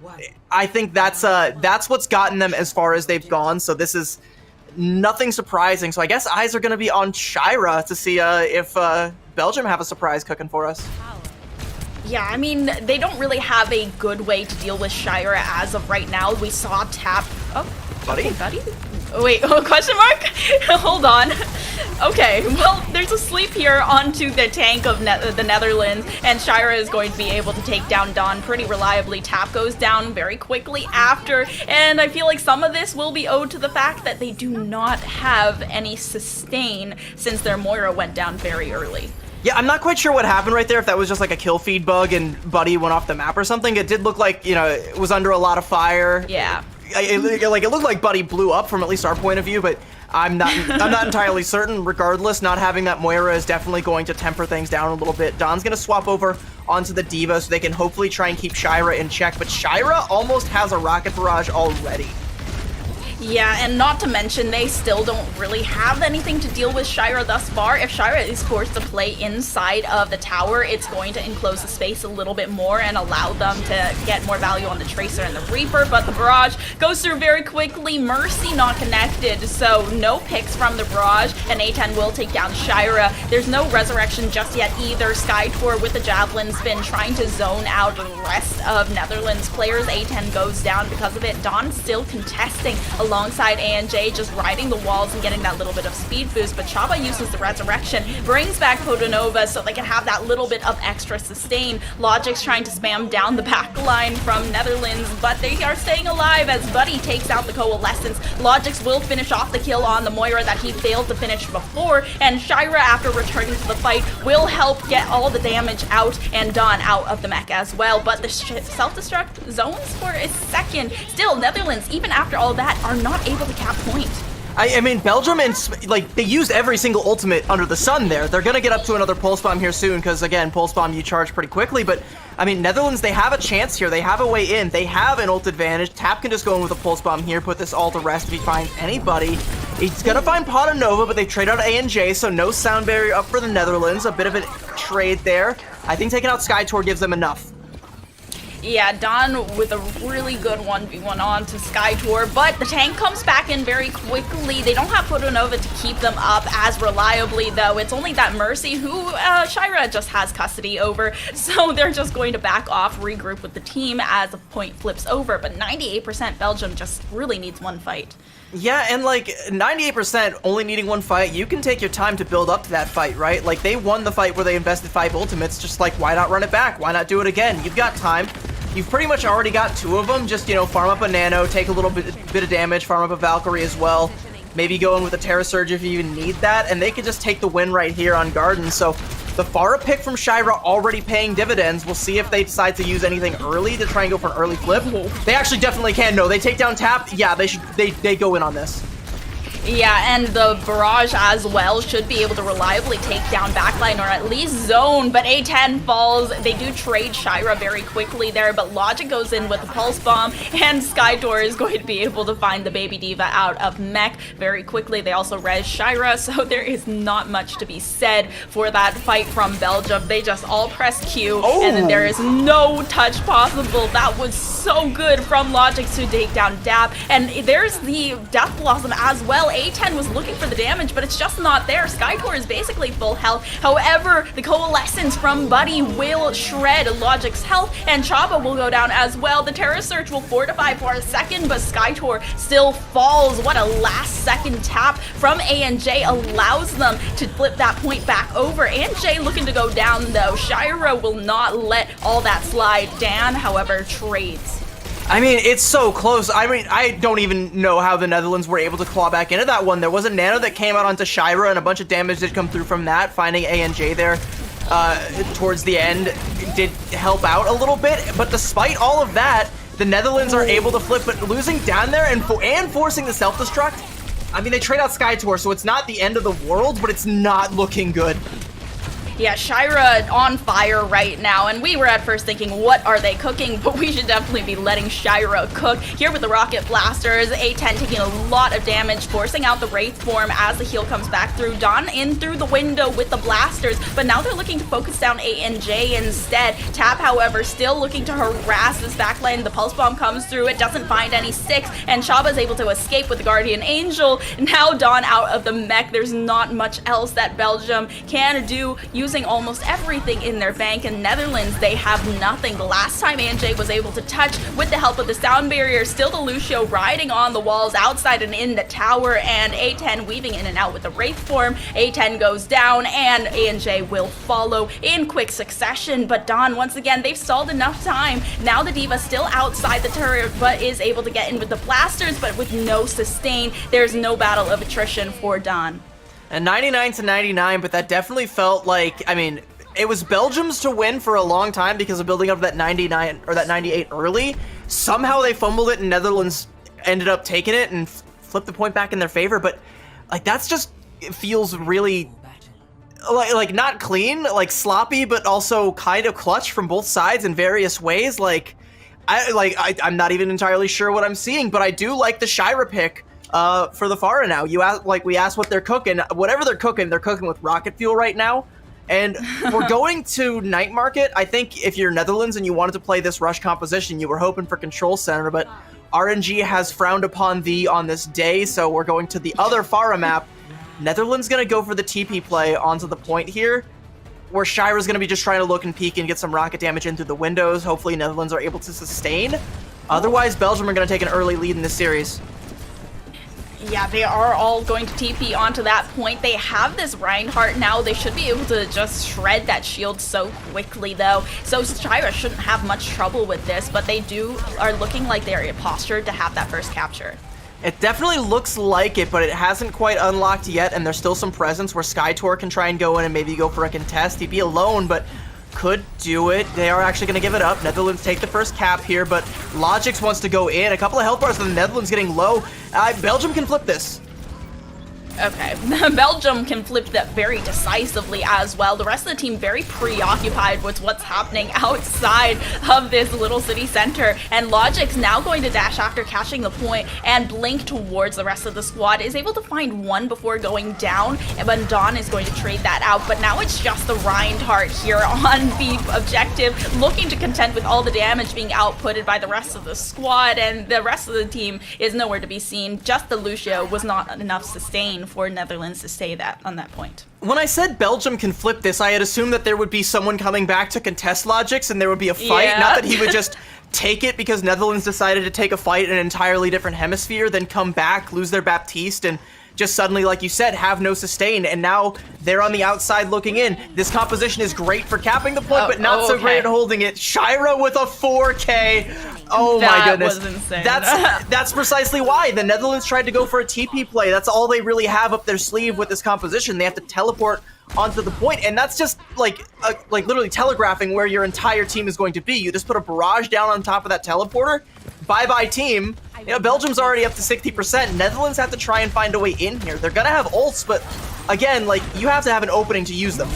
I think that's what's gotten them as far as they've gone, so this is nothing surprising. So I guess eyes are going to be on Shira to see if Belgium have a surprise cooking for us.
Yeah, I mean, they don't really have a good way to deal with Shira as of right now. We saw tap... Oh,
buddy?
Buddy? Wait, question mark? Hold on. Okay, well, there's a sleep here onto the tank of the Netherlands, and Shira is going to be able to take down Dawn pretty reliably. Tap goes down very quickly after, and I feel like some of this will be owed to the fact that they do not have any sustain since their Moira went down very early.
Yeah, I'm not quite sure what happened right there, if that was just a kill feed bug and Buddy went off the map or something. It did look like, it was under a lot of fire.
Yeah.
It looked like Buddy blew up from at least our point of view, but I'm not entirely certain. Regardless, not having that Moira is definitely going to temper things down a little bit. Don's going to swap over onto the D.Va so they can hopefully try and keep Shira in check, but Shira almost has a rocket barrage already.
Yeah, and not to mention, they still don't really have anything to deal with Shira thus far. If Shira is forced to play inside of the tower, it's going to enclose the space a little bit more and allow them to get more value on the Tracer and the Reaper, but the barrage goes through very quickly. Mercy not connected, so no picks from the barrage, and A10 will take down Shira. There's no resurrection just yet either. Skytor with the Javelin spin trying to zone out the rest of Netherlands players. A10 goes down because of it. Dawn still contesting alongside ANJ, just riding the walls and getting that little bit of speed boost, but Chaba uses the resurrection, brings back Podanova so they can have that little bit of extra sustain. Logix trying to spam down the back line from Netherlands, but they are staying alive as Buddy takes out the Coalescence. Logix will finish off the kill on the Moira that he failed to finish before, and Shira, after returning to the fight, will help get all the damage out and Dawn out of the mech as well, but the self-destruct zones for a second. Still, Netherlands, even after all that, are not able to cap point.
I mean, Belgium like they used every single ultimate under the sun there. They're gonna get up to another pulse bomb here soon because again, pulse bomb you charge pretty quickly. But I mean, Netherlands, they have a chance here. They have a way in. They have an ult advantage. Tap can just go in with a pulse bomb here, put this all to rest if he finds anybody. He's gonna find Pot of Nova, but they trade out ANJ, so no sound barrier up for the Netherlands. A bit of a trade there. I think taking out Skytor gives them enough.
Yeah, Don with a really good 1v1 on to Skytor, but the tank comes back in very quickly. They don't have Potonova to keep them up as reliably, though. It's only that Mercy who Shira just has custody over, so they're just going to back off, regroup with the team as the point flips over. But 98% Belgium just really needs one fight.
Yeah, and like 98% only needing one fight, you can take your time to build up to that fight, right? Like they won the fight where they invested 5 ultimates, just like why not run it back? Why not do it again? You've got time. You've pretty much already got 2 of them. Just, you know, farm up a Nano, take a little bit of damage, farm up a Valkyrie as well. Maybe go in with a Terra Surge if you even need that, and they could just take the win right here on Garden. So the Pharah pick from Shira already paying dividends. We'll see if they decide to use anything early to try and go for an early flip. They actually definitely can. No, they take down Tap. Yeah, they go in on this.
Yeah, and the barrage as well should be able to reliably take down backline or at least zone, but A10 falls. They do trade Shira very quickly there, but Logic goes in with the pulse bomb, and Skytor is going to be able to find the baby diva out of mech very quickly. They also res Shira, so there is not much to be said for that fight from Belgium. They just all press Q, and then there is no touch possible. That was so good from Logic to take down Dap, and there's the Death Blossom as well. A10 was looking for the damage, but it's just not there. Skytor is basically full health. However, the Coalescence from Buddy will shred Logic's health, and Chaba will go down as well. The Terra Search will fortify for a second, but Skytor still falls. What a last-second tap from ANJ allows them to flip that point back over. ANJ looking to go down, though. Shira will not let all that slide. Dan, however, trades.
I mean, it's so close. I mean, I don't even know how the Netherlands were able to claw back into that one. There was a Nano that came out onto Shira, and a bunch of damage did come through from that. Finding ANJ there towards the end did help out a little bit. But despite all of that, the Netherlands are able to flip, but losing down there and forcing the self-destruct. I mean, they trade out Skytor, so it's not the end of the world, but it's not looking good.
Yeah, Shira on fire right now, and we were at first thinking, what are they cooking? But we should definitely be letting Shira cook. Here with the Rocket Blasters, A10 taking a lot of damage, forcing out the Wraith form as the heal comes back through. Dawn in through the window with the Blasters, but now they're looking to focus down ANJ instead. Tap, however, still looking to harass this backline. The Pulse Bomb comes through, it doesn't find any sticks, and Chaba's able to escape with the Guardian Angel. Now Dawn out of the mech. There's not much else that Belgium can do, using almost everything in their bank. And Netherlands, they have nothing. The last time ANJ was able to touch with the help of the sound barrier, still the Lucio riding on the walls outside and in the tower, and A10 weaving in and out with the Wraith form. A10 goes down, and ANJ will follow in quick succession. But Dawn, once again, they've stalled enough time. Now the Diva still outside the turret, but is able to get in with the blasters, but with no sustain. There's no battle of attrition for Dawn.
And 99 to 99, but that definitely felt like, I mean, it was Belgium's to win for a long time because of building up that 99 or that 98 early. Somehow they fumbled it and Netherlands ended up taking it and flipped the point back in their favor. But like that's just, it feels really like not clean, like sloppy, but also kind of clutch from both sides in various ways. I'm not even entirely sure what I'm seeing, but I do like the Shira pick. For the Pharah now. We asked what they're cooking. Whatever they're cooking with rocket fuel right now. And we're going to Night Market. I think if you're Netherlands and you wanted to play this rush composition, you were hoping for Control Center, but RNG has frowned upon thee on this day, so we're going to the other Pharah map. Netherlands gonna go for the TP play onto the point here, where Shira's gonna be just trying to look and peek and get some rocket damage in through the windows. Hopefully Netherlands are able to sustain. Otherwise, Belgium are gonna take an early lead in this series.
Yeah, they are all going to TP onto that point. They have this Reinhardt now. They should be able to just shred that shield so quickly, though. So Shira shouldn't have much trouble with this, but they are looking like they're postured to have that first capture.
It definitely looks like it, but it hasn't quite unlocked yet, and there's still some presence where Skytor can try and go in and maybe go for a contest. He'd be alone, but could do it. They are actually going to give it up. Netherlands take the first cap here, but Logix wants to go in. A couple of health bars for the Netherlands getting low. Belgium can flip this.
Okay, Belgium can flip that very decisively as well. The rest of the team very preoccupied with what's happening outside of this little city center. And Logic's now going to dash after catching the point and blink towards the rest of the squad. Is able to find one before going down, but Dawn is going to trade that out. But now it's just the Reinhardt here on the objective, looking to contend with all the damage being outputted by the rest of the squad. And the rest of the team is nowhere to be seen. Just the Lucio was not enough sustain for Netherlands to stay that on that point.
When I said Belgium can flip this, I had assumed that there would be someone coming back to contest Logic's and there would be a fight,
Yeah.
not that he would just take it because Netherlands decided to take a fight in an entirely different hemisphere, then come back, lose their Baptiste, and just suddenly, like you said, have no sustain, and now they're on the outside looking in. This composition is great for capping the point, but not so great at holding it. Shira with a 4K. Oh my goodness.
That was insane.
That's precisely why the Netherlands tried to go for a TP play. That's all they really have up their sleeve with this composition. They have to teleport onto the point, and that's just like literally telegraphing where your entire team is going to be. You just put a barrage down on top of that teleporter. Bye-bye team. You know, Belgium's already up to 60%. Netherlands have to try and find a way in here. They're gonna have ults, but again, like, you have to have an opening to use them.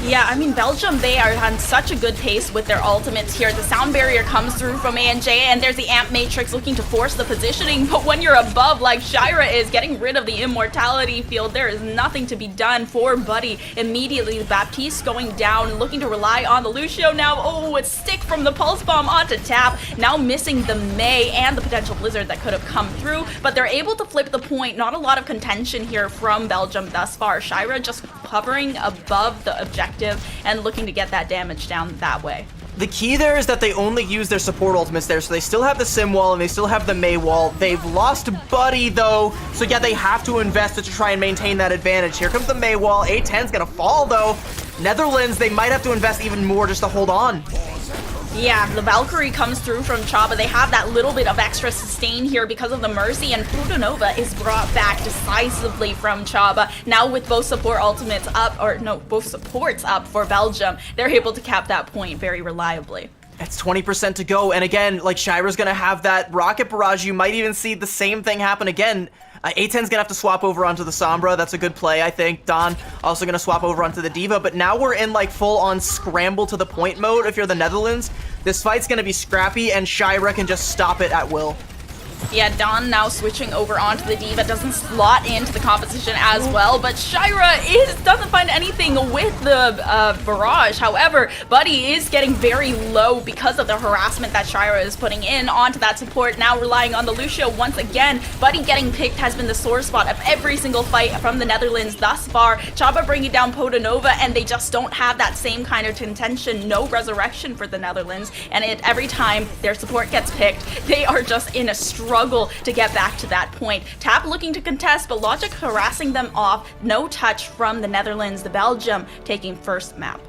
Yeah, I mean, Belgium, they are on such a good pace with their ultimates here. The sound barrier comes through from ANJ, and there's the Amp Matrix looking to force the positioning, but when you're above, like Shira is, getting rid of the immortality field, there is nothing to be done for Buddy. Immediately, the Baptiste going down, looking to rely on the Lucio now. Oh, it's stick from the Pulse Bomb onto Tap, now missing the Mei and the potential Blizzard that could have come through, but they're able to flip the point. Not a lot of contention here from Belgium thus far. Shira just hovering above the objective and looking to get that damage down that way.
The key there is that they only use their support ultimates there, so they still have the Sim wall and they still have the Mei wall. They've lost Buddy though, so yeah, they have to invest to try and maintain that advantage. Here comes the Mei wall. A10's gonna fall though. Netherlands, they might have to invest even more just to hold on.
Yeah, the Valkyrie comes through from Chaba. They have that little bit of extra sustain here because of the Mercy, and Prudonova is brought back decisively from Chaba. Now with both support ultimates up, or no, both supports up for Belgium, they're able to cap that point very reliably.
It's 20% to go, and again, like, Shira's gonna have that rocket barrage. You might even see the same thing happen again. A10's gonna have to swap over onto the Sombra. That's a good play, I think. Don also gonna swap over onto the Diva, but now we're in like full-on scramble to the point mode if you're the Netherlands. This fight's gonna be scrappy, and Shira can just stop it at will.
Yeah, Dawn now switching over onto the Diva, doesn't slot into the composition as well, but Shira doesn't find anything with the barrage. However, Buddy is getting very low because of the harassment that Shira is putting in onto that support, now relying on the Lucio once again. Buddy getting picked has been the sore spot of every single fight from the Netherlands thus far. Chaba bringing down Podonova, and they just don't have that same kind of contention. No resurrection for the Netherlands, and every time their support gets picked, they are just in a struggle to get back to that point. Tap looking to contest, but Logic harassing them off. No touch from the Netherlands. The Belgium taking first map.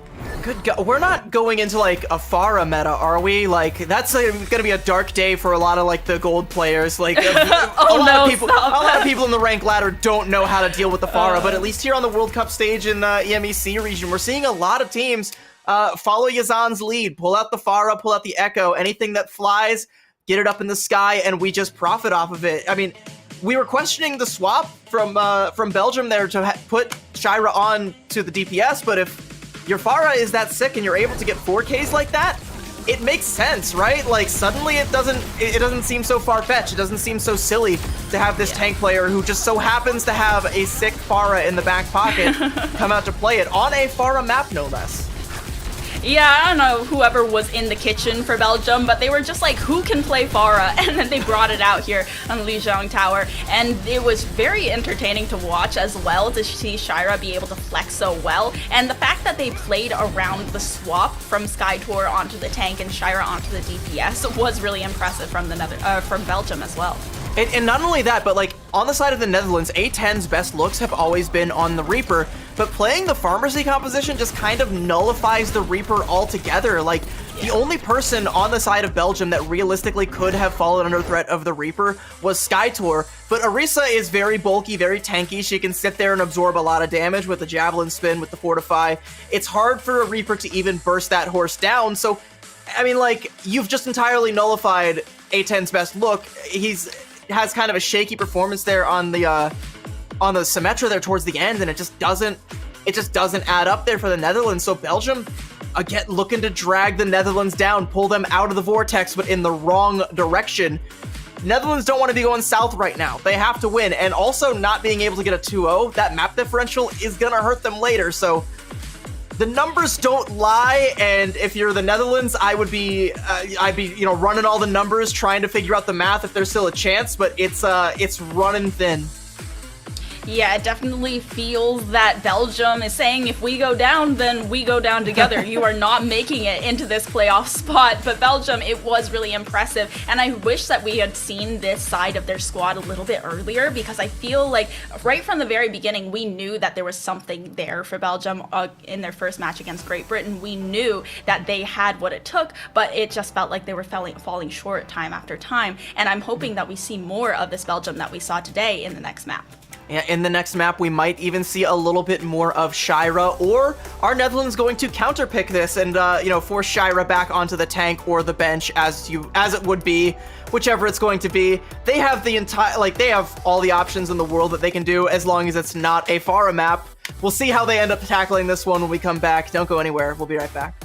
Good God, we're not going into like a Pharah meta, are we? Like, that's gonna be a dark day for a lot of like the gold players. Like, a lot of people in the rank ladder don't know how to deal with the Pharah, but at least here on the World Cup stage in the EMEC region, we're seeing a lot of teams follow Yazan's lead, pull out the Pharah, pull out the Echo, anything that flies, get it up in the sky, and we just profit off of it. I mean, we were questioning the swap from Belgium there to put Shira on to the DPS, but if your Pharah is that sick and you're able to get 4Ks like that, it makes sense, right? Like, suddenly it doesn't seem so far-fetched. It doesn't seem so silly to have this tank player who just so happens to have a sick Pharah in the back pocket come out to play it on a Pharah map, no less.
Yeah, I don't know whoever was in the kitchen for Belgium, but they were just like, who can play Pharah? And then they brought it out here on the Lijiang Tower, and it was very entertaining to watch as well, to see Shira be able to flex so well. And the fact that they played around the swap from Skytour onto the tank and Shira onto the DPS was really impressive from from Belgium as well.
And not only that, but like on the side of the Netherlands, A10's best looks have always been on the Reaper, but playing the Pharmacy composition just kind of nullifies the Reaper altogether. Like, the only person on the side of Belgium that realistically could have fallen under threat of the Reaper was Skytour, but Orisa is very bulky, very tanky. She can sit there and absorb a lot of damage with the Javelin Spin, with the Fortify. It's hard for a Reaper to even burst that horse down, so, I mean, like, you've just entirely nullified A10's best look. Has kind of a shaky performance there on the Symmetra there towards the end, and it just doesn't add up there for the Netherlands. So Belgium, again, looking to drag the Netherlands down, pull them out of the vortex, but in the wrong direction. Netherlands don't want to be going south right now. They have to win, and also not being able to get a 2-0, that map differential is gonna hurt them later. So the numbers don't lie, and if you're the Netherlands, I'd be running all the numbers, trying to figure out the math if there's still a chance, but it's running thin.
Yeah, it definitely feels that Belgium is saying if we go down, then we go down together. You are not making it into this playoff spot. But Belgium, it was really impressive. And I wish that we had seen this side of their squad a little bit earlier, because I feel like right from the very beginning, we knew that there was something there for Belgium in their first match against Great Britain. We knew that they had what it took, but it just felt like they were falling short time after time. And I'm hoping that we see more of this Belgium that we saw today in the next map.
Yeah, in the next map, we might even see a little bit more of Shira, or are Netherlands going to counterpick this and, force Shira back onto the tank or the bench as it would be, whichever it's going to be. They have they have all the options in the world that they can do as long as it's not a Pharah map. We'll see how they end up tackling this one when we come back. Don't go anywhere. We'll be right back.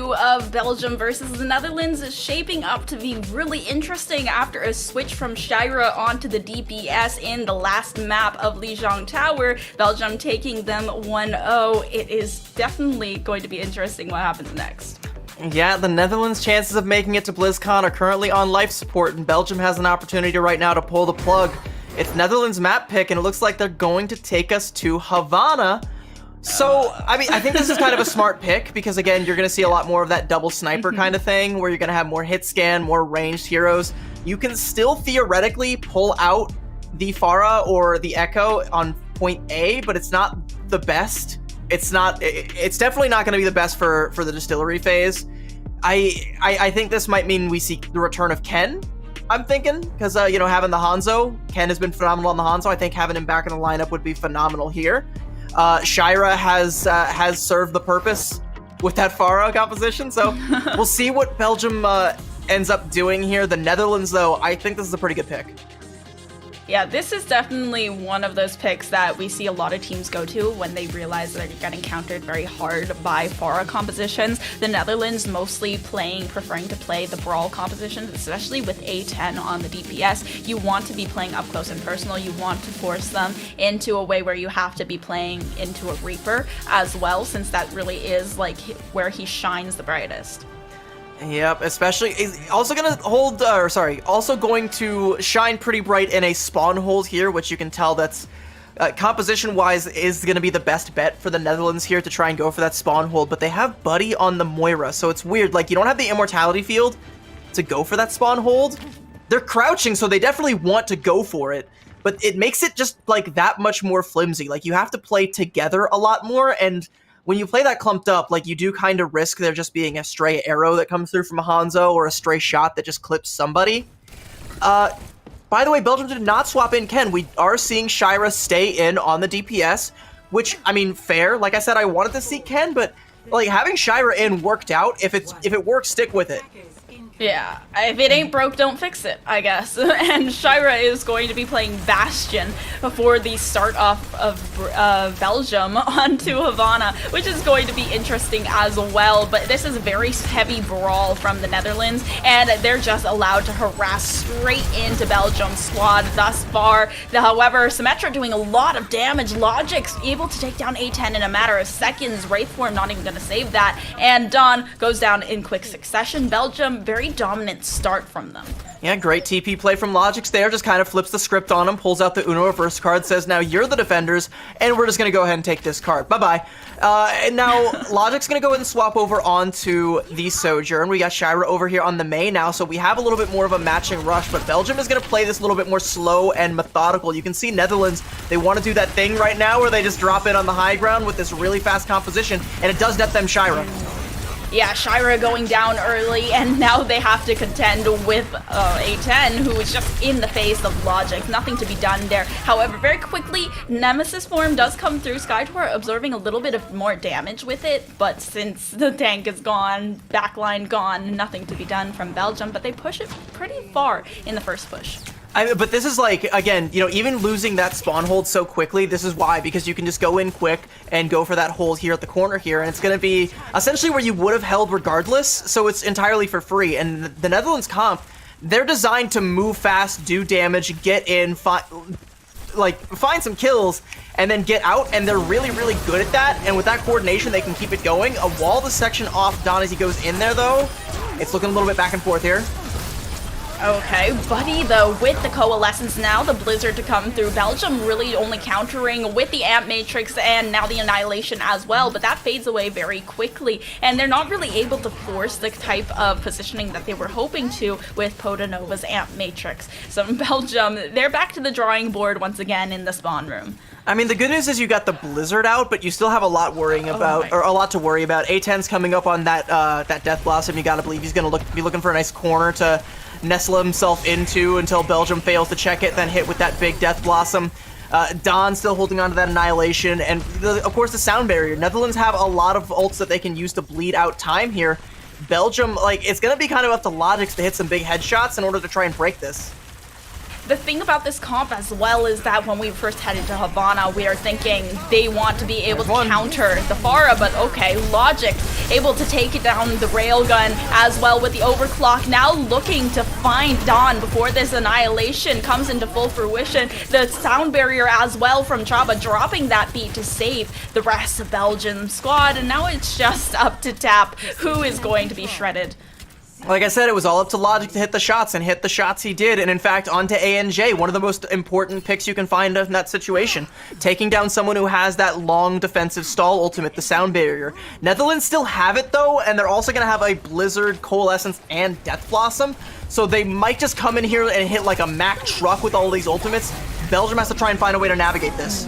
2 of Belgium versus the Netherlands is shaping up to be really interesting after a switch from Shira onto the DPS in the last map of Lijiang Tower. Belgium taking them 1-0. It is definitely going to be interesting what happens next.
Yeah, the Netherlands' chances of making it to BlizzCon are currently on life support, and Belgium has an opportunity right now to pull the plug. It's Netherlands' map pick, and it looks like they're going to take us to Havana. So, I mean, I think this is kind of a smart pick, because again, you're going to see a lot more of that double sniper kind of thing, where you're going to have more hit scan, more ranged heroes. You can still theoretically pull out the Pharah or the Echo on point A, but it's not the best. It's definitely not going to be the best for the distillery phase. I think this might mean we see the return of Ken, I'm thinking, because, having the Hanzo, Ken has been phenomenal on the Hanzo. I think having him back in the lineup would be phenomenal here. Shira has served the purpose with that Pharah composition, so we'll see what Belgium ends up doing here. The Netherlands, though, I think this is a pretty good pick.
Yeah, this is definitely one of those picks that we see a lot of teams go to when they realize they're getting countered very hard by Pharah compositions. The Netherlands mostly preferring to play the Brawl compositions, especially with A10 on the DPS. You want to be playing up close and personal. You want to force them into a way where you have to be playing into a Reaper as well, since that really is like where he shines the brightest.
Yep, especially also going to shine pretty bright in a spawn hold here, which you can tell that's composition-wise is going to be the best bet for the Netherlands here to try and go for that spawn hold. But they have Buddy on the Moira, so it's weird. Like, you don't have the immortality field to go for that spawn hold. They're crouching, so they definitely want to go for it, but it makes it just like that much more flimsy. Like, you have to play together a lot more, and when you play that clumped up, like, you do kind of risk there just being a stray arrow that comes through from a Hanzo or a stray shot that just clips somebody. By the way, Belgium did not swap in Ken. We are seeing Shira stay in on the DPS, which, I mean, fair. Like I said, I wanted to see Ken, but like having Shira in worked out. If it works, stick with it.
Yeah, if it ain't broke, don't fix it, I guess. And Shira is going to be playing Bastion before the start off of Belgium onto Havana, which is going to be interesting as well. But this is a very heavy brawl from the Netherlands, and they're just allowed to harass straight into Belgium's squad thus far. However, Symmetra doing a lot of damage. Logic's able to take down A10 in a matter of seconds. Wraithform not even going to save that, and Dawn goes down in quick succession. Belgium, very dominant start from them.
Yeah, great TP play from Logix there, just kind of flips the script on him, pulls out the Uno reverse card, says, now you're the defenders, and we're just going to go ahead and take this card. Bye-bye. And now Logic's going to go ahead and swap over onto the Sojourn. We got Shira over here on the Mei now, so we have a little bit more of a matching rush, but Belgium is going to play this a little bit more slow and methodical. You can see Netherlands, they want to do that thing right now where they just drop in on the high ground with this really fast composition, and it does net them Shira.
Yeah, Shira going down early, and now they have to contend with A10, who is just in the face of Logic. Nothing to be done there. However, very quickly, Nemesis form does come through. Skytor absorbing a little bit of more damage with it, but since the tank is gone, backline gone, nothing to be done from Belgium, but they push it pretty far in the first push.
But this is like, again, even losing that spawn hold so quickly, this is why, because you can just go in quick and go for that hold here at the corner here, and it's going to be essentially where you would have held regardless, so it's entirely for free. And the Netherlands comp, they're designed to move fast, do damage, get in, find some kills, and then get out, and they're really, really good at that, and with that coordination, they can keep it going. A wall the section off Don as he goes in there, though. It's looking a little bit back and forth here.
Okay, Buddy, though, with the Coalescence now, the Blizzard to come through. Belgium really only countering with the Amp Matrix and now the Annihilation as well, but that fades away very quickly, and they're not really able to force the type of positioning that they were hoping to with Potanova's Amp Matrix. So Belgium, they're back to the drawing board once again in the spawn room.
I mean, the good news is you got the Blizzard out, but you still have a lot worrying about, or a lot to worry about. A10's coming up on that Death Blossom. You gotta believe he's gonna be looking for a nice corner to nestle himself into until Belgium fails to check it, then hit with that big Death Blossom. Don still holding on to that Annihilation, and of course the Sound Barrier. Netherlands have a lot of ults that they can use to bleed out time here. Belgium, it's gonna be kind of up to Logix to hit some big headshots in order to try and break this.
The thing about this comp as well is that when we first headed to Havana, we are thinking they want to be able to counter the Pharah, but okay, Logic able to take down the Railgun as well with the overclock, now looking to find Dawn before this annihilation comes into full fruition. The sound barrier as well from Chaba dropping that beat to save the rest of Belgium squad, and now it's just up to Tap, who is going to be shredded.
Like I said, it was all up to Logic to hit the shots, and hit the shots he did. And in fact, onto ANJ, one of the most important picks you can find in that situation. Taking down someone who has that long defensive stall ultimate, the sound barrier. Netherlands still have it though, and they're also going to have a Blizzard, Coalescence, and Death Blossom. So they might just come in here and hit like a Mack truck with all these ultimates. Belgium has to try and find a way to navigate this.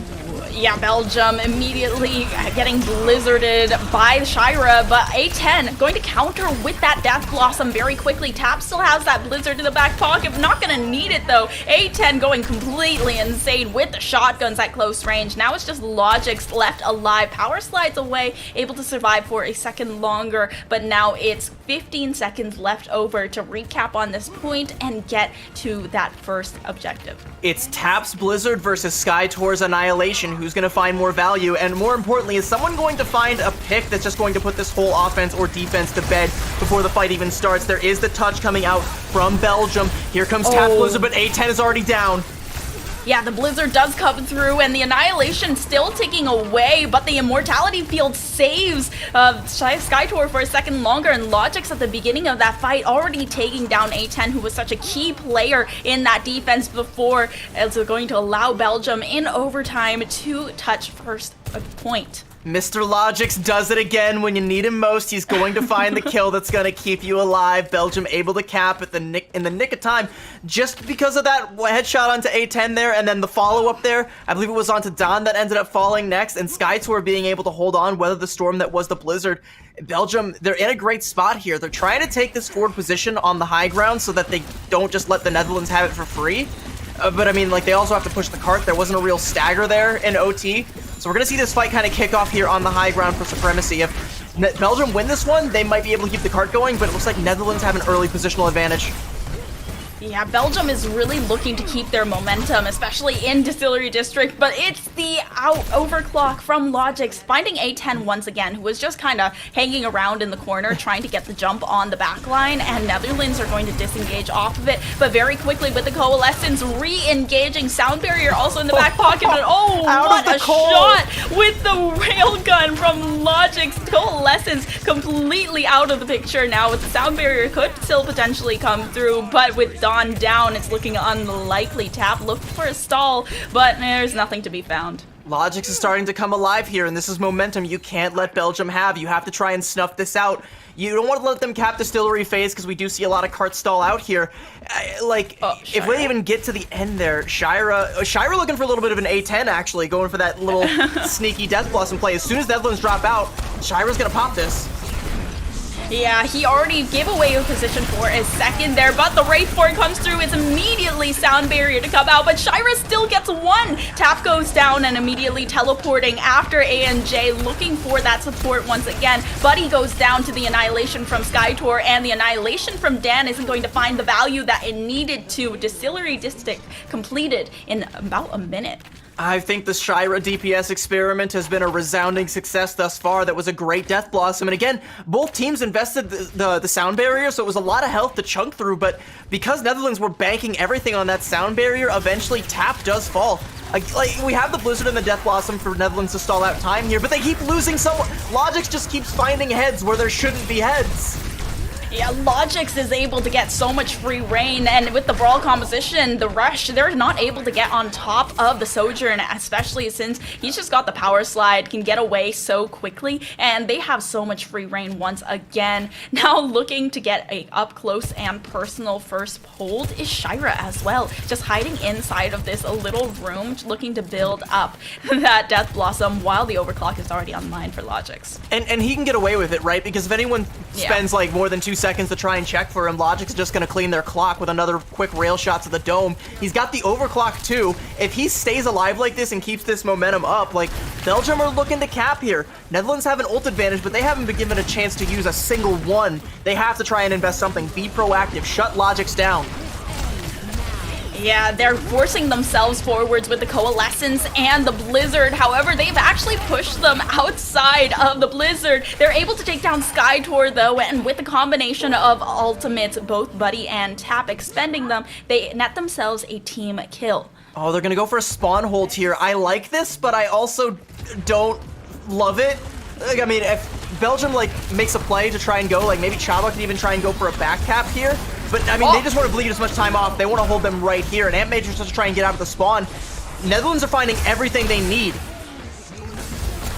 Yeah, Belgium immediately getting blizzarded by Shira, but A10 going to counter with that Death Blossom very quickly. Tap still has that blizzard in the back pocket, not gonna need it though. A10 going completely insane with the shotguns at close range. Now it's just Logic's left alive. Power slides away, able to survive for a second longer, but now it's 15 seconds left over to recap on this point and get to that first objective.
It's Tap's Blizzard versus SkyTour's Annihilation. Who's going to find more value? And more importantly, is someone going to find a pick that's just going to put this whole offense or defense to bed before the fight even starts? There is the touch coming out from Belgium. Here comes Tap's Blizzard, but A10 is already down.
Yeah, the Blizzard does come through, and the Annihilation still ticking away, but the Immortality Field saves SkyTour for a second longer, and Logic's at the beginning of that fight already taking down A10, who was such a key player in that defense before. It's going to allow Belgium in overtime to touch first point.
Mr. Logix does it again when you need him most. He's going to find the kill that's going to keep you alive. Belgium able to cap at in the nick of time just because of that headshot onto A10 there, and then the follow-up there. I believe it was onto Don that ended up falling next, and SkyTour being able to hold on, weather the storm that was the Blizzard. Belgium, they're in a great spot here. They're trying to take this forward position on the high ground so that they don't just let the Netherlands have it for free. But I mean, like, they also have to push the cart. There wasn't a real stagger there in OT. So we're going to see this fight kind of kick off here on the high ground for supremacy. If Belgium win this one, they might be able to keep the cart going, but it looks like Netherlands have an early positional advantage.
Yeah, Belgium is really looking to keep their momentum, especially in Distillery District, but it's the overclock from Logix, finding A10 once again, who was just kind of hanging around in the corner, trying to get the jump on the back line, and Netherlands are going to disengage off of it, but very quickly with the Coalescence re-engaging, sound barrier also in the back pocket, but what a shot with the railgun from Logix. Coalescence completely out of the picture now, with the sound barrier could still potentially come through, but with Dawn down, it's looking unlikely. Tap looked for a stall, but there's nothing to be found.
Logix is starting to come alive here, and this is momentum you can't let Belgium have. You have to try and snuff this out. You don't want to let them cap Distillery phase, because we do see a lot of cart stall out here. If we even get to the end there, Shira looking for a little bit of an A10, actually, going for that little sneaky Death Blossom play. As soon as Netherlands drop out, Shira's gonna pop this.
Yeah, he already gave away a position for a second there, but the Wraithborn comes through. It's immediately sound barrier to come out, but Shira still gets one. Tap goes down and immediately teleporting after ANJ, looking for that support once again. Buddy goes down to the Annihilation from SkyTour, and the Annihilation from Dan isn't going to find the value that it needed to. Distillery District completed in about a minute.
I think the Shira DPS experiment has been a resounding success thus far. That was a great Death Blossom. And again, both teams invested the sound barrier, so it was a lot of health to chunk through. But because Netherlands were banking everything on that sound barrier, eventually Tap does fall. Like, we have the Blizzard and the Death Blossom for Netherlands to stall out time here, but they keep losing someone. Logix just keeps finding heads where there shouldn't be heads.
Yeah, Logix is able to get so much free reign, and with the Brawl composition, the Rush, they're not able to get on top of the Sojourn, especially since he's just got the power slide, can get away so quickly, and they have so much free reign once again. Now looking to get a up close and personal first hold is Shira as well, just hiding inside of this little room, looking to build up that Death Blossom while the overclock is already online for Logix.
And he can get away with it, right? Because if anyone spends like more than 2 seconds to try and check for him, Logic's just going to clean their clock with another quick rail shot to the dome. He's got the overclock too. If he stays alive like this and keeps this momentum up, like, Belgium are looking to cap here. Netherlands have an ult advantage, but they haven't been given a chance to use a single one. They have to try and invest something. Be proactive. Shut Logic's down.
Yeah, they're forcing themselves forwards with the Coalescence and the Blizzard. However, they've actually pushed them outside of the Blizzard. They're able to take down Skytor, though, and with a combination of ultimates, both Buddy and Tap expending them, they net themselves a team kill.
Oh, they're gonna go for a spawn hold here. I like this, but I also don't love it. Like, I mean, if Belgium, like, makes a play to try and go, like, maybe Chaba can even try and go for a back cap here. But, I mean, they just want to bleed as much time off. They want to hold them right here. And Ant Major's just try and get out of the spawn. Netherlands are finding everything they need.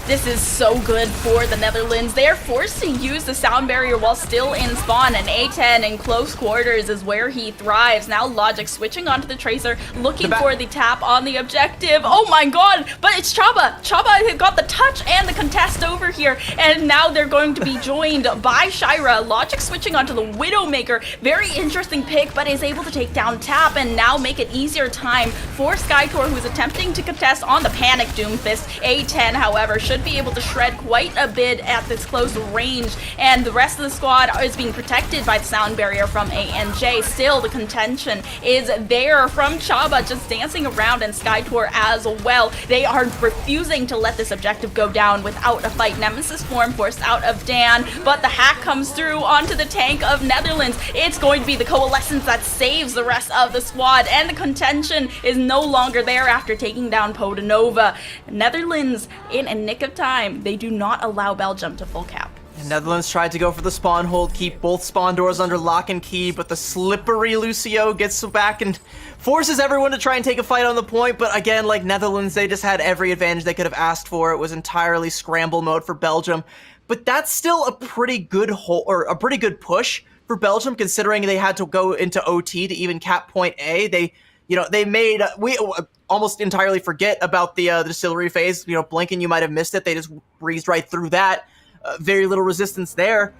This is so good for the Netherlands. They are forced to use the sound barrier while still in spawn, and A10 in close quarters is where he thrives. Now Logic switching onto the Tracer, looking for the tap on the objective. Oh my god, but it's Chaba. Chaba got the touch and the contest over here, and now they're going to be joined by Shira. Logic switching onto the Widowmaker. Very interesting pick, but is able to take down Tap and now make it easier time for Skytor, who's attempting to contest on the Panic Doomfist. A10, however, should be able to shred quite a bit at this close range, and the rest of the squad is being protected by the sound barrier from ANJ. Still, the contention is there from Chaba, just dancing around, and Skytor as well. They are refusing to let this objective go down without a fight. Nemesis form forced out of Dan, but the hack comes through onto the tank of Netherlands. It's going to be the Coalescence that saves the rest of the squad, and the contention is no longer there after taking down Podanova. Netherlands in a nick of time. They do not allow Belgium to full cap.
And Netherlands tried to go for the spawn hold, keep both spawn doors under lock and key, but the slippery Lucio gets back and forces everyone to try and take a fight on the point. But again, like Netherlands, they just had every advantage they could have asked for. It was entirely scramble mode for Belgium. But that's still a pretty good a pretty good push for Belgium, considering they had to go into OT to even cap point A. They made we almost entirely forget about the distillery phase. Blink and you might have missed it. They just breezed right through that. Very little resistance there.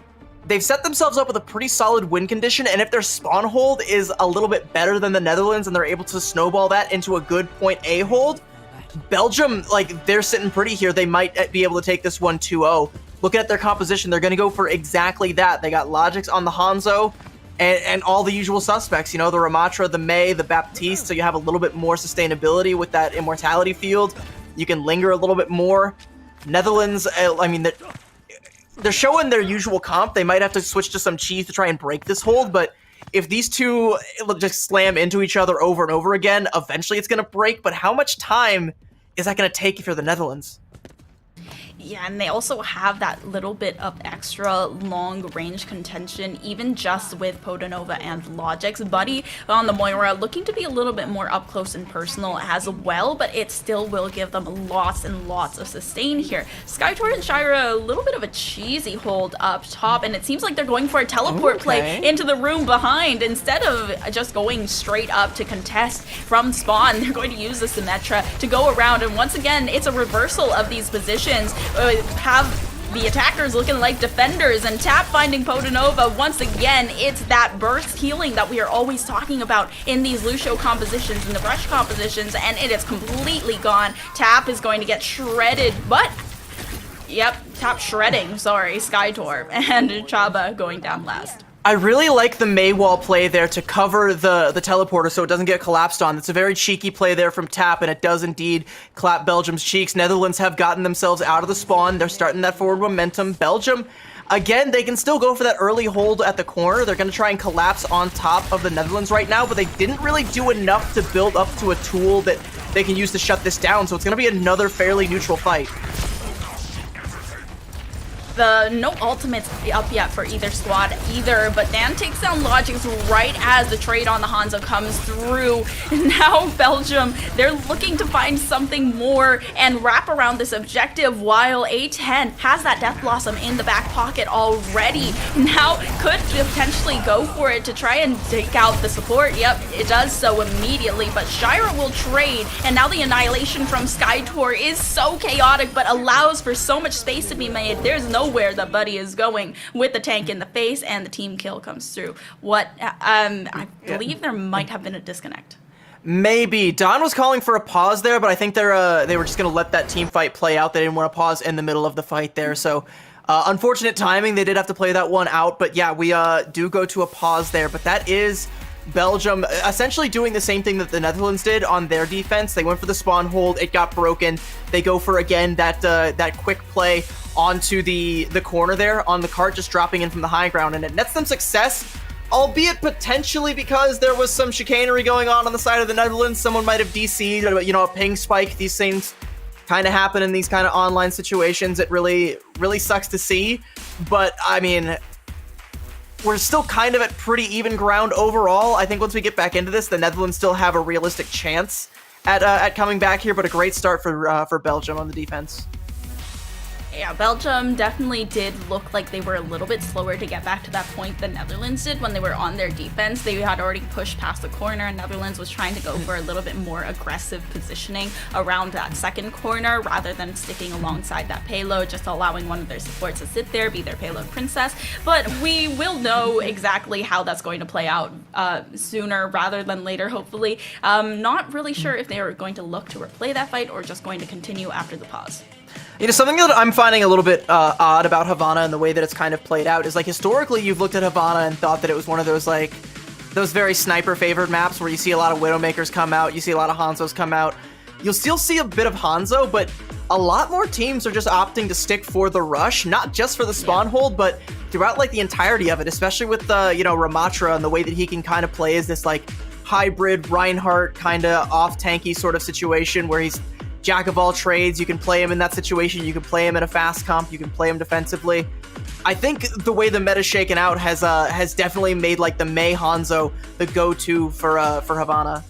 They've set themselves up with a pretty solid win condition, and if their spawn hold is a little bit better than the Netherlands and they're able to snowball that into a good point A hold, Belgium, like, they're sitting pretty here. They might be able to take this one 2-0. Looking at their composition, they're going to go for exactly that. They got Logics on the Hanzo, and all the usual suspects, the Ramatra, the Mei, the Baptiste, so you have a little bit more sustainability with that immortality field. You can linger a little bit more. Netherlands, I mean, they're showing their usual comp. They might have to switch to some cheese to try and break this hold, but if these two just slam into each other over and over again, eventually it's going to break, but how much time is that going to take if you're the Netherlands?
Yeah, and they also have that little bit of extra long-range contention, even just with Podanova and Logix. Buddy on the Moira looking to be a little bit more up close and personal as well, but it still will give them lots and lots of sustain here. Skytor and Shira, a little bit of a cheesy hold up top, and it seems like they're going for a teleport play into the room behind. Instead of just going straight up to contest from spawn, they're going to use the Symmetra to go around, and once again, it's a reversal of these positions. Have the attackers looking like defenders, and Tap finding Podanova. Once again, it's that burst healing that we are always talking about in these Lucio compositions and the Rush compositions, and it is completely gone. Tap is going to get shredded, but yep, Tap shredding, sorry, Skytor, and Chaba going down last.
I really like the Mei wall play there to cover the teleporter so it doesn't get collapsed on. It's a very cheeky play there from Tap, and it does indeed clap Belgium's cheeks. Netherlands have gotten themselves out of the spawn. They're starting that forward momentum. Belgium, again, they can still go for that early hold at the corner. They're going to try and collapse on top of the Netherlands right now, but they didn't really do enough to build up to a tool that they can use to shut this down, so it's going to be another fairly neutral fight.
No ultimates up yet for either squad either, but Dan takes down Logix right as the trade on the Hanzo comes through. Now Belgium, they're looking to find something more and wrap around this objective, while A10 has that Death Blossom in the back pocket already. Now could potentially go for it to try and take out the support. Yep, it does so immediately, but Shira will trade, and now the annihilation from Skytor is so chaotic but allows for so much space to be made. There's nowhere that Buddy is going with the tank in the face, and the team kill comes through. I believe there might have been a disconnect.
Maybe. Don was calling for a pause there, but I think they were just going to let that team fight play out. They didn't want to pause in the middle of the fight there, so unfortunate timing. They did have to play that one out, but yeah, we do go to a pause there, but that is Belgium essentially doing the same thing that the Netherlands did on their defense. They went for the spawn hold, it got broken. They go for, again, that quick play onto the corner there on the cart, just dropping in from the high ground, and it nets them success, albeit potentially because there was some chicanery going on the side of the Netherlands. Someone might have DC'd, a ping spike. These things kind of happen in these kind of online situations. It really, really sucks to see, but I mean, we're still kind of at pretty even ground overall. I think once we get back into this, the Netherlands still have a realistic chance at coming back here, but a great start for Belgium on the defense.
Yeah, Belgium definitely did look like they were a little bit slower to get back to that point than Netherlands did when they were on their defense. They had already pushed past the corner, and Netherlands was trying to go for a little bit more aggressive positioning around that second corner rather than sticking alongside that payload, just allowing one of their supports to sit there, be their payload princess. But we will know exactly how that's going to play out sooner rather than later, hopefully. Not really sure if they are going to look to replay that fight or just going to continue after the pause.
Something that I'm finding a little bit odd about Havana and the way that it's kind of played out is, like, historically you've looked at Havana and thought that it was one of those, like, those very sniper-favored maps where you see a lot of Widowmakers come out, you see a lot of Hanzos come out. You'll still see a bit of Hanzo, but a lot more teams are just opting to stick for the rush, not just for the spawn hold, but throughout, like, the entirety of it, especially with, Ramatra and the way that he can kind of play as this, like, hybrid Reinhardt kind of off-tanky sort of situation where he's jack of all trades. You can play him in that situation, you can play him in a fast comp, you can play him defensively. I think the way the meta's shaken out has definitely made, like, the Mei Hanzo the go-to for Havana.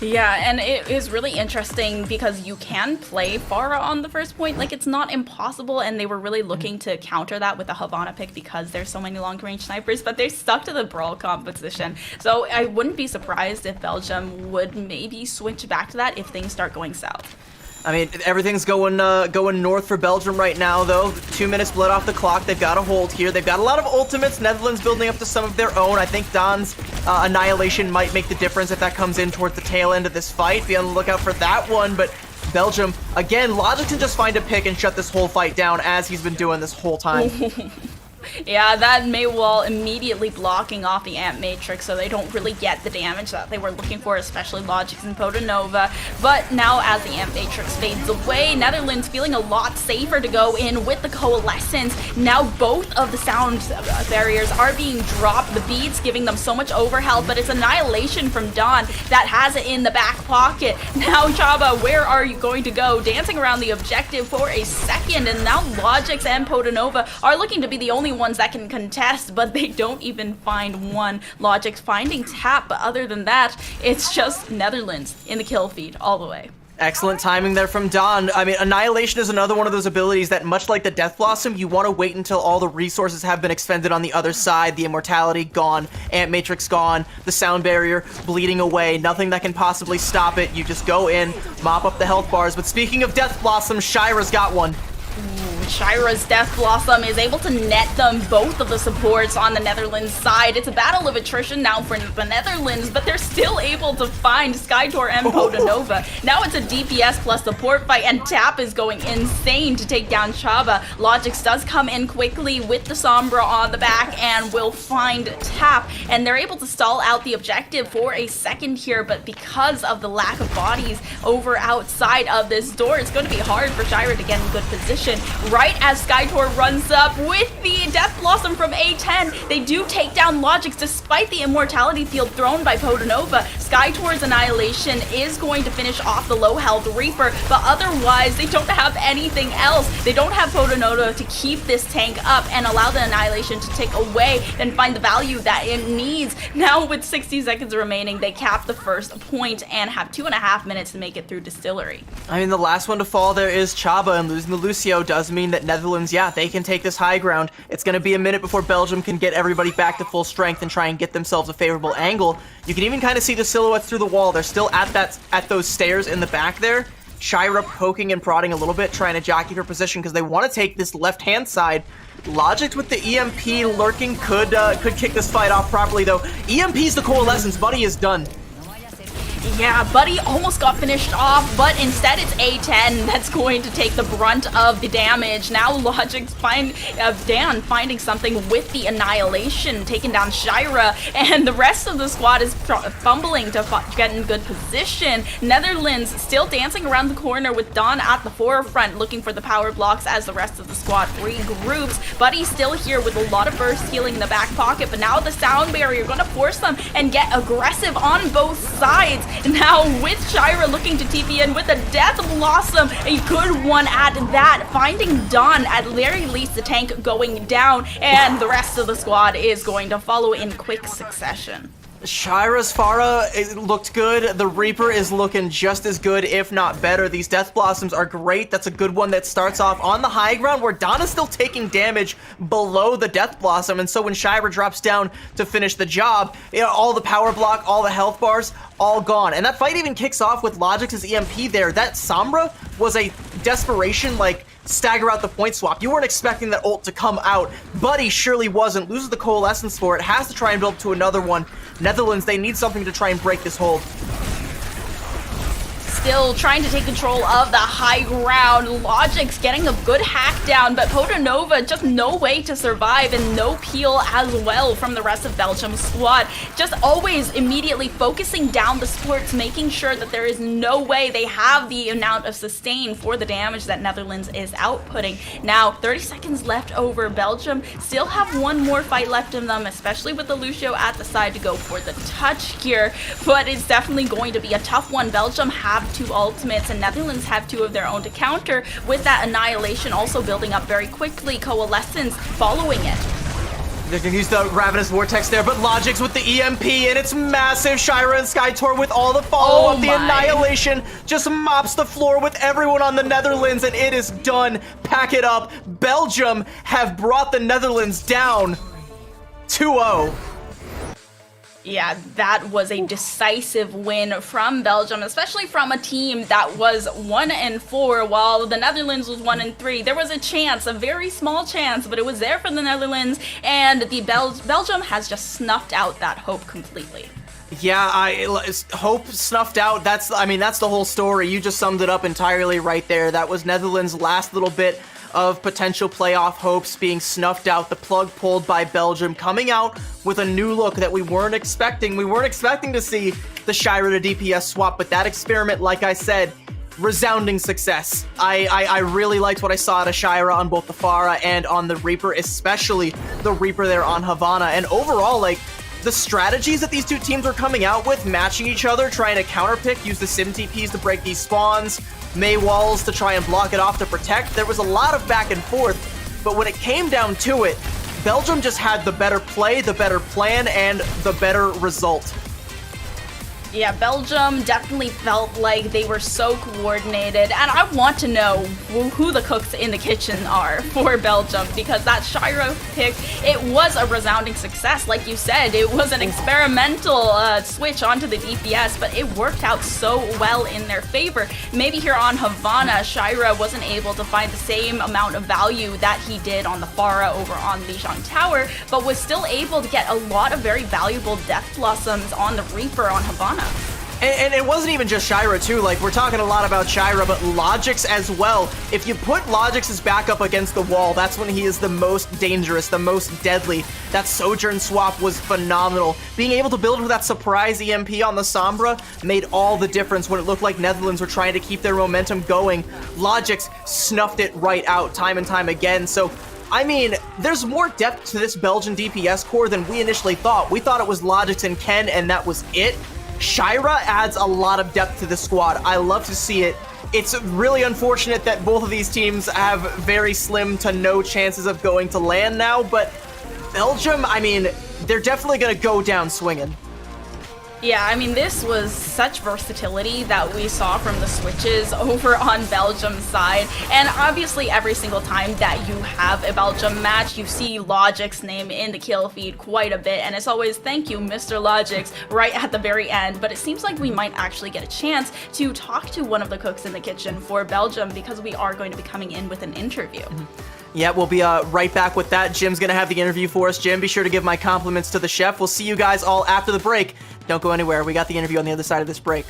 Yeah, and it is really interesting because you can play Pharah on the first point. Like, it's not impossible, and they were really looking to counter that with the Havana pick because there's so many long-range snipers, but they're stuck to the Brawl composition. So I wouldn't be surprised if Belgium would maybe switch back to that if things start going south.
I mean, everything's going north for Belgium right now, though. 2 minutes blood off the clock. They've got a hold here. They've got a lot of ultimates. Netherlands building up to some of their own. I think Don's Annihilation might make the difference if that comes in towards the tail end of this fight. Be on the lookout for that one, but Belgium, again, Logic can just find a pick and shut this whole fight down as he's been doing this whole time.
Yeah, that Mei wall immediately blocking off the Amp Matrix, so they don't really get the damage that they were looking for, especially Logix and Potanova. But now as the Amp Matrix fades away, Netherlands feeling a lot safer to go in with the Coalescence. Now both of the sound barriers are being dropped, the beats giving them so much overhealth, but it's Annihilation from Dawn that has it in the back pocket. Now Chaba, where are you going to go? Dancing around the objective for a second, and now Logix and Potanova are looking to be the only ones that can contest, but they don't even find one. Logic's finding Tap, but other than that, it's just Netherlands in the kill feed all the way.
Excellent timing there from Don. I mean, Annihilation is another one of those abilities that, much like the Death Blossom, you want to wait until all the resources have been expended on the other side. The Immortality gone, Amp Matrix gone, the Sound Barrier bleeding away, nothing that can possibly stop it. You just go in, mop up the health bars. But speaking of Death Blossom, Shira's got one.
Shira's Death Blossom is able to net them both of the supports on the Netherlands side. It's a battle of attrition now for the Netherlands, but they're still able to find Skytor and Potanova. Now it's a DPS plus support fight, and Tap is going insane to take down Chaba. Logix does come in quickly with the Sombra on the back and will find Tap, and they're able to stall out the objective for a second here, but because of the lack of bodies over outside of this door, it's going to be hard for Shira to get in good position. Right as Skytor runs up with the Death Blossom from A10, they do take down Logix despite the Immortality field thrown by Potanova. Skytor's Annihilation is going to finish off the low health Reaper, but otherwise they don't have anything else. They don't have Potanova to keep this tank up and allow the Annihilation to take away and find the value that it needs. Now with 60 seconds remaining, they cap the first point and have 2.5 minutes to make it through Distillery.
I mean, the last one to fall there is Chaba, and losing the Lucio does mean that Netherlands, yeah, they can take this high ground. It's going to be a minute before Belgium can get everybody back to full strength and try and get themselves a favorable angle. You can even kind of see the silhouettes through the wall. They're still at those stairs in the back there. Shira poking and prodding a little bit, trying to jockey for position because they want to take this left-hand side. Logix with the EMP lurking could kick this fight off properly, though. EMP's the Coalescence. Buddy is done.
Yeah, Buddy almost got finished off, but instead it's A10 that's going to take the brunt of the damage. Now Logic's Dan finding something with the Annihilation, taking down Shira, and the rest of the squad is fumbling to get in good position. Netherlands still dancing around the corner with Dawn at the forefront, looking for the power blocks as the rest of the squad regroups. Buddy's still here with a lot of burst healing in the back pocket, but now the sound barrier going to force them and get aggressive on both sides. Now with Shira looking to TP in with a Death Blossom, a good one at that, finding Dawn at very least the tank going down, and the rest of the squad is going to follow in quick succession.
Shira's Pharah, it looked good. The Reaper is looking just as good, if not better. These Death Blossoms are great. That's a good one that starts off on the high ground where Donna's still taking damage below the Death Blossom. And so when Shira drops down to finish the job, you know, all the power block, all the health bars, all gone. And that fight even kicks off with Logic's EMP there. That Sombra was a desperation, like, stagger out the point swap. You weren't expecting that ult to come out. Buddy surely wasn't. Loses the coalescence for it. Has to try and build to another one. Netherlands, they need something to try and break this hold.
Still trying to take control of the high ground. Logic's getting a good hack down, but Potanova just no way to survive, and no peel as well from the rest of Belgium's squad. Just always immediately focusing down the sports, making sure that there is no way they have the amount of sustain for the damage that Netherlands is outputting. Now, 30 seconds left over. Belgium still have one more fight left in them, especially with the Lucio at the side to go for the touch here, but it's definitely going to be a tough one. Belgium have 2 ultimates, and Netherlands have 2 of their own to counter, with that Annihilation also building up very quickly. Coalescence following it.
They're gonna use the Ravenous Vortex there, but Logic's with the EMP, and it's massive. Shira and Skytor with all the follow-up. The Annihilation just mops the floor with everyone on the Netherlands, and it is done. Pack it up. Belgium have brought the Netherlands down 2-0.
Yeah, that was a decisive win from Belgium, especially from a team that was 1-4, while the Netherlands was 1-3. There was a chance, a very small chance, but it was there for the Netherlands, and the Belgium has just snuffed out that hope completely.
Yeah, hope snuffed out. That's the whole story. You just summed it up entirely right there. That was Netherlands' last little bit of potential playoff hopes being snuffed out, the plug pulled by Belgium, coming out with a new look that we weren't expecting. We weren't expecting to see the Shira to DPS swap, but that experiment, like I said, resounding success. I really liked what I saw out of Shira on both the Pharah and on the Reaper, especially the Reaper there on Havana. And overall, like, the strategies that these two teams were coming out with, matching each other, trying to counterpick, use the Sim TPs to break these spawns, May walls to try and block it off to protect. There was a lot of back and forth, but when it came down to it, Belgium just had the better play, the better plan, and the better result.
Yeah, Belgium definitely felt like they were so coordinated, and I want to know who the cooks in the kitchen are for Belgium, because that Shira pick, it was a resounding success. Like you said, it was an experimental switch onto the DPS, but it worked out so well in their favor. Maybe here on Havana, Shira wasn't able to find the same amount of value that he did on the Pharah over on Lijiang Tower, but was still able to get a lot of very valuable Death Blossoms on the Reaper on Havana.
And it wasn't even just Shira too, like we're talking a lot about Shira, but Logix as well. If you put Logix's back up against the wall, that's when he is the most dangerous, the most deadly. That Sojourn swap was phenomenal. Being able to build with that surprise EMP on the Sombra made all the difference when it looked like Netherlands were trying to keep their momentum going. Logix snuffed it right out time and time again, so I mean, there's more depth to this Belgian DPS core than we initially thought. We thought it was Logix and Ken, and that was it. Shira adds a lot of depth to the squad. I love to see it. It's really unfortunate that both of these teams have very slim to no chances of going to land now, but Belgium, I mean, they're definitely going to go down swinging.
Yeah, I mean, this was such versatility that we saw from the switches over on Belgium's side. And obviously, every single time that you have a Belgium match, you see Logic's name in the kill feed quite a bit. And it's always, thank you, Mr. Logix, right at the very end. But it seems like we might actually get a chance to talk to one of the cooks in the kitchen for Belgium, because we are going to be coming in with an interview.
Yeah, we'll be right back with that. Jim's going to have the interview for us. Jim, be sure to give my compliments to the chef. We'll see you guys all after the break. Don't go anywhere. We got the interview on the other side of this break.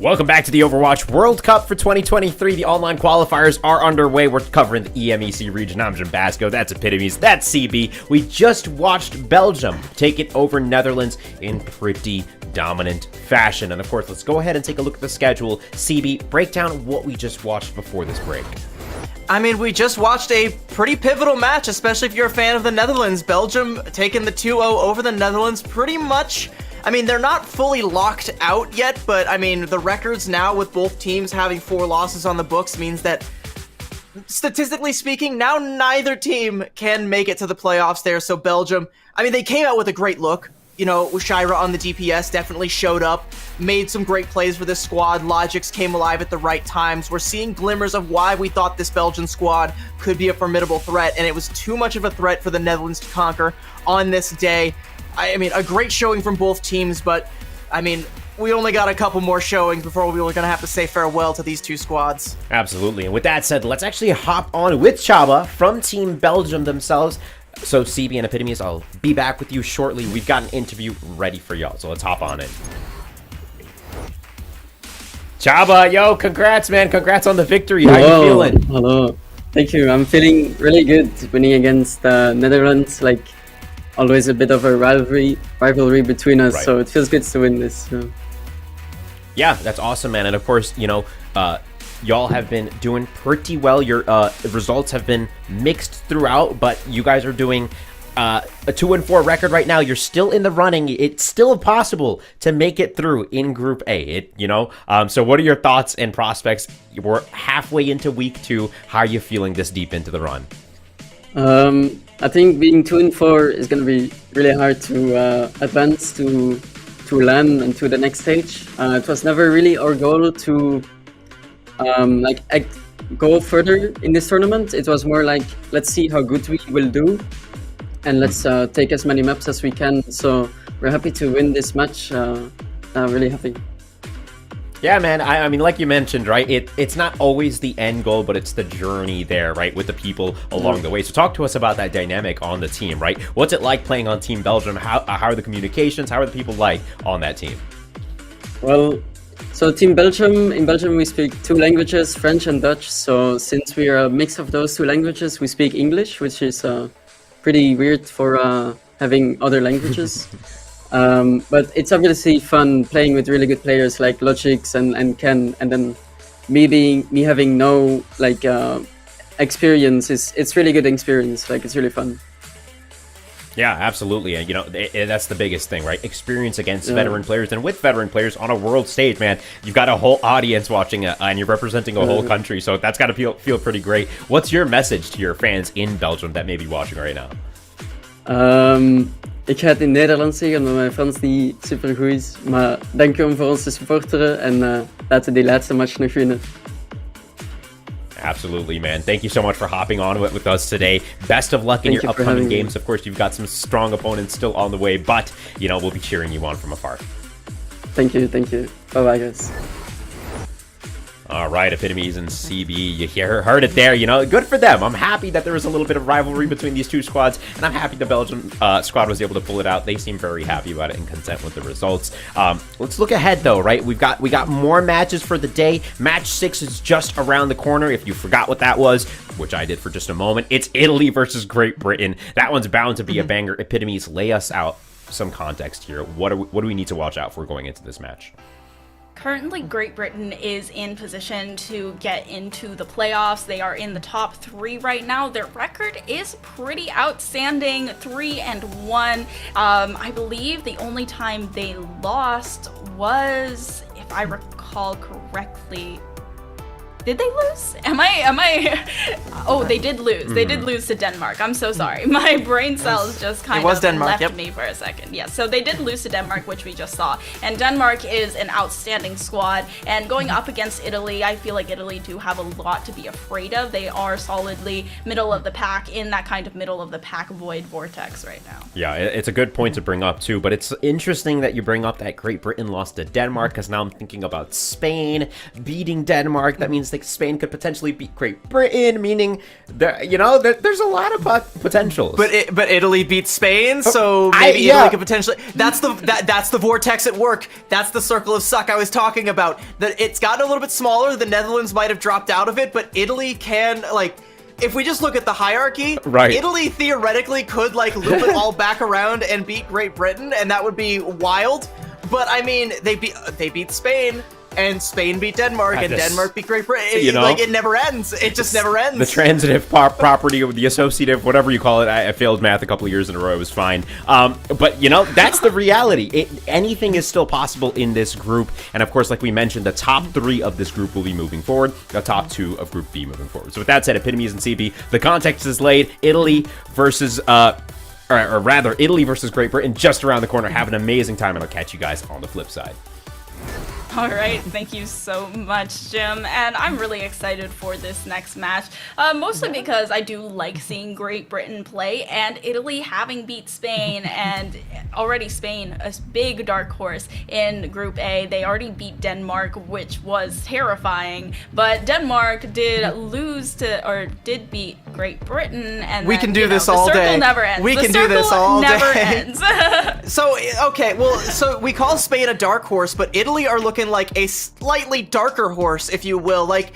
Welcome back to the Overwatch World Cup for 2023. The online qualifiers are underway. We're covering the EMEC region. I'm Jim Basco. That's Epitomes. That's CB. We just watched Belgium take it over Netherlands in pretty dominant fashion. And of course, let's go ahead and take a look at the schedule. CB, break down what we just watched before this break.
I mean, we just watched a pretty pivotal match, especially if you're a fan of the Netherlands. Belgium taking the 2-0 over the Netherlands pretty much. I mean, they're not fully locked out yet, but I mean, the records now with both teams having 4 losses on the books means that, statistically speaking, now neither team can make it to the playoffs there. So Belgium, I mean, they came out with a great look. You know, Shira on the DPS definitely showed up, made some great plays for this squad. Logix came alive at the right times. We're seeing glimmers of why we thought this Belgian squad could be a formidable threat, and it was too much of a threat for the Netherlands to conquer on this day. I mean, a great showing from both teams, but, I mean, we only got a couple more showings before we were going to have to say farewell to these two squads.
Absolutely. And with that said, let's actually hop on with Chaba from Team Belgium themselves. So CB and Epitomes, I'll be back with you shortly. We've got an interview ready for y'all, so let's hop on in. Chaba, yo, congrats, man. Congrats on the victory. How you feeling?
Hello. Thank you. I'm feeling really good. Winning against Netherlands, like always a bit of a rivalry between us.
Right.
So it feels good to win this. So.
Yeah, that's awesome, man. And of course, you know, y'all have been doing pretty well. Your results have been mixed throughout, but you guys are doing a 2-4 record right now. You're still in the running. It's still possible to make it through in Group A. So what are your thoughts and prospects? We're halfway into week 2. How are you feeling this deep into the run?
I think being 2-4 is going to be really hard to advance to LAN and to the next stage. It was never really our goal to go further in this tournament. It was more like, let's see how good we will do, and let's take as many maps as we can. So we're happy to win this match. Really happy.
Yeah, man. I mean, like you mentioned, right? It's not always the end goal, but it's the journey there, right? With the people along the way. So talk to us about that dynamic on the team, right? What's it like playing on Team Belgium? How are the communications? How are the people like on that team?
Well, so Team Belgium, in Belgium we speak 2 languages, French and Dutch. So since we are a mix of those 2 languages, we speak English, which is pretty weird for having other languages. But it's obviously fun playing with really good players like Logix and Ken, and then me having no experience. It's really good experience. Like, it's really fun.
Yeah, absolutely. And, you know, that's the biggest thing, right? Experience against veteran players. And with veteran players on a world stage, man, you've got a whole audience watching and you're representing a whole country. So that's got to feel pretty great. What's your message to your fans in Belgium that may be watching right now?
Ik ga het in Nederlands zeggen, omdat mijn Frans niet super goed is. Maar dank u om voor ons te supporteren en laten we die laatste match nog winnen.
Absolutely, man. Thank you so much for hopping on with us today. Best of luck in your upcoming games. Of course, you've got some strong opponents still on the way, but, you know, we'll be cheering you on from afar.
Thank you. Bye-bye, guys.
All right, Epitomes and CB, you heard it there. You know, good for them. I'm happy that there was a little bit of rivalry between these 2 squads, and I'm happy the Belgium squad was able to pull it out. They seem very happy about it and content with the results. Let's look ahead, though, right? We got more matches for the day. Match 6 is just around the corner. If you forgot what that was, which I did for just a moment, it's Italy versus Great Britain. That one's bound to be a banger. Epitomes, lay us out some context here. What do we need to watch out for going into this match?
Currently, Great Britain is in position to get into the playoffs. They are in the top 3 right now. Their record is pretty outstanding, 3-1. I believe the only time they lost was, if I recall correctly, did they lose? Am I? Oh, they did lose. They did lose to Denmark. I'm so sorry. My brain cells just kind of
Denmark,
left me for a second. Yeah, so they did lose to Denmark, which we just saw. And Denmark is an outstanding squad. And going up against Italy, I feel like Italy do have a lot to be afraid of. They are solidly middle of the pack, in that kind of middle of the pack void vortex right now.
Yeah, it's a good point to bring up too, but it's interesting that you bring up that Great Britain lost to Denmark, because now I'm thinking about Spain beating Denmark. That means like Spain could potentially beat Great Britain, meaning there's a lot of potentials.
But Italy beat Spain, so maybe Italy could potentially. That's the vortex at work. That's the circle of suck I was talking about. That it's gotten a little bit smaller. The Netherlands might have dropped out of it, but Italy can, like, if we just look at the hierarchy,
right,
Italy theoretically could like loop it all back around and beat Great Britain, and that would be wild. But I mean, they beat Spain. And Spain beat Denmark, and Denmark beat Great Britain. It never ends. It just never ends.
The transitive property of the associative, whatever you call it. I failed math a couple of years in a row. It was fine. But, you know, that's the reality. Anything is still possible in this group. And, of course, like we mentioned, the top 3 of this group will be moving forward. The top 2 of Group B moving forward. So with that said, Epitomes and CB, the context is laid. Italy versus... or rather, Italy versus Great Britain just around the corner. Have an amazing time, and I'll catch you guys on the flip side.
All right, thank you so much, Jim. And I'm really excited for this next match, mostly because I do like seeing Great Britain play, and Italy having beat Spain, and already Spain, a big dark horse in Group A. They already beat Denmark, which was terrifying, but Denmark did lose to, or did beat Great Britain, and
we
then,
can do this all
the circle
day.
Never ends.
We
the
can do this all
never
day.
ends.
So, okay, well, so we call Spain a dark horse, but Italy are looking like a slightly darker horse, if you will. Like,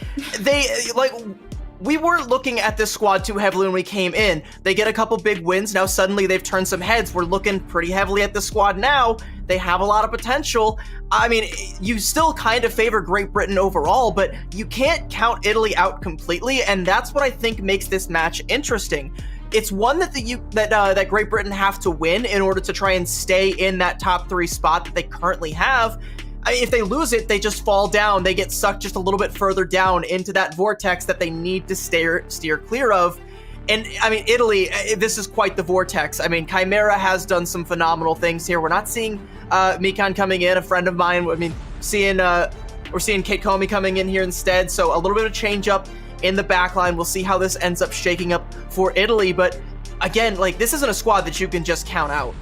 we weren't looking at this squad too heavily when we came in. They get a couple big wins, now suddenly they've turned some heads. We're looking pretty heavily at the squad now. They have a lot of potential. I mean, you still kind of favor Great Britain overall, but you can't count Italy out completely, and that's what I think makes this match interesting. It's one that that Great Britain have to win in order to try and stay in that top 3 spot that they currently have. I mean, if they lose it, they just fall down. They get sucked just a little bit further down into that vortex that they need to steer clear of. And I mean, Italy, this is quite the vortex. I mean, Chimera has done some phenomenal things here. We're not seeing Mikan coming in, a friend of mine. I mean, we're seeing Kate Comey coming in here instead. So a little bit of change up in the back line. We'll see how this ends up shaking up for Italy. But again, like, this isn't a squad that you can just count out.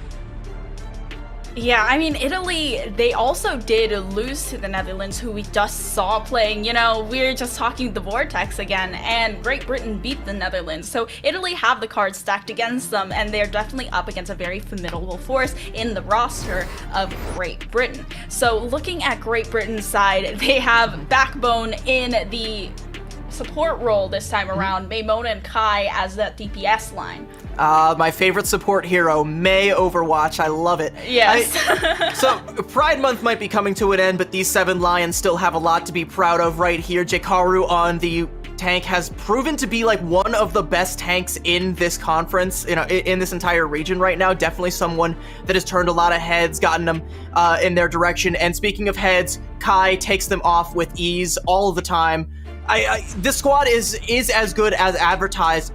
Yeah, I mean, Italy, they also did lose to the Netherlands, who we just saw playing. You know, we're just talking the Vortex again, and Great Britain beat the Netherlands. So Italy have the cards stacked against them, and they're definitely up against a very formidable force in the roster of Great Britain. So looking at Great Britain's side, they have Backbone in the support role this time around, Maymona and Kai as that DPS line.
My favorite support hero, May Overwatch. I love it.
Yes.
So, Pride Month might be coming to an end, but these 7 Lions still have a lot to be proud of right here. Jekaru on the tank has proven to be like one of the best tanks in this conference, you know, in this entire region right now. Definitely someone that has turned a lot of heads, gotten them in their direction. And speaking of heads, Kai takes them off with ease all of the time. This squad is as good as advertised.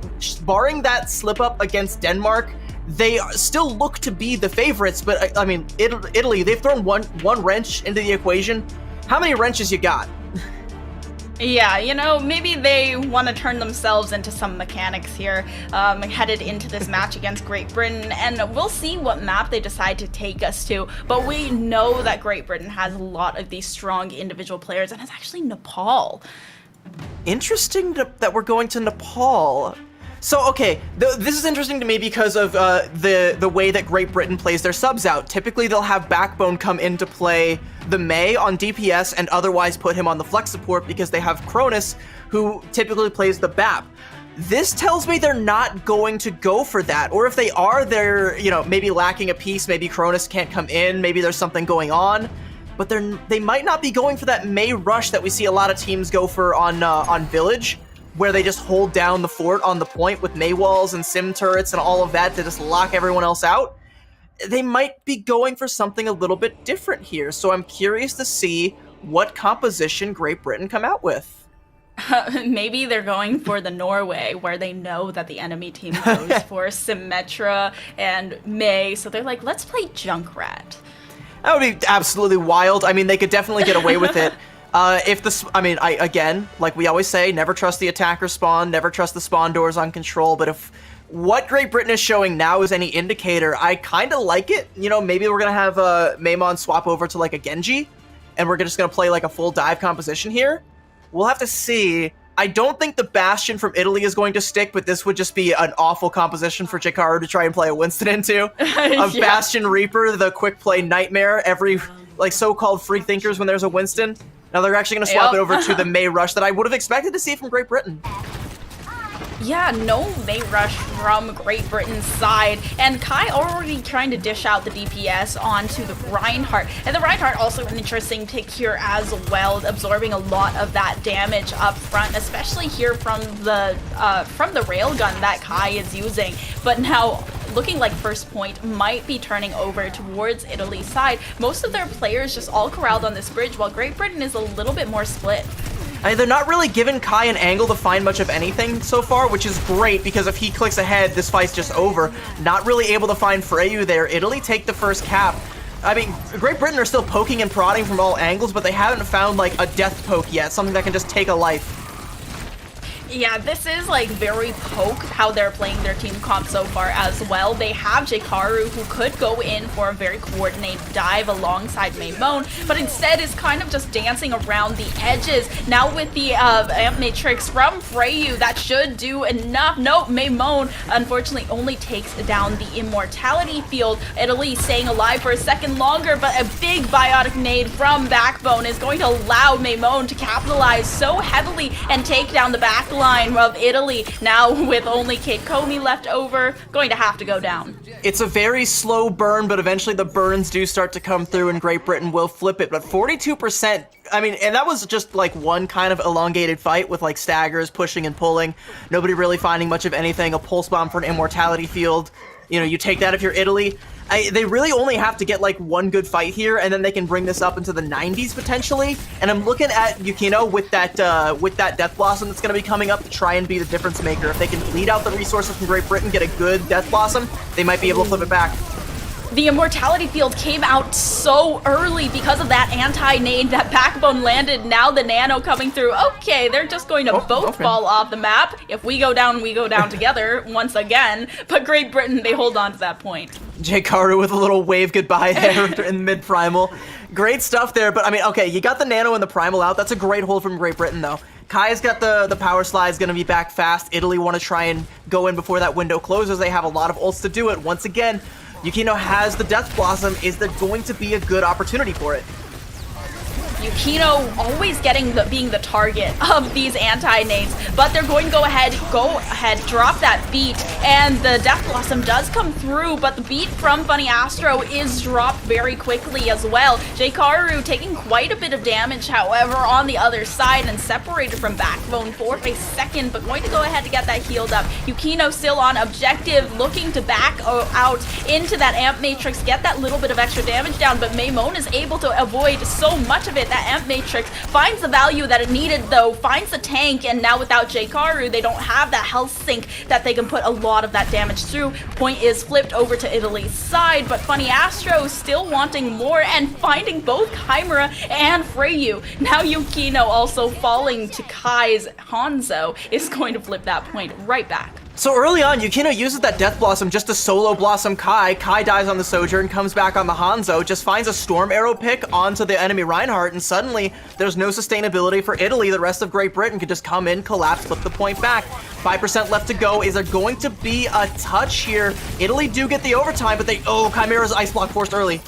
Barring that slip up against Denmark, they still look to be the favorites. But I mean, Italy, they've thrown one wrench into the equation. How many wrenches you got?
Yeah, you know, maybe they want to turn themselves into some mechanics here, headed into this match against Great Britain, and we'll see what map they decide to take us to. But we know that Great Britain has a lot of these strong individual players, and it's actually Nepal.
Interesting that we're going to Nepal. So, okay, this is interesting to me because of the way that Great Britain plays their subs out. Typically, they'll have Backbone come into play the May on DPS and otherwise put him on the flex support because they have Cronus, who typically plays the BAP. This tells me they're not going to go for that. Or if they are, they're, you know, maybe lacking a piece. Maybe Cronus can't come in. Maybe there's something going on. But they might not be going for that May rush that we see a lot of teams go for on Village, where they just hold down the fort on the point with May walls and sim turrets and all of that to just lock everyone else out. They might be going for something a little bit different here, so I'm curious to see what composition Great Britain come out with.
Maybe they're going for the Norway, where they know that the enemy team goes for Symmetra and May, so they're like, let's play Junkrat.
That would be absolutely wild. I mean, they could definitely get away with it. Again, like we always say, never trust the attacker spawn, never trust the spawn doors on control, but if what Great Britain is showing now is any indicator, I kind of like it. You know, maybe we're going to have Maymon swap over to like a Genji, and we're just going to play like a full dive composition here. We'll have to see. I don't think the Bastion from Italy is going to stick, but this would just be an awful composition for Jekaru to try and play a Winston into.
Yeah.
Bastion Reaper, the quick play nightmare, every like so-called free thinkers when there's a Winston. Now they're actually going to swap it over to the May Rush that I would have expected to see from Great Britain.
Yeah, no May Rush from Great Britain's side, and Kai already trying to dish out the DPS onto the Reinhardt, and the Reinhardt also an interesting pick here as well, absorbing a lot of that damage up front, especially here from the railgun that Kai is using. But now, looking like first point might be turning over towards Italy's side. Most of their players just all corralled on this bridge, while Great Britain is a little bit more split.
I mean, they're not really giving Kai an angle to find much of anything so far, which is great, because if he clicks ahead, this fight's just over. Not really able to find Freyu there. Italy take the first cap. I mean, Great Britain are still poking and prodding from all angles, but they haven't found like a death poke yet, something that can just take a life.
Yeah, this is like very poke how they're playing their team comp so far as well. They have Jkaru who could go in for a very coordinated dive alongside Maymone, but instead is kind of just dancing around the edges. Now with the Amp Matrix from Freyu, that should do enough. Nope, Maymone unfortunately only takes down the Immortality Field. Italy staying alive for a second longer, but a big biotic nade from Backbone is going to allow Maymone to capitalize so heavily and take down the back line of Italy. Now with only Kate Comey left over, going to have to go down.
It's a very slow burn, but eventually the burns do start to come through and Great Britain will flip it. But 42%, I mean, and that was just like one kind of elongated fight with like staggers, pushing and pulling. Nobody really finding much of anything. A pulse bomb for an Immortality Field. You know, you take that if you're Italy. They really only have to get like one good fight here, and then they can bring this up into the 90s potentially. And I'm looking at Yukino with that Death Blossom that's going to be coming up to try and be the difference maker. If they can bleed out the resources from Great Britain, get a good Death Blossom, they might be able to flip it back.
The Immortality Field came out so early because of that anti-nade that Backbone landed. Now the Nano coming through. Okay, they're just going to both fall off the map. If we go down together once again. But Great Britain, they hold on to that point.
Jkaru with a little wave goodbye there in mid-primal. Great stuff there, but I mean, okay, you got the Nano and the Primal out. That's a great hold from Great Britain, though. Kai's got the power slide's going to be back fast. Italy want to try and go in before that window closes. They have a lot of ults to do it. Once again, Yukino has the Death Blossom. Is there going to be a good opportunity for it?
Yukino always being the target of these anti-nades, but they're going to go ahead, drop that beat, and the Death Blossom does come through, but the beat from Funny Astro is dropped very quickly as well. Jkaru taking quite a bit of damage, however, on the other side and separated from Backbone for a second, but going to go ahead to get that healed up. Yukino still on objective, looking to back out into that Amp Matrix, get that little bit of extra damage down, but Maymone is able to avoid so much of it. That Amp Matrix finds the value that it needed though, finds the tank, and now without Jkaru, they don't have that health sink that they can put a lot of that damage through. Point is flipped over to Italy's side, but Funny Astro still wanting more and finding both Chimera and Freyu. Now Yukino also falling to Kai's Hanzo is going to flip that point right back.
So early on, Yukino uses that Death Blossom just to solo Blossom Kai. Kai dies on the Sojourn, comes back on the Hanzo, just finds a Storm Arrow pick onto the enemy Reinhardt, and suddenly there's no sustainability for Italy. The rest of Great Britain could just come in, collapse, flip the point back. 5% left to go. Is there going to be a touch here? Italy do get the overtime, but Chimera's Ice Block forced early.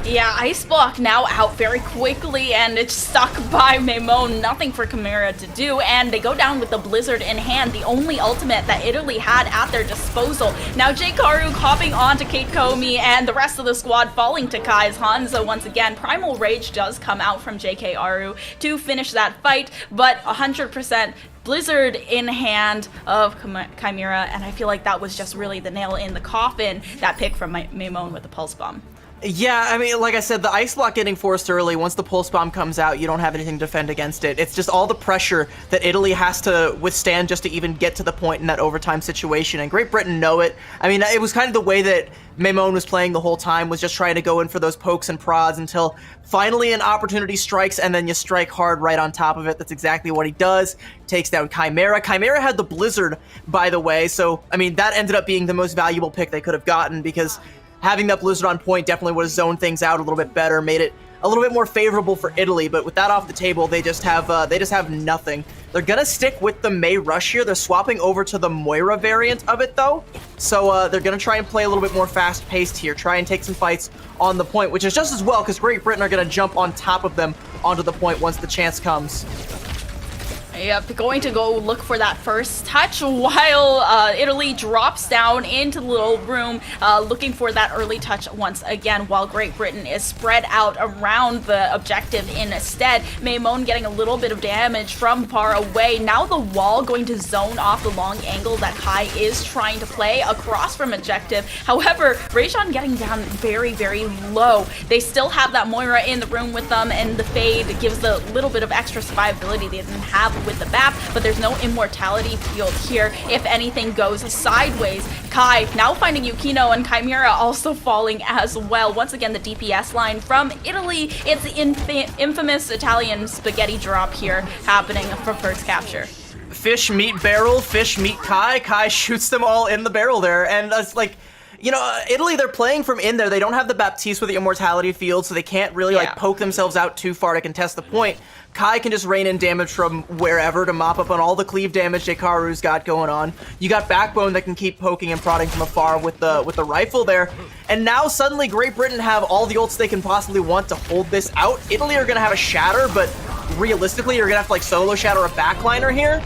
Yeah, Ice Block now out very quickly, and it's stuck by Maymone. Nothing for Chimera to do, and they go down with the Blizzard in hand, the only ultimate that Italy had at their disposal. Now Jkaru hopping onto Kate Comey, and the rest of the squad falling to Kai's Hanzo once again. Primal Rage does come out from JKRU to finish that fight, but 100% Blizzard in hand of Chimera, and I feel like that was just really the nail in the coffin, that pick from Maymone with the Pulse Bomb.
Yeah, I mean, like I said, the Ice Block getting forced early, once the Pulse Bomb comes out, you don't have anything to defend against it. It's just all the pressure that Italy has to withstand just to even get to the point in that overtime situation, and Great Britain know it. I mean, it was kind of the way that Maymone was playing the whole time, was just trying to go in for those pokes and prods until finally an opportunity strikes, and then you strike hard right on top of it. That's exactly what he does. Takes down Chimera. Chimera had the Blizzard, by the way, so, I mean, that ended up being the most valuable pick they could have gotten, because having that Blizzard on point definitely would have zoned things out a little bit better, made it a little bit more favorable for Italy, but with that off the table, they just have nothing. They're gonna stick with the Mei Rush here. They're swapping over to the Moira variant of it, though, so they're gonna try and play a little bit more fast-paced here, try and take some fights on the point, which is just as well, because Great Britain are gonna jump on top of them onto the point once the chance comes.
Yep, going to go look for that first touch while Italy drops down into the little room, looking for that early touch once again, while Great Britain is spread out around the objective instead. Maymone getting a little bit of damage from far away. Now the wall going to zone off the long angle that Kai is trying to play across from objective. However, Rajon getting down very, very low. They still have that Moira in the room with them, and the Fade gives a little bit of extra survivability they didn't have with the BAP, but there's no immortality field here if anything goes sideways. Kai now finding Yukino, and Chimera also falling as well. Once again, the DPS line from Italy. It's the infamous Italian spaghetti drop here happening for first capture.
Fish meet barrel, fish meet Kai. Kai shoots them all in the barrel there, and it's like, you know, Italy, they're playing from in there. They don't have the Baptiste with the immortality field, so they can't really like poke themselves out too far to contest the point. Kai can just rain in damage from wherever to mop up on all the cleave damage Jkaru's got going on. You got Backbone that can keep poking and prodding from afar with the rifle there. And now suddenly Great Britain have all the ults they can possibly want to hold this out. Italy are gonna have a shatter, but realistically, you're gonna have to like solo shatter a backliner here.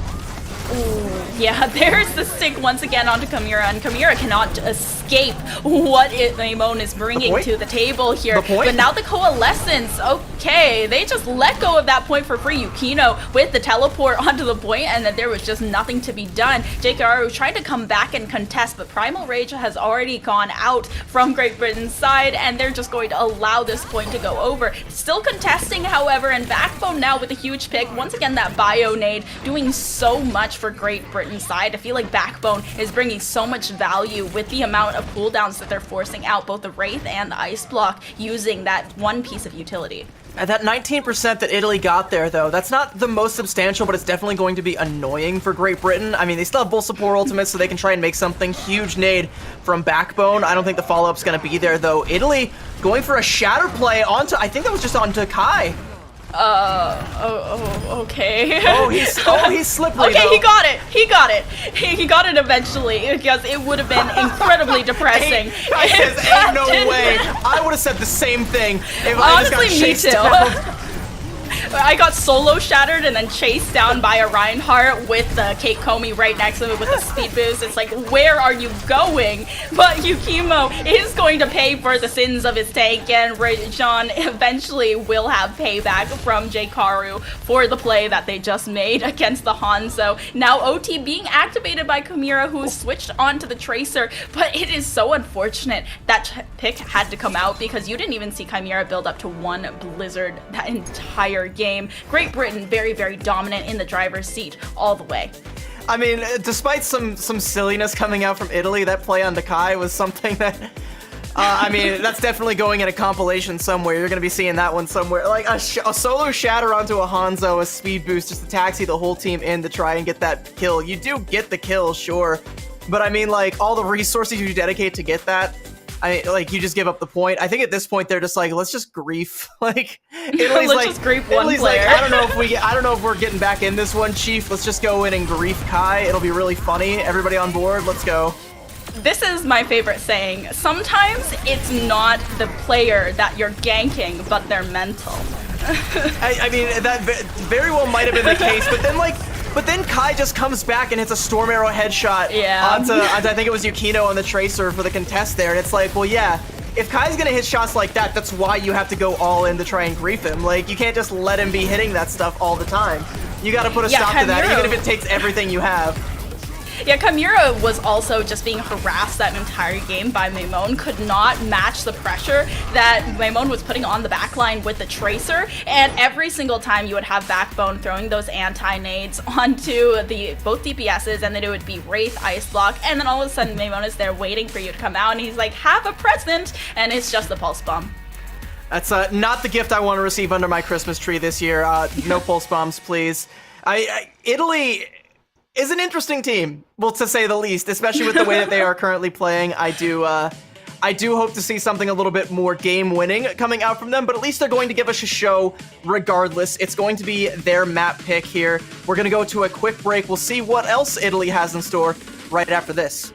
Ooh, yeah, there's the stick once again onto Chimera, and Chimera cannot escape what Maimon is bringing to the table here. But now the Coalescence, okay, they just let go of that point for free. Yukino with the teleport onto the point, and then there was just nothing to be done. Jkaru tried to come back and contest, but Primal Rage has already gone out from Great Britain's side, and they're just going to allow this point to go over. Still contesting, however, and Backbone now with a huge pick. Once again, that bio nade doing so much for Great Britain's side. I feel like Backbone is bringing so much value with the amount of cooldowns that they're forcing out, both the Wraith and the Ice Block, using that one piece of utility.
That 19% that Italy got there, though, that's not the most substantial, but it's definitely going to be annoying for Great Britain. I mean, they still have Bull Support ultimates, so they can try and make something. Huge nade from Backbone. I don't think the follow-up's going to be there, though. Italy going for a shatter play onto, I think that was just onto Kai.
Okay.
He's slippery.
Okay,
though.
he got it. He got it eventually, because it would have been incredibly depressing.
Ain't no way. I would have said the same thing if I just got
Honestly, me
chased
too.
down.
I got solo shattered and then chased down by a Reinhardt with the Kate Comey right next to him with a speed boost. It's like, where are you going? But Yukimo is going to pay for the sins of his tank, and Rajan eventually will have payback from Jkaru for the play that they just made against the Hanzo. Now OT being activated by Chimera, who switched onto the Tracer, but it is so unfortunate that pick had to come out, because you didn't even see Chimera build up to one Blizzard that entire game. Great Britain very, very dominant in the driver's seat all the way.
I mean, despite some silliness coming out from Italy, that play on Kai was something that, I mean, that's definitely going in a compilation somewhere. You're going to be seeing that one somewhere. Like a solo shatter onto a Hanzo, a speed boost, just to taxi the whole team in to try and get that kill. You do get the kill, sure. But I mean, like, all the resources you dedicate to get that, you just give up the point. I think at this point they're just like, let's just grief. Like, Italy's
let's just grief one
Italy's
player.
like, I don't know if we're getting back in this one, Chief. Let's just go in and grief Kai. It'll be really funny. Everybody on board. Let's go.
This is my favorite saying. Sometimes it's not the player that you're ganking, but their mental.
I mean, that very well might have been the case, but then Kai just comes back and hits a Storm Arrow headshot onto I think it was Yukino on the Tracer for the contest there, and it's like, well, yeah, if Kai's gonna hit shots like that, that's why you have to go all in to try and grief him. Like, you can't just let him be hitting that stuff all the time. You gotta put a stop to that, even if it takes everything you have.
Yeah, Chimera was also just being harassed that entire game by Maimon, could not match the pressure that Maimon was putting on the backline with the Tracer, and every single time you would have Backbone throwing those anti-nades onto both DPSs, and then it would be Wraith, Ice Block, and then all of a sudden Maimon is there waiting for you to come out, and he's like, have a present, and it's just the Pulse Bomb.
That's not the gift I want to receive under my Christmas tree this year. No Pulse Bombs, please. Italy is an interesting team, well, to say the least, especially with the way that they are currently playing. I do hope to see something a little bit more game-winning coming out from them, but at least they're going to give us a show regardless. It's going to be their map pick here. We're going to go to a quick break. We'll see what else Italy has in store right after this.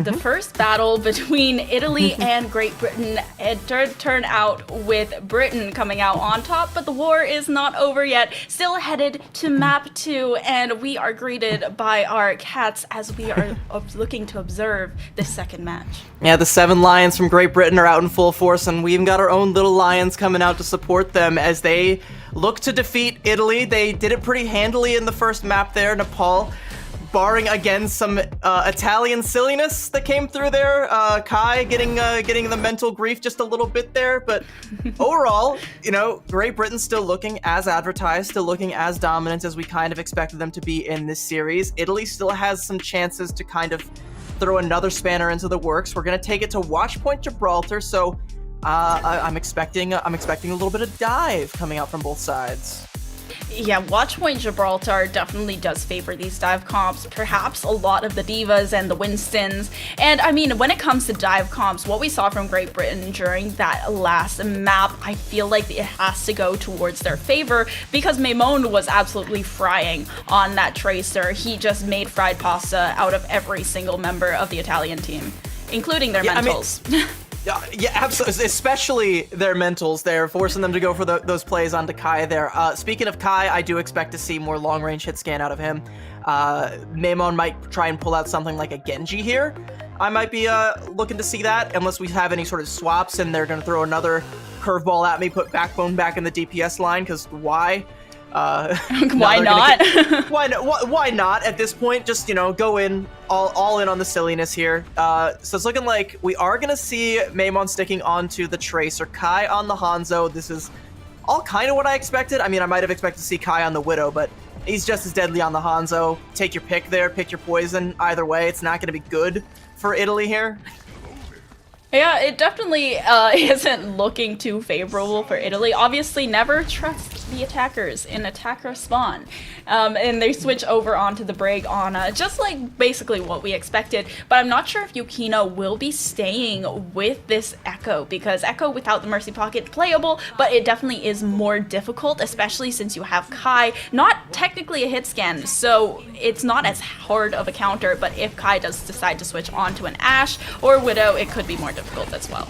the first battle between Italy and Great Britain. It did turn out with Britain coming out on top, but the war is not over yet. Still headed to map 2, and we are greeted by our cats as we are looking to observe this second match.
Yeah, the 7 lions from Great Britain are out in full force, and we even got our own little lions coming out to support them as they look to defeat Italy. They did it pretty handily in the first map there, Nepal, barring again some Italian silliness that came through there. Kai getting the mental grief just a little bit there, but overall, you know, Great Britain still looking as advertised, still looking as dominant as we kind of expected them to be in this series. Italy still has some chances to kind of throw another spanner into the works. We're gonna take it to Watch Point Gibraltar, so I'm expecting a little bit of dive coming out from both sides.
Yeah, Watch Point Gibraltar definitely does favor these dive comps, perhaps a lot of the Divas and the Winstons. And I mean, when it comes to dive comps, what we saw from Great Britain during that last map, I feel like it has to go towards their favor because Maimon was absolutely frying on that Tracer. He just made fried pasta out of every single member of the Italian team, including their mentals.
Yeah, absolutely. Especially their mentals there, forcing them to go for those plays onto Kai there. Speaking of Kai, I do expect to see more long-range hit scan out of him. Maimon might try and pull out something like a Genji here. I might be looking to see that, unless we have any sort of swaps and they're going to throw another curveball at me, put Backbone back in the DPS line, because why?
Why not?
Why not at this point? Just, you know, go in all in on the silliness here. So it's looking like we are gonna see Maimon sticking onto the Tracer, Kai on the Hanzo. This is all kind of what I expected. I mean, I might have expected to see Kai on the Widow, but he's just as deadly on the Hanzo. Take your pick there, pick your poison. Either way, it's not gonna be good for Italy here.
Yeah, it definitely isn't looking too favorable for Italy. Obviously, never trust the attackers in attacker spawn. And they switch over onto the Brig Ana, just like basically what we expected. But I'm not sure if Yukino will be staying with this Echo, because Echo without the Mercy Pocket playable, but it definitely is more difficult, especially since you have Kai, not technically a hit scan, so it's not as hard of a counter, but if Kai does decide to switch onto an Ashe or Widow, it could be more difficult as well.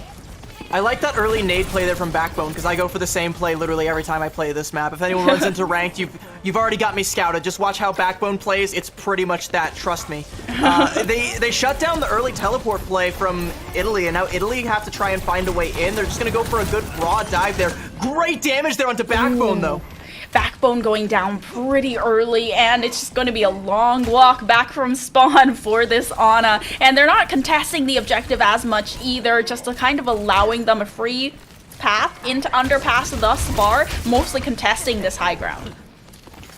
I like that early nade play there from Backbone, because I go for the same play literally every time I play this map. If anyone runs into ranked, you've already got me scouted. Just watch how Backbone plays. It's pretty much that, trust me. They shut down the early teleport play from Italy, and now Italy have to try and find a way in. They're just going to go for a good raw dive there. Great damage there onto Backbone, though.
Backbone going down pretty early, and it's just going to be a long walk back from spawn for this Ana. And they're not contesting the objective as much either, just kind of allowing them a free path into underpass thus far, mostly contesting this high ground.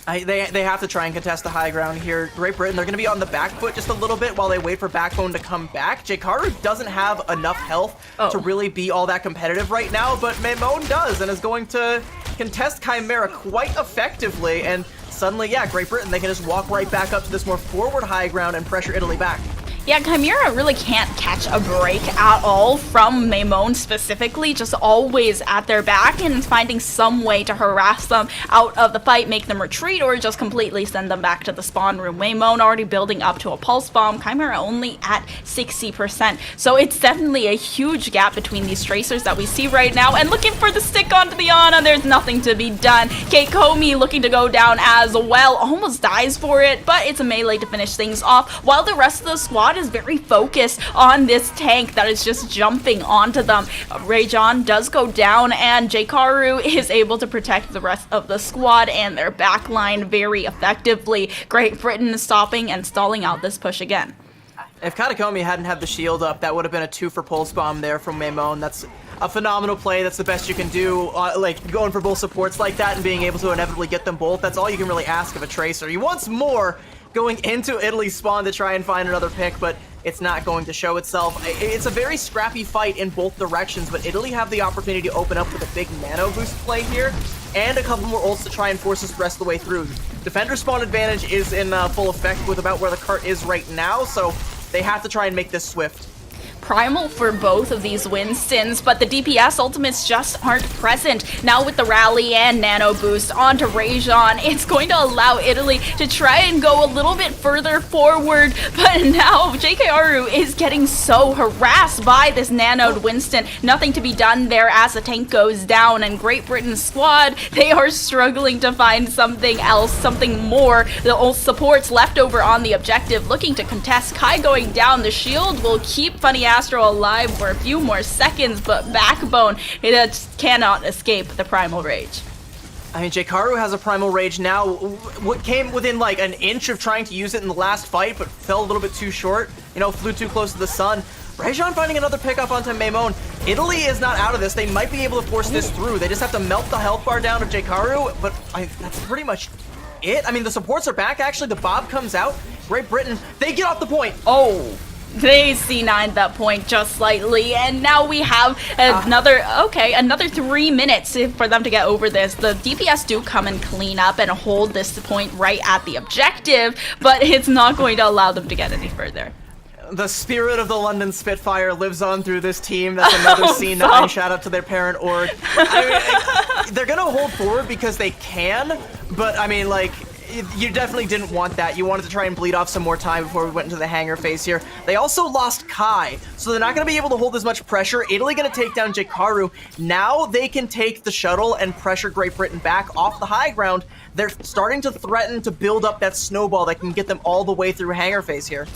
They have to try and contest the high ground here. Great Britain, they're going to be on the back foot just a little bit while they wait for Backbone to come back. Jkaru doesn't have enough health to really be all that competitive right now, but Maimon does and is going to contest Chimera quite effectively. And suddenly, yeah, Great Britain, they can just walk right back up to this more forward high ground and pressure Italy back.
Yeah, Chimera really can't catch a break at all from Maimon specifically, just always at their back and finding some way to harass them out of the fight, make them retreat, or just completely send them back to the spawn room. Maimon already building up to a pulse bomb, Chimera only at 60%. So it's definitely a huge gap between these Tracers that we see right now, and looking for the stick onto the Ana, there's nothing to be done. Keikomi looking to go down as well, almost dies for it, but it's a melee to finish things off, while the rest of the squad is very focused on this tank that is just jumping onto them. Rajon does go down, and Jkaru is able to protect the rest of the squad and their backline very effectively. Great Britain stopping and stalling out this push again.
If Katakomi hadn't had the shield up, that would have been a 2 for pulse bomb there from Maimon. That's a phenomenal play. That's the best you can do. Like, going for both supports like that and being able to inevitably get them both, that's all you can really ask of a Tracer. He wants more going into Italy's spawn to try and find another pick, but it's not going to show itself. It's a very scrappy fight in both directions, but Italy have the opportunity to open up with a big nano boost play here, and a couple more ults to try and force us the rest of the way through. Defender spawn advantage is in full effect with about where the cart is right now, so they have to try and make this swift.
Primal for both of these Winstons, but the DPS ultimates just aren't present. Now with the rally and nano boost onto Rajon, it's going to allow Italy to try and go a little bit further forward, but now JKRU is getting so harassed by this nanoed Winston. Nothing to be done there as the tank goes down, and Great Britain's squad, they are struggling to find something else, something more. The old supports left over on the objective looking to contest. Kai going down. The shield will keep Funny Astro alive for a few more seconds, but Backbone, it cannot escape the Primal Rage.
I mean, Jkaru has a Primal Rage now. What came within like an inch of trying to use it in the last fight, but fell a little bit too short. You know, flew too close to the sun. Rajon finding another pickup onto Maimon. Italy is not out of this. They might be able to force this through. They just have to melt the health bar down of Jkaru, but that's pretty much it. I mean, the supports are back. Actually, the Bob comes out. Great Britain, they get off the point.
Oh. They C9'd that point just slightly, and now we have another 3 minutes for them to get over this. The DPS do come and clean up and hold this point right at the objective, but it's not going to allow them to get any further.
The spirit of the London Spitfire lives on through this team. That's another C9. Shout out to their parent org. I mean, they're gonna hold forward because they can, but I mean, like, you definitely didn't want that. You wanted to try and bleed off some more time before we went into the hangar phase here. They also lost Kai, so they're not going to be able to hold as much pressure. Italy going to take down Jkaru. Now they can take the shuttle and pressure Great Britain back off the high ground. They're starting to threaten to build up that snowball that can get them all the way through hangar phase here.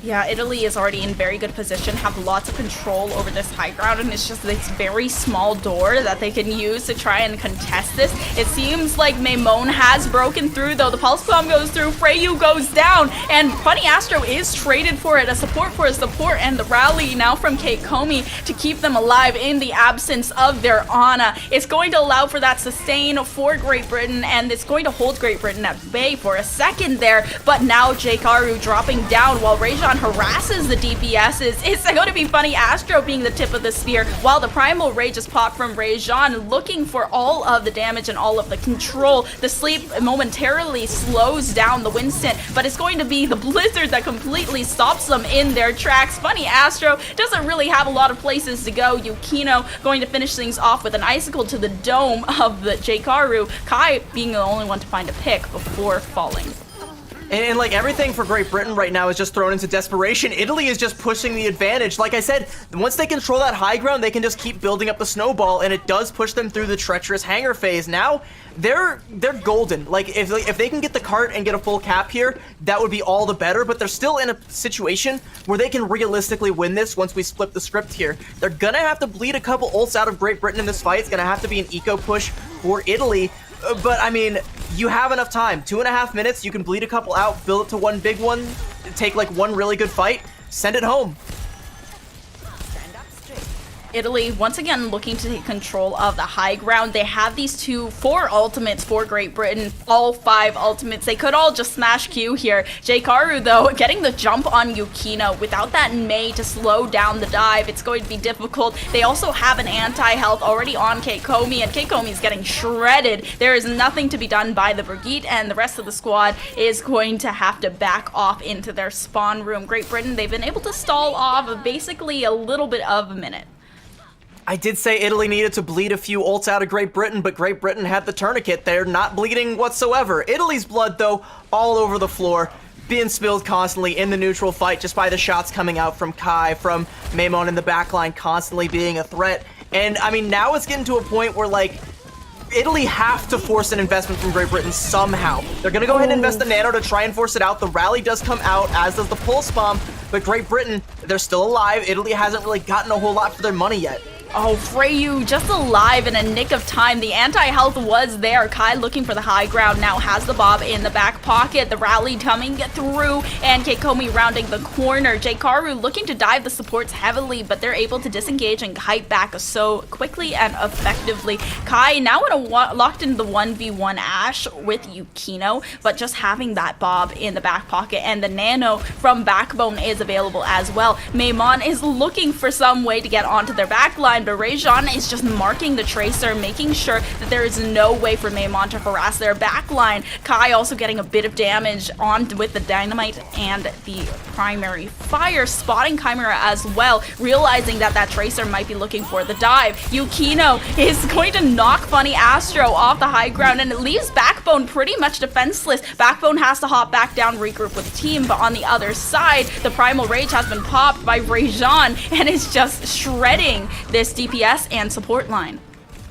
Yeah, Italy is already in very good position, have lots of control over this high ground, and it's just this very small door that they can use to try and contest this. It seems like Maimon has broken through, though. The Pulse Bomb goes through, Freyu goes down, and Funny Astro is traded for it, a support for a support, and the rally now from Kate Comey to keep them alive in the absence of their Ana. It's going to allow for that sustain for Great Britain, and it's going to hold Great Britain at bay for a second there, but now Jkaru dropping down while Rajon harasses the DPSs. It's going to be Funny Astro being the tip of the spear, while the Primal Rage is popped from Rajon, looking for all of the damage and all of the control. The sleep momentarily slows down the Winston, but it's going to be the Blizzard that completely stops them in their tracks. Funny Astro doesn't really have a lot of places to go. Yukino going to finish things off with an icicle to the dome of the Jkaru. Kai being the only one to find a pick before falling.
And like everything for Great Britain right now is just thrown into desperation. Italy is just pushing the advantage. Like I said, once they control that high ground, they can just keep building up the snowball, and it does push them through the treacherous hangar phase. Now, they're golden. Like if they can get the cart and get a full cap here, that would be all the better, but they're still in a situation where they can realistically win this once we split the script here. They're gonna have to bleed a couple ults out of Great Britain in this fight. It's gonna have to be an eco push for Italy. But I mean, you have enough time. 2.5 minutes, you can bleed a couple out, build it to one big one, take like one really good fight, send it home.
Italy once again looking to take control of the high ground. They have these 4 ultimates for Great Britain, all 5 ultimates. They could all just smash Q here. Jkaru, though, getting the jump on Yukino without that Mei to slow down the dive. It's going to be difficult. They also have an anti-health already on Kate Comey, and Kate Comey is getting shredded. There is nothing to be done by the Brigitte, and the rest of the squad is going to have to back off into their spawn room. Great Britain, they've been able to stall off basically a little bit of a minute.
I did say Italy needed to bleed a few ults out of Great Britain, but Great Britain had the tourniquet. They're not bleeding whatsoever. Italy's blood, though, all over the floor, being spilled constantly in the neutral fight just by the shots coming out from Kai, from Maimon in the backline constantly being a threat. And, I mean, now it's getting to a point where, like, Italy have to force an investment from Great Britain somehow. They're going to go ahead and invest the nano to try and force it out. The rally does come out, as does the pulse bomb, but Great Britain, they're still alive. Italy hasn't really gotten a whole lot for their money yet.
Oh, Freyu just alive in a nick of time. The anti-health was there. Kai looking for the high ground now has the Bob in the back pocket. The rally coming through, and Keikomi rounding the corner. Jkaru looking to dive the supports heavily, but they're able to disengage and kite back so quickly and effectively. Kai now locked in the 1v1 Ash with Yukino, but just having that Bob in the back pocket, and the Nano from Backbone is available as well. Maimon is looking for some way to get onto their back line, backline, but Rajon is just marking the Tracer, making sure that there is no way for Maymon to harass their backline. Kai also getting a bit of damage on with the Dynamite and the primary fire, spotting Chimera as well, realizing that that Tracer might be looking for the dive. Yukino is going to knock Funny Astro off the high ground, and it leaves Backbone pretty much defenseless. Backbone has to hop back down, regroup with the team, but on the other side, the Primal Rage has been popped by Rajon and is just shredding this DPS and support line.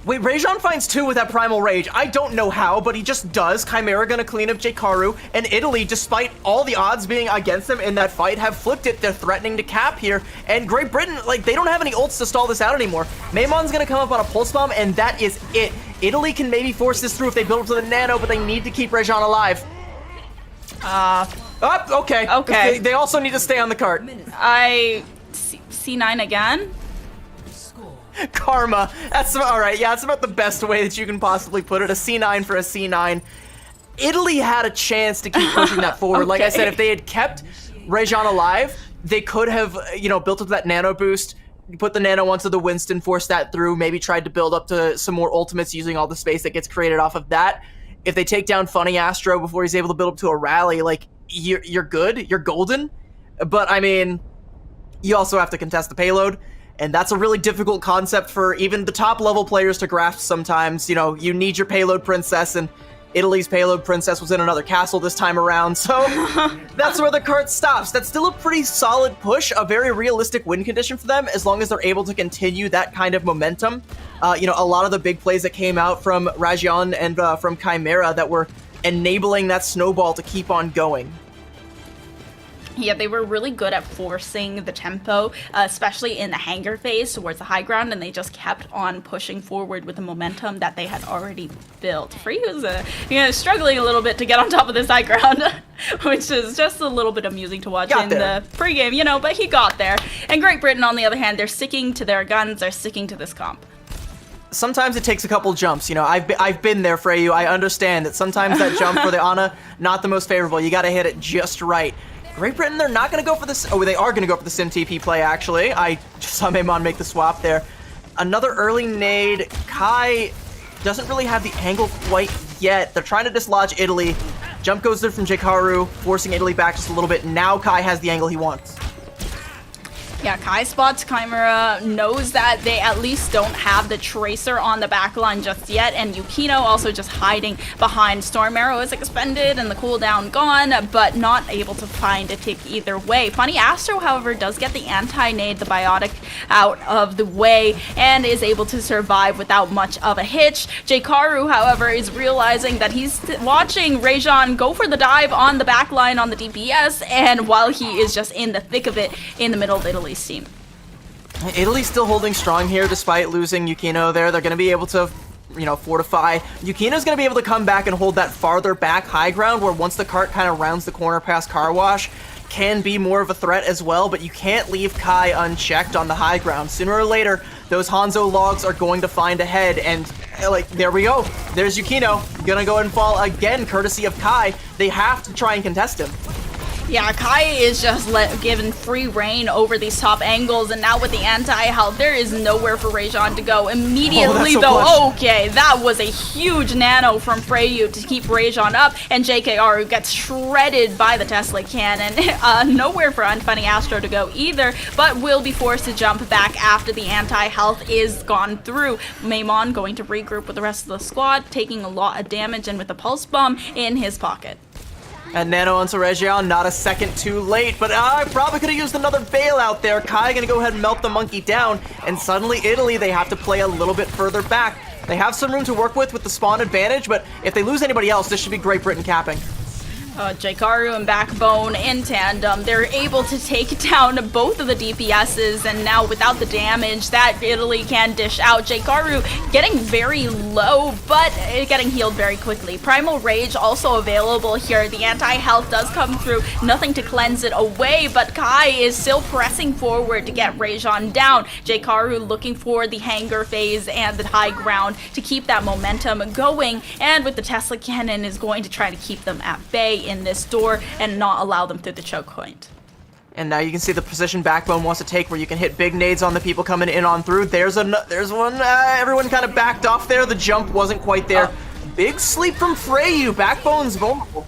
Wait, Rajon finds 2 with that Primal Rage. I don't know how, but he just does. Chimera gonna clean up Jkaru, and Italy, despite all the odds being against them in that fight, have flipped it. They're threatening to cap here, and Great Britain, like, they don't have any ults to stall this out anymore. Maymon's gonna come up on a Pulse Bomb, and that is it. Italy can maybe force this through if they build up to the Nano, but they need to keep Rajon alive. Okay.
Okay.
They also need to stay on the cart.
C9 again?
Karma. That's all right. Yeah, that's about the best way that you can possibly put it. A C9 for a C9. Italy had a chance to keep pushing that forward.
Okay.
Like I said, if they had kept Rajon alive, they could have, built up that nano boost, put the nano onto the Winston, forced that through, maybe tried to build up to some more ultimates using all the space that gets created off of that. If they take down Funny Astro before he's able to build up to a rally, like, you're good, you're golden. But, I mean, you also have to contest the payload. And that's a really difficult concept for even the top level players to grasp sometimes. You need your payload princess, and Italy's payload princess was in another castle this time around. So that's where the cart stops. That's still a pretty solid push, a very realistic win condition for them, as long as they're able to continue that kind of momentum. A lot of the big plays that came out from Rajon and from Chimera that were enabling that snowball to keep on going.
Yeah, they were really good at forcing the tempo, especially in the hangar phase towards the high ground, and they just kept on pushing forward with the momentum that they had already built. Free was struggling a little bit to get on top of this high ground, which is just a little bit amusing to watch in the pregame, but he got there. And Great Britain, on the other hand, they're sticking to their guns, they're sticking to this comp.
Sometimes it takes a couple jumps, I've been there, Freyu. I understand that sometimes that jump for the Ana, not the most favorable. You gotta hit it just right. Great Britain, they're not going to go for this. Oh, they are going to go for the Sim TP play, actually. I just saw Maymon make the swap there. Another early nade. Kai doesn't really have the angle quite yet. They're trying to dislodge Italy. Jump goes there from Jkaru, forcing Italy back just a little bit. Now Kai has the angle he wants.
Yeah, Kai spots Chimera, knows that they at least don't have the Tracer on the backline just yet, and Yukino also just hiding behind. Storm Arrow is expended and the cooldown gone, but not able to find a tick either way. Funny Astro, however, does get the anti-nade, the biotic, out of the way, and is able to survive without much of a hitch. Jkaru, however, is realizing that he's watching Rajon go for the dive on the backline on the DPS, and while he is just in the thick of it, in the middle of Italy's team.
Italy's still holding strong here despite losing Yukino there. They're going to be able to, fortify. Yukino's going to be able to come back and hold that farther back high ground where once the cart kind of rounds the corner past Car Wash, can be more of a threat as well, but you can't leave Kai unchecked on the high ground. Sooner or later, those Hanzo logs are going to find a head, and there we go. There's Yukino. Gonna go and fall again, courtesy of Kai. They have to try and contest him.
Yeah, Kai is just given free reign over these top angles, and now with the anti-health, there is nowhere for Rajon to go. Immediately, okay, that was a huge nano from Freyu to keep Rajon up, and JKR gets shredded by the Tesla cannon. Nowhere for Unfunny Astro to go either, but will be forced to jump back after the anti-health is gone through. Maymon going to regroup with the rest of the squad, taking a lot of damage, and with the Pulse Bomb in his pocket.
And Nano onto Rajon, not a second too late, but I probably could have used another bailout there. Kai gonna go ahead and melt the monkey down, and suddenly Italy, they have to play a little bit further back. They have some room to work with the spawn advantage, but if they lose anybody else, this should be Great Britain capping.
Jkaru and Backbone in tandem, they're able to take down both of the DPSs, and now without the damage that Italy can dish out, Jkaru getting very low, but getting healed very quickly. Primal Rage also available here. The anti-health does come through, nothing to cleanse it away, but Kai is still pressing forward to get Rajon down. Jkaru looking for the hangar phase and the high ground to keep that momentum going, and with the Tesla cannon is going to try to keep them at bay in this door and not allow them through the choke point.
And now you can see the position Backbone wants to take where you can hit big nades on the people coming in on through. There's one. Everyone kind of backed off there. The jump wasn't quite there. Big sleep from Freyu. Backbone's vulnerable.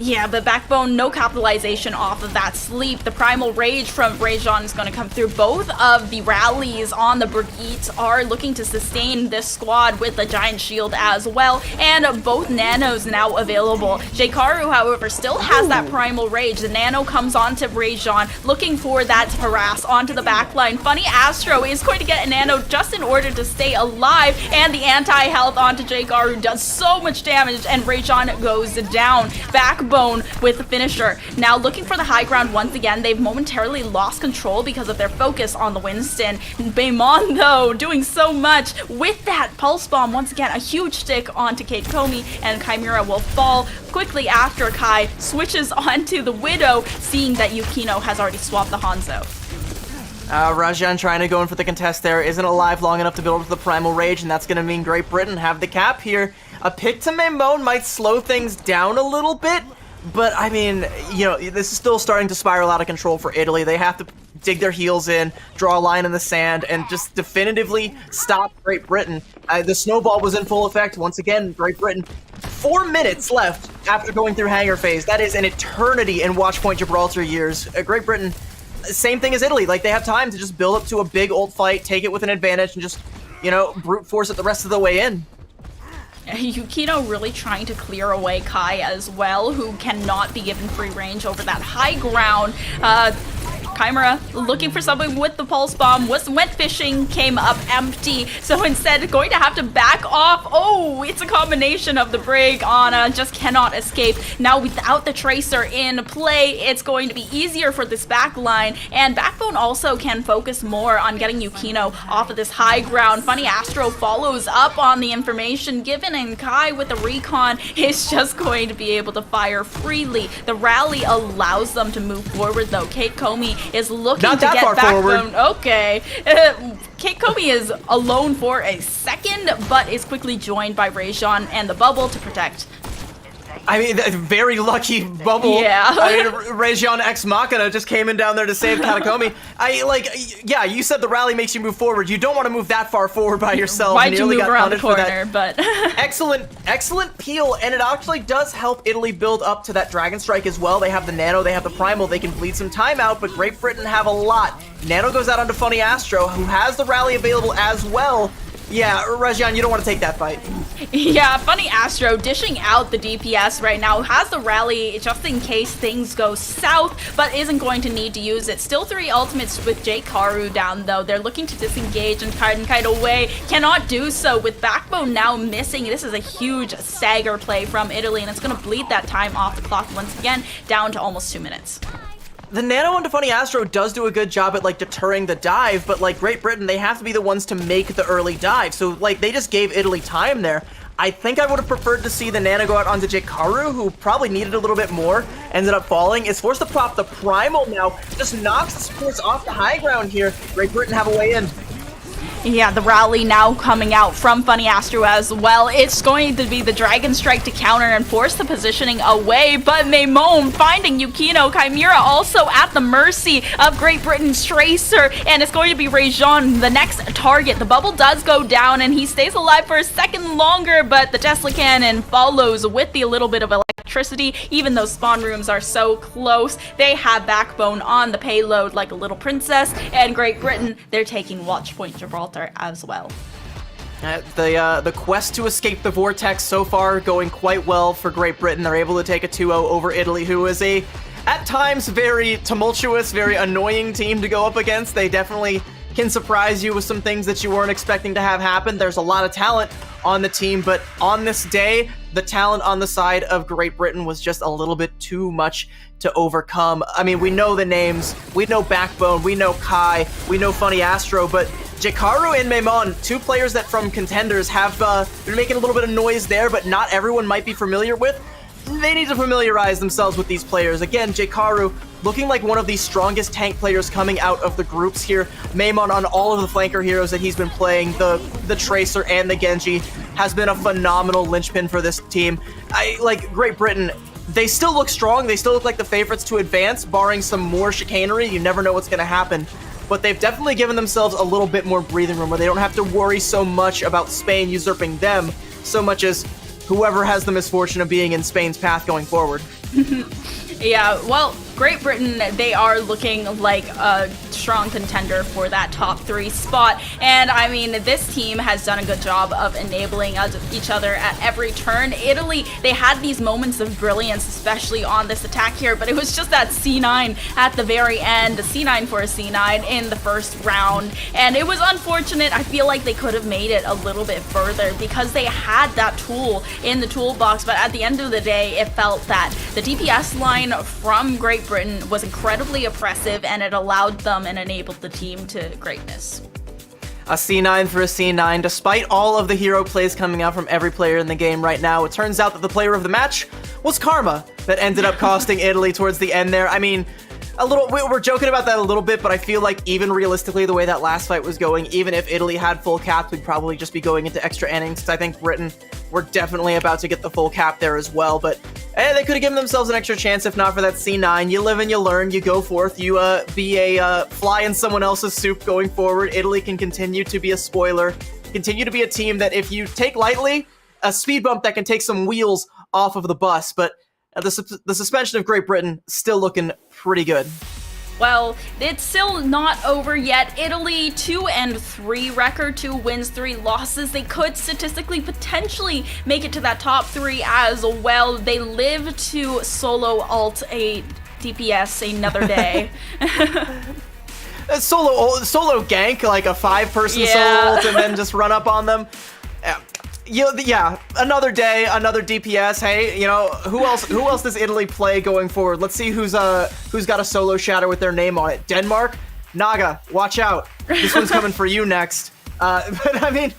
Yeah, but Backbone, no capitalization off of that sleep. The Primal Rage from Rajon is going to come through. Both of the rallies on the Brigitte are looking to sustain this squad with a Giant Shield as well, and both Nanos now available. Jkaru, however, still has that Primal Rage. The Nano comes onto Rajon, looking for that harass onto the backline. Funny Astro is going to get a Nano just in order to stay alive, and the anti-health onto Jkaru does so much damage, and Rajon goes down. Backbone with the finisher. Now looking for the high ground once again. They've momentarily lost control because of their focus on the Winston. Baemon, though, doing so much with that Pulse Bomb. Once again, a huge stick onto Kate Comey, and Chimera will fall quickly after Kai switches onto the Widow, seeing that Yukino has already swapped the Hanzo.
Rajan trying to go in for the contest there, isn't alive long enough to build up the Primal Rage, and that's going to mean Great Britain have the cap here. A pick to Maimone might slow things down a little bit, but I mean, you know, this is still starting to spiral out of control for Italy. They have to dig their heels in, draw a line in the sand, and just definitively stop Great Britain. The snowball was in full effect. Once again, Great Britain, 4 minutes left after going through hangar phase. That is an eternity in Watchpoint Gibraltar years. Great Britain, same thing as Italy. Like, they have time to just build up to a big ult fight, take it with an advantage, and just, you know, brute force it the rest of the way in.
Yukino really trying to clear away Kai as well, who cannot be given free range over that high ground. Chimera looking for something with the Pulse Bomb, went fishing, came up empty, so instead going to have to back off. Oh, it's a combination of the Brig. Ana just cannot escape. Now without the Tracer in play, it's going to be easier for this back line, and Backbone also can focus more on getting Yukino off of this high ground. Funny Astro follows up on the information given, and Kai with the recon is just going to be able to fire freely. The rally allows them to move forward though. Kate Comey is looking to get Backbone. Okay. Kate Comey is alone for a second, but is quickly joined by Rajon and the bubble to protect.
I mean, very lucky bubble.
Yeah.
I mean, Rajon Ex Machina just came in down there to save Katakomi. Yeah, you said the rally makes you move forward. You don't want to move that far forward by yourself.
Why'd you move around the corner? But
excellent peel, and it actually does help Italy build up to that Dragon Strike as well. They have the Nano, they have the Primal, they can bleed some time out, but Great Britain have a lot. Nano goes out onto Funny Astro, who has the rally available as well. Yeah, Rajan, you don't want to take that fight.
Yeah, Funny Astro dishing out the DPS right now, has the rally just in case things go south, but isn't going to need to use it. Still 3 ultimates with Jkaru down though. They're looking to disengage and kite away. Cannot do so with Backbone now missing. This is a huge stagger play from Italy, and it's going to bleed that time off the clock once again, down to almost 2 minutes.
The Nano onto Funny Astro does do a good job at, like, deterring the dive, but, like, Great Britain, they have to be the ones to make the early dive. So, like, they just gave Italy time there. I think I would have preferred to see the Nano go out onto Jkaru, who probably needed a little bit more, ended up falling. Is forced to prop the Primal now, just knocks the Sports off the high ground here. Great Britain have a way in.
Yeah, the rally now coming out from Funny Astro as well. It's going to be the Dragon Strike to counter and force the positioning away, but Maimone finding Yukino. Chimera also at the mercy of Great Britain's Tracer, and it's going to be Rajon, the next target. The bubble does go down, and he stays alive for a second longer, but the Tesla Cannon follows with the little bit of electricity. Even though spawn rooms are so close, they have Backbone on the payload like a little princess, and Great Britain, they're taking Watchpoint Gibraltar as well.
The quest to escape the vortex so far going quite well for Great Britain. They're able to take a 2-0 over Italy, who is a, at times, very tumultuous, very annoying team to go up against. They definitely can surprise you with some things that you weren't expecting to have happen. There's a lot of talent on the team, but on this day, the talent on the side of Great Britain was just a little bit too much to overcome. I mean, we know the names, we know Backbone, we know Kai, we know Funny Astro, but Jkaru and Maimone, 2 players that from contenders have been making a little bit of noise there, but not everyone might be familiar with. They need to familiarize themselves with these players. Again, Jkaru looking like one of the strongest tank players coming out of the groups here. Maimone on all of the flanker heroes that he's been playing, the Tracer and the Genji, has been a phenomenal linchpin for this team. Great Britain, they still look strong. They still look like the favorites to advance, barring some more chicanery. You never know what's going to happen. But they've definitely given themselves a little bit more breathing room where they don't have to worry so much about Spain usurping them, so much as whoever has the misfortune of being in Spain's path going forward.
Yeah, well, Great Britain, they are looking like a strong contender for that top 3 spot. And I mean, this team has done a good job of enabling each other at every turn. Italy, they had these moments of brilliance, especially on this attack here, but it was just that C9 at the very end, a C9 for a C9 in the first round. And it was unfortunate. I feel like they could have made it a little bit further because they had that tool in the toolbox, but at the end of the day, it felt that the DPS line from Great Britain was incredibly oppressive, and it allowed them and enabled the team to greatness.
A C9 for a C9. Despite all of the hero plays coming out from every player in the game right now, it turns out that the player of the match was Karma that ended up costing Italy towards the end there. I mean, we're joking about that a little bit, but I feel like even realistically, the way that last fight was going, even if Italy had full cap, we'd probably just be going into extra innings, because I think Britain were definitely about to get the full cap there as well. But they could have given themselves an extra chance if not for that C9. You live and you learn, you go forth, you be a fly in someone else's soup going forward. Italy can continue to be a spoiler, continue to be a team that if you take lightly, a speed bump that can take some wheels off of the bus. But the suspension of Great Britain still looking pretty good.
Well, it's still not over yet. Italy 2-3 record, 2 wins, 3 losses. They could statistically potentially make it to that top 3 as well. They live to solo ult a DPS another day.
Solo gank, like a 5-person solo ult and then just run up on them. Yeah, another day, another DPS. Hey, you know, who else does Italy play going forward? Let's see who's got a solo shatter with their name on it. Denmark? Naga, watch out. This one's coming for you next. But I mean,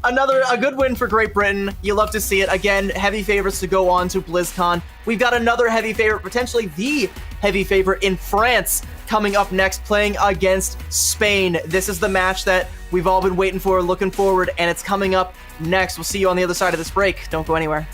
a good win for Great Britain. You love to see it. Again, heavy favorites to go on to BlizzCon. We've got another heavy favorite, potentially the heavy favorite in France, coming up next, playing against Spain. This is the match that we've all been waiting for, looking forward, and it's coming up next. We'll see you on the other side of this break. Don't go anywhere.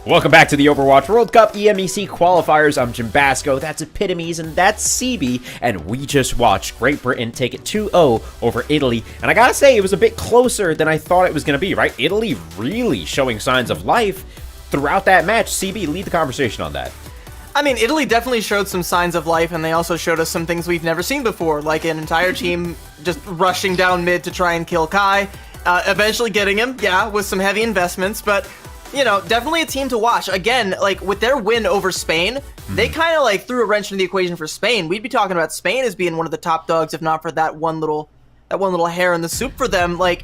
Welcome back to the Overwatch World Cup EMEC Qualifiers. I'm Jim Basco, that's Epitomes, and that's CB, and we just watched Great Britain take it 2-0 over Italy, and I gotta say, it was a bit closer than I thought it was gonna be, right? Italy really showing signs of life throughout that match. CB, lead the conversation on that.
I mean, Italy definitely showed some signs of life, and they also showed us some things we've never seen before, like an entire team just rushing down mid to try and kill Kai, eventually getting him, yeah, with some heavy investments, but you know, definitely a team to watch. Again, like, with their win over Spain, they kind of, like, threw a wrench into the equation for Spain. We'd be talking about Spain as being one of the top dogs, if not for that one little hair in the soup for them. Like,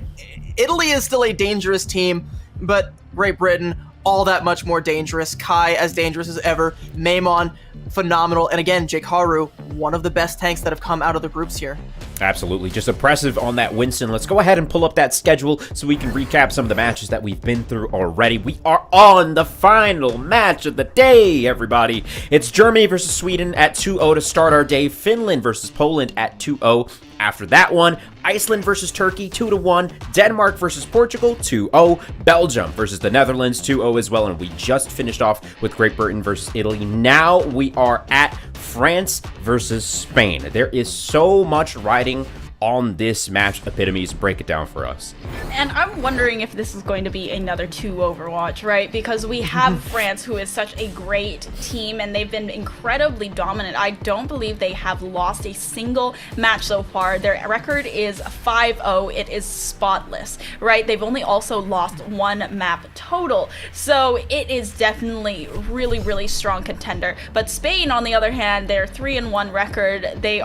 Italy is still a dangerous team, but Great Britain, all that much more dangerous. Kai, as dangerous as ever. Maimon, phenomenal. And again, Jake Haru, one of the best tanks that have come out of the groups here.
Absolutely, just impressive on that Winston. Let's go ahead and pull up that schedule so we can recap some of the matches that we've been through already. We are on the final match of the day, everybody. It's Germany versus Sweden at 2-0 to start our day. Finland versus Poland at 2-0. After that one, Iceland versus Turkey, 2-1. Denmark versus Portugal, 2-0. Belgium versus the Netherlands, 2-0 as well. And we just finished off with Great Britain versus Italy. Now we are at France versus Spain. There is so much riding on this match. Epitomes, break it down for us.
And I'm wondering if this is going to be another 2 Overwatch, right? Because we have France, who is such a great team, and they've been incredibly dominant. I don't believe they have lost a single match so far. Their record is 5-0. It is spotless, right? They've only also lost one map total. So it is definitely really, really strong contender. But Spain, on the other hand, they're 3-1 record. They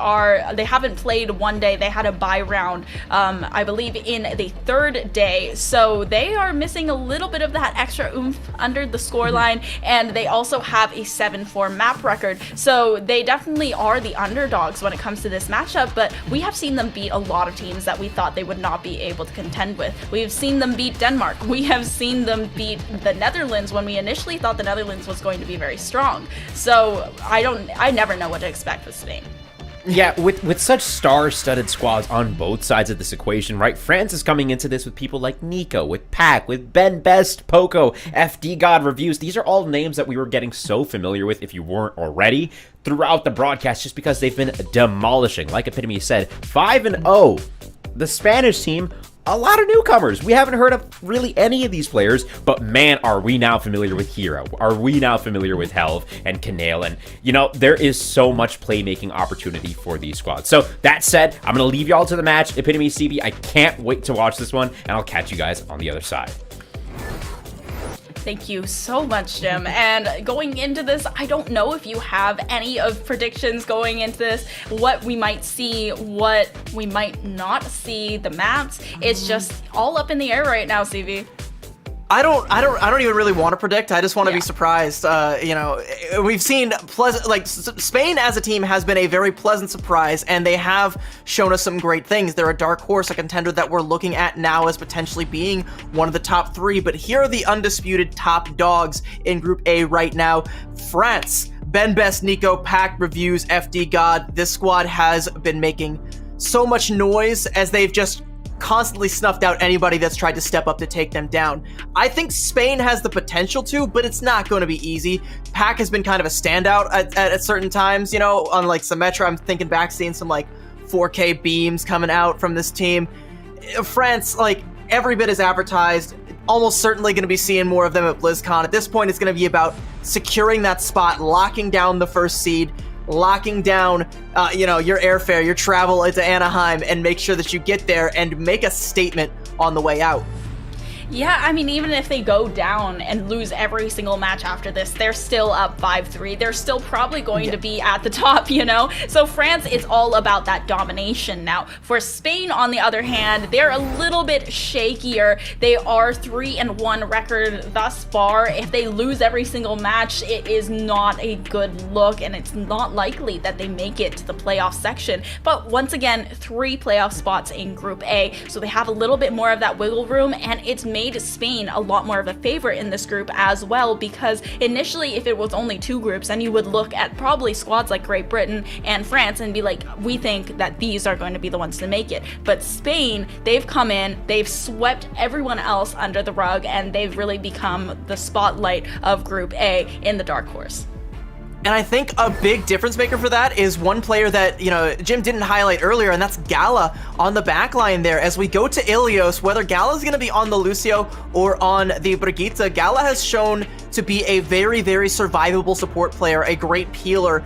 haven't played one day. They had a bye round, I believe, in the third day, so they are missing a little bit of that extra oomph under the scoreline, and they also have a 7-4 map record, so they definitely are the underdogs when it comes to this matchup. But we have seen them beat a lot of teams that we thought they would not be able to contend with. We've seen them beat Denmark. We have seen them beat the Netherlands when we initially thought the Netherlands was going to be very strong. So I never know what to expect with Spain.
Yeah, with such star-studded squads on both sides of this equation, right? France is coming into this with people like Nico, with Pac, with Ben Best, Poco, FD God Reviews. These are all names that we were getting so familiar with, if you weren't already, throughout the broadcast, just because they've been demolishing. Like Epitome said, 5-0. The Spanish team, a lot of newcomers. We haven't heard of really any of these players, but man, are we now familiar with Hero? Are we now familiar with Helv and Kanale? And, you know, there is so much playmaking opportunity for these squads. So, that said, I'm going to leave y'all to the match. Epitome CB, I can't wait to watch this one, and I'll catch you guys on the other side.
Thank you so much, Jim. And going into this, I don't know if you have any of predictions going into this, what we might see, what we might not see, the maps. It's just all up in the air right now, CB.
I don't even really want to predict. I just want to be surprised. You know, we've seen Spain as a team has been a very pleasant surprise, and they have shown us some great things. They're a dark horse, a contender that we're looking at now as potentially being one of the top 3. But here are the undisputed top dogs in Group A right now. France, Ben Best, Nico, Pac, Reviews, FD God. This squad has been making so much noise as they've just constantly snuffed out anybody that's tried to step up to take them down. I think Spain has the potential to, but it's not going to be easy. Pac has been kind of a standout at certain times, you know, on like Symmetra. I'm thinking back seeing some like 4K beams coming out from this team. France, like every bit is advertised. Almost certainly going to be seeing more of them at BlizzCon. At this point, it's going to be about securing that spot, locking down the first seed, locking down, you know, your airfare, your travel into Anaheim, and make sure that you get there and make a statement on the way out.
Yeah, I mean, even if they go down and lose every single match after this, they're still up 5-3. They're still probably going to be at the top, you know? So France, it's all about that domination now. For Spain, on the other hand, they're a little bit shakier. They are 3-1 record thus far. If they lose every single match, it is not a good look, and it's not likely that they make it to the playoff section. But once again, 3 playoff spots in Group A, so they have a little bit more of that wiggle room, and it's made Spain a lot more of a favorite in this group as well, because initially if it was only 2 groups, then you would look at probably squads like Great Britain and France and be like, we think that these are going to be the ones to make it. But Spain, they've come in, they've swept everyone else under the rug, and they've really become the spotlight of Group A in the dark horse.
And I think a big difference maker for that is one player that, Jim didn't highlight earlier, and that's Gala on the back line there. As we go to Ilios, whether Gala's going to be on the Lucio or on the Brigitte, Gala has shown to be a very, very survivable support player, a great peeler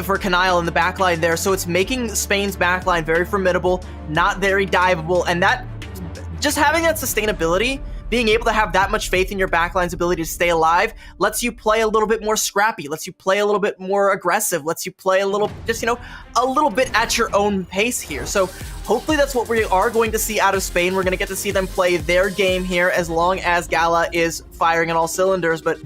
for Kanile in the back line there. So it's making Spain's back line very formidable, not very diveable, and that just having that sustainability, being able to have that much faith in your backline's ability to stay alive, lets you play a little bit more scrappy, lets you play a little bit more aggressive, lets you play a little, just, a little bit at your own pace here. So hopefully that's what we are going to see out of Spain. We're going to get to see them play their game here as long as Gala is firing on all cylinders. But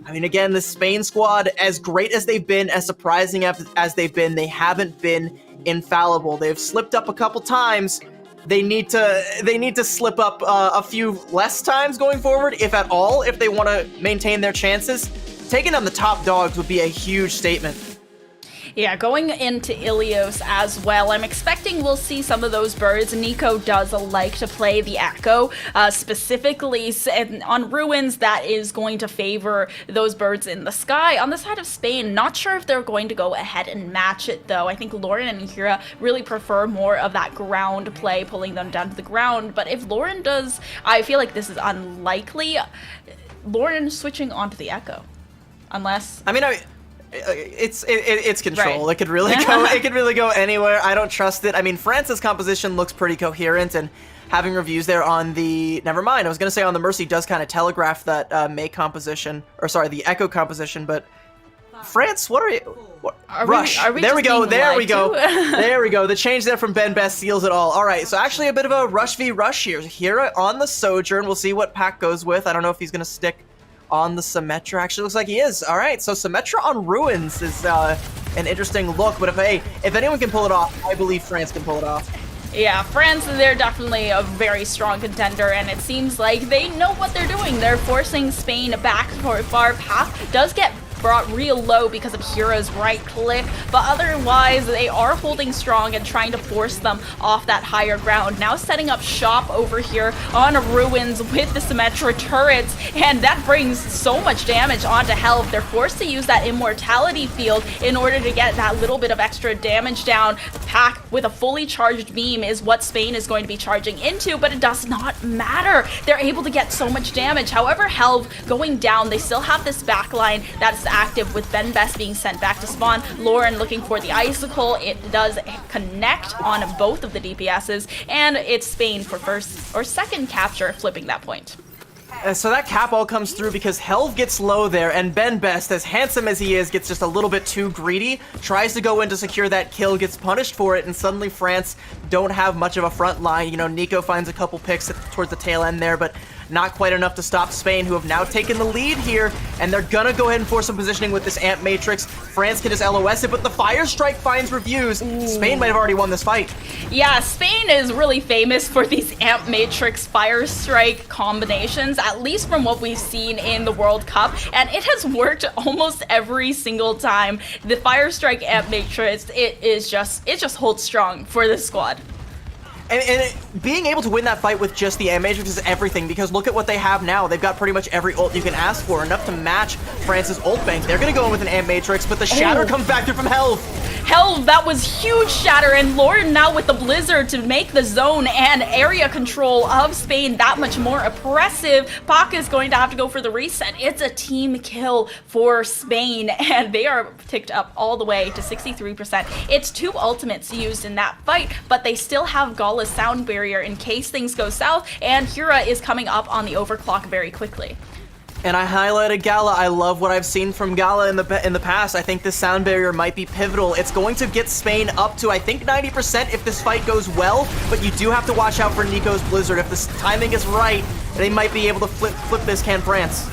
I mean, again, the Spain squad, as great as they've been, as surprising as they've been, they haven't been infallible. They've slipped up a couple times. They need to slip up a few less times going forward, if at all, if they want to maintain their chances. Taking on the top dogs would be a huge statement.
Yeah, going into Ilios as well, I'm expecting we'll see some of those birds. Nico does like to play the Echo, specifically on Ruins. That is going to favor those birds in the sky. On the side of Spain, not sure if they're going to go ahead and match it, though. I think Lauren and Hira really prefer more of that ground play, pulling them down to the ground. But if Lauren does, I feel like this is unlikely. Lauren switching onto the Echo, unless...
It's control.
Right.
It could really go. It could really go anywhere. I don't trust it. I mean, France's composition looks pretty coherent, and having reviews there on the I was gonna say on the Mercy does kind of telegraph that May composition, or sorry, the Echo composition. But France, what are you? Rush. There we go. There we go. There we go. The change there from Ben Best seals it all. All right. So actually a bit of a rush v rush here. Hira on the Sojourn. We'll see what Pack goes with. I don't know if he's gonna stick on the Symmetra. Actually looks like he is. All right, so Symmetra on Ruins is an interesting look, but if anyone can pull it off, I believe France can pull it off.
Yeah, France, they're definitely a very strong contender, and it seems like they know what they're doing. They're forcing Spain back for far. Path does get brought real low because of Hira's right click, but otherwise they are holding strong and trying to force them off that higher ground. Now setting up shop over here on Ruins with the Symmetra turrets, and that brings so much damage onto Helv. They're forced to use that immortality field in order to get that little bit of extra damage down. Pack with a fully charged beam is what Spain is going to be charging into, but it does not matter. They're able to get so much damage. However, Helv going down, they still have this backline that's active with Ben Best being sent back to spawn. Lauren looking for the Icicle. It does connect on both of the DPSs, and it's Spain for first or second capture, flipping that point.
So that cap all comes through because Helv gets low there, and Ben Best, as handsome as he is, gets just a little bit too greedy, tries to go in to secure that kill, gets punished for it, and suddenly France don't have much of a front line. Nico finds a couple picks towards the tail end there, but not quite enough to stop Spain, who have now taken the lead here, and they're gonna go ahead and force some positioning with this Amp Matrix. France can just LOS it, but the Fire Strike finds reviews. Ooh. Spain might have already won this fight.
Yeah, Spain is really famous for these Amp Matrix Fire Strike combinations, at least from what we've seen in the World Cup, and it has worked almost every single time. The Fire Strike Amp Matrix, it just holds strong for this squad.
And being able to win that fight with just the Amp Matrix is everything, because look at what they have now. They've got pretty much every ult you can ask for, enough to match France's ult bank. They're going to go in with an Amp Matrix, but the Shatter comes back through from Helv.
Helv, that was huge Shatter, and Lauren now with the Blizzard to make the zone and area control of Spain that much more oppressive. Pak is going to have to go for the reset. It's a team kill for Spain, and they are ticked up all the way to 63%. It's 2 ultimates used in that fight, but they still have Gala's sound barrier in case things go south, and Hira is coming up on the overclock very quickly.
And I highlighted Gala. I love what I've seen from Gala in the past. I think this sound barrier might be pivotal. It's going to get Spain up to, I think, 90% if this fight goes well, but you do have to watch out for Nico's Blizzard. If this timing is right, they might be able to flip this, can France.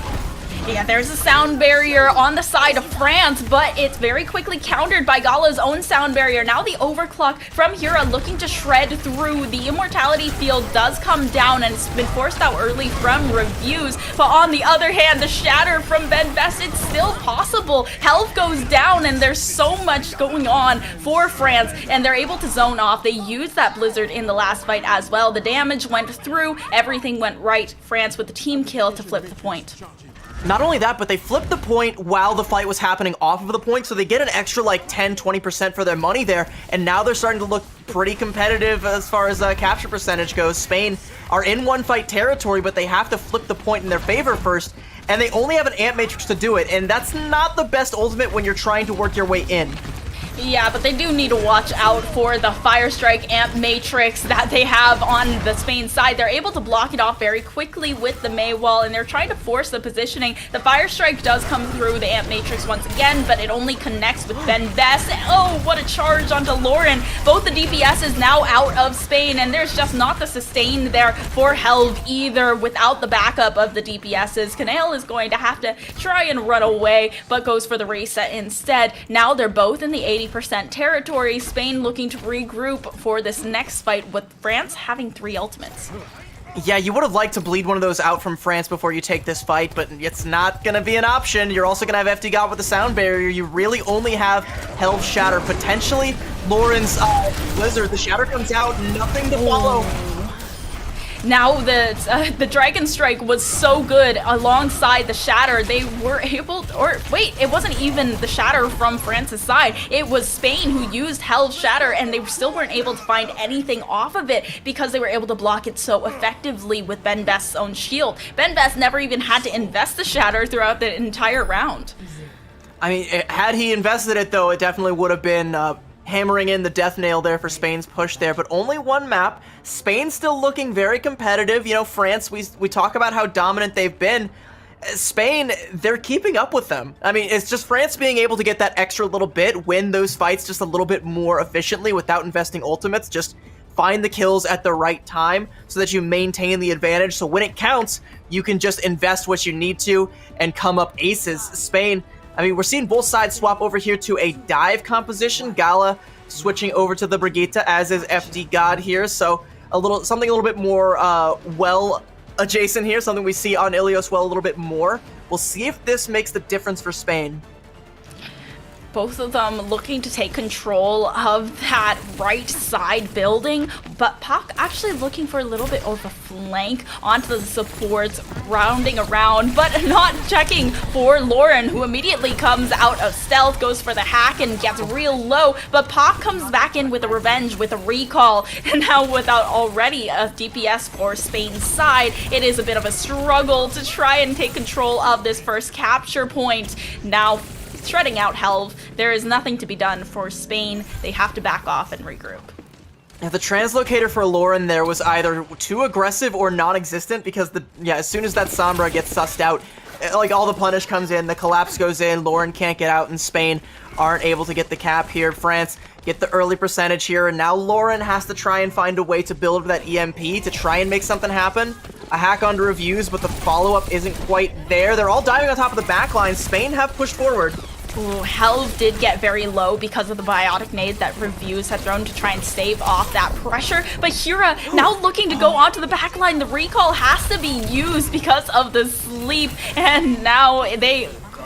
Yeah, there's a sound barrier on the side of France, but it's very quickly countered by Gala's own sound barrier. Now the overclock from Hira looking to shred through. The immortality field does come down and it's been forced out early from reviews, but on the other hand, the shatter from Ben Best, it's still possible. Health goes down and there's so much going on for France, and they're able to zone off. They used that blizzard in the last fight as well. The damage went through, everything went right. France with the team kill to flip the point.
Not only that, but they flipped the point while the fight was happening off of the point, so they get an extra like 10-20% for their money there, and now they're starting to look pretty competitive as far as capture percentage goes. Spain are in one fight territory, but they have to flip the point in their favor first, and they only have an Amp Matrix to do it, and that's not the best ultimate when you're trying to work your way in.
Yeah, but they do need to watch out for the Fire Strike Amp Matrix that they have on the Spain side. They're able to block it off very quickly with the Mei Wall, and they're trying to force the positioning. The Fire Strike does come through the Amp Matrix once again, but it only connects with Ben Best. Oh, what a charge onto Lauren. Both the DPS is now out of Spain, and there's just not the sustain there for Helv either without the backup of the DPSs. Canale is going to have to try and run away, but goes for the reset instead. Now they're both in the 80% territory. Spain looking to regroup for this next fight, with France having 3 ultimates.
Yeah, you would have liked to bleed one of those out from France before you take this fight, but it's not going to be an option. You're also going to have FD God with the sound barrier. You really only have Helv Shatter. Potentially Lauren's Blizzard. The Shatter comes out, nothing to follow.
Now the Dragon Strike was so good alongside the Shatter, they were able to, or wait, it wasn't even the Shatter from France's side. It was Spain who used Helv Shatter, and they still weren't able to find anything off of it because they were able to block it so effectively with Ben Best's own shield. Ben Best never even had to invest the Shatter throughout the entire round.
I mean, had he invested it though, it definitely would have been hammering in the death nail there for Spain's push there, but only one map. Spain still looking very competitive. You know, France, we talk about how dominant they've been. Spain, they're keeping up with them. I mean, it's just France being able to get that extra little bit, win those fights just a little bit more efficiently without investing ultimates. Just find the kills at the right time so that you maintain the advantage. So when it counts, you can just invest what you need to and come up aces. Spain, I mean, we're seeing both sides swap over here to a dive composition. Gala switching over to the Brigitte, as is FD God here. So something a little bit more well adjacent here, something we see on Ilios well a little bit more. We'll see if this makes the difference for Spain.
Both of them looking to take control of that right side building, but Pak actually looking for a little bit of a flank onto the supports, rounding around, but not checking for Lauren, who immediately comes out of stealth, goes for the hack and gets real low, but Pak comes back in with a revenge, with a recall, and now without already a DPS for Spain's side, it is a bit of a struggle to try and take control of this first capture point. Now shredding out Helv, there is nothing to be done for Spain. They have to back off and regroup.
Now, the translocator for Lauren there was either too aggressive or non-existent, because as soon as that Sombra gets sussed out, like all the punish comes in, the collapse goes in, Lauren can't get out, and Spain aren't able to get the cap here. France get the early percentage here, and now Lauren has to try and find a way to build that EMP to try and make something happen. A hack onto reviews, but the follow-up isn't quite there. They're all diving on top of the backline. Spain have pushed forward.
Ooh, Helv did get very low because of the biotic nade that Reviews had thrown to try and stave off that pressure, but Hira now looking to go onto the backline. The recall has to be used because of the sleep, and now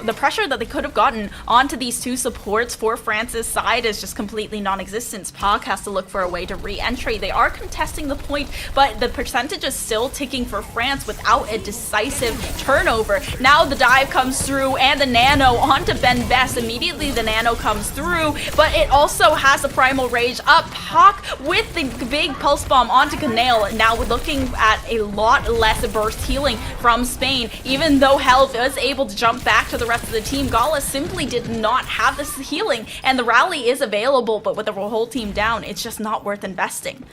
the pressure that they could have gotten onto these two supports for France's side is just completely non-existent. Pak has to look for a way to re-entry. They are contesting the point, but the percentage is still ticking for France without a decisive turnover. Now the dive comes through, and the nano onto Ben Best. Immediately the nano comes through, but it also has a primal rage up. Pak with the big pulse bomb onto Canale. Now we're looking at a lot less burst healing from Spain. Even though Helv is able to jump back to the rest of the team, Gala simply did not have this healing, and the rally is available, but with the whole team down, it's just not worth investing.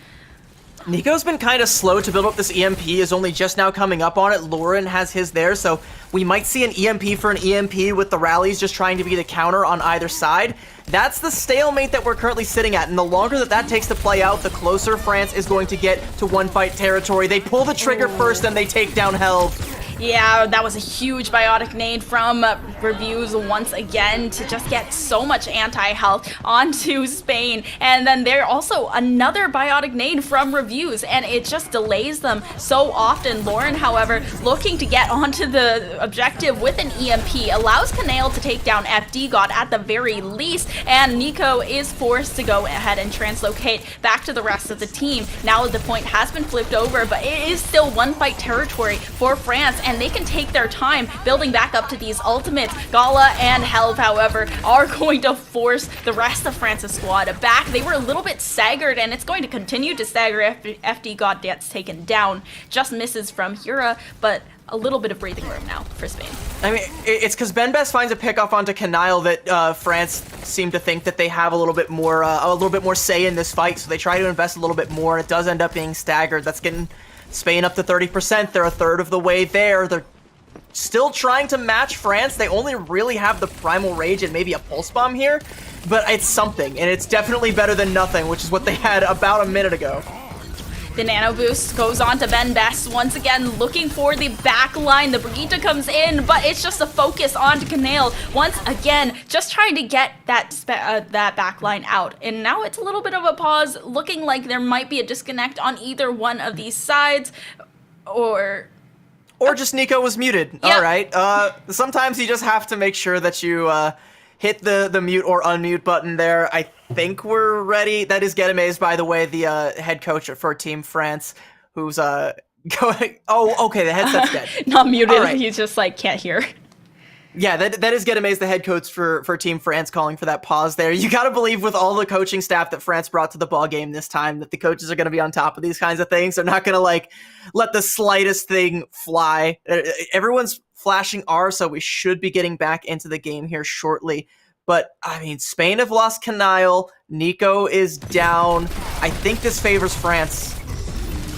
Nico's been kind of slow to build up this EMP, is only just now coming up on it. Lauren has his there, so we might see an EMP for an EMP with the rallies just trying to be the counter on either side. That's the stalemate that we're currently sitting at, and the longer that takes to play out, the closer France is going to get to one fight territory. They pull the trigger first and they take down Helv.
Yeah, that was a huge biotic nade from Reviews once again to just get so much anti-health onto Spain. And then there also another biotic nade from Reviews, and it just delays them so often. Lauren, however, looking to get onto the objective with an EMP, allows Kanail to take down FD God at the very least, and Nico is forced to go ahead and translocate back to the rest of the team. Now the point has been flipped over, but it is still one fight territory for France, and they can take their time building back up to these ultimates. Gala and Helv, however, are going to force the rest of France's squad back. They were a little bit staggered, and it's going to continue to stagger if FD God gets taken down. Just misses from Hura, but a little bit of breathing room now for Spain.
I mean, it's because Ben Best finds a pickoff onto Kanail that France seem to think that they have a little bit more say in this fight, so they try to invest a little bit more. It does end up being staggered. That's getting Spain up to 30%. They're a third of the way there. They're still trying to match France. They only really have the Primal Rage and maybe a Pulse Bomb here, but it's something, and it's definitely better than nothing, which is what they had about a minute ago.
The nano boost goes on to Ben Best once again, looking for the back line. The Brigitte comes in, but it's just a focus onto Kanail. Once again, just trying to get that back line out. And now it's a little bit of a pause, looking like there might be a disconnect on either one of these sides, or
just Nico was muted.
Yep.
All right. Sometimes you just have to make sure that you hit the mute or unmute button there. I think we're ready. That is Gedemaze, by the way, the head coach for Team France, who's going. Oh, okay. The headset's dead.
Not muted.
Right.
He's just like can't hear.
Yeah, that is Gedemaze, the head coach for Team France, calling for that pause there. You got to believe with all the coaching staff that France brought to the ball game this time that the coaches are going to be on top of these kinds of things. They're not going to let the slightest thing fly. Everyone's flashing R, so we should be getting back into the game here shortly. But, I mean, Spain have lost Kanail. Nico is down. I think this favors France.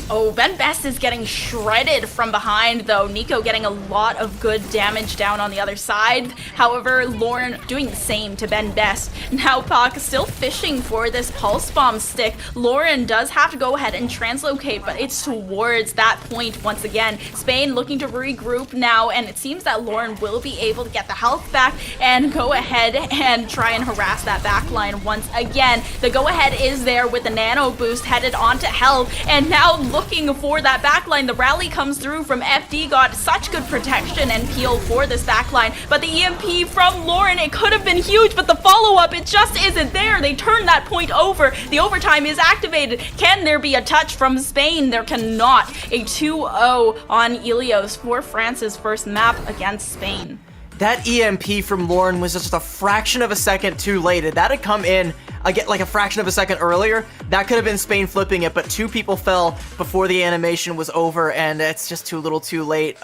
Oh, Ben Best is getting shredded from behind, though. Nico getting a lot of good damage down on the other side. However, Lauren doing the same to Ben Best. Now Pak still fishing for this Pulse Bomb stick. Lauren does have to go ahead and translocate, but it's towards that point once again. Spain looking to regroup now, and it seems that Lauren will be able to get the health back and go ahead and try and harass that back line once again. The go-ahead is there with the nano boost headed onto Helv, and now looking for that backline. The rally comes through from FD, got such good protection and peel for this backline, but the EMP from Lauren, it could have been huge, but the follow-up, it just isn't there. They turn that point over. The overtime is activated. Can there be a touch from Spain? There cannot. A 2-0 on Ilios for France's first map against Spain.
That EMP from Lauren was just a fraction of a second too late. If that had come in like a fraction of a second earlier, that could have been Spain flipping it, but two people fell before the animation was over, and it's just too little too late.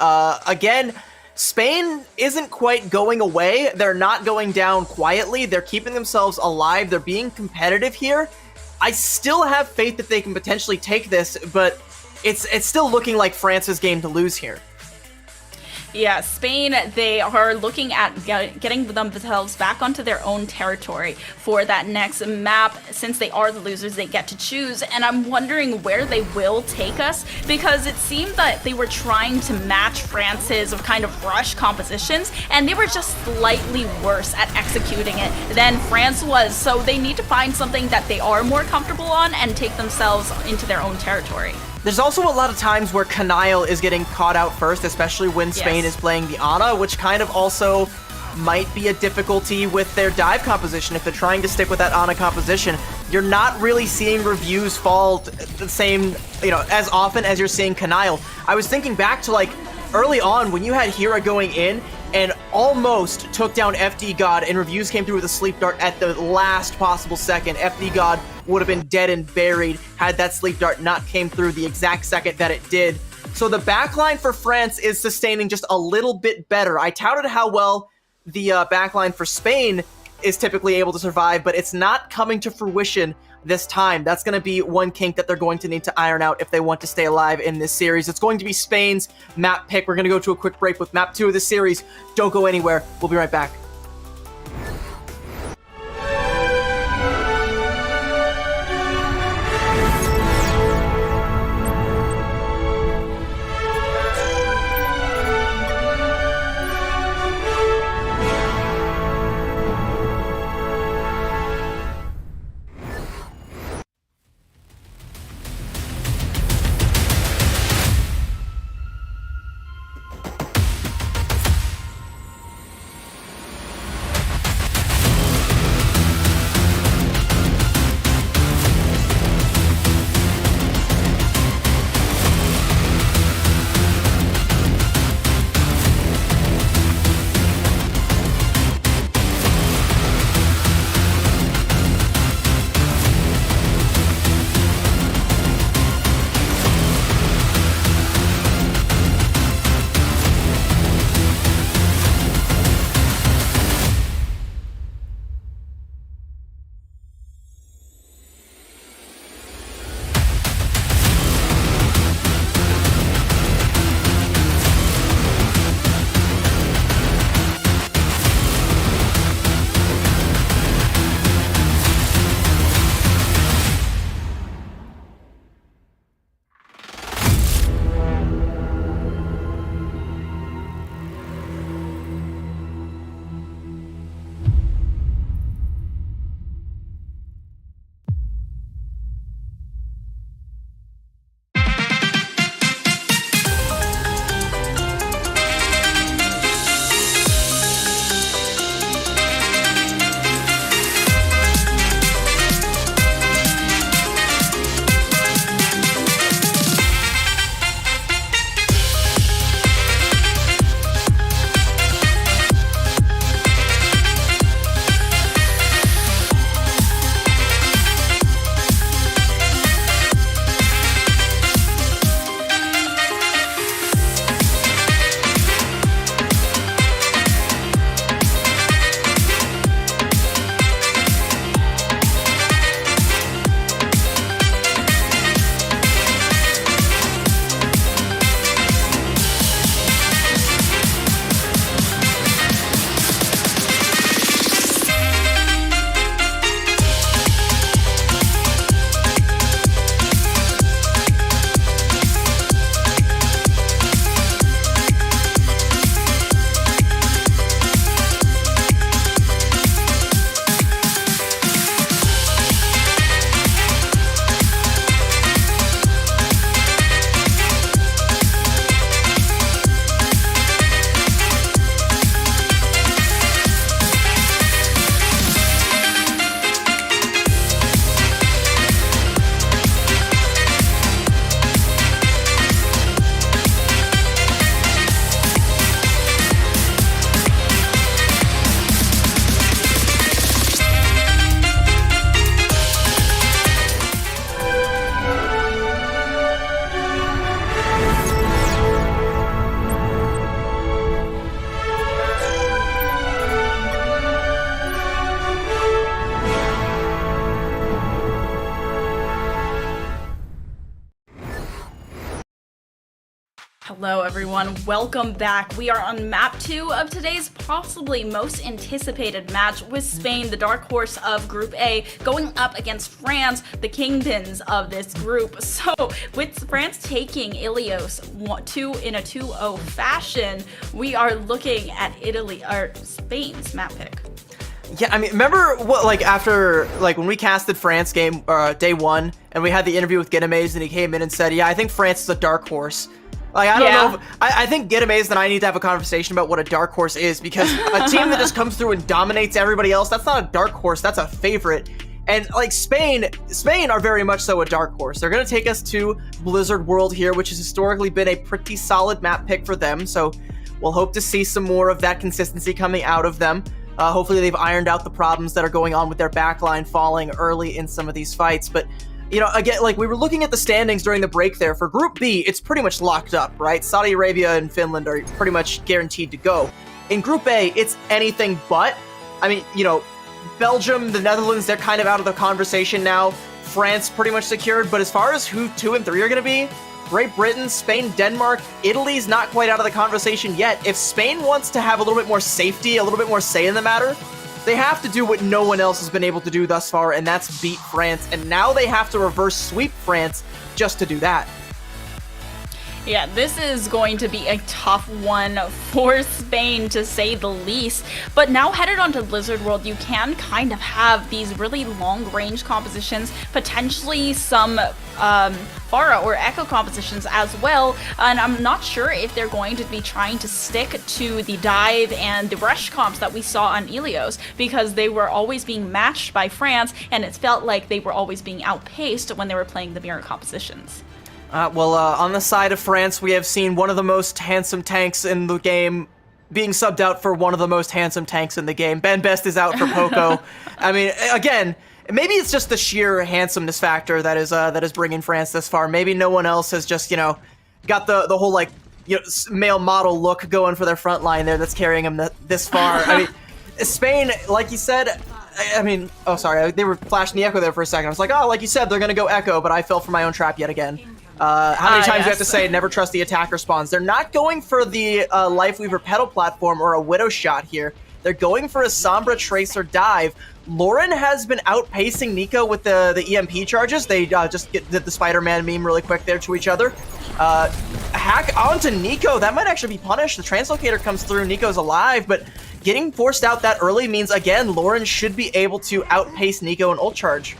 Again, Spain isn't quite going away. They're not going down quietly. They're keeping themselves alive. They're being competitive here. I still have faith that they can potentially take this, but it's still looking like France's game to lose here.
Yeah, Spain, they are looking at getting themselves back onto their own territory for that next map. Since they are the losers, they get to choose, and I'm wondering where they will take us, because it seemed that they were trying to match France's kind of rush compositions, and they were just slightly worse at executing it than France was, so they need to find something that they are more comfortable on and take themselves into their own territory.
There's also a lot of times where Kanail is getting caught out first, especially when Spain is playing the Ana, which kind of also might be a difficulty with their dive composition. If they're trying to stick with that Ana composition, you're not really seeing reviews fall the same, as often as you're seeing Kanail. I was thinking back to early on when you had Hira going in and almost took down FD God, and reviews came through with a sleep dart at the last possible second. FD God would have been dead and buried had that sleep dart not came through the exact second that it did. So the backline for France is sustaining just a little bit better. I touted how well the backline for Spain is typically able to survive, but it's not coming to fruition this time. That's going to be one kink that they're going to need to iron out if they want to stay alive in this series. It's going to be Spain's map pick. We're going to go to a quick break with map 2 of the series. Don't go anywhere. We'll be right back.
Hello everyone, welcome back. We are on map 2 of today's possibly most anticipated match with Spain, the dark horse of Group A, going up against France, the kingpins of this group. So with France taking Ilios in a 2-0 fashion, we are looking at Spain's map pick.
Yeah, I mean, remember what, like, after, like, when we casted France game, day 1, and we had the interview with Getamaze, and he came in and said, yeah, I think France is a dark horse. Like, I don't know. I think Getamaze and I need to have a conversation about what a dark horse is, because a team that just comes through and dominates everybody else, that's not a dark horse, that's a favorite. And, like, Spain are very much so a dark horse. They're going to take us to Blizzard World here, which has historically been a pretty solid map pick for them, so we'll hope to see some more of that consistency coming out of them. Hopefully they've ironed out the problems that are going on with their backline falling early in some of these fights. But, you know, again, like, we were looking at the standings during the break there. For Group B, it's pretty much locked up, right? Saudi Arabia and Finland are pretty much guaranteed to go. In Group A, it's anything but. I mean, you know, Belgium, the Netherlands, they're kind of out of the conversation now. France pretty much secured. But as far as who 2 and 3 are going to be, Great Britain, Spain, Denmark, Italy's not quite out of the conversation yet. If Spain wants to have a little bit more safety, a little bit more say in the matter, they have to do what no one else has been able to do thus far, and that's beat France. And now they have to reverse sweep France just to do that.
Yeah, this is going to be a tough one for Spain, to say the least. But now headed onto Blizzard World, you can kind of have these really long-range compositions, potentially some Pharah or Echo compositions as well, and I'm not sure if they're going to be trying to stick to the dive and the rush comps that we saw on Ilios, because they were always being matched by France, and it felt like they were always being outpaced when they were playing the mirror compositions.
On the side of France, we have seen one of the most handsome tanks in the game being subbed out for one of the most handsome tanks in the game. Ben Best is out for Poco. I mean, again, maybe it's just the sheer handsomeness factor that is bringing France this far. Maybe no one else has just, you know, got the whole, like, you know, male model look going for their front line there that's carrying them this far. I mean, Spain, like you said, I mean, oh, sorry, they were flashing the Echo there for a second. I was like, oh, like you said, they're going to go Echo, but I fell for my own trap yet again. How many times do you have to say never trust the attacker spawns? They're not going for the Lifeweaver pedal platform or a Widow shot here. They're going for a Sombra Tracer dive. Lauren has been outpacing Nico with the EMP charges. They just did the Spider-Man meme really quick there to each other. Hack onto Nico. That might actually be punished. The Translocator comes through. Nico's alive, but getting forced out that early means, again, Lauren should be able to outpace Nico in ult charge.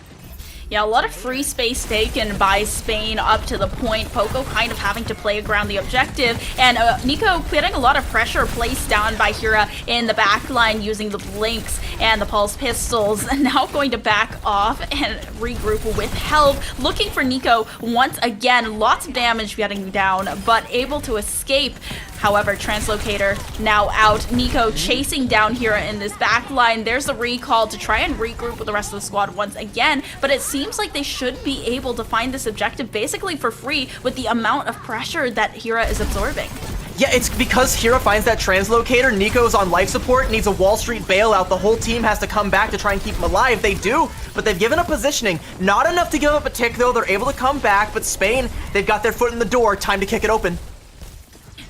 Yeah, a lot of free space taken by Spain up to the point. Poco kind of having to play around the objective, and Nico getting a lot of pressure placed down by Hira in the backline using the blinks and the pulse pistols. Now going to back off and regroup with help, looking for Nico once again. Lots of damage getting down, but able to escape. However, Translocator now out. Nico chasing down Hira in this backline. There's a recall to try and regroup with the rest of the squad once again, but it seems like they should be able to find this objective basically for free with the amount of pressure that Hira is absorbing.
Yeah, it's because Hira finds that Translocator. Nico's on life support, needs a Wall Street bailout. The whole team has to come back to try and keep him alive. They do, but they've given up positioning. Not enough to give up a tick, though. They're able to come back, but Spain, they've got their foot in the door. Time to kick it open.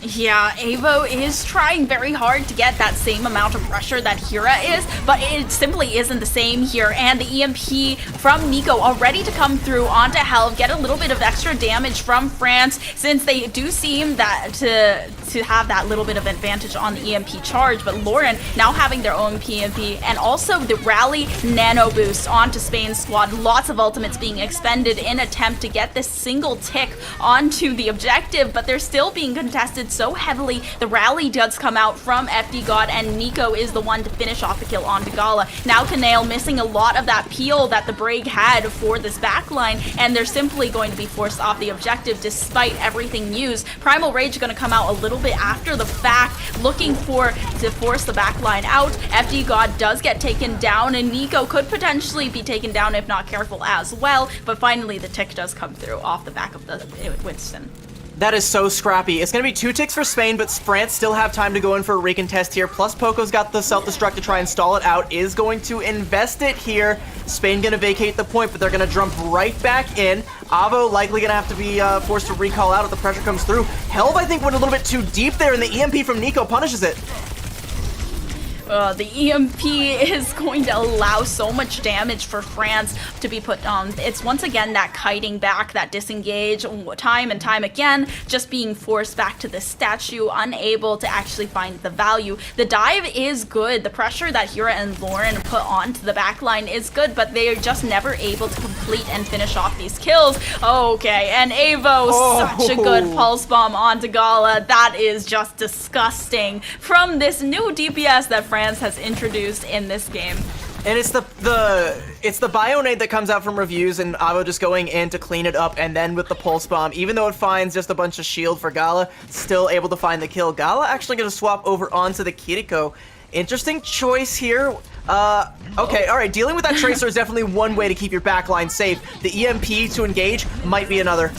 Yeah, Avo is trying very hard to get that same amount of pressure that Hira is, but it simply isn't the same here. And the EMP from Nico already to come through onto Helv, get a little bit of extra damage from France, since they do seem that to have that little bit of advantage on the EMP charge. But Lauren now having their own PMP, and also the rally nano boost onto Spain's squad. Lots of ultimates being expended in attempt to get this single tick onto the objective, but they're still being contested so heavily. The rally does come out from FD God, and Nico is the one to finish off the kill onto Gala. Now Kanale missing a lot of that peel that the Brig had for this backline, and they're simply going to be forced off the objective despite everything used. Primal Rage going to come out a little bit after the fact, looking to force the backline out. FD God does get taken down, and Nico could potentially be taken down if not careful as well, but finally the tick does come through off the back of the Winston.
That is so scrappy. It's going to be 2 ticks for Spain, but France still have time to go in for a recontest here. Plus, Poco's got the self-destruct to try and stall it out, is going to invest it here. Spain going to vacate the point, but they're going to jump right back in. Avo likely going to have to be forced to recall out if the pressure comes through. Helv, I think, went a little bit too deep there, and the EMP from Nico punishes it.
The EMP is going to allow so much damage for France to be put on. It's once again that kiting back, that disengage, time and time again, just being forced back to the statue, unable to actually find the value. The dive is good. The pressure that Hira and Lauren put onto the backline is good, but they are just never able to complete and finish off these kills. Okay, and Avo, such a good pulse bomb onto Gala. That is just disgusting. From this new DPS that France has introduced in this game.
And it's the Bionade that comes out from reviews, and Avo just going in to clean it up, and then with the Pulse Bomb, even though it finds just a bunch of shield for Gala, still able to find the kill. Gala actually going to swap over onto the Kiriko. Interesting choice here. Okay, alright, dealing with that Tracer is definitely one way to keep your backline safe. The EMP to engage might be another.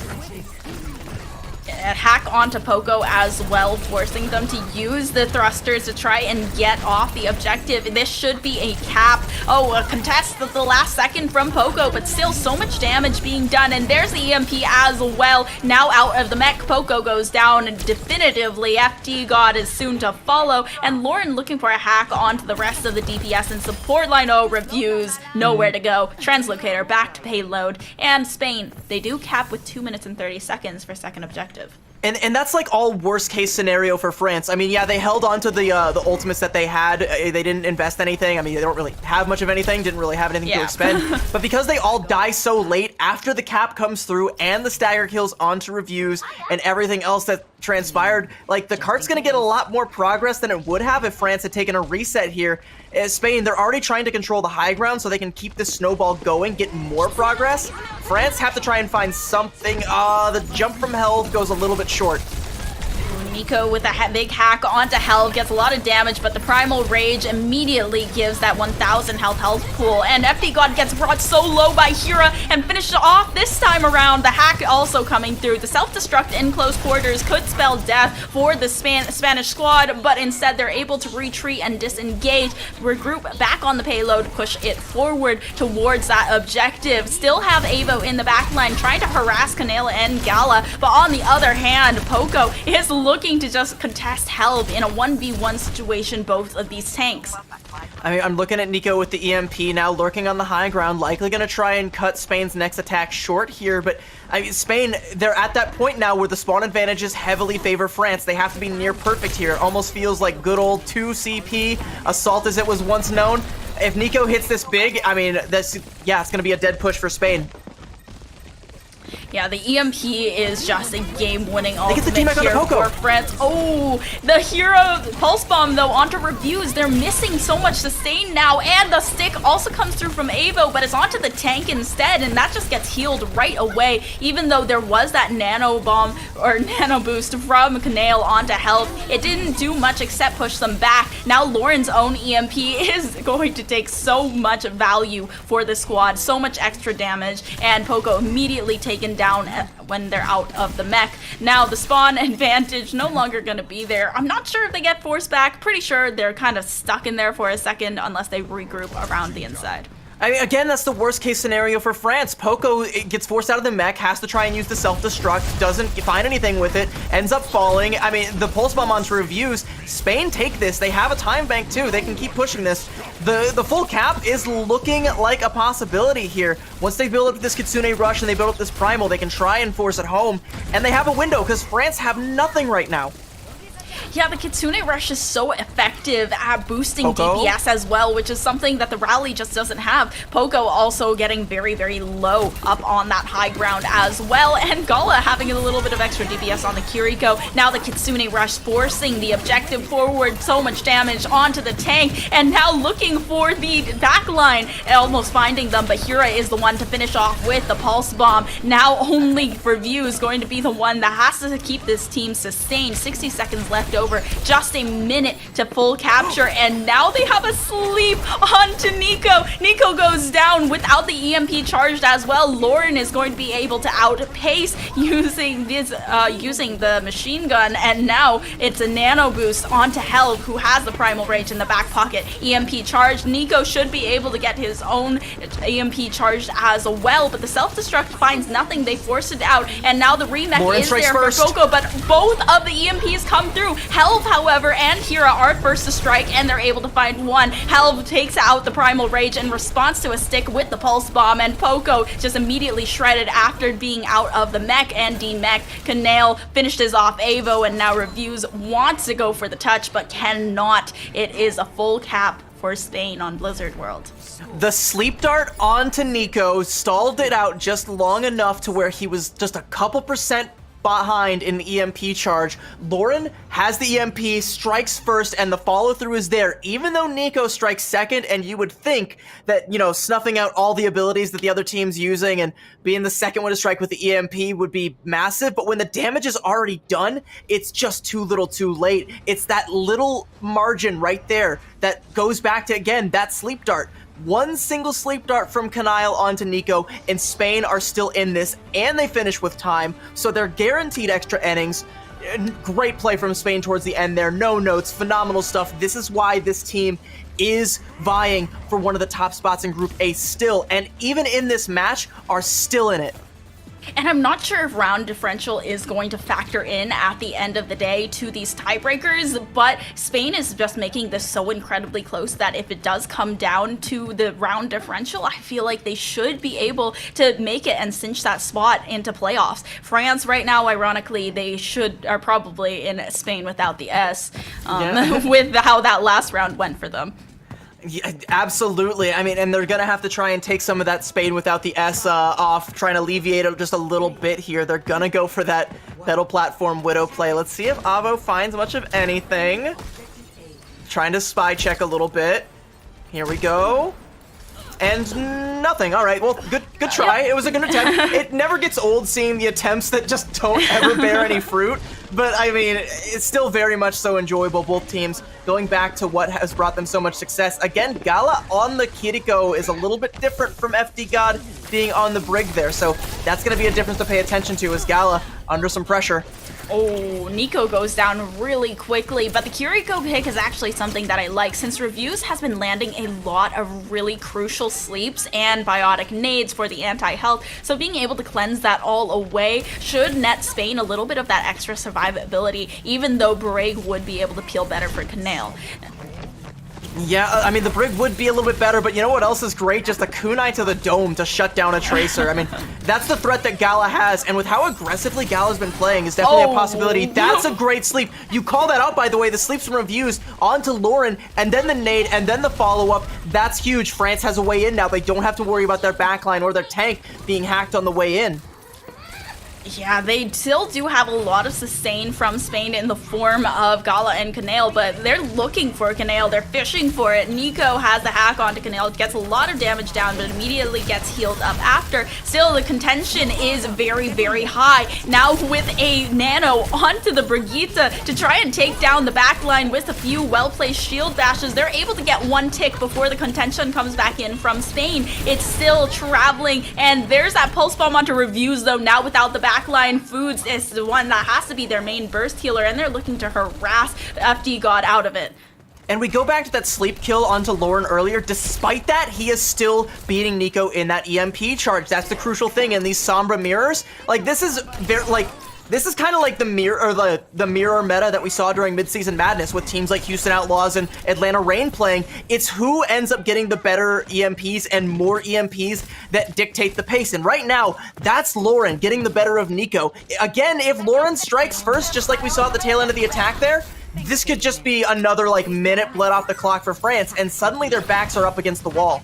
Hack onto Poco as well, forcing them to use the thrusters to try and get off the objective. This should be a cap. Oh, a contest at the last second from Poco, but still so much damage being done. And there's the EMP as well. Now out of the mech, Poco goes down definitively. FD God is soon to follow. And Lauren looking for a hack onto the rest of the DPS and support line. Oh, reviews, nowhere to go. Translocator back to payload. And Spain, they do cap with 2 minutes and 30 seconds for second objective.
And that's like all worst case scenario for France. I mean, yeah, they held on to the ultimates that they had. They didn't invest anything. I mean, they don't really have much of anything, didn't really have anything to expend. But because they all die so late after the cap comes through and the stagger kills onto reviews and everything else that transpired, like the cart's gonna get a lot more progress than it would have if France had taken a reset here. Spain, they're already trying to control the high ground so they can keep this snowball going, get more progress. France have to try and find something. The jump from hell goes a little bit short.
Nico with a big hack onto Helv gets a lot of damage, but the Primal Rage immediately gives that 1,000 health pool. And FD God gets brought so low by Hira and finished off this time around. The hack also coming through. The self-destruct in close quarters could spell death for the Spanish squad, but instead they're able to retreat and disengage, regroup back on the payload, push it forward towards that objective. Still have Avo in the backline trying to harass Canela and Gala, but on the other hand, Poco is looking to just contest Helv in a 1v1 situation, both of these tanks.
I mean, I'm looking at Nico with the EMP now lurking on the high ground, likely going to try and cut Spain's next attack short here, but I mean, Spain, they're at that point now where the spawn advantages heavily favor France. They have to be near perfect here. It almost feels like good old 2 CP assault as it was once known. If Nico hits this big, I mean, it's going to be a dead push for Spain.
Yeah, the EMP is just a game-winning ultimate
here
for France. Oh, the hero Pulse Bomb, though, onto reviews. They're missing so much sustain now, and the stick also comes through from Avo, but it's onto the tank instead, and that just gets healed right away, even though there was that nano bomb or nano boost from Canale onto Helv. It didn't do much except push them back. Now Lauren's own EMP is going to take so much value for the squad, so much extra damage, and Poco immediately taken down when they're out of the mech. Now the spawn advantage no longer going to be there. I'm not sure if they get forced back. Pretty sure they're kind of stuck in there for a second unless they regroup around the inside.
I mean, again, that's the worst case scenario for France. Poco gets forced out of the mech, has to try and use the self-destruct, doesn't find anything with it, ends up falling. I mean, the pulse bomb onto reviews. Spain take this. They have a time bank too. They can keep pushing this. The full cap is looking like a possibility here. Once they build up this Kitsune Rush and they build up this Primal, they can try and force it home. And they have a window because France have nothing right now.
Yeah, the Kitsune Rush is so effective at boosting DPS as well, which is something that the Rally just doesn't have. Poco also getting very, very low up on that high ground as well, and Gala having a little bit of extra DPS on the Kiriko. Now the Kitsune Rush forcing the objective forward, so much damage onto the tank, and now looking for the backline, almost finding them, but Hira is the one to finish off with the Pulse Bomb. Now only Review is going to be the one that has to keep this team sustained. 60 seconds left left over. Just a minute to full capture, and now they have a sleep onto Nico. Nico goes down without the EMP charged as well. Lauren is going to be able to outpace using the machine gun, and now it's a nano boost onto Helv, who has the primal rage in the back pocket. EMP charged. Nico should be able to get his own EMP charged as well, but the self-destruct finds nothing. They force it out, and now the remake is there for Coco, but both of the EMPs come through. Helv, however, and Hira are first to strike, and they're able to find one. Helv takes out the primal rage in response to a stick with the pulse bomb, and Poco just immediately shredded after being out of the mech and demech. Canale finishes off Avo, and now Reviews wants to go for the touch, but cannot. It is a full cap for Spain on Blizzard World.
The sleep dart onto Nico stalled it out just long enough to where he was just a couple percent behind in the EMP charge. Lauren has the EMP, strikes first, and the follow-through is there, even though Nico strikes second, and you would think that, you know, snuffing out all the abilities that the other team's using and being the second one to strike with the EMP would be massive, but when the damage is already done, it's just too little too late. It's that little margin right there that goes back to, again, that sleep dart. One single sleep dart from Canale onto Nico, and Spain are still in this, and they finish with time, so they're guaranteed extra innings. Great play from Spain towards the end there. No notes, phenomenal stuff. This is why this team is vying for one of the top spots in Group A still, and even in this match, are still in it.
And I'm not sure if round differential is going to factor in at the end of the day to these tiebreakers, but Spain is just making this so incredibly close that if it does come down to the round differential, I feel like they should be able to make it and cinch that spot into playoffs. France right now, ironically, they are probably in Spain without the S, with how that last round went for them.
Yeah, absolutely. I mean, and they're going to have to try and take some of that Spain without the S off, trying to alleviate it just a little bit here. They're going to go for that pedal platform Widow play. Let's see if Avo finds much of anything. Trying to spy check a little bit. Here we go. And nothing. All right, well, good try. It was a good attempt. It never gets old seeing the attempts that just don't ever bear any fruit. But, I mean, it's still very much so enjoyable, both teams going back to what has brought them so much success. Again, Gala on the Kiriko is a little bit different from FD God being on the Brig there. So that's going to be a difference to pay attention to, as Gala under some pressure.
Oh, Nico goes down really quickly, but the Kiriko pick is actually something that I like, since Reviews has been landing a lot of really crucial sleeps and biotic nades for the anti-health, so being able to cleanse that all away should net Spain a little bit of that extra survivability, even though Brig would be able to peel better for Canale.
Yeah, I mean, the Brig would be a little bit better, but you know what else is great? Just a kunai to the dome to shut down a Tracer. I mean, that's the threat that Gala has, and with how aggressively Gala's been playing is definitely a possibility. That's a great sleep. You call that out, by the way, the sleeps from Reviews onto Lauren, and then the nade, and then the follow-up. That's huge. France has a way in now. They don't have to worry about their backline or their tank being hacked on the way in.
Yeah, they still do have a lot of sustain from Spain in the form of Gala and Canale, but they're looking for Canale. They're fishing for it. Nico has the hack onto Canale, gets a lot of damage down, but immediately gets healed up after. Still, the contention is very, very high. Now with a nano onto the Brigitte to try and take down the backline with a few well-placed shield bashes, they're able to get one tick before the contention comes back in from Spain. It's still traveling, and there's that pulse bomb onto Reviews, though, now without the backline. Foods is the one that has to be their main burst healer, and they're looking to harass the FD God out of it.
And we go back to that sleep kill onto Lauren earlier. Despite that, he is still beating Nico in that EMP charge. That's the crucial thing in these Sombra mirrors. Like, this is very, like, this is kind of like the mirror, or the mirror meta that we saw during Midseason Madness with teams like Houston Outlaws and Atlanta Reign playing. It's who ends up getting the better EMPs and more EMPs that dictate the pace. And right now, that's Lauren getting the better of Nico. Again, if Lauren strikes first, just like we saw at the tail end of the attack there, this could just be another, like, minute bled off the clock for France, and suddenly their backs are up against the wall.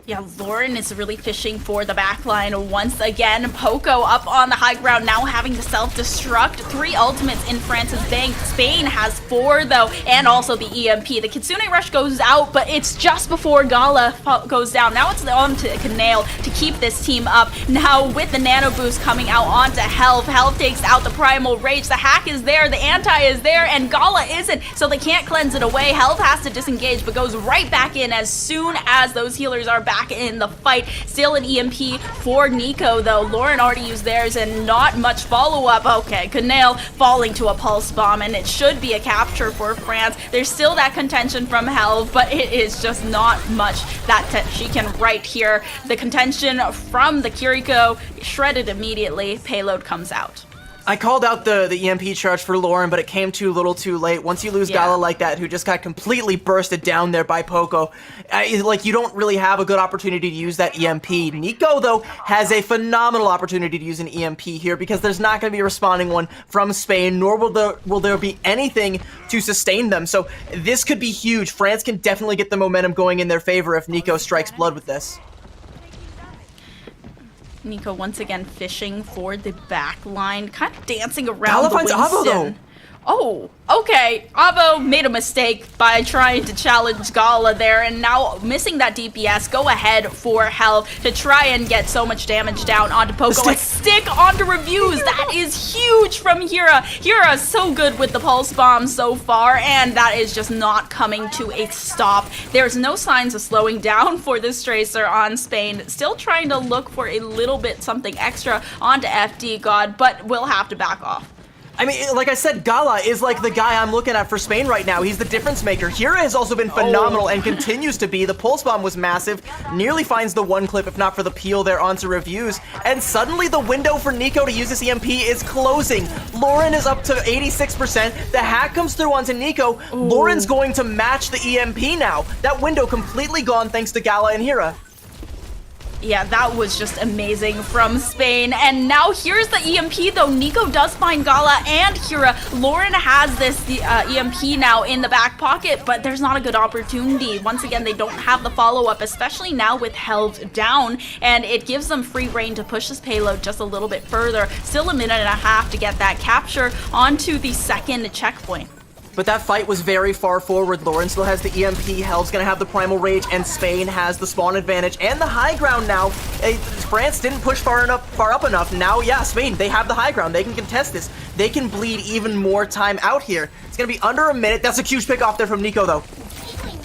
Yeah, Lauren is really fishing for the backline once again. Poco up on the high ground, now having to self-destruct. 3 ultimates in France's bank. Spain has 4, though, and also the EMP. The Kitsune Rush goes out, but it's just before Gala goes down. Now it's on to Canale to keep this team up. Now with the Nano Boost coming out onto Helv. Helv takes out the Primal Rage. The hack is there, the anti is there, and Gala isn't, so they can't cleanse it away. Helv has to disengage, but goes right back in as soon as those healers are back in the fight. Still an EMP for Nico, though. Lauren already used theirs and not much follow-up. Okay, Canale falling to a pulse bomb, and it should be a capture for France. There's still that contention from Helv, but it is just not much that she can right here. The contention from the Kiriko shredded immediately. Payload comes out.
I called out the EMP charge for Lauren, but it came too little too late. Once you lose Gala like that, who just got completely bursted down there by Poco, like, you don't really have a good opportunity to use that EMP. Nico, though, has a phenomenal opportunity to use an EMP here because there's not going to be a responding one from Spain, nor will there be anything to sustain them. So this could be huge. France can definitely get the momentum going in their favor if Nico strikes blood with this.
Nico once again fishing for the back line, kind of dancing around the
finds Avo, though.
Oh, okay. Avo made a mistake by trying to challenge Gala there, and now missing that DPS. Go ahead for Helv to try and get so much damage down onto Poco. A stick onto Reviews. That is huge from Hira. Hira is so good with the pulse bomb so far, and that is just not coming to a stop. There's no signs of slowing down for this Tracer on Spain. Still trying to look for a little bit something extra onto FD God, but will have to back off.
I mean, like I said, Gala is like the guy I'm looking at for Spain right now. He's the difference maker. Hira has also been phenomenal and continues to be. The pulse bomb was massive. Nearly finds the 1 clip, if not for the peel there onto Reviews. And suddenly the window for Nico to use this EMP is closing. Lauren is up to 86%. The hack comes through onto Nico. Ooh. Lauren's going to match the EMP now. That window completely gone thanks to Gala and Hira.
Yeah, that was just amazing from Spain. And now here's the EMP, though. Nico does find Gala and Hira. Lauren has this EMP now in the back pocket, but there's not a good opportunity. Once again, they don't have the follow-up, especially now with Helv down, and it gives them free reign to push this payload just a little bit further. Still a minute and a half to get that capture onto the second checkpoint.
But that fight was very far forward. Lauren still has the EMP, Helv's gonna have the Primal Rage, and Spain has the spawn advantage and the high ground now. France didn't push far up enough. Now, yeah, Spain, they have the high ground. They can contest this. They can bleed even more time out here. It's gonna be under a minute. That's a huge pick off there from Nico, though.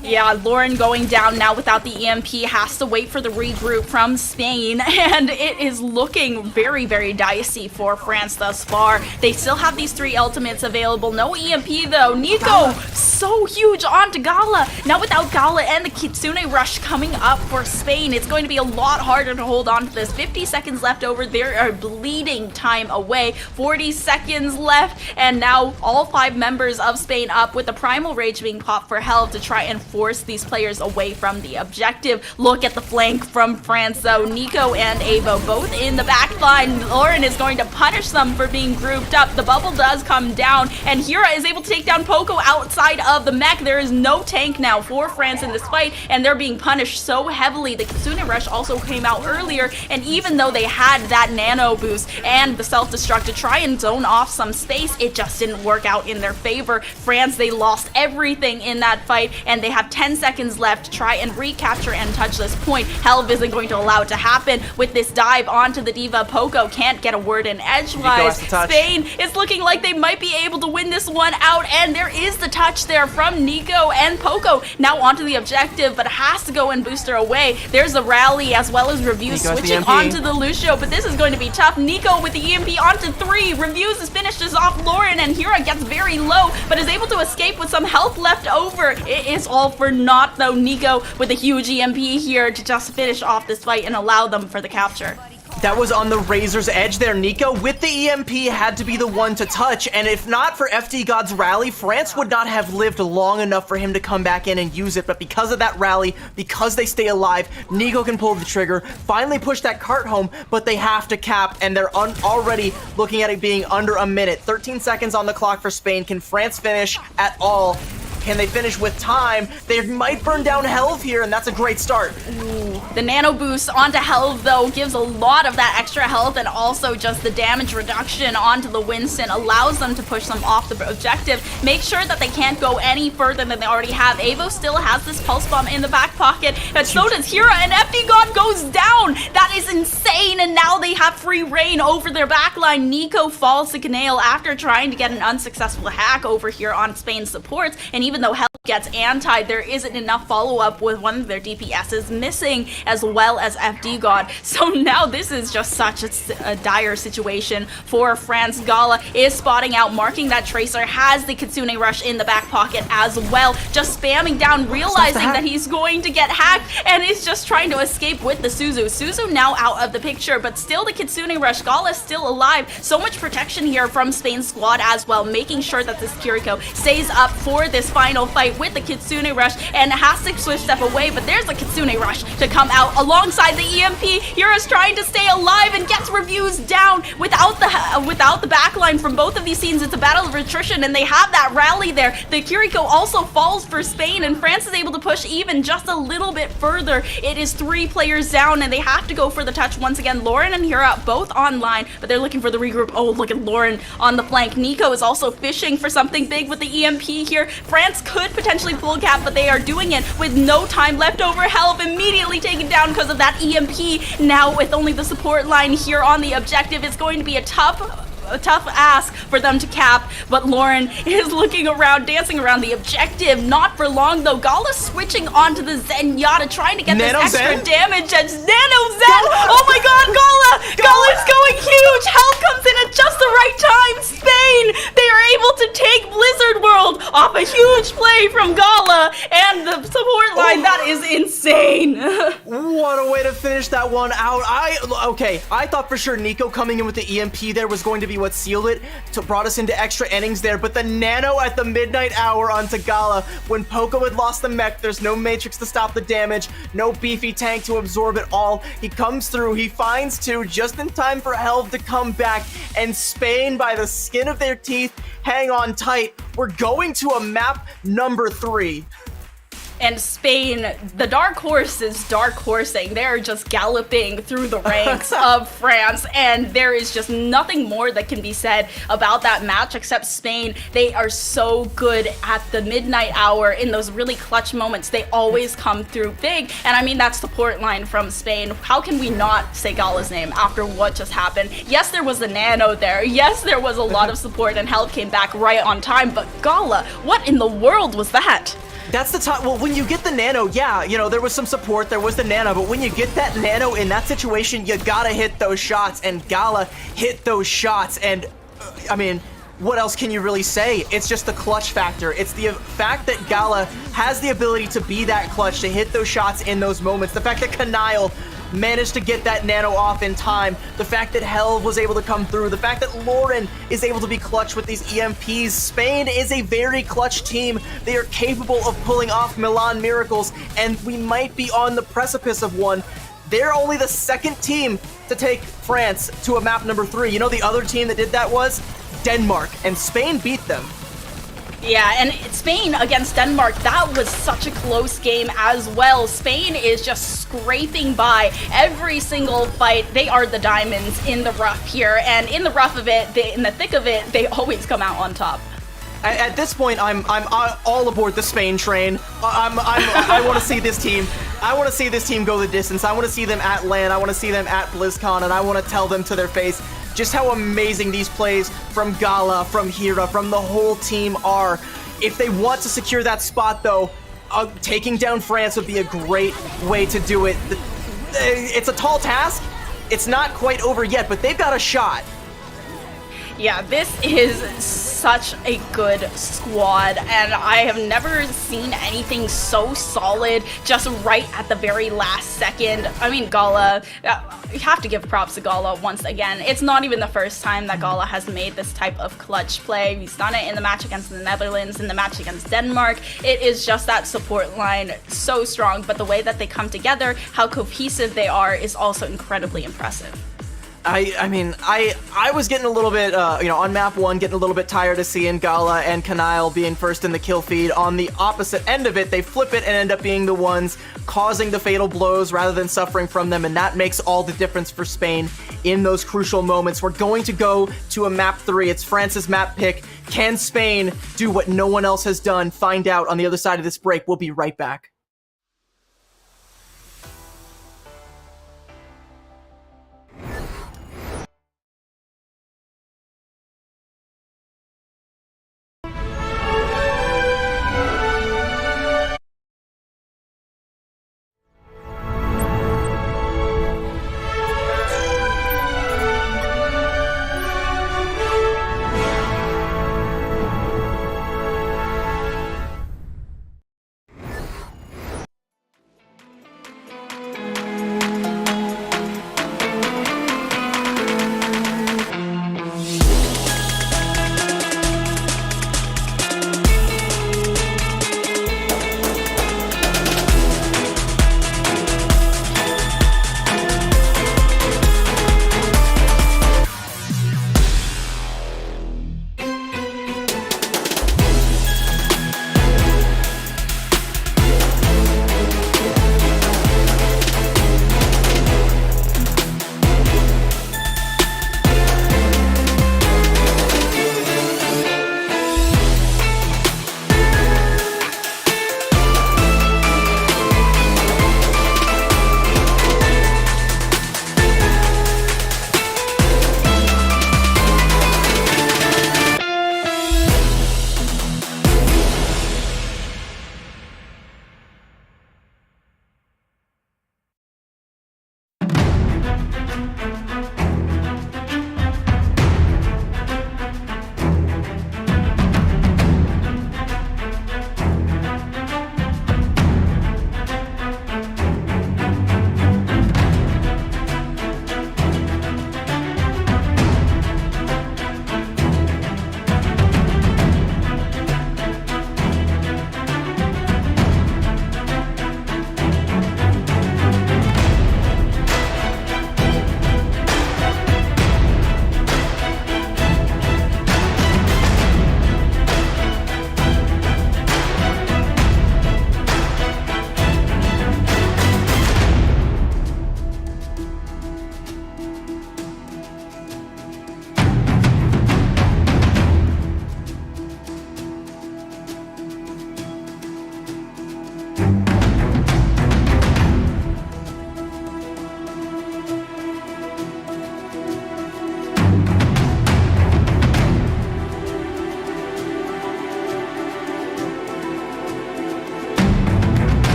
Yeah, Lauren going down now without the EMP, has to wait for the regroup from Spain, and it is looking very, very dicey for France thus far. They still have these 3 ultimates available. No EMP, though. Nico, so huge onto Gala. Now without Gala and the Kitsune Rush coming up for Spain, it's going to be a lot harder to hold on to this. 50 seconds left over. There are bleeding time away. 40 seconds left, and now all 5 members of Spain up with the Primal Rage being popped for Helv to try and force these players away from the objective. Look at the flank from France, though. Nico and Avo both in the back line. Lauren is going to punish them for being grouped up. The bubble does come down, and Hira is able to take down Poco outside of the mech. There is no tank now for France in this fight, and they're being punished so heavily. The Kitsune Rush also came out earlier, and even though they had that nano boost and the self-destruct to try and zone off some space, it just didn't work out in their favor. France, they lost everything in that fight, and they have 10 seconds left to try and recapture and touch this point. Helv isn't going to allow it to happen with this dive onto the Diva. Poco can't get a word in edgewise. Spain is looking like they might be able to win this one out, and there is the touch there from Nico and Poco. Now onto the objective, but has to go and boost her away. There's the rally as well as Reviews switching onto the Lucio, but this is going to be tough. Nico with the EMP onto 3. Reviews is finishes off Lauren, and Hira gets very low, but is able to escape with some health left over. It is all for naught, though. Nico with a huge EMP here to just finish off this fight and allow them for the capture.
That was on the razor's edge there. Nico with the EMP had to be the one to touch, and if not for FD God's rally, France would not have lived long enough for him to come back in and use it. But because of that rally, because they stay alive, Nico can pull the trigger, finally push that cart home, but they have to cap, and they're already looking at it being under a minute. 13 seconds on the clock for Spain. Can France finish at all? Can they finish with time? They might burn down Helve here, and that's a great start.
Ooh, the nano boost onto Helve, though, gives a lot of that extra health, and also just the damage reduction onto the Winston allows them to push them off the objective. Make sure that they can't go any further than they already have. Avo still has this pulse bomb in the back pocket, and so does Hira, and FD God goes down. That is insane, and now they have free reign over their backline. Nico falls to Canale after trying to get an unsuccessful hack over here on Spain's supports, and even though Helve gets anti, there isn't enough follow-up with one of their DPSs missing, as well as FD God. So now this is just such a dire situation for France. Gala is spotting out, marking that Tracer, has the Kitsune Rush in the back pocket as well, just spamming down, realizing that he's going to get hacked, and is just trying to escape with the Suzu. Suzu now out of the picture, but still the Kitsune Rush. Gala is still alive. So much protection here from Spain's squad as well, making sure that this Kiriko stays up for this final fight with the Kitsune Rush, and has to switch step away, but there's the Kitsune Rush to come out alongside the EMP. Hira's trying to stay alive and gets reviews down without the backline from both of these scenes. It's a battle of attrition, and they have that rally there. The Kiriko also falls for Spain, and France is able to push even just a little bit further. It is 3 players down, and they have to go for the touch once again. Lauren and Hira both online, but they're looking for the regroup. Oh, look at Lauren on the flank. Nico is also fishing for something big with the EMP here. France could potentially full cap, but they are doing it with no time left over. Helve immediately taken down because of that EMP. Now with only the support line here on the objective, it's going to be a tough ask for them to cap, but Lauren is looking around, dancing around the objective. Not for long though. Gala switching onto the Zenyatta, trying to get this extra damage, and Nano Zen! Oh my god, Gala's going huge! Help comes in at just the right time. Spain, they are able to take Blizzard World off a huge play from Gala and the support line. That is insane.
What a way to finish that one out. I thought for sure Nico coming in with the EMP there was going to be what sealed it, brought us into extra innings there, but the nano at the midnight hour onto Gala, when Poco had lost the mech, there's no Matrix to stop the damage, no beefy tank to absorb it all. He comes through, he finds 2 just in time for Helve to come back, and Spain, by the skin of their teeth, hang on tight. We're going to a map number 3.
And Spain, the dark horse is dark horsing. They're just galloping through the ranks of France, and there is just nothing more that can be said about that match except Spain. They are so good at the midnight hour in those really clutch moments. They always come through big, and I mean, that support line from Spain. How can we not say Gala's name after what just happened? Yes, there was the nano there. Yes, there was a lot of support, and Helve came back right on time, but Gala, what in the world was that?
That's the time. Well, when you get the nano, yeah, you know, there was some support, there was the nano, but when you get that nano in that situation, you gotta hit those shots, and Gala hit those shots, and I mean, what else can you really say? It's just the clutch factor. It's the fact that Gala has the ability to be that clutch, to hit those shots in those moments. The fact that Kanile managed to get that nano off in time. The fact that Helve was able to come through. The fact that Lauren is able to be clutch with these EMPs. Spain is a very clutch team. They are capable of pulling off Milan miracles, and we might be on the precipice of one. They're only the 2nd team to take France to a map number 3. You know, the other team that did that was Denmark, and Spain beat them.
Yeah, and Spain against Denmark, that was such a close game as well. Spain is just scraping by every single fight. They are the diamonds in the rough here, and in the rough of it, in the thick of it, they always come out on top.
At this point, I'm all aboard the Spain train. I want to see this team. I want to see this team go the distance. I want to see them at LAN. I want to see them at BlizzCon, and I want to tell them to their face just how amazing these plays from Gala, from Hira, from the whole team are. If they want to secure that spot, though, taking down France would be a great way to do it. It's a tall task. It's not quite over yet, but they've got a shot.
Yeah, this is such a good squad, and I have never seen anything so solid just right at the very last second. I mean, Gala, you have to give props to Gala once again. It's not even the first time that Gala has made this type of clutch play. He's done it in the match against the Netherlands, in the match against Denmark. It is just that support line so strong, but the way that they come together, how cohesive they are, is also incredibly impressive.
I was getting a little bit, on map 1, getting a little bit tired of seeing Gala and Kanile being first in the kill feed. On the opposite end of it, they flip it and end up being the ones causing the fatal blows rather than suffering from them, and that makes all the difference for Spain in those crucial moments. We're going to go to a map 3. It's France's map pick. Can Spain do what no one else has done? Find out on the other side of this break. We'll be right back.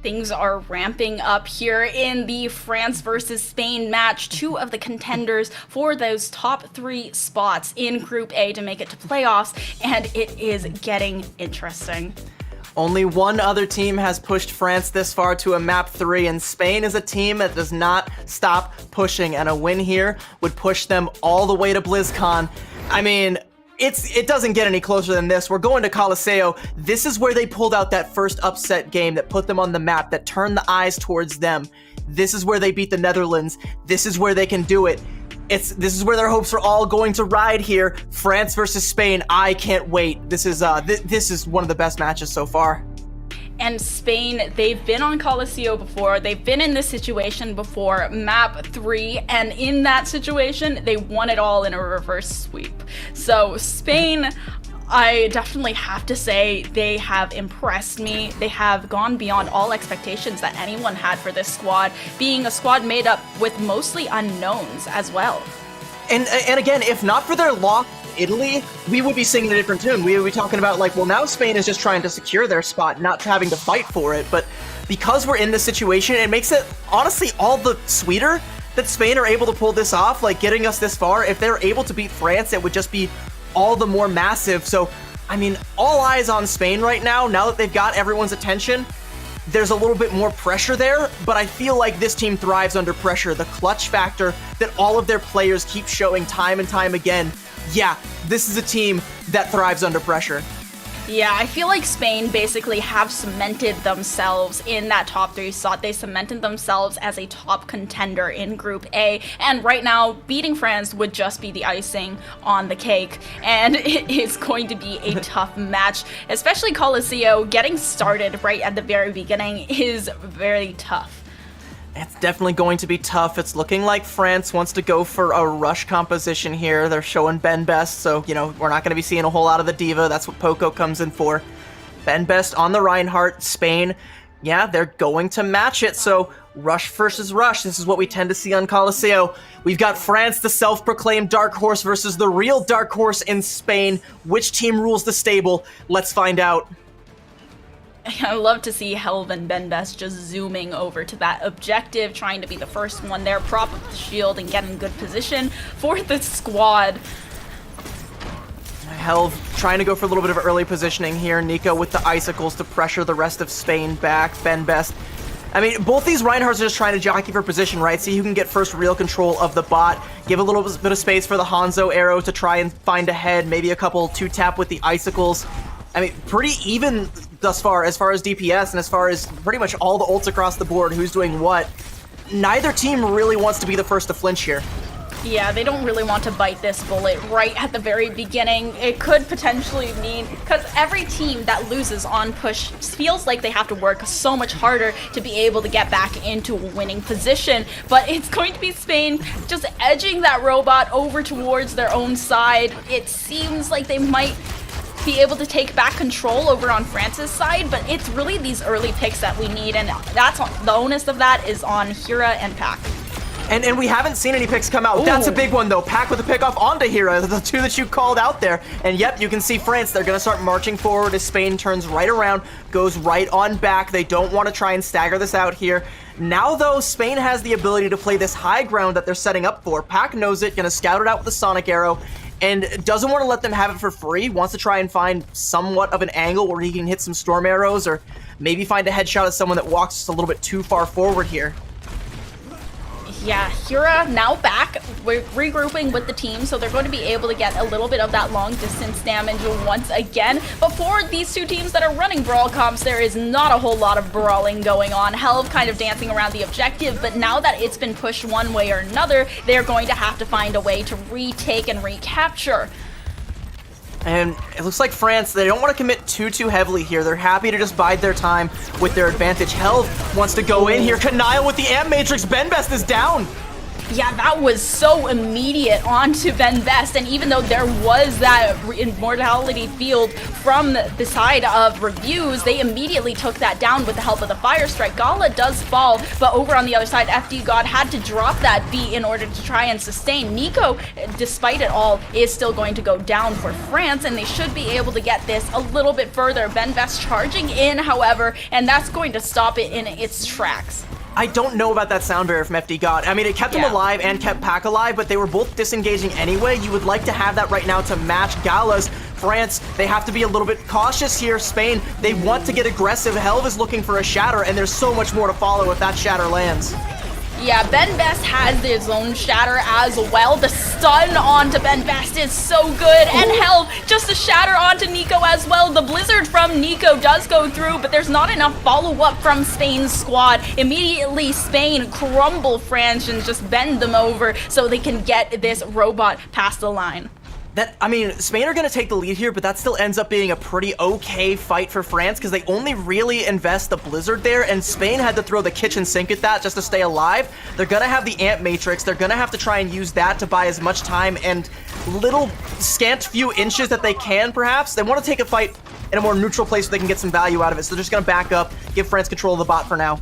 Things are ramping up here in the France versus Spain match. Two of the contenders for those top 3 spots in Group A to make it to playoffs, and it is getting interesting.
Only one other team has pushed France this far to a map 3, and Spain is a team that does not stop pushing, and a win here would push them all the way to BlizzCon. I mean, it doesn't get any closer than this. We're going to Coliseo. This is where they pulled out that first upset game that put them on the map, that turned the eyes towards them. This is where they beat the Netherlands. This is where they can do it. This is where their hopes are all going to ride here. France versus Spain. I can't wait. This is one of the best matches so far.
And Spain, they've been on Coliseo before, they've been in this situation before, map 3, and in that situation, they won it all in a reverse sweep. So Spain, I definitely have to say they have impressed me. They have gone beyond all expectations that anyone had for this squad, being a squad made up with mostly unknowns as well.
And again, if not for their loss in Italy, we would be singing a different tune. We would be talking about like, well, now Spain is just trying to secure their spot, not having to fight for it. But because we're in this situation, it makes it honestly all the sweeter that Spain are able to pull this off, like getting us this far. If they're able to beat France, it would just be all the more massive. So, I mean, all eyes on Spain right now that they've got everyone's attention. There's a little bit more pressure there, but I feel like this team thrives under pressure. The clutch factor that all of their players keep showing time and time again. Yeah, this is a team that thrives under pressure.
Yeah, I feel like Spain basically have cemented themselves in that top 3 slot. They cemented themselves as a top contender in Group A, and right now, beating France would just be the icing on the cake, and it is going to be a tough match, especially Coliseo. Getting started right at the very beginning is very tough.
It's definitely going to be tough. It's looking like France wants to go for a rush composition here. They're showing Ben Best, so, you know, we're not going to be seeing a whole lot of the Diva. That's what Poco comes in for. Ben Best on the Reinhardt. Spain, yeah, they're going to match it, so rush versus rush. This is what we tend to see on Coliseo. We've got France, the self-proclaimed dark horse, versus the real dark horse in Spain. Which team rules the stable? Let's find out.
I love to see Helv and Ben Best just zooming over to that objective, trying to be the first one there, prop up the shield and get in good position for the squad.
Helv trying to go for a little bit of early positioning here. Nico with the icicles to pressure the rest of Spain back. Ben Best. I mean, both these Reinhardts are just trying to jockey for position, right? See who can get first real control of the bot. Give a little bit of space for the Hanzo arrow to try and find a head. Maybe a couple 2-tap with the icicles. I mean, pretty even thus far as DPS and as far as pretty much all the ults across the board, who's doing what. Neither team really wants to be the first to flinch here.
Yeah, they don't really want to bite this bullet right at the very beginning. It could potentially mean, because every team that loses on push feels like they have to work so much harder to be able to get back into a winning position. But it's going to be Spain just edging that robot over towards their own side. It seems like they might be able to take back control over on France's side, but it's really these early picks that we need, and that's the onus of that is on Hira and Pac.
And we haven't seen any picks come out. Ooh. That's a big one, though. Pac with a pick off onto Hira, the two that you called out there. And yep, you can see France, they're going to start marching forward as Spain turns right around, goes right on back. They don't want to try and stagger this out here. Now, though, Spain has the ability to play this high ground that they're setting up for. Pac knows it, going to scout it out with the Sonic Arrow, and doesn't want to let them have it for free. Wants to try and find somewhat of an angle where he can hit some storm arrows, or maybe find a headshot of someone that walks just a little bit too far forward here.
Yeah, Hira now back. We're regrouping with the team, so they're going to be able to get a little bit of that long distance damage once again. But for these two teams that are running brawl comps, there is not a whole lot of brawling going on. Helv kind of dancing around the objective, but now that it's been pushed one way or another, they're going to have to find a way to retake and recapture.
And it looks like France, they don't want to commit too heavily here. They're happy to just bide their time with their advantage. Helv wants to go in here. Kanile with the Amp Matrix. Ben Best is down.
Yeah, that was so immediate onto Ben Best, and even though there was that immortality field from the side of Reviews, they immediately took that down with the help of the Fire Strike. Gala does fall, but over on the other side, FD God had to drop that beat in order to try and sustain. Nico, despite it all, is still going to go down for France, and they should be able to get this a little bit further. Ben Best charging in, however, and that's going to stop it in its tracks.
I don't know about that sound barrier from FD God. I mean, it kept him alive and kept Pac alive, but they were both disengaging anyway. You would like to have that right now to match Gala's. France, they have to be a little bit cautious here. Spain, they want to get aggressive. Helv is looking for a shatter, and there's so much more to follow if that shatter lands.
Yeah, Ben Best has his own shatter as well. The stun onto Ben Best is so good. And Helv, just a shatter onto Nico as well. The blizzard from Nico does go through, but there's not enough follow-up from Spain's squad. Immediately, Spain crumble France and just bend them over so they can get this robot past the line.
I mean, Spain are going to take the lead here, but that still ends up being a pretty okay fight for France because they only really invest the Blizzard there, and Spain had to throw the kitchen sink at that just to stay alive. They're going to have the Amp Matrix. They're going to have to try and use that to buy as much time and little scant few inches that they can, perhaps. They want to take a fight in a more neutral place so they can get some value out of it, so they're just going to back up, give France control of the bot for now.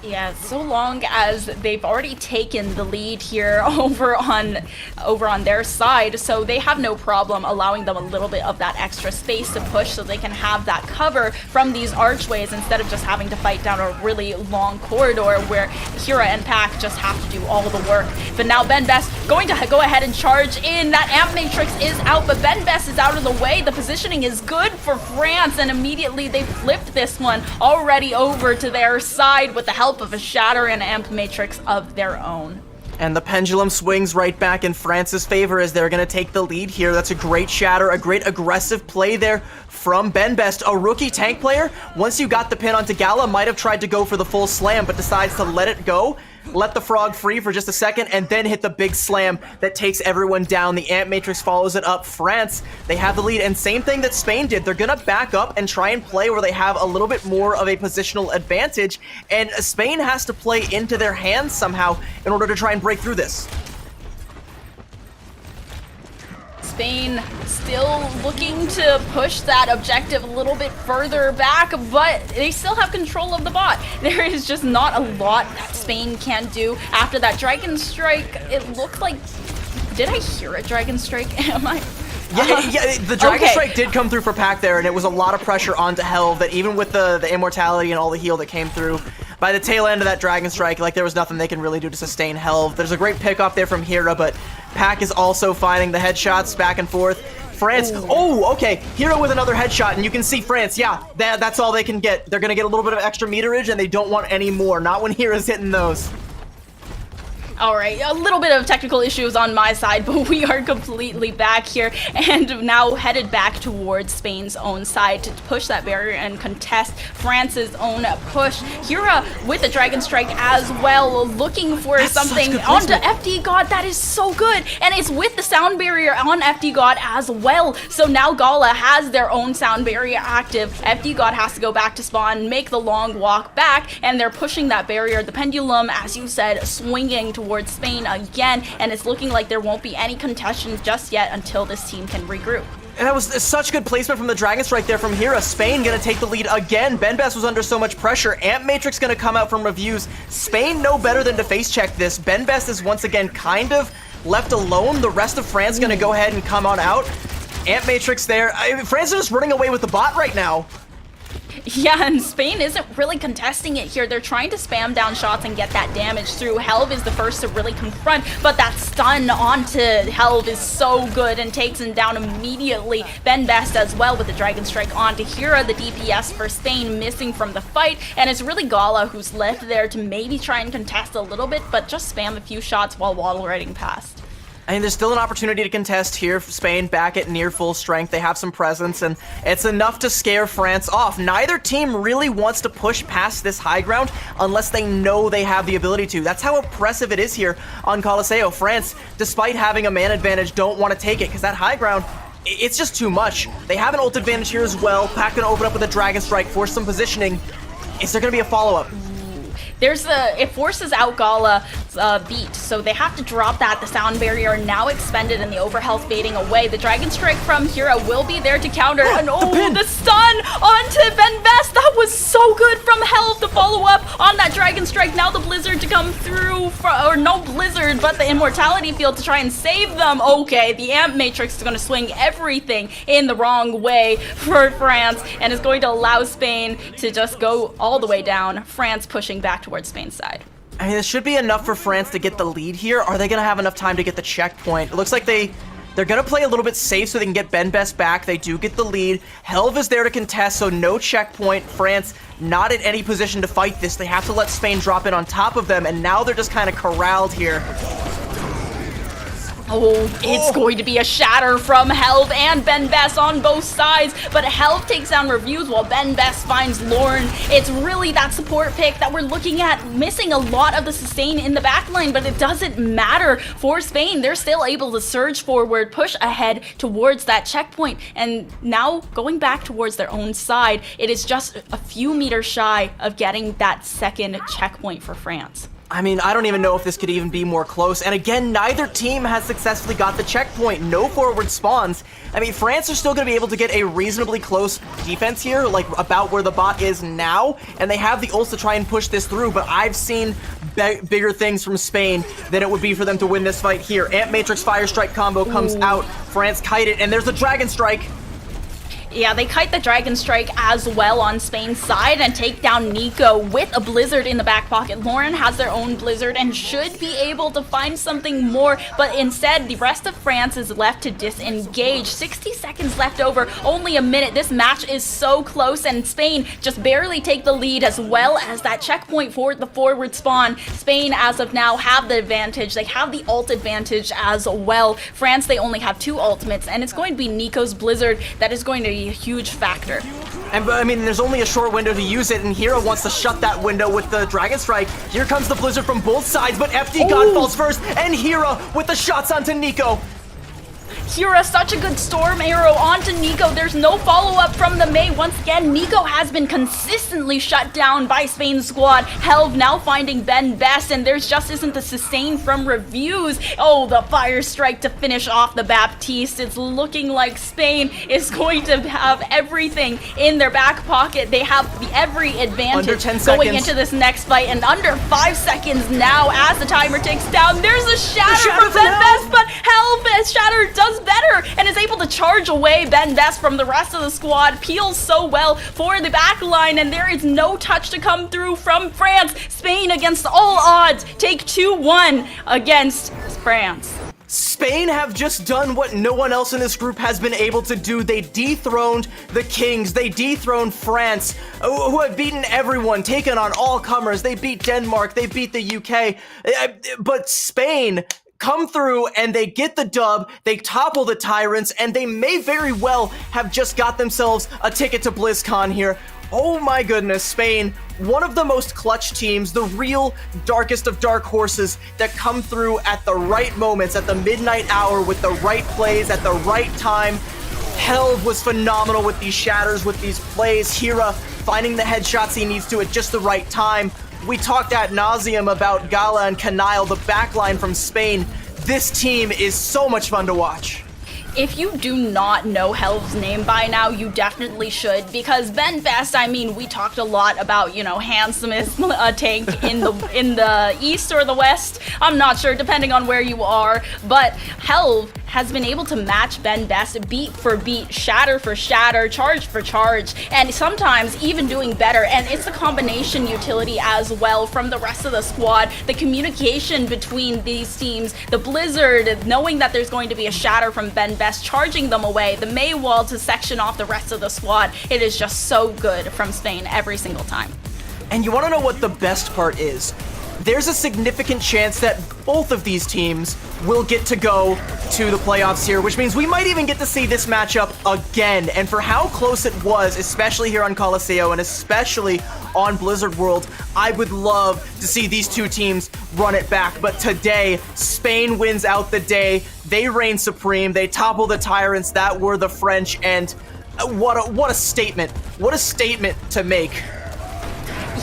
Yeah, so long as they've already taken the lead here over on their side, so they have no problem allowing them a little bit of that extra space to push so they can have that cover from these archways instead of just having to fight down a really long corridor where Hira and Pac just have to do all the work. But now Benbest going to go ahead and charge in. That Amp Matrix is out, but Benbest is out of the way. The positioning is good for France, and immediately they flipped this one already over to their side with the help of a Shatter and Amp Matrix of their own.
And the pendulum swings right back in France's favor as they're going to take the lead here. That's a great Shatter, a great aggressive play there from Benbest, a rookie tank player. Once you got the pin onto Gala, might have tried to go for the full slam, but decides to let it go. Let the frog free for just a second, and then hit the big slam that takes everyone down. The Amp Matrix follows it up. France, they have the lead, and same thing that Spain did. They're gonna back up and try and play where they have a little bit more of a positional advantage, and Spain has to play into their hands somehow in order to try and break through this.
Spain still looking to push that objective a little bit further back, but they still have control of the bot. There is just not a lot that Spain can do. After that Dragon Strike, it looked like... Did I hear a Dragon Strike? Am I...
Yeah, the Dragon Strike did come through for Pac there, and it was a lot of pressure onto Helv that even with the immortality and all the heal that came through, by the tail end of that Dragon Strike, like, there was nothing they can really do to sustain Helv. There's a great pick up there from Hira, but Pac is also finding the headshots back and forth. France, oh, okay, Hira with another headshot, and you can see France, yeah, that's all they can get. They're gonna get a little bit of extra meterage, and they don't want any more, not when Hira's hitting those.
Alright, a little bit of technical issues on my side, but we are completely back here and now headed back towards Spain's own side to push that barrier and contest France's own push. Hira with the Dragon Strike as well, looking for something onto FD God. That is so good, and it's with the sound barrier on FD God as well. So now Gala has their own sound barrier active. FD God has to go back to spawn, make the long walk back, and they're pushing that barrier. The pendulum, as you said, swinging towards Spain again, and it's looking like there won't be any contention just yet until this team can regroup.
And that was such good placement from the Dragon Strike there from Hira. Spain gonna take the lead again. Benbest was under so much pressure. Amp Matrix gonna come out from reviews. Spain know better than to face check this. Benbest is once again kind of left alone. The rest of France gonna go ahead and come on out. Amp Matrix there. France is just running away with the bot right now.
Yeah, and Spain isn't really contesting it here. They're trying to spam down shots and get that damage through. Helv is the first to really confront, but that stun onto Helv is so good and takes him down immediately. Benbest as well with the Dragon Strike onto Hira, the DPS for Spain missing from the fight, and it's really Gala who's left there to maybe try and contest a little bit, but just spam a few shots while wall riding past.
I mean, there's still an opportunity to contest here. Spain back at near full strength. They have some presence, and it's enough to scare France off. Neither team really wants to push past this high ground unless they know they have the ability to. That's how impressive it is here on Coliseo. France, despite having a man advantage, don't want to take it because that high ground, it's just too much. They have an ult advantage here as well. Pac gonna open up with a Dragon Strike, force some positioning. Is there gonna be a follow-up?
It forces out Gala's beat, so they have to drop that. The sound barrier now expended and the overhealth fading away. The Dragon Strike from Hira will be there to counter, and the stun onto Benbest. That was so good from Helv to follow up on that Dragon Strike. Now the Blizzard to come through, or no Blizzard, but the Immortality Field to try and save them. Okay, the Amp Matrix is going to swing everything in the wrong way for France, and is going to allow Spain to just go all the way down. France pushing back towards Spain's side.
I mean, this should be enough for France to get the lead here. Are they going to have enough time to get the checkpoint? It looks like they're going to play a little bit safe so they can get Benbest back. They do get the lead. Helv is there to contest, so no checkpoint. France not in any position to fight this. They have to let Spain drop in on top of them, and now they're just kind of corralled here.
Oh, it's going to be a shatter from Helv and Ben Best on both sides, but Helv takes down Reviews while Ben Best finds Lauren. It's really that support pick that we're looking at, missing a lot of the sustain in the backline, but it doesn't matter for Spain. They're still able to surge forward, push ahead towards that checkpoint, and now going back towards their own side, it is just a few meters shy of getting that second checkpoint for France.
I mean, I don't even know if this could even be more close. And again, neither team has successfully got the checkpoint. No forward spawns. I mean, France are still going to be able to get a reasonably close defense here, like about where the bot is now. And they have the ults to try and push this through. But I've seen bigger things from Spain than it would be for them to win this fight here. Amp Matrix Fire Strike combo comes out. France kite it, and there's the Dragon Strike.
Yeah, they kite the Dragon Strike as well on Spain's side and take down Nico with a Blizzard in the back pocket. Lauren has their own Blizzard and should be able to find something more, but instead, the rest of France is left to disengage. 60 seconds left over, only a minute. This match is so close, and Spain just barely take the lead as well as that checkpoint for the forward spawn. Spain, as of now, have the advantage. They have the ult advantage as well. France, they only have 2 ultimates, and it's going to be Nico's Blizzard that is going to be a huge factor.
And I mean, there's only a short window to use it, and Hero wants to shut that window with the Dragon Strike. Here comes the Blizzard from both sides, but FD God falls first, and Hero with the shots onto Nico.
Hira, such a good storm arrow onto Nico. There's no follow-up from the Mei. Once again, Nico has been consistently shut down by Spain's squad. Helv now finding Ben Best, and there's just isn't the sustain from Reviews. Oh, the fire strike to finish off the Baptiste. It's looking like Spain is going to have everything in their back pocket. They have every advantage
under 10
going
seconds.
into this next fight, and under 5 seconds now as the timer ticks down. There's a shatter from Ben Best, but Helv Shatter does better and is able to charge away Ben Best from the rest of the squad. Peels so well for the back line, and there is no touch to come through from France. Spain, against all odds, take 2-1 against France.
Spain have just done what no one else in this group has been able to do. They dethroned the Kings. They dethroned France, who have beaten everyone, taken on all comers. They beat Denmark. They beat the UK. But Spain come through and they get the dub, they topple the Tyrants, and they may very well have just got themselves a ticket to BlizzCon here. Oh my goodness, Spain, one of the most clutch teams, the real darkest of dark horses that come through at the right moments, at the midnight hour, with the right plays, at the right time. Helv was phenomenal with these shatters, with these plays. Hira finding the headshots he needs to at just the right time. We talked ad nauseum about Gala and Kanile, the backline from Spain. This team is so much fun to watch.
If you do not know Helv's name by now, you definitely should, because Ben Best, I mean, we talked a lot about, you know, handsomest tank in the East or the West. I'm not sure, depending on where you are, but Helv has been able to match Ben Best beat for beat, shatter for shatter, charge for charge, and sometimes even doing better. And it's the combination utility as well from the rest of the squad, the communication between these teams, the Blizzard, knowing that there's going to be a shatter from Ben Best, charging them away, the Mei wall to section off the rest of the squad. It is just so good from Spain every single time.
And you want to know what the best part is? There's a significant chance that both of these teams will get to go to the playoffs here, which means we might even get to see this matchup again. And for how close it was, especially here on Colosseo and especially on Blizzard World, I would love to see these two teams run it back. But today, Spain wins out the day. They reign supreme. They topple the Tyrants that were the French. And what a statement. What a statement to make.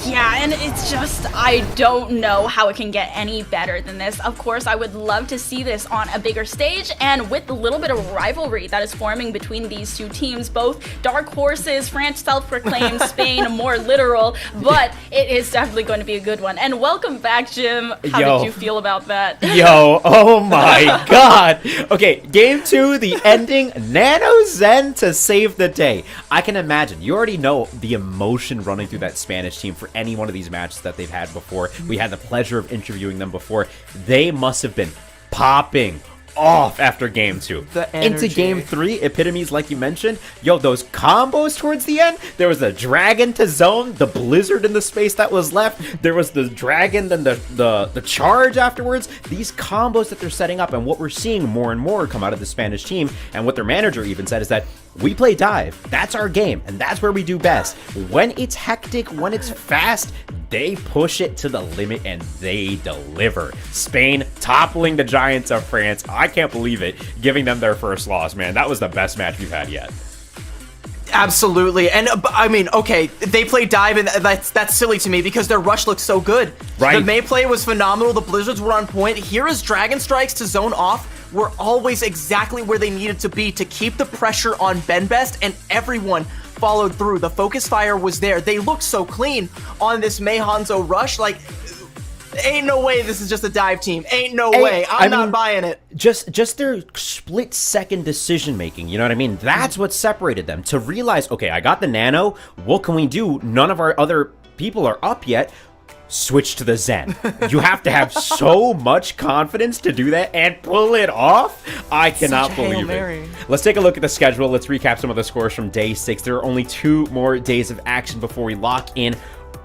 Yeah, and it's just, I don't know how it can get any better than this. Of course, I would love to see this on a bigger stage, and with the little bit of rivalry that is forming between these two teams, both dark horses, France self-proclaimed, Spain more literal, but it is definitely going to be a good one. And welcome back, Jim. How did you feel about that?
Yo, oh my god. Okay, game 2, the ending, Nano Zen to save the day. I can imagine, you already know the emotion running through that Spanish team for any one of these matches that they've had before. We had the pleasure of interviewing them before. They must have been popping off after game 2.
The
Into
energy.
game 3, epitomes like you mentioned. Yo, those combos towards the end. There was the dragon to zone, the blizzard in the space that was left. There was the dragon, then the charge afterwards. These combos that they're setting up, and what we're seeing more and more come out of the Spanish team, and what their manager even said is that we play dive. That's our game, and that's where we do best. When it's hectic, when it's fast, they push it to the limit and they deliver. Spain toppling the giants of France. I can't believe it, giving them their first loss, man. That was the best match we've had yet.
Absolutely. And I mean, okay, they play dive, and that's silly to me because their rush looks so good.
Right.
The May play was phenomenal. The blizzards were on point. Here is Dragon Strikes to zone off were always exactly where they needed to be to keep the pressure on Ben Best, and everyone followed through. The focus fire was there. They looked so clean on this May Hanzo rush. Like, ain't no way this is just a dive team. Ain't no way. I'm not buying it.
Just their split-second decision-making, you know what I mean? That's what separated them. To realize, okay, I got the nano. What can we do? None of our other people are up yet. Switch to the Zen. You have to have so much confidence to do that and pull it off. I cannot believe it. Let's take a look at the schedule. Let's recap some of the scores from day 6. There are only 2 more days of action before we lock in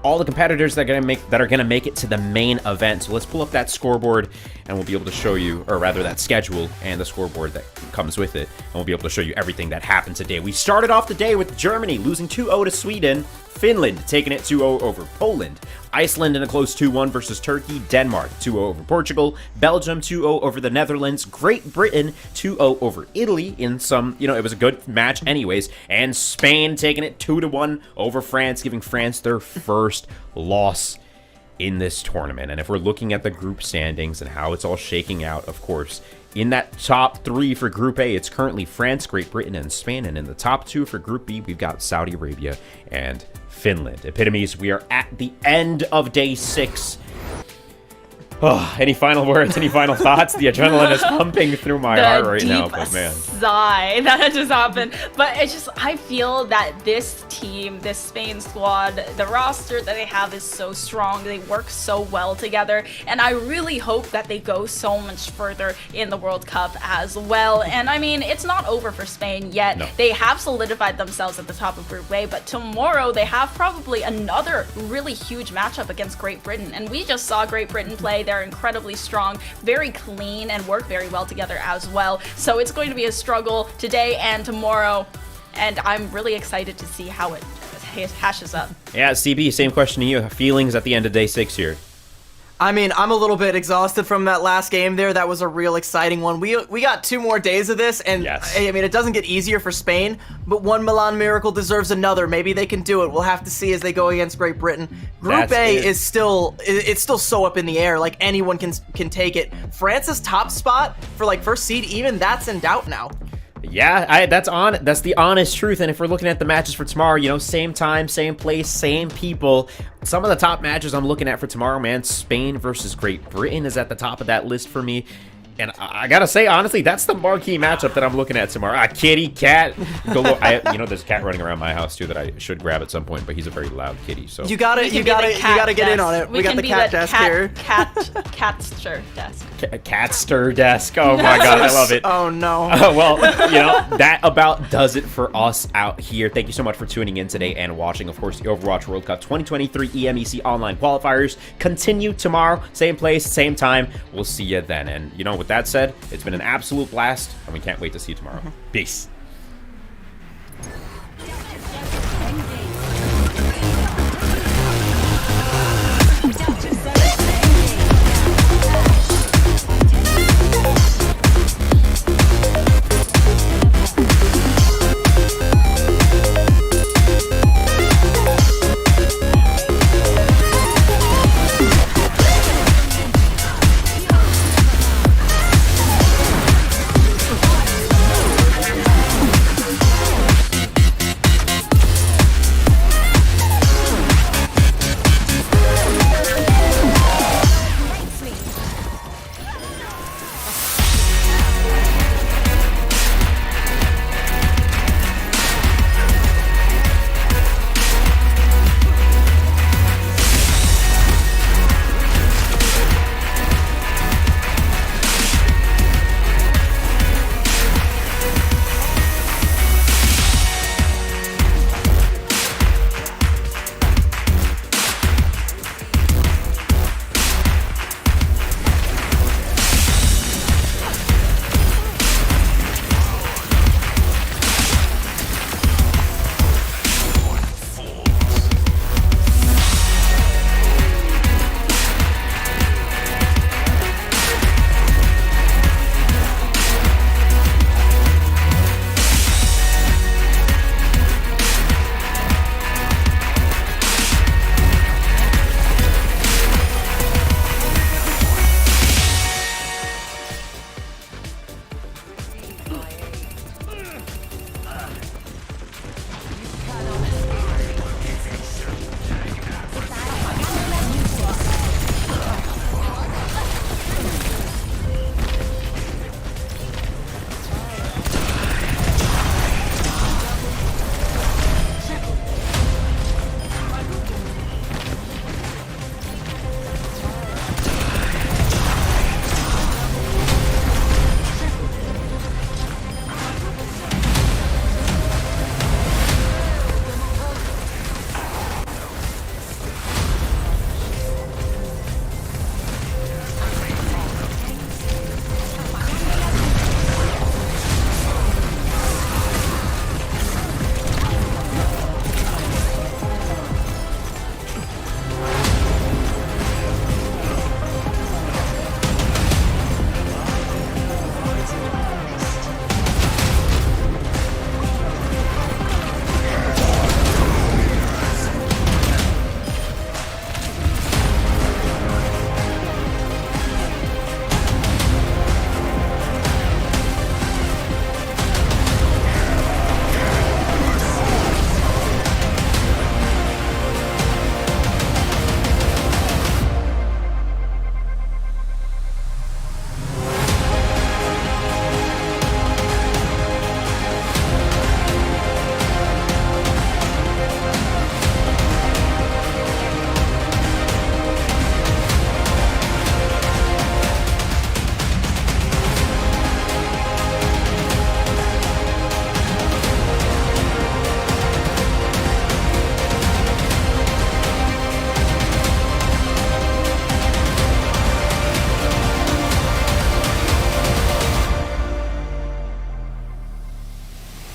all the competitors that are gonna make it to the main event. So let's pull up that scoreboard and we'll be able to show you, or rather that schedule and the scoreboard that comes with it, and we'll be able to show you everything that happened today. We started off the day with Germany losing 2-0 to Sweden, Finland taking it 2-0 over Poland, Iceland in a close 2-1 versus Turkey, Denmark 2-0 over Portugal, Belgium 2-0 over the Netherlands, Great Britain 2-0 over Italy in some, it was a good match anyways, and Spain taking it 2-1 over France, giving France their first loss in this tournament. And if we're looking at the group standings and how it's all shaking out, of course, in that top 3 for Group A, it's currently France, Great Britain, and Spain. And in the top 2 for Group B, we've got Saudi Arabia and Finland. Epitomes, we are at the end of day 6. Oh, any final words? Any final thoughts? The adrenaline is pumping through my heart right now, but man.
Sigh that just happened. But it's just, I feel that this team, this Spain squad, the roster that they have is so strong. They work so well together. And I really hope that they go so much further in the World Cup as well. And I mean, it's not over for Spain yet.
No.
They have solidified themselves at the top of Group A, but tomorrow they have probably another really huge matchup against Great Britain. And we just saw Great Britain play. They're incredibly strong, very clean, and work very well together as well. So it's going to be a struggle today and tomorrow, and I'm really excited to see how it hashes up.
Yeah, CB, same question to you. Feelings at the end of day 6 here?
I mean, I'm a little bit exhausted from that last game there. That was a real exciting one. We got 2 more days of this, and
yes.
I mean, it doesn't get easier for Spain, but one Milan miracle deserves another. Maybe they can do it. We'll have to see as they go against Great Britain. Group A is still so up in the air. Like, anyone can take it. France's top spot for like first seed, even that's in doubt now.
Yeah, that's the honest truth. And if we're looking at the matches for tomorrow, same time, same place, same people. Some of the top matches I'm looking at for tomorrow, man, Spain versus Great Britain is at the top of that list for me. And I gotta say, honestly, that's the marquee matchup that I'm looking at tomorrow. Kitty, cat, galore. There's a cat running around my house too that I should grab at some point, but he's a very loud kitty. So
you gotta get in on it. We got the cat desk here.
Catster desk.
Catster desk. Oh my god, I love it.
Oh no.
Well, that about does it for us out here. Thank you so much for tuning in today and watching. Of course, the Overwatch World Cup 2023 EMEC online qualifiers continue tomorrow, same place, same time. We'll see you then. And with that said, it's been an absolute blast, and we can't wait to see you tomorrow. Peace.